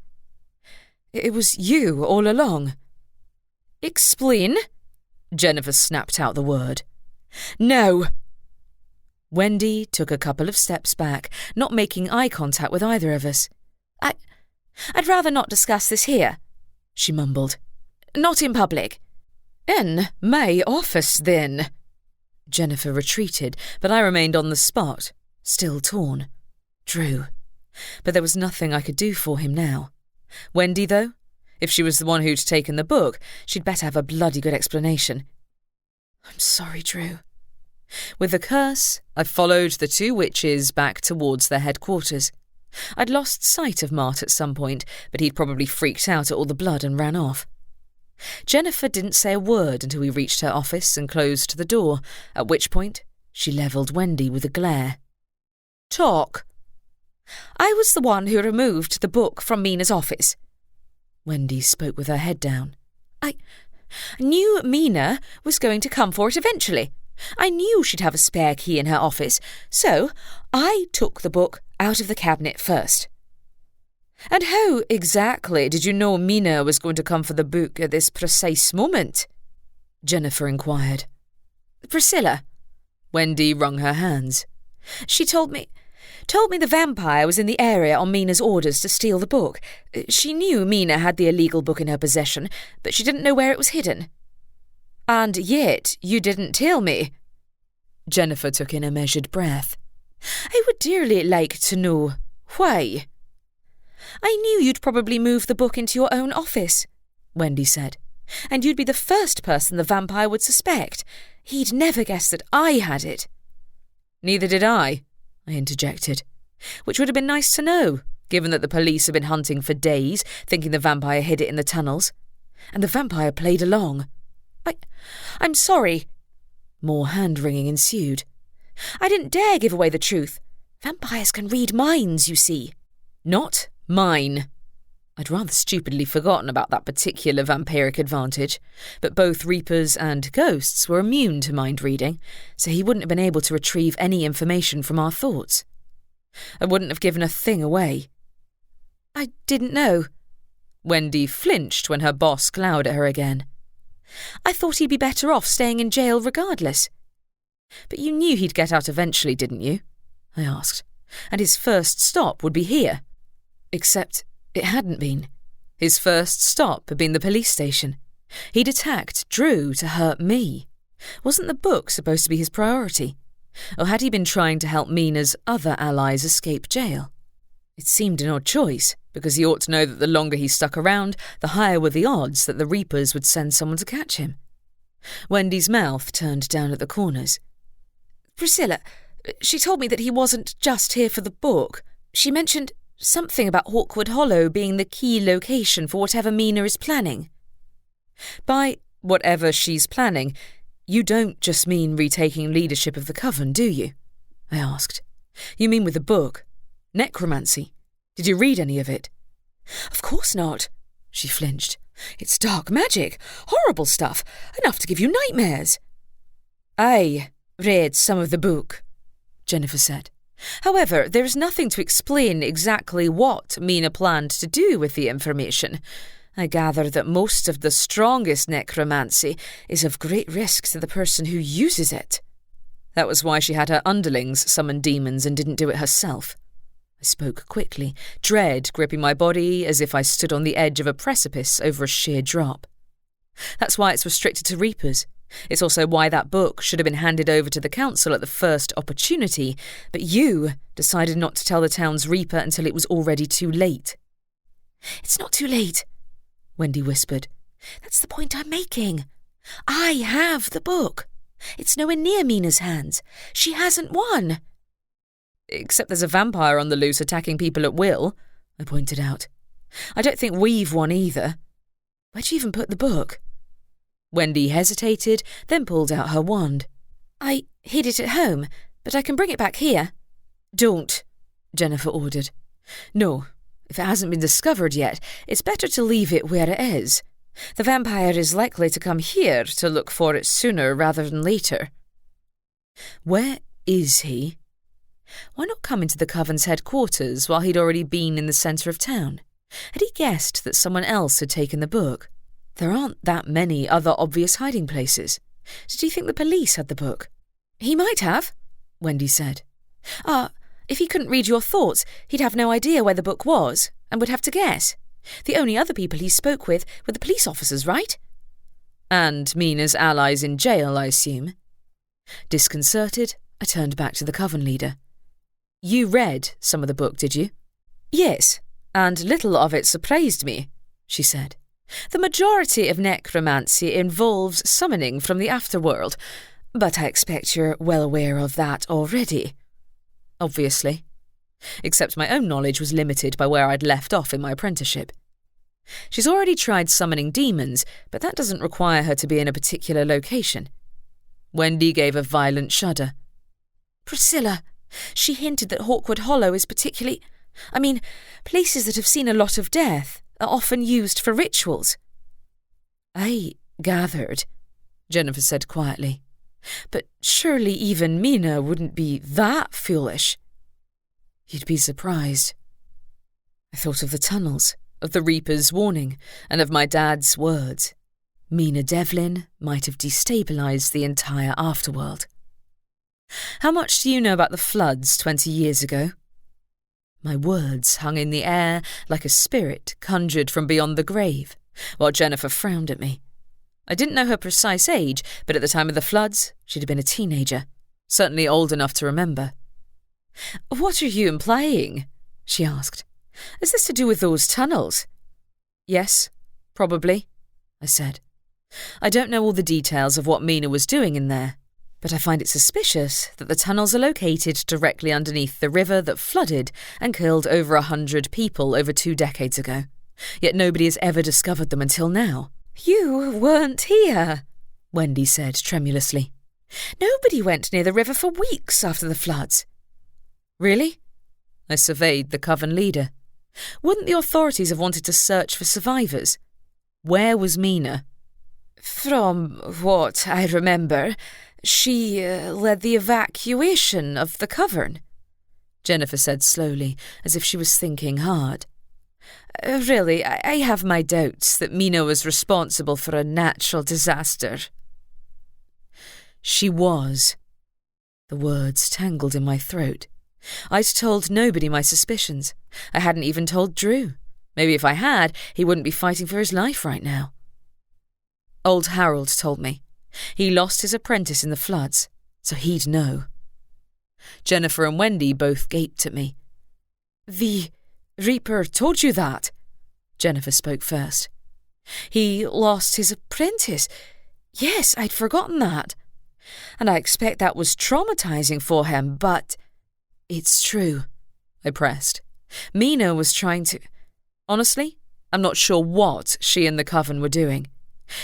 It was you all along. Explain? Jennifer snapped out the word. No. Wendy took a couple of steps back, not making eye contact with either of us. I'd rather not discuss this here, she mumbled. Not in public. In my office, then. Jennifer retreated, but I remained on the spot, still torn. Drew. But there was nothing I could do for him now. Wendy, though? If she was the one who'd taken the book, she'd better have a bloody good explanation. I'm sorry, Drew. With a curse, I followed the 2 witches back towards their headquarters. I'd lost sight of Mart at some point, but he'd probably freaked out at all the blood and ran off. Jennifer didn't say a word until we reached her office and closed the door, at which point She levelled Wendy with a glare. Talk. I was the one who removed the book from Mina's office. Wendy spoke with her head down. I knew Mina was going to come for it eventually. I knew she'd have a spare key in her office, so I took the book out of the cabinet first. And how exactly did you know Mina was going to come for the book at this precise moment? Jennifer inquired. Priscilla. Wendy wrung her hands. She told me the vampire was in the area on Mina's orders to steal the book. She knew Mina had the illegal book in her possession, but she didn't know where it was hidden. And yet you didn't tell me. Jennifer took in a measured breath. I would dearly like to know why. I knew you'd probably move the book into your own office, Wendy said, and you'd be the first person the vampire would suspect. He'd never guess that I had it. Neither did I interjected, which would have been nice to know, given that the police had been hunting for days, thinking the vampire hid it in the tunnels. And the vampire played along. I'm sorry. More hand-wringing ensued. I didn't dare give away the truth. Vampires can read minds, you see. Not mine. I'd rather stupidly forgotten about that particular vampiric advantage, but both Reapers and ghosts were immune to mind-reading, so he wouldn't have been able to retrieve any information from our thoughts. I wouldn't have given a thing away. I didn't know. Wendy flinched when her boss glowered at her again. I thought he'd be better off staying in jail regardless. But you knew he'd get out eventually, didn't you? I asked. And his first stop would be here. Except it hadn't been. His first stop had been the police station. He'd attacked Drew to hurt me. Wasn't the book supposed to be his priority? Or had he been trying to help Mina's other allies escape jail? It seemed an odd choice, because he ought to know that the longer he stuck around, the higher were the odds that the Reapers would send someone to catch him. Wendy's mouth turned down at the corners. Priscilla, she told me that he wasn't just here for the book. She mentioned something about Hawkwood Hollow being the key location for whatever Mina is planning. By whatever she's planning, you don't just mean retaking leadership of the coven, do you? I asked. You mean with the book? Necromancy? Did you read any of it? Of course not, she flinched. It's dark magic, horrible stuff, enough to give you nightmares. I read some of the book, Jennifer said. However, there is nothing to explain exactly what Mina planned to do with the information. I gather that most of the strongest necromancy is of great risk to the person who uses it. That was why she had her underlings summon demons and didn't do it herself. I spoke quickly, dread gripping my body as if I stood on the edge of a precipice over a sheer drop. That's why it's restricted to Reapers. It's also why that book should have been handed over to the council at the first opportunity, but you decided not to tell the town's Reaper until it was already too late. It's not too late, Wendy whispered. That's the point I'm making. I have the book. It's nowhere near Mina's hands. She hasn't won. Except there's a vampire on the loose attacking people at will, I pointed out. I don't think we've won either. Where'd you even put the book? Wendy hesitated, then pulled out her wand. I hid it at home, but I can bring it back here. Don't, Jennifer ordered. No, if it hasn't been discovered yet, it's better to leave it where it is. The vampire is likely to come here to look for it sooner rather than later. Where is he? Why not come into the coven's headquarters while he'd already been in the centre of town? Had he guessed that someone else had taken the book? There aren't that many other obvious hiding places. Did he think the police had the book? He might have, Wendy said. If he couldn't read your thoughts, he'd have no idea where the book was and would have to guess. The only other people he spoke with were the police officers, right? And Mina's allies in jail, I assume. Disconcerted, I turned back to the coven leader. You read some of the book, did you? Yes, and little of it surprised me, she said. The majority of necromancy involves summoning from the afterworld, but I expect you're well aware of that already. Obviously. Except my own knowledge was limited by where I'd left off in my apprenticeship. She's already tried summoning demons, but that doesn't require her to be in a particular location. Wendy gave a violent shudder. Priscilla, she hinted that Hawkwood Hollow is particularly... places that have seen a lot of death are often used for rituals. I gathered, Jennifer said quietly. But surely even Mina wouldn't be that foolish. You'd be surprised. I thought of the tunnels, of the Reaper's warning, and of my dad's words. Mina Devlin might have destabilised the entire afterworld. How much do you know about the floods 20 years ago? My words hung in the air like a spirit conjured from beyond the grave, while Jennifer frowned at me. I didn't know her precise age, but at the time of the floods, she'd have been a teenager, certainly old enough to remember. What are you implying? She asked. Is this to do with those tunnels? Yes, probably, I said. I don't know all the details of what Mina was doing in there, but I find it suspicious that the tunnels are located directly underneath the river that flooded and killed over 100 people over 2 decades ago. Yet nobody has ever discovered them until now. You weren't here, Wendy said tremulously. Nobody went near the river for weeks after the floods. Really? I surveyed the coven leader. Wouldn't the authorities have wanted to search for survivors? Where was Mina? From what I remember, she led the evacuation of the coven, Jennifer said slowly, as if she was thinking hard. Really, I have my doubts that Mina was responsible for a natural disaster. She was. The words tangled in my throat. I'd told nobody my suspicions. I hadn't even told Drew. Maybe if I had, he wouldn't be fighting for his life right now. Old Harold told me. He lost his apprentice in the floods, so he'd know. Jennifer and Wendy both gaped at me. The Reaper told you that? Jennifer spoke first. He lost his apprentice. Yes, I'd forgotten that. And I expect that was traumatizing for him, but... It's true, I pressed. Mina was trying to... Honestly, I'm not sure what she and the coven were doing.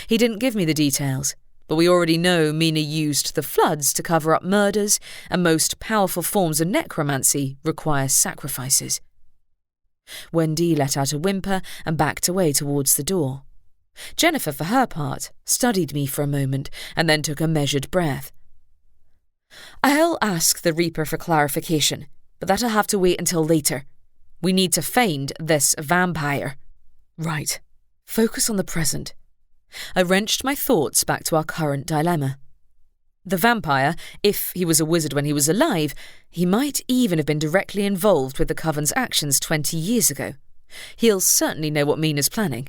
He didn't give me the details, but we already know Mina used the floods to cover up murders, and most powerful forms of necromancy require sacrifices. Wendy let out a whimper and backed away towards the door. Jennifer, for her part, studied me for a moment and then took a measured breath. I'll ask the Reaper for clarification, but that'll have to wait until later. We need to find this vampire. Right. Focus on the present. I wrenched my thoughts back to our current dilemma. The vampire, if he was a wizard when he was alive, he might even have been directly involved with the coven's actions 20 years ago. He'll certainly know what Mina's planning.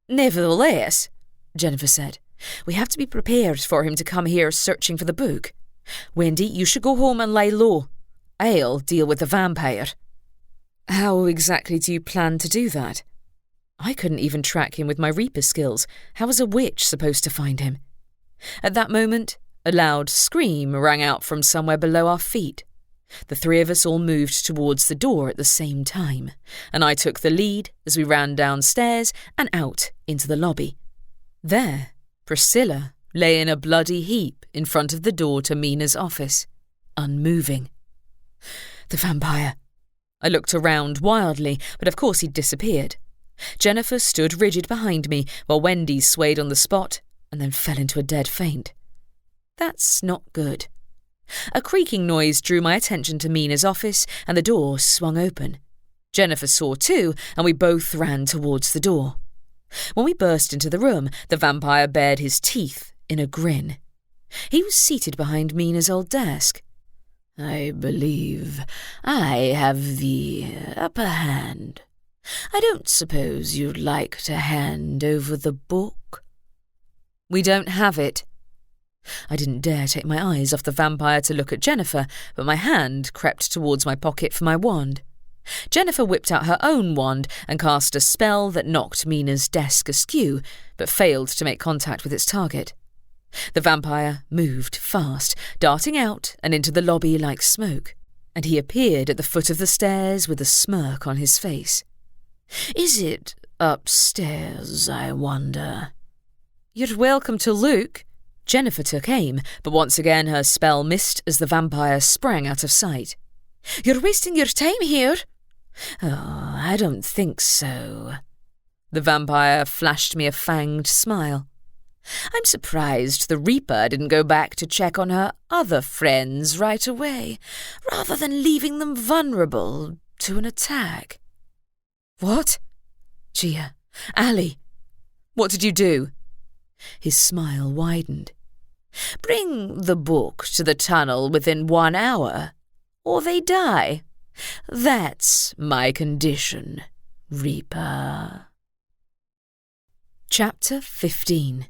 Nevertheless, Jennifer said, we have to be prepared for him to come here searching for the book. Wendy, you should go home and lie low. I'll deal with the vampire. How exactly do you plan to do that? I couldn't even track him with my Reaper skills. How was a witch supposed to find him? At that moment, a loud scream rang out from somewhere below our feet. The 3 of us all moved towards the door at the same time, and I took the lead as we ran downstairs and out into the lobby. There, Priscilla lay in a bloody heap in front of the door to Mina's office, unmoving. The vampire. I looked around wildly, but of course he'd disappeared. Jennifer stood rigid behind me while Wendy swayed on the spot and then fell into a dead faint. That's not good. A creaking noise drew my attention to Mina's office and the door swung open. Jennifer saw too, and we both ran towards the door. When we burst into the room, the vampire bared his teeth in a grin. He was seated behind Mina's old desk. I believe I have the upper hand. I don't suppose you'd like to hand over the book? We don't have it. I didn't dare take my eyes off the vampire to look at Jennifer, but my hand crept towards my pocket for my wand. Jennifer whipped out her own wand and cast a spell that knocked Mina's desk askew, but failed to make contact with its target. The vampire moved fast, darting out and into the lobby like smoke, and he appeared at the foot of the stairs with a smirk on his face. Is it upstairs, I wonder? You're welcome to look, Jennifer took aim, but once again her spell missed as the vampire sprang out of sight. "You're wasting your time here." "Oh, I don't think so." The vampire flashed me a fanged smile. "I'm surprised the Reaper didn't go back to check on her other friends right away, rather than leaving them vulnerable to an attack." "What?" "Gia, Ali." "What did you do?" His smile widened. "Bring the book to the tunnel within 1 hour, or they die. That's my condition, Reaper." Chapter 15.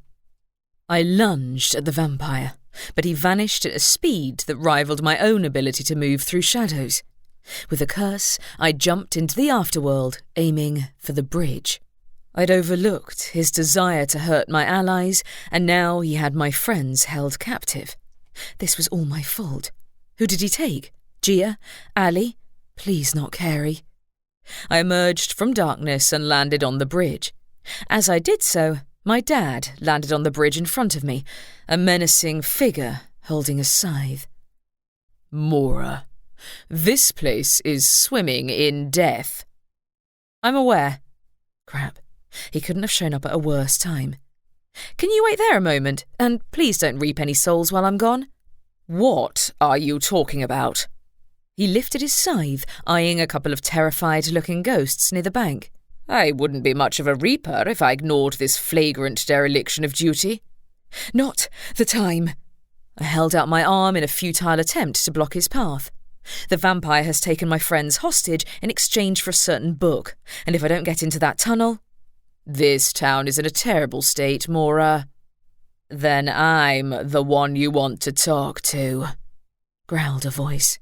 I lunged at the vampire, but he vanished at a speed that rivaled my own ability to move through shadows. With a curse, I jumped into the afterworld, aiming for the bridge. I'd overlooked his desire to hurt my allies, and now he had my friends held captive. This was all my fault. Who did he take? Gia? Ali? Please not Carrie. I emerged from darkness and landed on the bridge. As I did so, my dad landed on the bridge in front of me, a menacing figure holding a scythe. "Maura, this place is swimming in death." "I'm aware." Crap. He couldn't have shown up at a worse time. "Can you wait there a moment? And please don't reap any souls while I'm gone." "What are you talking about?" He lifted his scythe, eyeing a couple of terrified-looking ghosts near the bank. "I wouldn't be much of a reaper if I ignored this flagrant dereliction of duty." "Not the time." I held out my arm in a futile attempt to block his path. "The vampire has taken my friends hostage in exchange for a certain book, and if I don't get into that tunnel—" "This town is in a terrible state, Maura." "Then I'm the one you want to talk to," growled a voice.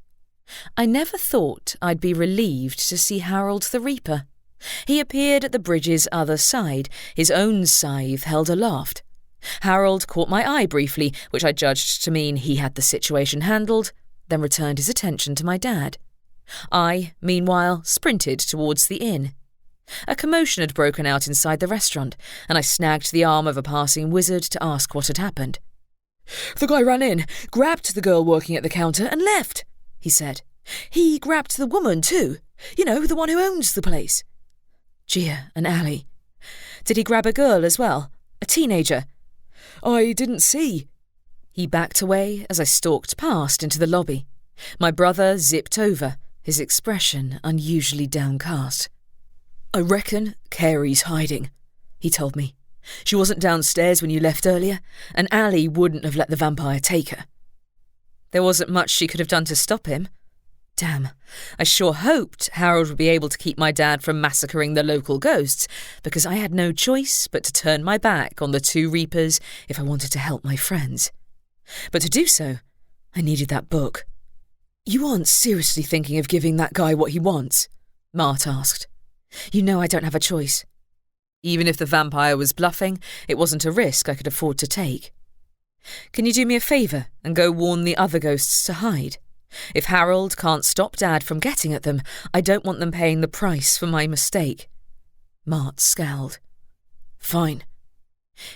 I never thought I'd be relieved to see Harold the Reaper. He appeared at the bridge's other side, his own scythe held aloft. Harold caught my eye briefly, which I judged to mean he had the situation handled, then returned his attention to my dad. I, meanwhile, sprinted towards the inn. A commotion had broken out inside the restaurant, and I snagged the arm of a passing wizard to ask what had happened. "The guy ran in, grabbed the girl working at the counter and left," he said. "He grabbed the woman too. You know, the one who owns the place." Gia and Ali. Did he grab a girl as well? A teenager? "I didn't see." He backed away as I stalked past into the lobby. My brother zipped over, his expression unusually downcast. "I reckon Carrie's hiding," he told me. "She wasn't downstairs when you left earlier, and Ali wouldn't have let the vampire take her." There wasn't much she could have done to stop him. Damn, I sure hoped Harold would be able to keep my dad from massacring the local ghosts, because I had no choice but to turn my back on the two Reapers if I wanted to help my friends. But to do so, I needed that book. "You aren't seriously thinking of giving that guy what he wants?" Mart asked. You know I don't have a choice. Even if the vampire was bluffing, it wasn't a risk I could afford to take. Can you do me a favour and go warn the other ghosts to hide? If Harold can't stop Dad from getting at them, I don't want them paying the price for my mistake. Mart scowled. "Fine."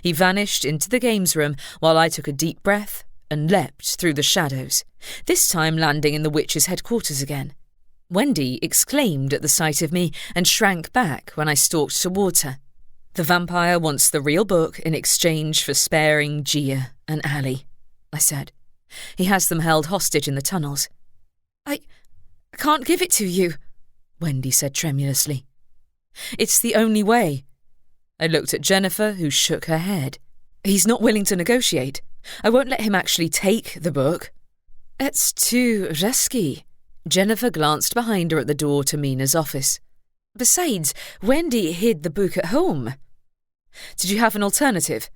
He vanished into the games room while I took a deep breath and leapt through the shadows, this time landing in the witch's headquarters again. Wendy exclaimed at the sight of me and shrank back when I stalked towards her. The vampire wants the real book in exchange for sparing Gia and Ali, I said. He has them held hostage in the tunnels. I can't give it to you, Wendy said tremulously. It's the only way. I looked at Jennifer, who shook her head. He's not willing to negotiate. I won't let him actually take the book. It's too risky. Jennifer glanced behind her at the door to Mina's office. Besides, Wendy hid the book at home. Did you have an alternative?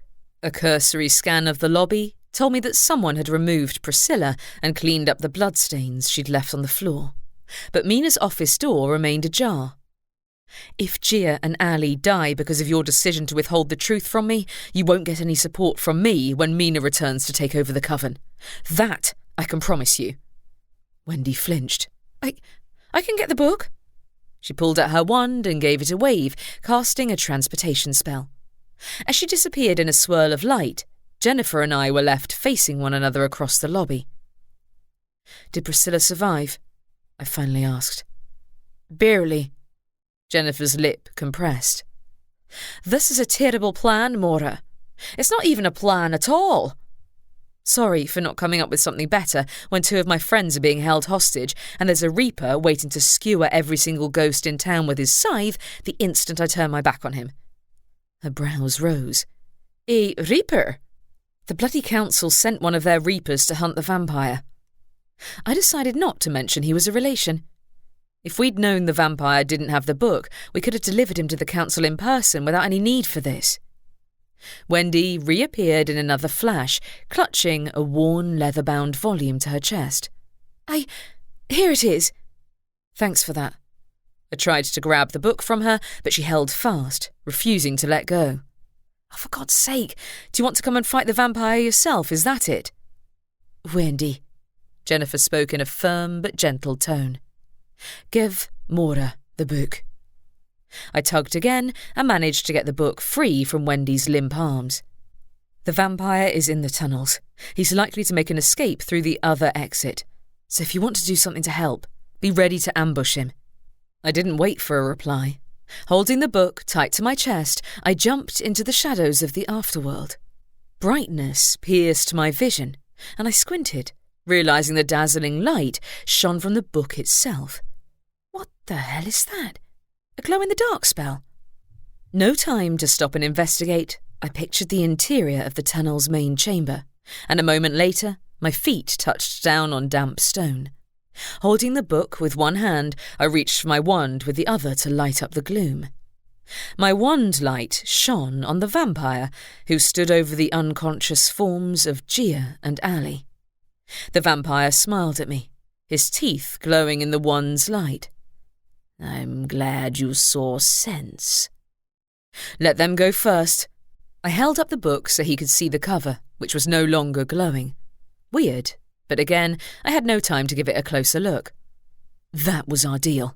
A cursory scan of the lobby told me that someone had removed Priscilla and cleaned up the bloodstains she'd left on the floor. But Mina's office door remained ajar. If Gia and Ali die because of your decision to withhold the truth from me, you won't get any support from me when Mina returns to take over the coven. That I can promise you. Wendy flinched. I can get the book. She pulled out her wand and gave it a wave, casting a transportation spell. As she disappeared in a swirl of light, Jennifer and I were left facing one another across the lobby. "Did Priscilla survive?" I finally asked. "Barely." Jennifer's lip compressed. "This is a terrible plan, Maura. It's not even a plan at all. Sorry for not coming up with something better when two of my friends are being held hostage and there's a reaper waiting to skewer every single ghost in town with his scythe the instant I turn my back on him." Her brows rose. "A reaper?" "The bloody council sent one of their reapers to hunt the vampire." I decided not to mention he was a relation. If we'd known the vampire didn't have the book, we could have delivered him to the council in person without any need for this. Wendy reappeared in another flash, clutching a worn leather-bound volume to her chest. Here it is." "Thanks for that." I tried to grab the book from her, but she held fast, refusing to let go. "Oh, for God's sake, do you want to come and fight the vampire yourself, is that it?" "Wendy," Jennifer spoke in a firm but gentle tone. "Give Maura the book." I tugged again and managed to get the book free from Wendy's limp arms. "The vampire is in the tunnels. He's likely to make an escape through the other exit. So if you want to do something to help, be ready to ambush him." I didn't wait for a reply. Holding the book tight to my chest, I jumped into the shadows of the afterworld. Brightness pierced my vision, and I squinted, realizing the dazzling light shone from the book itself. What the hell is that? A glow-in-the-dark spell? No time to stop and investigate. I pictured the interior of the tunnel's main chamber, and a moment later, my feet touched down on damp stone. Holding the book with one hand, I reached for my wand with the other to light up the gloom. My wand light shone on the vampire, who stood over the unconscious forms of Gia and Ali. The vampire smiled at me, his teeth glowing in the wand's light. "I'm glad you saw sense." "Let them go first." I held up the book so he could see the cover, which was no longer glowing. Weird, but again, I had no time to give it a closer look. That was our deal.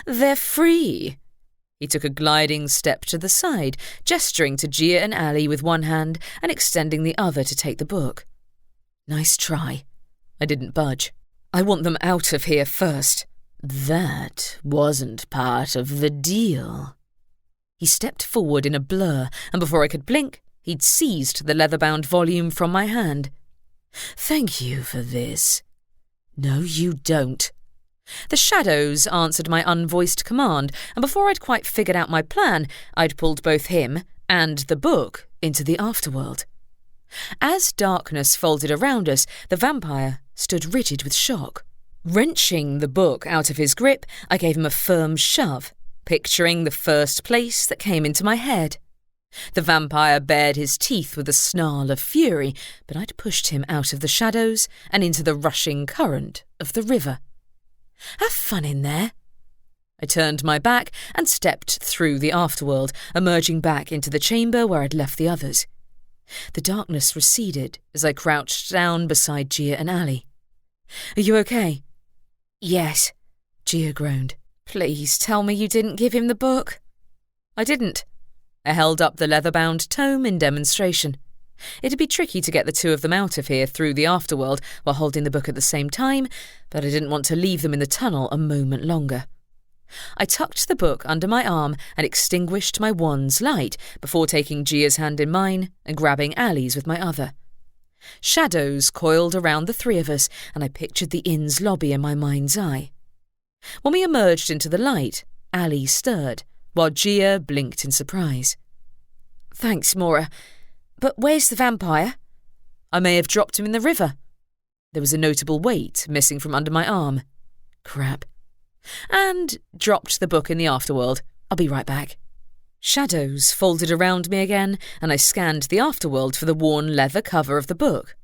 "They're free." He took a gliding step to the side, gesturing to Gia and Ali with one hand and extending the other to take the book. Nice try. I didn't budge. "I want them out of here first." "That wasn't part of the deal." He stepped forward in a blur, and before I could blink, he'd seized the leather-bound volume from my hand. "Thank you for this." "No, you don't." The shadows answered my unvoiced command, and before I'd quite figured out my plan, I'd pulled both him and the book into the afterworld. As darkness folded around us, the vampire stood rigid with shock. Wrenching the book out of his grip, I gave him a firm shove, picturing the first place that came into my head. The vampire bared his teeth with a snarl of fury, but I'd pushed him out of the shadows and into the rushing current of the river. Have fun in there. I turned my back and stepped through the afterworld, emerging back into the chamber where I'd left the others. The darkness receded as I crouched down beside Gia and Ali. "Are you okay?" "Yes," Gia groaned. "Please tell me you didn't give him the book." I didn't. I held up the leather-bound tome in demonstration. It'd be tricky to get the two of them out of here through the afterworld while holding the book at the same time, but I didn't want to leave them in the tunnel a moment longer. I tucked the book under my arm and extinguished my wand's light before taking Gia's hand in mine and grabbing Ali's with my other. Shadows coiled around the three of us, and I pictured the inn's lobby in my mind's eye. When we emerged into the light, Ali stirred, while Gia blinked in surprise. "Thanks, Maura. But where's the vampire?" "I may have dropped him in the river." There was a notable weight missing from under my arm. Crap. And dropped the book in the afterworld. I'll be right back. Shadows folded around me again, and I scanned the afterworld for the worn leather cover of the book.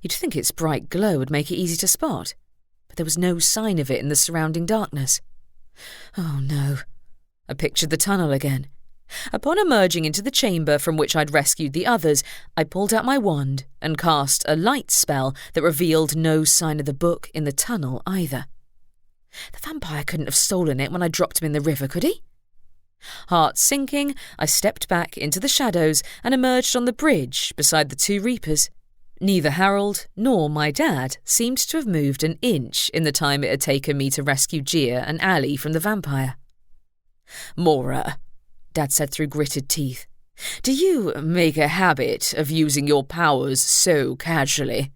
You'd think its bright glow would make it easy to spot, but there was no sign of it in the surrounding darkness. Oh no. I pictured the tunnel again. Upon emerging into the chamber from which I'd rescued the others, I pulled out my wand and cast a light spell that revealed no sign of the book in the tunnel either. The vampire couldn't have stolen it when I dropped him in the river, could he? Heart sinking, I stepped back into the shadows and emerged on the bridge beside the two reapers. Neither Harold nor my dad seemed to have moved an inch in the time it had taken me to rescue Gia and Ali from the vampire. "Maura," Dad said through gritted teeth, "do you make a habit of using your powers so casually?"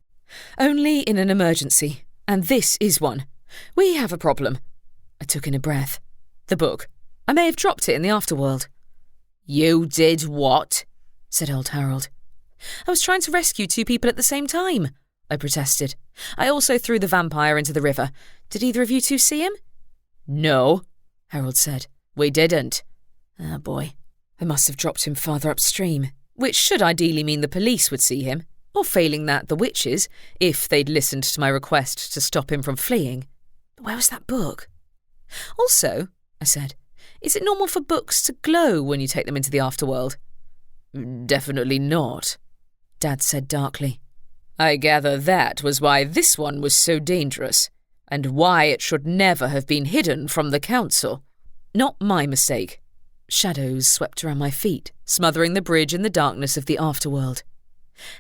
"Only in an emergency, and this is one. We have a problem." I took in a breath. "The book. I may have dropped it in the afterworld." "You did what?" said old Harold. "I was trying to rescue two people at the same time," I protested. "I also threw the vampire into the river. Did either of you two see him?" "No," Harold said. "We didn't." Ah, boy. I must have dropped him farther upstream, which should ideally mean the police would see him, or failing that, the witches, if they'd listened to my request to stop him from fleeing. But where was that book? "Also," I said, "is it normal for books to glow when you take them into the afterworld?" "Definitely not," Dad said darkly. "I gather that was why this one was so dangerous, and why it should never have been hidden from the council." Not my mistake. Shadows swept around my feet, smothering the bridge in the darkness of the afterworld.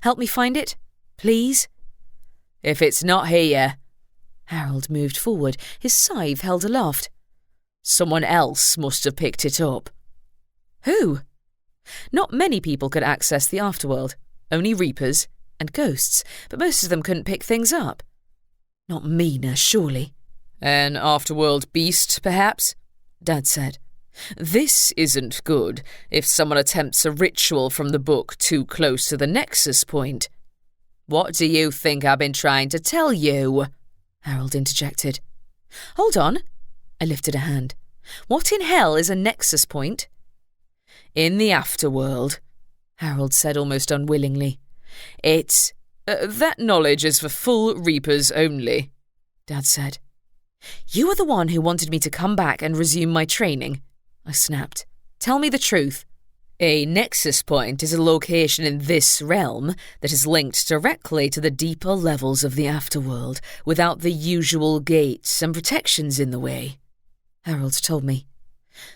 "Help me find it, please?" "If it's not here," Harold moved forward, his scythe held aloft. "Someone else must have picked it up." "Who?" Not many people could access the afterworld. Only reapers and ghosts, but most of them couldn't pick things up. Not Mina, surely. "An afterworld beast, perhaps?" Dad said. "This isn't good if someone attempts a ritual from the book too close to the nexus point." "What do you think I've been trying to tell you?" Harold interjected. "Hold on." I lifted a hand. "What in hell is a nexus point?" "In the afterworld," Harold said almost unwillingly. "It's... that knowledge is for full reapers only," Dad said. "You are the one who wanted me to come back and resume my training," I snapped. "Tell me the truth." "A nexus point is a location in this realm that is linked directly to the deeper levels of the afterworld without the usual gates and protections in the way," Harold told me.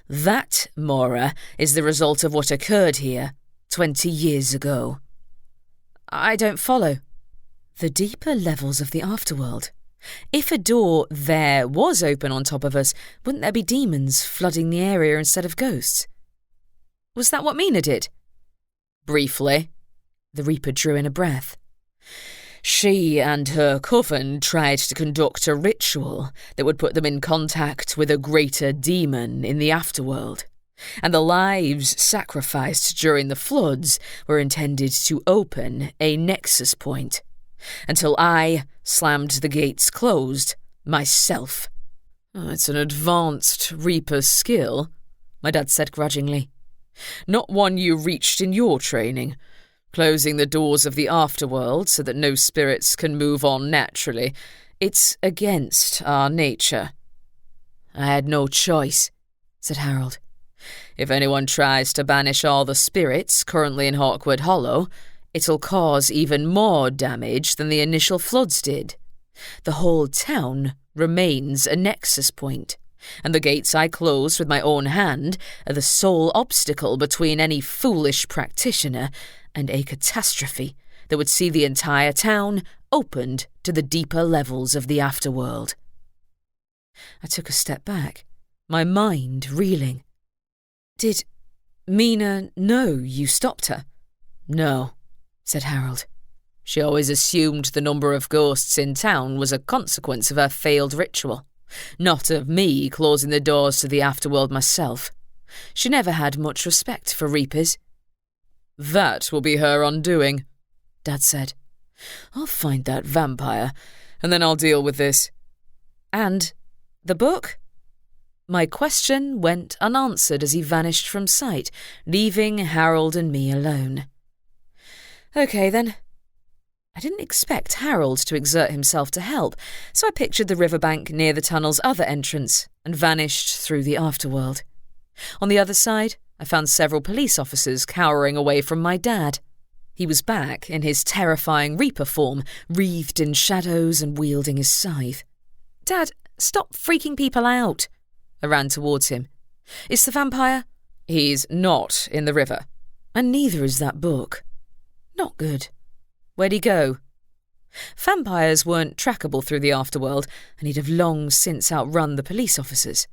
"That, Maura, is the result of what occurred here 20 years ago." "I don't follow." "The deeper levels of the afterworld. If a door there was open on top of us, wouldn't there be demons flooding the area instead of ghosts?" "Was that what Mina did?" "Briefly." The Reaper drew in a breath. "She and her coven tried to conduct a ritual that would put them in contact with a greater demon in the afterworld, and the lives sacrificed during the floods were intended to open a nexus point, until I slammed the gates closed myself." "It's an advanced Reaper skill," my dad said grudgingly. "Not one you reached in your training. Closing the doors of the afterworld so that no spirits can move on naturally. It's against our nature." "I had no choice," said Harold. "If anyone tries to banish all the spirits currently in Hawkwood Hollow, it'll cause even more damage than the initial floods did. The whole town remains a nexus point, and the gates I closed with my own hand are the sole obstacle between any foolish practitioner and a catastrophe that would see the entire town opened to the deeper levels of the afterworld." I took a step back, my mind reeling. "Did Mina know you stopped her?" "No," said Harold. "She always assumed the number of ghosts in town was a consequence of her failed ritual, not of me closing the doors to the afterworld myself. She never had much respect for Reapers." "That will be her undoing," Dad said. "I'll find that vampire, and then I'll deal with this." "And the book?" My question went unanswered as he vanished from sight, leaving Harold and me alone. "Okay, then." I didn't expect Harold to exert himself to help, so I pictured the riverbank near the tunnel's other entrance and vanished through the afterworld. On the other side, I found several police officers cowering away from my dad. He was back in his terrifying Reaper form, wreathed in shadows and wielding his scythe. "Dad, stop freaking people out." I ran towards him. "It's the vampire. He's not in the river. And neither is that book. Not good. Where'd he go? Vampires weren't trackable through the afterworld, and he'd have long since outrun the police officers.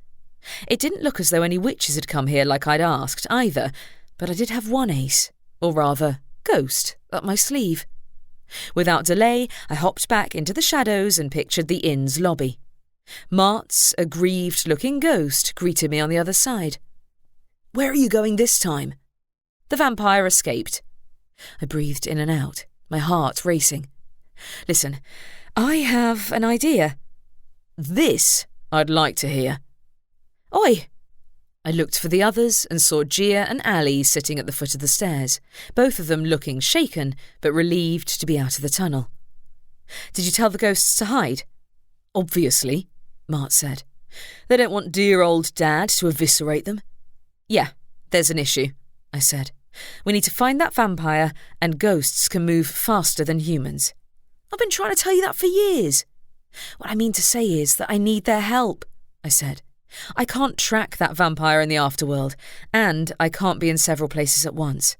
It didn't look as though any witches had come here like I'd asked, either, but I did have one ace, or rather, ghost, up my sleeve. Without delay, I hopped back into the shadows and pictured the inn's lobby. Mart's aggrieved-looking ghost greeted me on the other side. "Where are you going this time?" The vampire escaped. I breathed in and out, my heart racing. Listen, I have an idea. This I'd like to hear. Oi! I looked for the others and saw Gia and Ali sitting at the foot of the stairs, both of them looking shaken but relieved to be out of the tunnel. Did you tell the ghosts to hide? Obviously, Mart said. They don't want dear old Dad to eviscerate them. Yeah, there's an issue, I said. We need to find that vampire, and ghosts can move faster than humans. I've been trying to tell you that for years. What I mean to say is that I need their help, I said. I can't track that vampire in the afterworld, and I can't be in several places at once.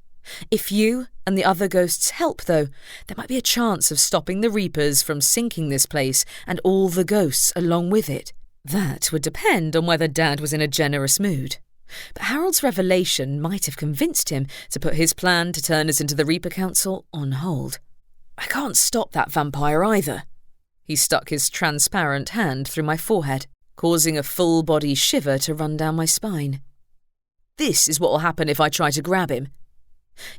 If you and the other ghosts help, though, there might be a chance of stopping the Reapers from sinking this place and all the ghosts along with it. That would depend on whether Dad was in a generous mood. But Harold's revelation might have convinced him to put his plan to turn us into the Reaper Council on hold. I can't stop that vampire either. He stuck his transparent hand through my forehead, causing a full-body shiver to run down my spine. This is what will happen if I try to grab him.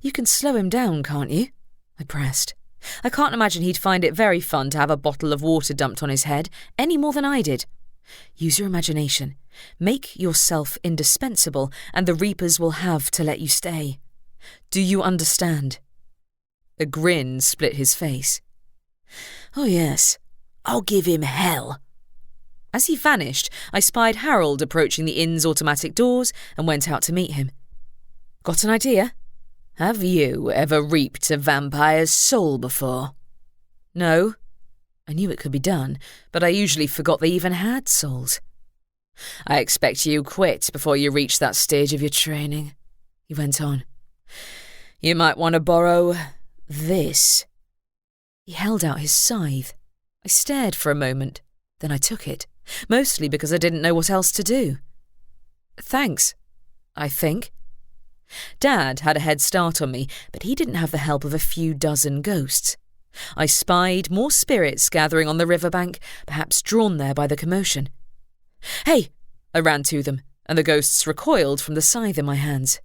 You can slow him down, can't you? I pressed. I can't imagine he'd find it very fun to have a bottle of water dumped on his head, any more than I did. Use your imagination. Make yourself indispensable, and the Reapers will have to let you stay. Do you understand? A grin split his face. Oh yes, I'll give him hell. As he vanished, I spied Harold approaching the inn's automatic doors and went out to meet him. Got an idea? Have you ever reaped a vampire's soul before? No. I knew it could be done, but I usually forgot they even had souls. I expect you quit before you reach that stage of your training, he went on. You might want to borrow this. He held out his scythe. I stared for a moment, then I took it, mostly because I didn't know what else to do. Thanks, I think. Dad had a head start on me, but he didn't have the help of a few dozen ghosts. I spied more spirits gathering on the riverbank, perhaps drawn there by the commotion. Hey! I ran to them, and the ghosts recoiled from the scythe in my hands.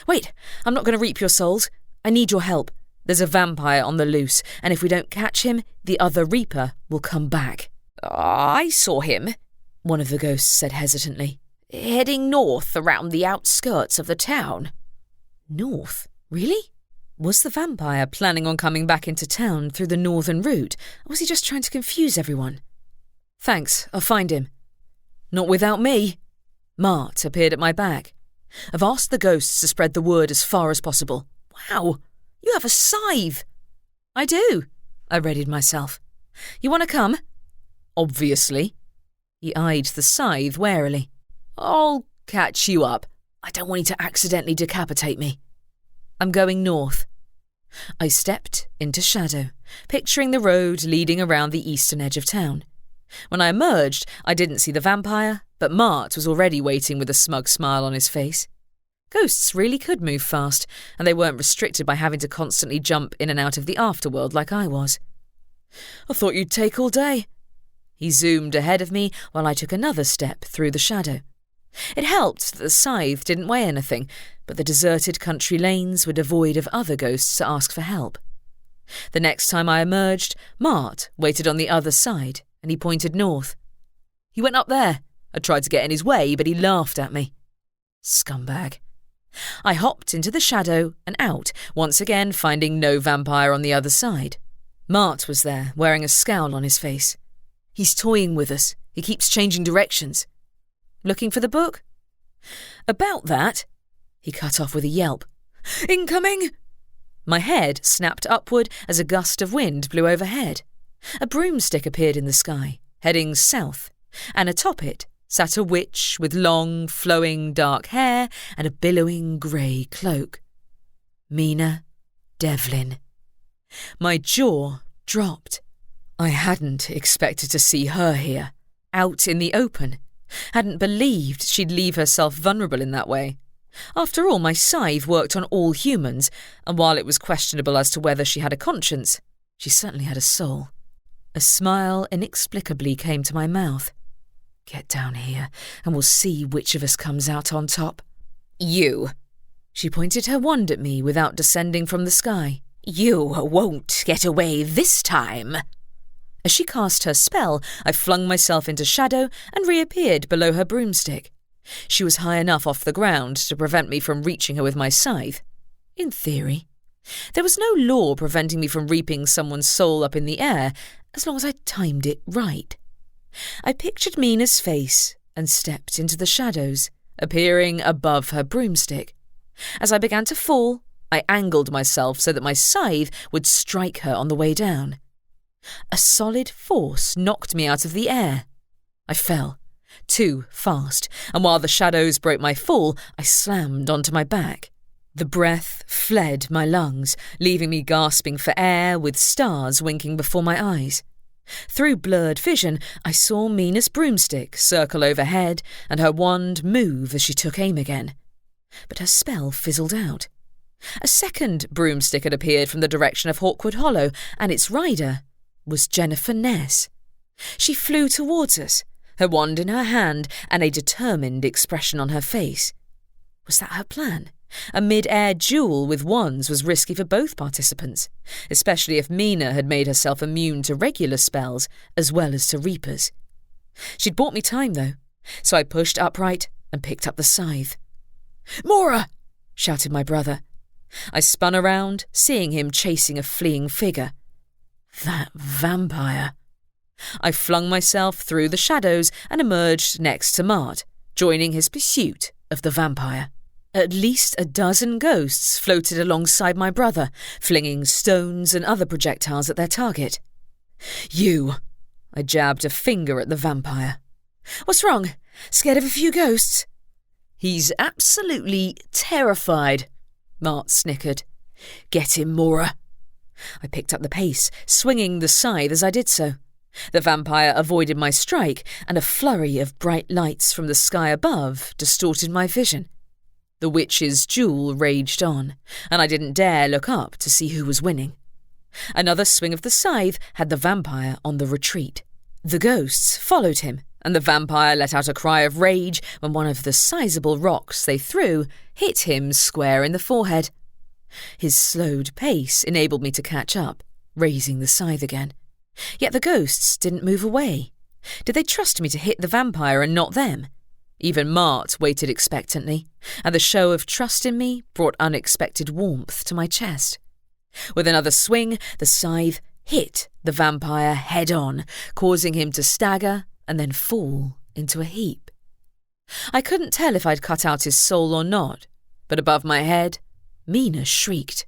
Wait, I'm not going to reap your souls. I need your help. There's a vampire on the loose, and if we don't catch him, the other Reaper will come back. I saw him, one of the ghosts said hesitantly, heading north around the outskirts of the town. North? Really? Was the vampire planning on coming back into town through the northern route, or was he just trying to confuse everyone? Thanks, I'll find him. Not without me. Mart appeared at my back. I've asked the ghosts to spread the word as far as possible. Wow, you have a scythe. I do, I readied myself. You want to come? Obviously. He eyed the scythe warily. I'll catch you up. I don't want you to accidentally decapitate me. I'm going north. I stepped into shadow, picturing the road leading around the eastern edge of town. When I emerged, I didn't see the vampire, but Mart was already waiting with a smug smile on his face. Ghosts really could move fast, and they weren't restricted by having to constantly jump in and out of the afterworld like I was. I thought you'd take all day. He zoomed ahead of me while I took another step through the shadow. It helped that the scythe didn't weigh anything, but the deserted country lanes were devoid of other ghosts to ask for help. The next time I emerged, Mart waited on the other side, and he pointed north. He went up there. I tried to get in his way, but he laughed at me. Scumbag. I hopped into the shadow and out, once again finding no vampire on the other side. Mart was there, wearing a scowl on his face. He's toying with us. He keeps changing directions. Looking for the book? About that, he cut off with a yelp. Incoming! My head snapped upward as a gust of wind blew overhead. A broomstick appeared in the sky, heading south, and atop it sat a witch with long, flowing dark hair and a billowing grey cloak. Mina Devlin. My jaw dropped. I hadn't expected to see her here, out in the open. Hadn't believed she'd leave herself vulnerable in that way. After all, my scythe worked on all humans, and while it was questionable as to whether she had a conscience, she certainly had a soul. A smile inexplicably came to my mouth. Get down here, and we'll see which of us comes out on top. You. She pointed her wand at me without descending from the sky. You won't get away this time. As she cast her spell, I flung myself into shadow and reappeared below her broomstick. She was high enough off the ground to prevent me from reaching her with my scythe. In theory. There was no law preventing me from reaping someone's soul up in the air, as long as I timed it right. I pictured Mina's face and stepped into the shadows, appearing above her broomstick. As I began to fall, I angled myself so that my scythe would strike her on the way down. A solid force knocked me out of the air. I fell, too fast, and while the shadows broke my fall, I slammed onto my back. The breath fled my lungs, leaving me gasping for air with stars winking before my eyes. Through blurred vision, I saw Mina's broomstick circle overhead and her wand move as she took aim again. But her spell fizzled out. A second broomstick had appeared from the direction of Hawkwood Hollow, and its rider was Jennifer Ness. She flew towards us, her wand in her hand and a determined expression on her face. Was that her plan? A mid-air duel with wands was risky for both participants, especially if Mina had made herself immune to regular spells as well as to reapers. She'd bought me time, though, so I pushed upright and picked up the scythe. "Maura!" shouted my brother. I spun around, seeing him chasing a fleeing figure. That vampire. I flung myself through the shadows and emerged next to Mart, joining his pursuit of the vampire. At least a dozen ghosts floated alongside my brother, flinging stones and other projectiles at their target. "You!" I jabbed a finger at the vampire. "What's wrong? Scared of a few ghosts?" "He's absolutely terrified," Mart snickered. "Get him, Maura." I picked up the pace, swinging the scythe as I did so. The vampire avoided my strike, and a flurry of bright lights from the sky above distorted my vision. The witch's duel raged on, and I didn't dare look up to see who was winning. Another swing of the scythe had the vampire on the retreat. The ghosts followed him, and the vampire let out a cry of rage when one of the sizable rocks they threw hit him square in the forehead. His slowed pace enabled me to catch up, raising the scythe again. Yet the ghosts didn't move away. Did they trust me to hit the vampire and not them? Even Mart waited expectantly, and the show of trust in me brought unexpected warmth to my chest. With another swing, the scythe hit the vampire head-on, causing him to stagger and then fall into a heap. I couldn't tell if I'd cut out his soul or not, but above my head, Mina shrieked.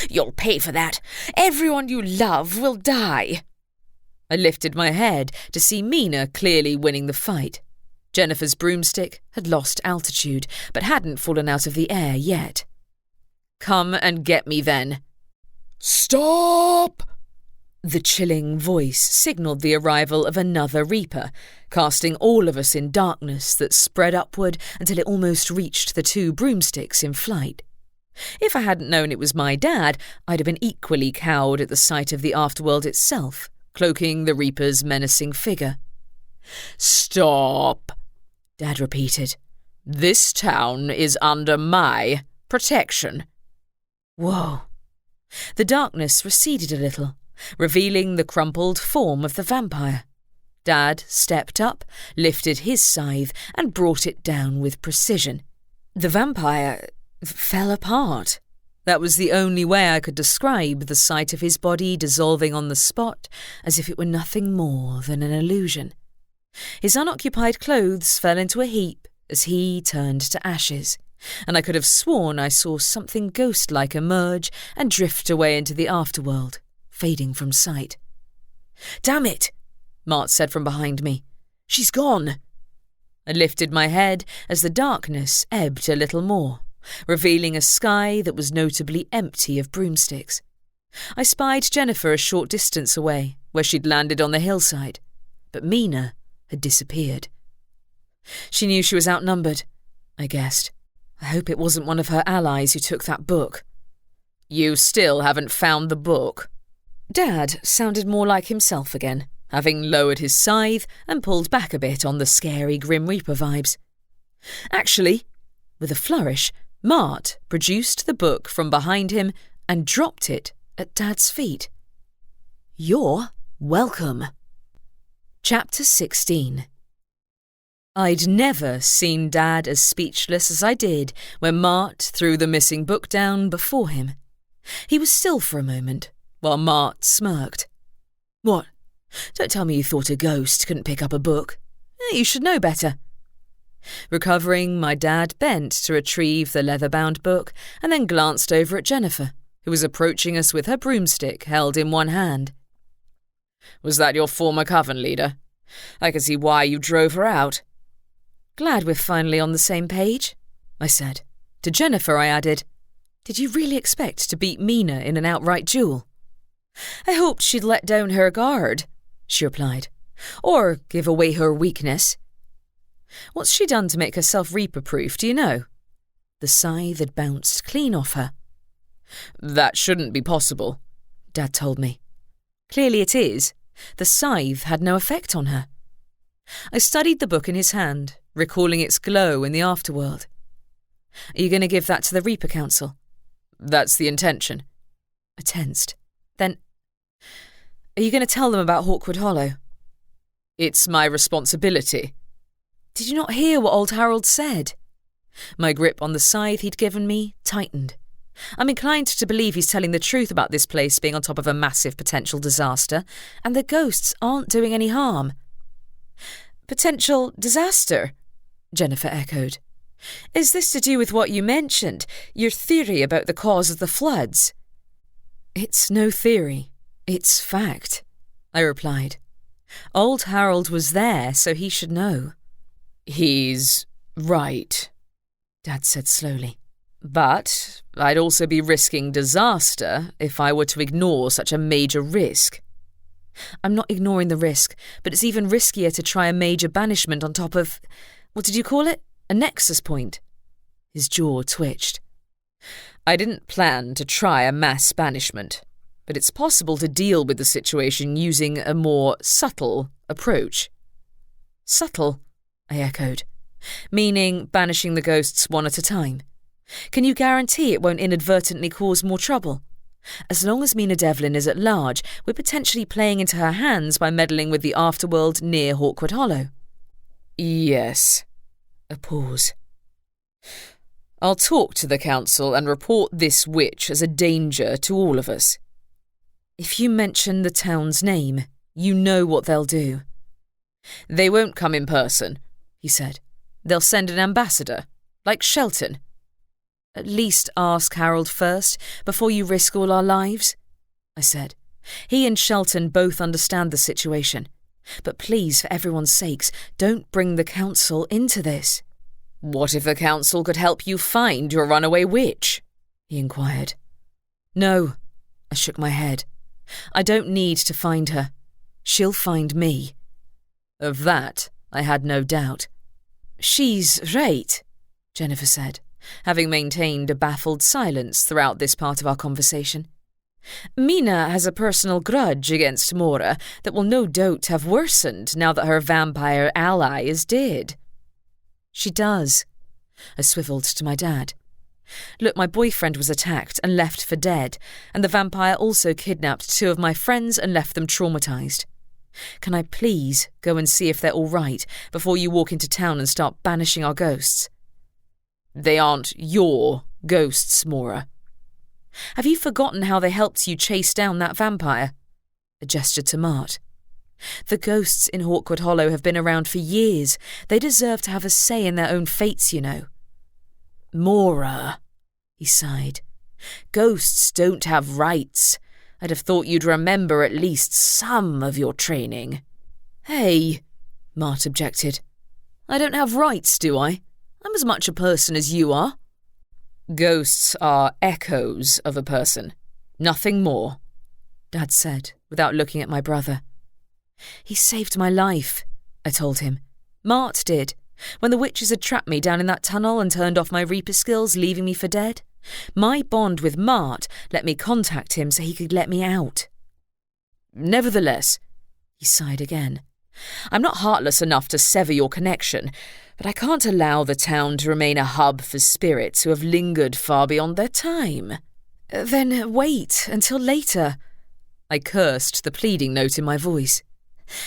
"You'll pay for that! Everyone you love will die!" I lifted my head to see Mina clearly winning the fight. Jennifer's broomstick had lost altitude, but hadn't fallen out of the air yet. "Come and get me, then." "Stop!" The chilling voice signalled the arrival of another reaper, casting all of us in darkness that spread upward until it almost reached the two broomsticks in flight. If I hadn't known it was my dad, I'd have been equally cowed at the sight of the afterworld itself, cloaking the reaper's menacing figure. "Stop!" Dad repeated. "This town is under my protection." Whoa. The darkness receded a little, revealing the crumpled form of the vampire. Dad stepped up, lifted his scythe, and brought it down with precision. The vampire fell apart. That was the only way I could describe the sight of his body dissolving on the spot, as if it were nothing more than an illusion. His unoccupied clothes fell into a heap as he turned to ashes, and I could have sworn I saw something ghost-like emerge and drift away into the afterworld, fading from sight. "Damn it!" Mart said from behind me. "She's gone." I lifted my head as the darkness ebbed a little more, revealing a sky that was notably empty of broomsticks. I spied Jennifer a short distance away, where she'd landed on the hillside, but Mina had disappeared. She knew she was outnumbered, I guessed. I hope it wasn't one of her allies who took that book. You still haven't found the book? Dad sounded more like himself again, having lowered his scythe and pulled back a bit on the scary Grim Reaper vibes. Actually, with a flourish, Mart produced the book from behind him and dropped it at Dad's feet. You're welcome. Chapter 16. I'd never seen Dad as speechless as I did when Mart threw the missing book down before him. He was still for a moment, while Mart smirked. What? Don't tell me you thought a ghost couldn't pick up a book. You should know better. Recovering, my dad bent to retrieve the leather-bound book and then glanced over at Jennifer, who was approaching us with her broomstick held in one hand. Was that your former coven leader? I can see why you drove her out. Glad we're finally on the same page, I said. To Jennifer, I added, did you really expect to beat Mina in an outright duel? I hoped she'd let down her guard, she replied, or give away her weakness. What's she done to make herself Reaper-proof, do you know? The scythe had bounced clean off her. That shouldn't be possible, Dad told me. Clearly it is. The scythe had no effect on her. I studied the book in his hand, recalling its glow in the afterworld. Are you going to give that to the Reaper Council? That's the intention. I tensed. Then, are you going to tell them about Hawkwood Hollow? It's my responsibility. Did you not hear what old Harold said? My grip on the scythe he'd given me tightened. I'm inclined to believe he's telling the truth about this place being on top of a massive potential disaster, and the ghosts aren't doing any harm. Potential disaster? Jennifer echoed. Is this to do with what you mentioned, your theory about the cause of the floods? It's no theory, it's fact, I replied. Old Harold was there, so he should know. He's right, Dad said slowly. But I'd also be risking disaster if I were to ignore such a major risk. I'm not ignoring the risk, but it's even riskier to try a major banishment on top of, what did you call it? A nexus point. His jaw twitched. I didn't plan to try a mass banishment, but it's possible to deal with the situation using a more subtle approach. Subtle, I echoed, meaning banishing the ghosts one at a time. Can you guarantee it won't inadvertently cause more trouble? As long as Mina Devlin is at large, we're potentially playing into her hands by meddling with the afterworld near Hawkwood Hollow. Yes. A pause. I'll talk to the council and report this witch as a danger to all of us. If you mention the town's name, you know what they'll do. They won't come in person, he said. They'll send an ambassador, like Shelton. At least ask Harold first, before you risk all our lives, I said. He and Shelton both understand the situation. But please, for everyone's sakes, don't bring the council into this. What if the council could help you find your runaway witch? He inquired. No, I shook my head. I don't need to find her. She'll find me. Of that, I had no doubt. She's right, Jennifer said, having maintained a baffled silence throughout this part of our conversation. Mina has a personal grudge against Maura that will no doubt have worsened now that her vampire ally is dead. She does. I swivelled to my dad. Look, my boyfriend was attacked and left for dead, and the vampire also kidnapped 2 of my friends and left them traumatised. Can I please go and see if they're all right before you walk into town and start banishing our ghosts? They aren't your ghosts, Maura. Have you forgotten how they helped you chase down that vampire? A gesture to Mart. The ghosts in Hawkwood Hollow have been around for years. They deserve to have a say in their own fates, you know. Maura, he sighed. Ghosts don't have rights. I'd have thought you'd remember at least some of your training. Hey, Mart objected. I don't have rights, do I? I'm as much a person as you are. Ghosts are echoes of a person, nothing more, Dad said, without looking at my brother. He saved my life, I told him. Mart did. When the witches had trapped me down in that tunnel and turned off my Reaper skills, leaving me for dead, my bond with Mart let me contact him so he could let me out. Nevertheless, he sighed again, I'm not heartless enough to sever your connection, but I can't allow the town to remain a hub for spirits who have lingered far beyond their time. Then wait until later. I cursed, the pleading note in my voice.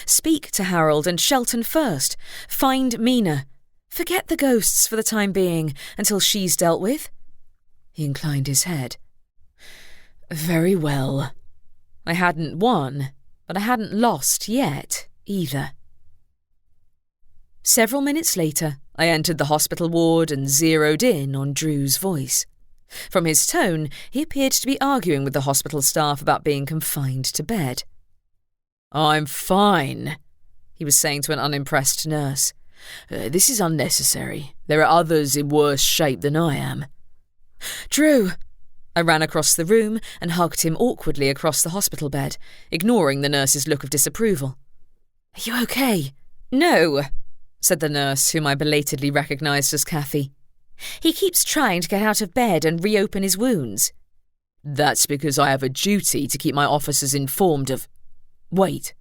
Speak to Harold and Shelton first. Find Mina. Forget the ghosts for the time being, until she's dealt with. He inclined his head. Very well. I hadn't won, but I hadn't lost yet, either. Several minutes later, I entered the hospital ward and zeroed in on Drew's voice. From his tone, he appeared to be arguing with the hospital staff about being confined to bed. I'm fine, he was saying to an unimpressed nurse. This is unnecessary. There are others in worse shape than I am. Drew! I ran across the room and hugged him awkwardly across the hospital bed, ignoring the nurse's look of disapproval. Are you okay? No, said the nurse, whom I belatedly recognised as Kathy. He keeps trying to get out of bed and reopen his wounds. That's because I have a duty to keep my officers informed of... Wait.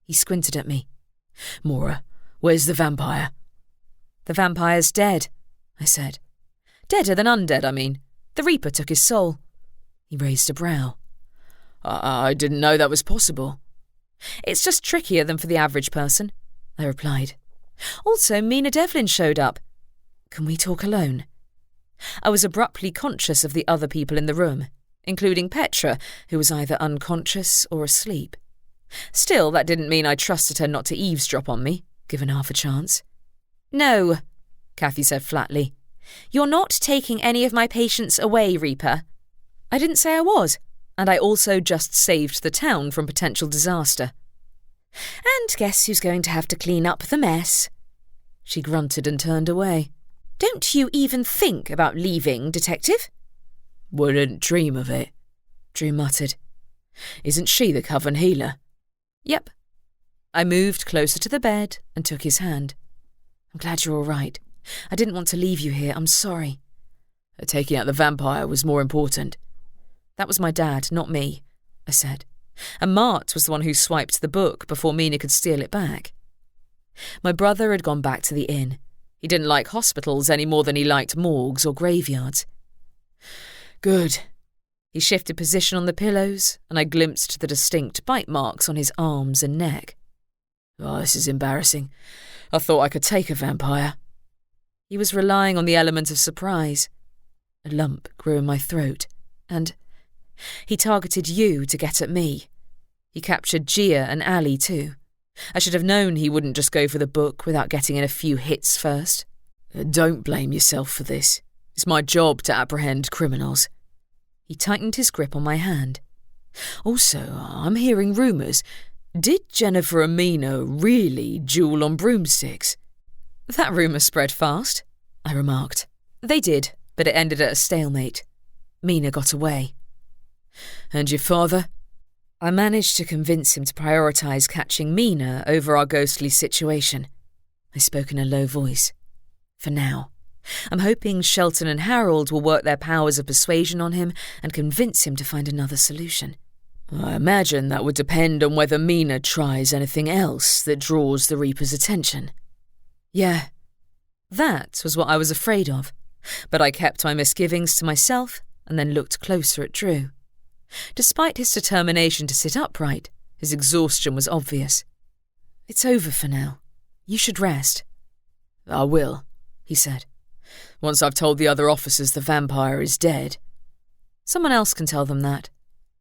He squinted at me. Maura, where's the vampire? The vampire's dead, I said. Deader than undead, I mean. The Reaper took his soul. He raised a brow. I didn't know that was possible. It's just trickier than for the average person, I replied. Also, Mina Devlin showed up. Can we talk alone? I was abruptly conscious of the other people in the room, including Petra, who was either unconscious or asleep. Still, that didn't mean I trusted her not to eavesdrop on me, given half a chance. No, Kathy said flatly. You're not taking any of my patients away, Reaper. I didn't say I was, and I also just saved the town from potential disaster. And guess who's going to have to clean up the mess? She grunted and turned away. Don't you even think about leaving, Detective? Wouldn't dream of it, Drew muttered. Isn't she the coven healer? Yep. I moved closer to the bed and took his hand. I'm glad you're all right. I didn't want to leave you here. I'm sorry. Taking out the vampire was more important. That was my dad, not me, I said. And Mart was the one who swiped the book before Mina could steal it back. My brother had gone back to the inn. He didn't like hospitals any more than he liked morgues or graveyards. Good. He shifted position on the pillows, and I glimpsed the distinct bite marks on his arms and neck. Oh, this is embarrassing. I thought I could take a vampire. He was relying on the element of surprise. A lump grew in my throat, and he targeted you to get at me. He captured Gia and Ali too. I should have known he wouldn't just go for the book without getting in a few hits first. Don't blame yourself for this. It's my job to apprehend criminals. He tightened his grip on my hand. Also, I'm hearing rumours. Did Jennifer and Mina really duel on broomsticks? That rumour spread fast, I remarked. They did, but it ended at a stalemate. Mina got away. And your father? I managed to convince him to prioritise catching Mina over our ghostly situation. I spoke in a low voice. For now. I'm hoping Shelton and Harold will work their powers of persuasion on him and convince him to find another solution. I imagine that would depend on whether Mina tries anything else that draws the Reaper's attention. Yeah, that was what I was afraid of, but I kept my misgivings to myself and then looked closer at Drew. Despite his determination to sit upright, his exhaustion was obvious. It's over for now. You should rest. I will, he said. Once I've told the other officers the vampire is dead. Someone else can tell them that,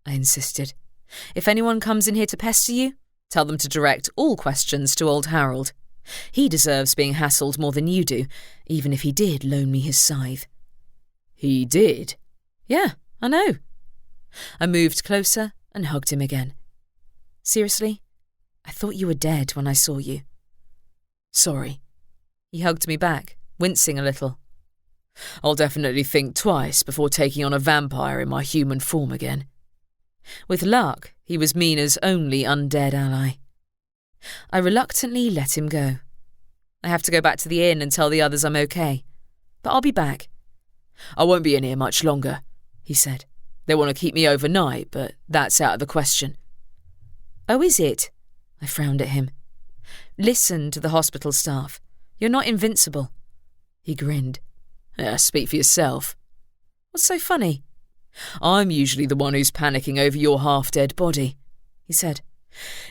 I insisted. If anyone comes in here to pester you, tell them to direct all questions to old Harold. He deserves being hassled more than you do, even if he did loan me his scythe. He did? Yeah, I know. I moved closer and hugged him again. Seriously, I thought you were dead when I saw you. Sorry. He hugged me back, wincing a little. I'll definitely think twice before taking on a vampire in my human form again. With luck, he was Mina's only undead ally. I reluctantly let him go. I have to go back to the inn and tell the others I'm okay, but I'll be back. I won't be in here much longer, he said. They want to keep me overnight, but that's out of the question. Oh, is it? I frowned at him. Listen to the hospital staff. You're not invincible. He grinned. Speak for yourself. What's so funny? I'm usually the one who's panicking over your half-dead body, he said.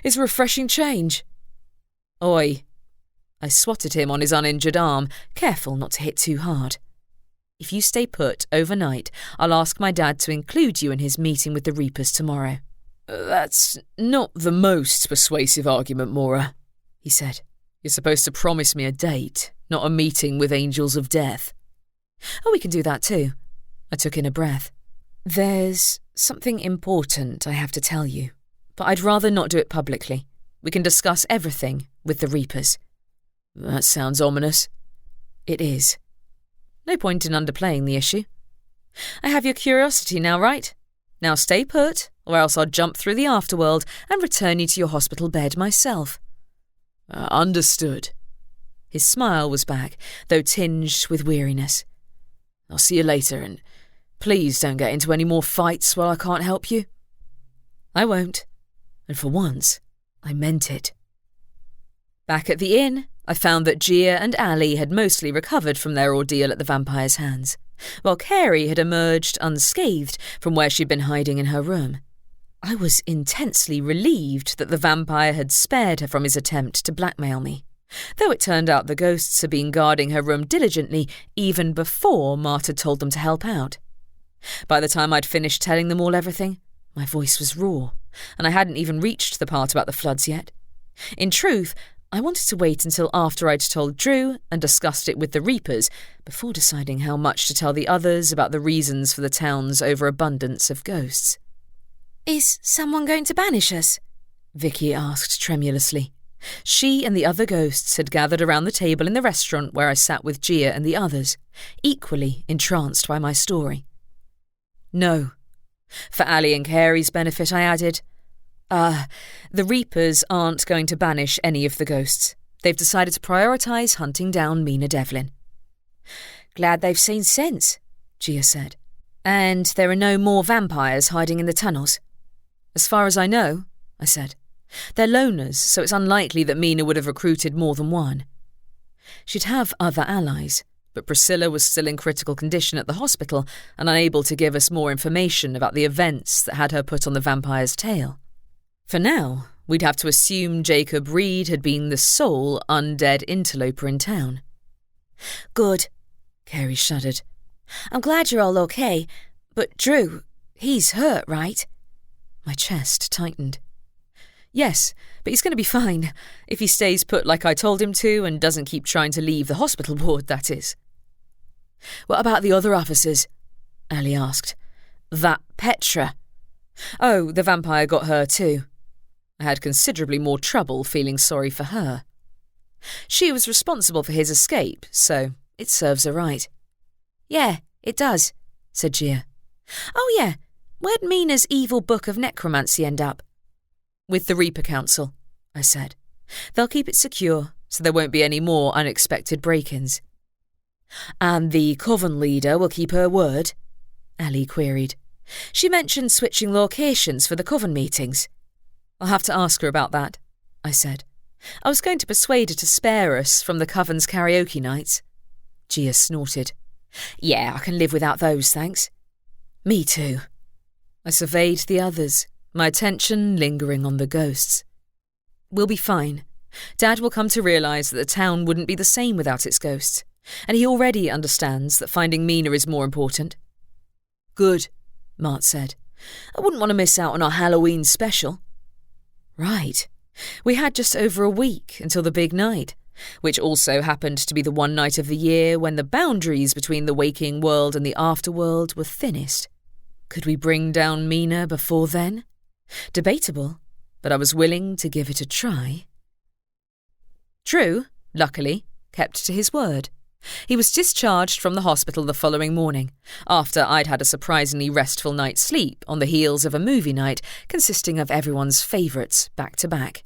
It's a refreshing change. Oi. I swatted him on his uninjured arm, careful not to hit too hard. If you stay put overnight, I'll ask my dad to include you in his meeting with the Reapers tomorrow. That's not the most persuasive argument, Maura, he said. You're supposed to promise me a date, not a meeting with angels of death. Oh, we can do that too. I took in a breath. There's something important I have to tell you, but I'd rather not do it publicly. We can discuss everything with the Reapers. That sounds ominous. It is. No point in underplaying the issue. I have your curiosity now, right? Now stay put, or else I'll jump through the afterworld and return you to your hospital bed myself. Understood. His smile was back, though tinged with weariness. I'll see you later, and please don't get into any more fights while I can't help you. I won't. And for once, I meant it. Back at the inn, I found that Gia and Ali had mostly recovered from their ordeal at the vampire's hands, while Carey had emerged unscathed from where she'd been hiding in her room. I was intensely relieved that the vampire had spared her from his attempt to blackmail me, though it turned out the ghosts had been guarding her room diligently even before Mart had told them to help out. By the time I'd finished telling them all everything, my voice was raw, and I hadn't even reached the part about the floods yet. In truth, I wanted to wait until after I'd told Drew and discussed it with the Reapers before deciding how much to tell the others about the reasons for the town's overabundance of ghosts. Is someone going to banish us? Vicky asked tremulously. She and the other ghosts had gathered around the table in the restaurant where I sat with Gia and the others, equally entranced by my story. No. For Ali and Carey's benefit, I added, the Reapers aren't going to banish any of the ghosts. They've decided to prioritise hunting down Mina Devlin. Glad they've seen sense, Gia said. And there are no more vampires hiding in the tunnels. As far as I know, I said. They're loners, so it's unlikely that Mina would have recruited more than one. She'd have other allies, but Priscilla was still in critical condition at the hospital and unable to give us more information about the events that had her put on the vampire's tail. For now, we'd have to assume Jacob Reed had been the sole undead interloper in town. Good, Carey shuddered. I'm glad you're all okay, but Drew, he's hurt, right? My chest tightened. Yes, but he's going to be fine, if he stays put like I told him to and doesn't keep trying to leave the hospital ward, that is. What about the other officers? Ali asked. That Petra. Oh, the vampire got her too. I had considerably more trouble feeling sorry for her. She was responsible for his escape, so it serves her right. Yeah, it does, said Gia. Oh yeah, where'd Mina's evil book of necromancy end up? With the Reaper Council, I said. They'll keep it secure, so there won't be any more unexpected break-ins. And the coven leader will keep her word? Ali queried. She mentioned switching locations for the coven meetings. I'll have to ask her about that, I said. I was going to persuade her to spare us from the coven's karaoke nights. Gia snorted. Yeah, I can live without those, thanks. Me too. I surveyed the others, my attention lingering on the ghosts. We'll be fine. Dad will come to realise that the town wouldn't be the same without its ghosts, and he already understands that finding Mina is more important. Good, Mart said. I wouldn't want to miss out on our Halloween special. Right. We had just over a week until the big night, which also happened to be the one night of the year when the boundaries between the waking world and the afterworld were thinnest. Could we bring down Mina before then? Debatable, but I was willing to give it a try. True, luckily, kept to his word. He was discharged from the hospital the following morning, after I'd had a surprisingly restful night's sleep on the heels of a movie night consisting of everyone's favourites back to back.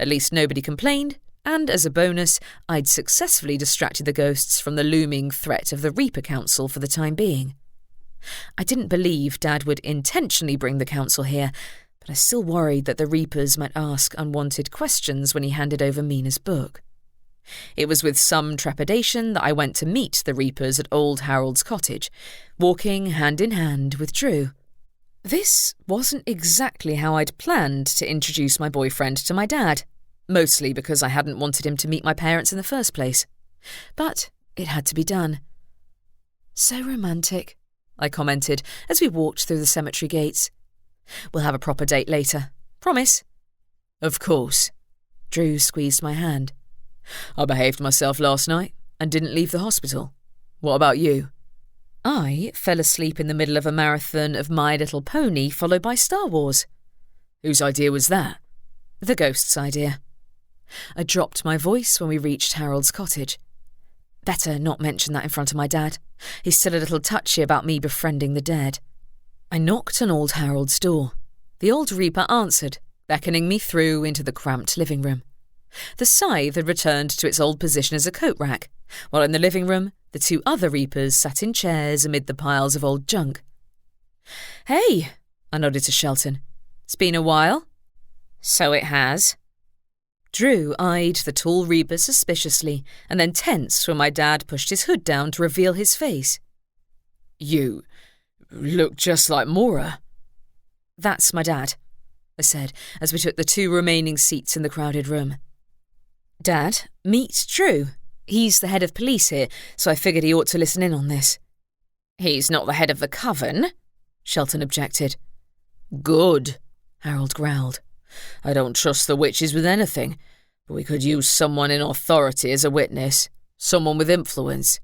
At least nobody complained, and as a bonus, I'd successfully distracted the ghosts from the looming threat of the Reaper Council for the time being. I didn't believe Dad would intentionally bring the council here, but I still worried that the Reapers might ask unwanted questions when he handed over Mina's book. It was with some trepidation that I went to meet the Reapers at Old Harold's cottage, walking hand in hand with Drew. This wasn't exactly how I'd planned to introduce my boyfriend to my dad, mostly because I hadn't wanted him to meet my parents in the first place. But it had to be done. "So romantic," I commented as we walked through the cemetery gates. "We'll have a proper date later. Promise?" "Of course." Drew squeezed my hand. "I behaved myself last night and didn't leave the hospital. What about you?" "I fell asleep in the middle of a marathon of My Little Pony followed by Star Wars." "Whose idea was that?" "The ghost's idea." I dropped my voice when we reached Harold's cottage. Better not mention that in front of my dad. He's still a little touchy about me befriending the dead. I knocked on old Harold's door. The old Reaper answered, beckoning me through into the cramped living room. The scythe had returned to its old position as a coat rack, while in the living room, the two other Reapers sat in chairs amid the piles of old junk. "Hey," I nodded to Shelton. "It's been a while." "So it has." Drew eyed the tall Reaper suspiciously and then tensed when my dad pushed his hood down to reveal his face. "You look just like Maura." "That's my dad," I said as we took the two remaining seats in the crowded room. "Dad, meet Drew. He's the head of police here, so I figured he ought to listen in on this." "He's not the head of the coven," Shelton objected. "Good," Harold growled. "I don't trust the witches with anything, but we could use someone in authority as a witness, someone with influence."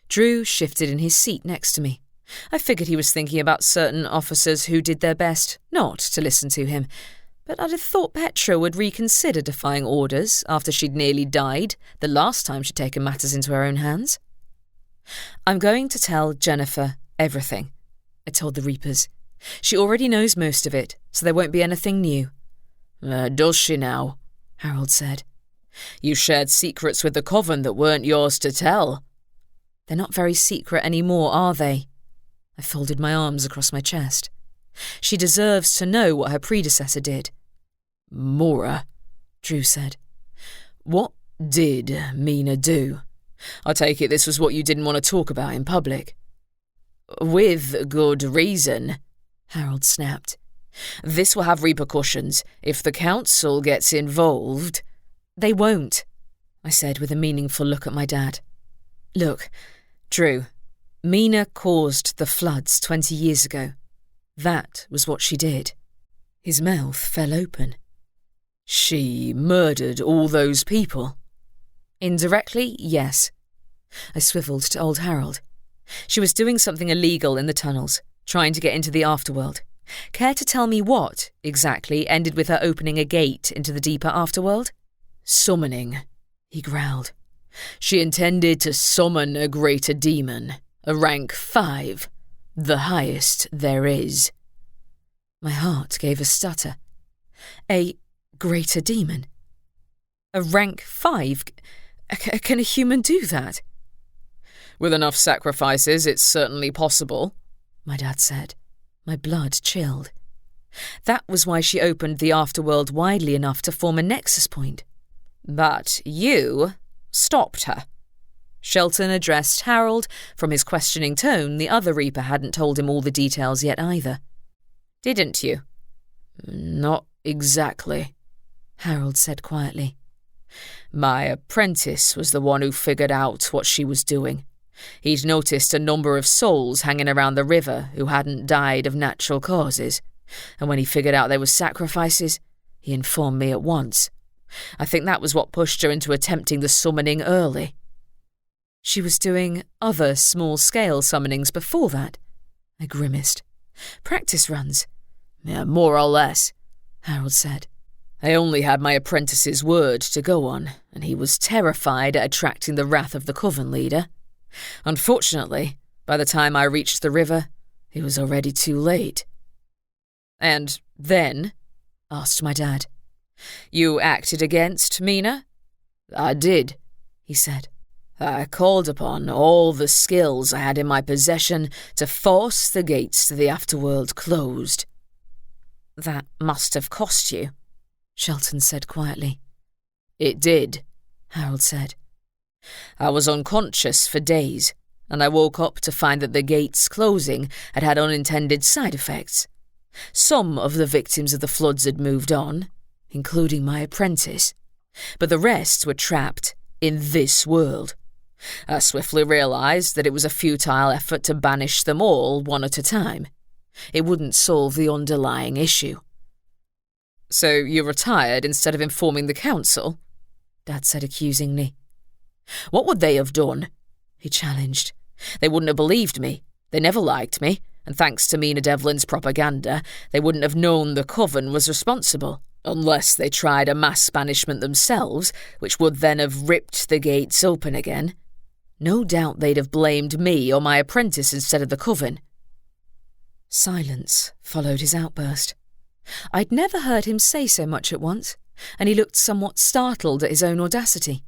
Drew shifted in his seat next to me. I figured he was thinking about certain officers who did their best not to listen to him, but I'd have thought Petra would reconsider defying orders after she'd nearly died the last time she'd taken matters into her own hands. "I'm going to tell Jennifer everything," I told the Reapers. "She already knows most of it, so there won't be anything new." Does she now?" Harold said. "You shared secrets with the coven that weren't yours to tell." "They're not very secret anymore, are they?" I folded my arms across my chest. "She deserves to know what her predecessor did." "Maura," Drew said. "What did Mina do? I take it this was what you didn't want to talk about in public." "With good reason," Harold snapped. "This will have repercussions if the council gets involved." "They won't," I said with a meaningful look at my dad. "Look, Drew, Mina caused the floods 20 years ago. That was what she did." His mouth fell open. "She murdered all those people?" "Indirectly, yes." I swiveled to old Harold. "She was doing something illegal in the tunnels, trying to get into the afterworld. Care to tell me what, exactly, ended with her opening a gate into the deeper afterworld?" "Summoning," he growled. "She intended to summon a greater demon, a rank 5, the highest there is." My heart gave a stutter. "A greater demon? A rank 5? Can a human do that?" "With enough sacrifices, it's certainly possible," my dad said. My blood chilled. That was why she opened the afterworld widely enough to form a nexus point. "But you stopped her." Shelton addressed Harold. From his questioning tone, the other Reaper hadn't told him all the details yet either. "Didn't you?" "Not exactly," Harold said quietly. "My apprentice was the one who figured out what she was doing. He'd noticed a number of souls hanging around the river who hadn't died of natural causes, and when he figured out they were sacrifices, he informed me at once. I think that was what pushed her into attempting the summoning early." "She was doing other small-scale summonings before that?" I grimaced. "Practice runs?" "Yeah, more or less," Harold said. I only had my apprentice's word to go on, and he was terrified at attracting the wrath of the coven leader. Unfortunately, by the time I reached the river, it was already too late. And then? Asked my dad. You acted against Mina? I did, he said. I called upon all the skills I had in my possession to force the gates to the afterworld closed. That must have cost you, Shelton said quietly. It did, Harold said. I was unconscious for days, and I woke up to find that the gates closing had had unintended side effects. Some of the victims of the floods had moved on, including my apprentice, but the rest were trapped in this world. I swiftly realised that it was a futile effort to banish them all one at a time. It wouldn't solve the underlying issue. So you retired instead of informing the council? Dad said accusingly. What would they have done? He challenged. They wouldn't have believed me. They never liked me, and thanks to Mina Devlin's propaganda, they wouldn't have known the coven was responsible, unless they tried a mass banishment themselves, which would then have ripped the gates open again. No doubt they'd have blamed me or my apprentice instead of the coven. Silence followed his outburst. I'd never heard him say so much at once, and he looked somewhat startled at his own audacity.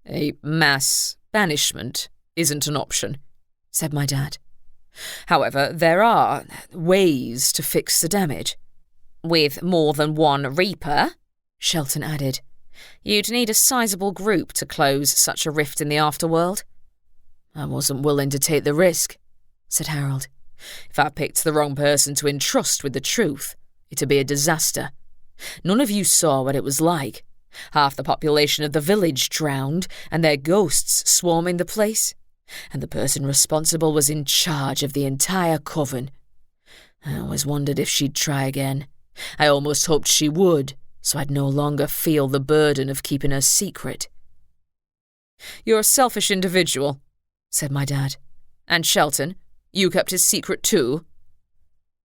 A mass banishment isn't an option, said my dad. However, there are ways to fix the damage. With more than one Reaper, Shelton added, you'd need a sizable group to close such a rift in the afterworld. I wasn't willing to take the risk, said Harold. If I picked the wrong person to entrust with the truth, it'd be a disaster. None of you saw what it was like. Half the population of the village drowned, and their ghosts swarming the place. And the person responsible was in charge of the entire coven. I always wondered if she'd try again. I almost hoped she would, so I'd no longer feel the burden of keeping her secret. You're a selfish individual, said my dad. And Shelton, you kept his secret too?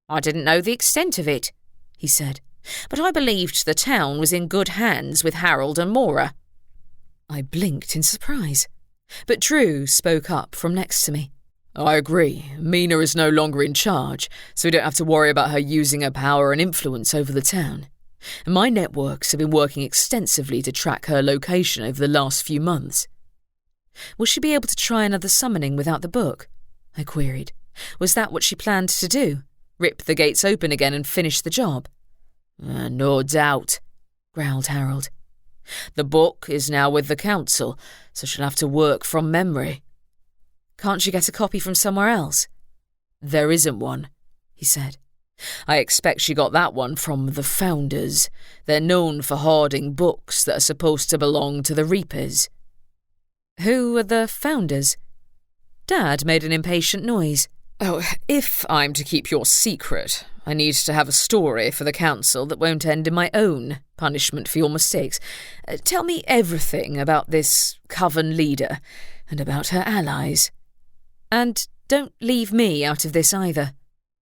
I didn't know the extent of it, he said, but I believed the town was in good hands with Harold and Maura. I blinked in surprise, but Drew spoke up from next to me. I agree. Mina is no longer in charge, so we don't have to worry about her using her power and influence over the town. My networks have been working extensively to track her location over the last few months. Will she be able to try another summoning without the book? I queried. Was that what she planned to do? Rip the gates open again and finish the job? No doubt, growled Harold. The book is now with the council, so she'll have to work from memory. Can't she get a copy from somewhere else? There isn't one, he said. I expect she got that one from the Founders. They're known for hoarding books that are supposed to belong to the Reapers. Who are the Founders? Dad made an impatient noise. Oh, if I'm to keep your secret, I need to have a story for the council that won't end in my own punishment for your mistakes. Tell me everything about this coven leader and about her allies. And don't leave me out of this either,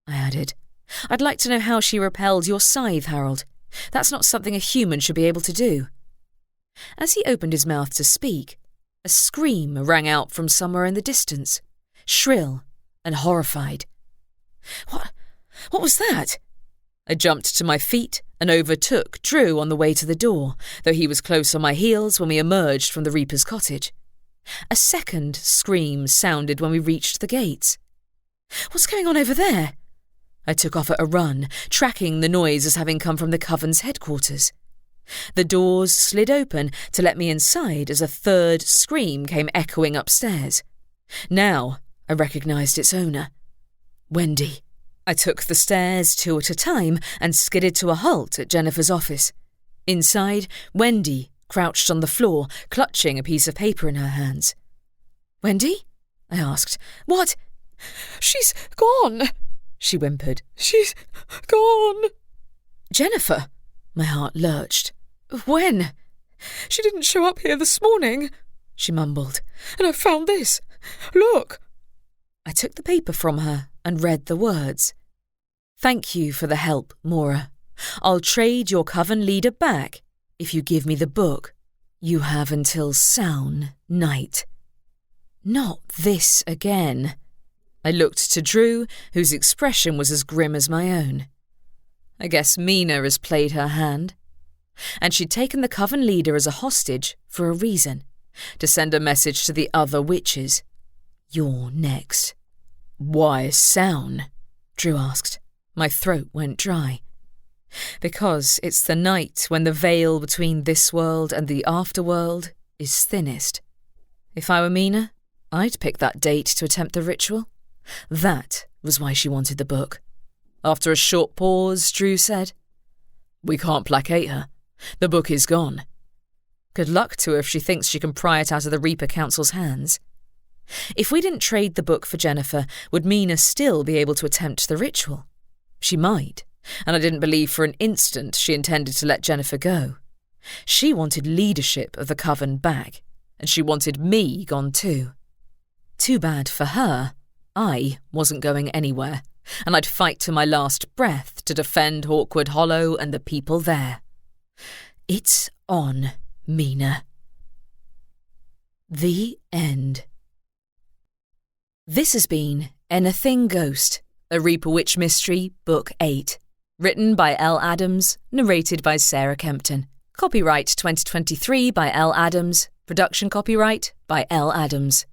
I added. I'd like to know how she repelled your scythe, Harold. That's not something a human should be able to do. As he opened his mouth to speak, a scream rang out from somewhere in the distance, shrill and horrified. What was that? I jumped to my feet and overtook Drew on the way to the door, though he was close on my heels when we emerged from the Reaper's cottage. A second scream sounded when we reached the gates. What's going on over there? I took off at a run, tracking the noise as having come from the coven's headquarters. The doors slid open to let me inside as a third scream came echoing upstairs. Now I recognised its owner. Wendy. I took the stairs 2 at a time and skidded to a halt at Jennifer's office. Inside, Wendy crouched on the floor, clutching a piece of paper in her hands. Wendy? I asked. What? She's gone, she whimpered. She's gone. Jennifer? My heart lurched. When? She didn't show up here this morning, she mumbled. And I found this. Look. I took the paper from her and read the words. Thank you for the help, Maura. I'll trade your coven leader back if you give me the book. You have until Sown night. Not this again. I looked to Drew, whose expression was as grim as my own. I guess Mina has played her hand. And she'd taken the coven leader as a hostage for a reason, to send a message to the other witches. You're next. Why Sown? Drew asked. My throat went dry. Because it's the night when the veil between this world and the afterworld is thinnest. If I were Mina, I'd pick that date to attempt the ritual. That was why she wanted the book. After a short pause, Drew said, We can't placate her. The book is gone. Good luck to her if she thinks she can pry it out of the Reaper Council's hands. If we didn't trade the book for Jennifer, would Mina still be able to attempt the ritual? She might, and I didn't believe for an instant she intended to let Jennifer go. She wanted leadership of the coven back, and she wanted me gone too. Too bad for her, I wasn't going anywhere, and I'd fight to my last breath to defend Hawkwood Hollow and the people there. It's on, Mina. The end. This has been Anything Ghost, a Reaper Witch Mystery, Book 8. Written by L. Adams, narrated by Sarah Kempton. Copyright 2023 by L. Adams, production copyright by L. Adams.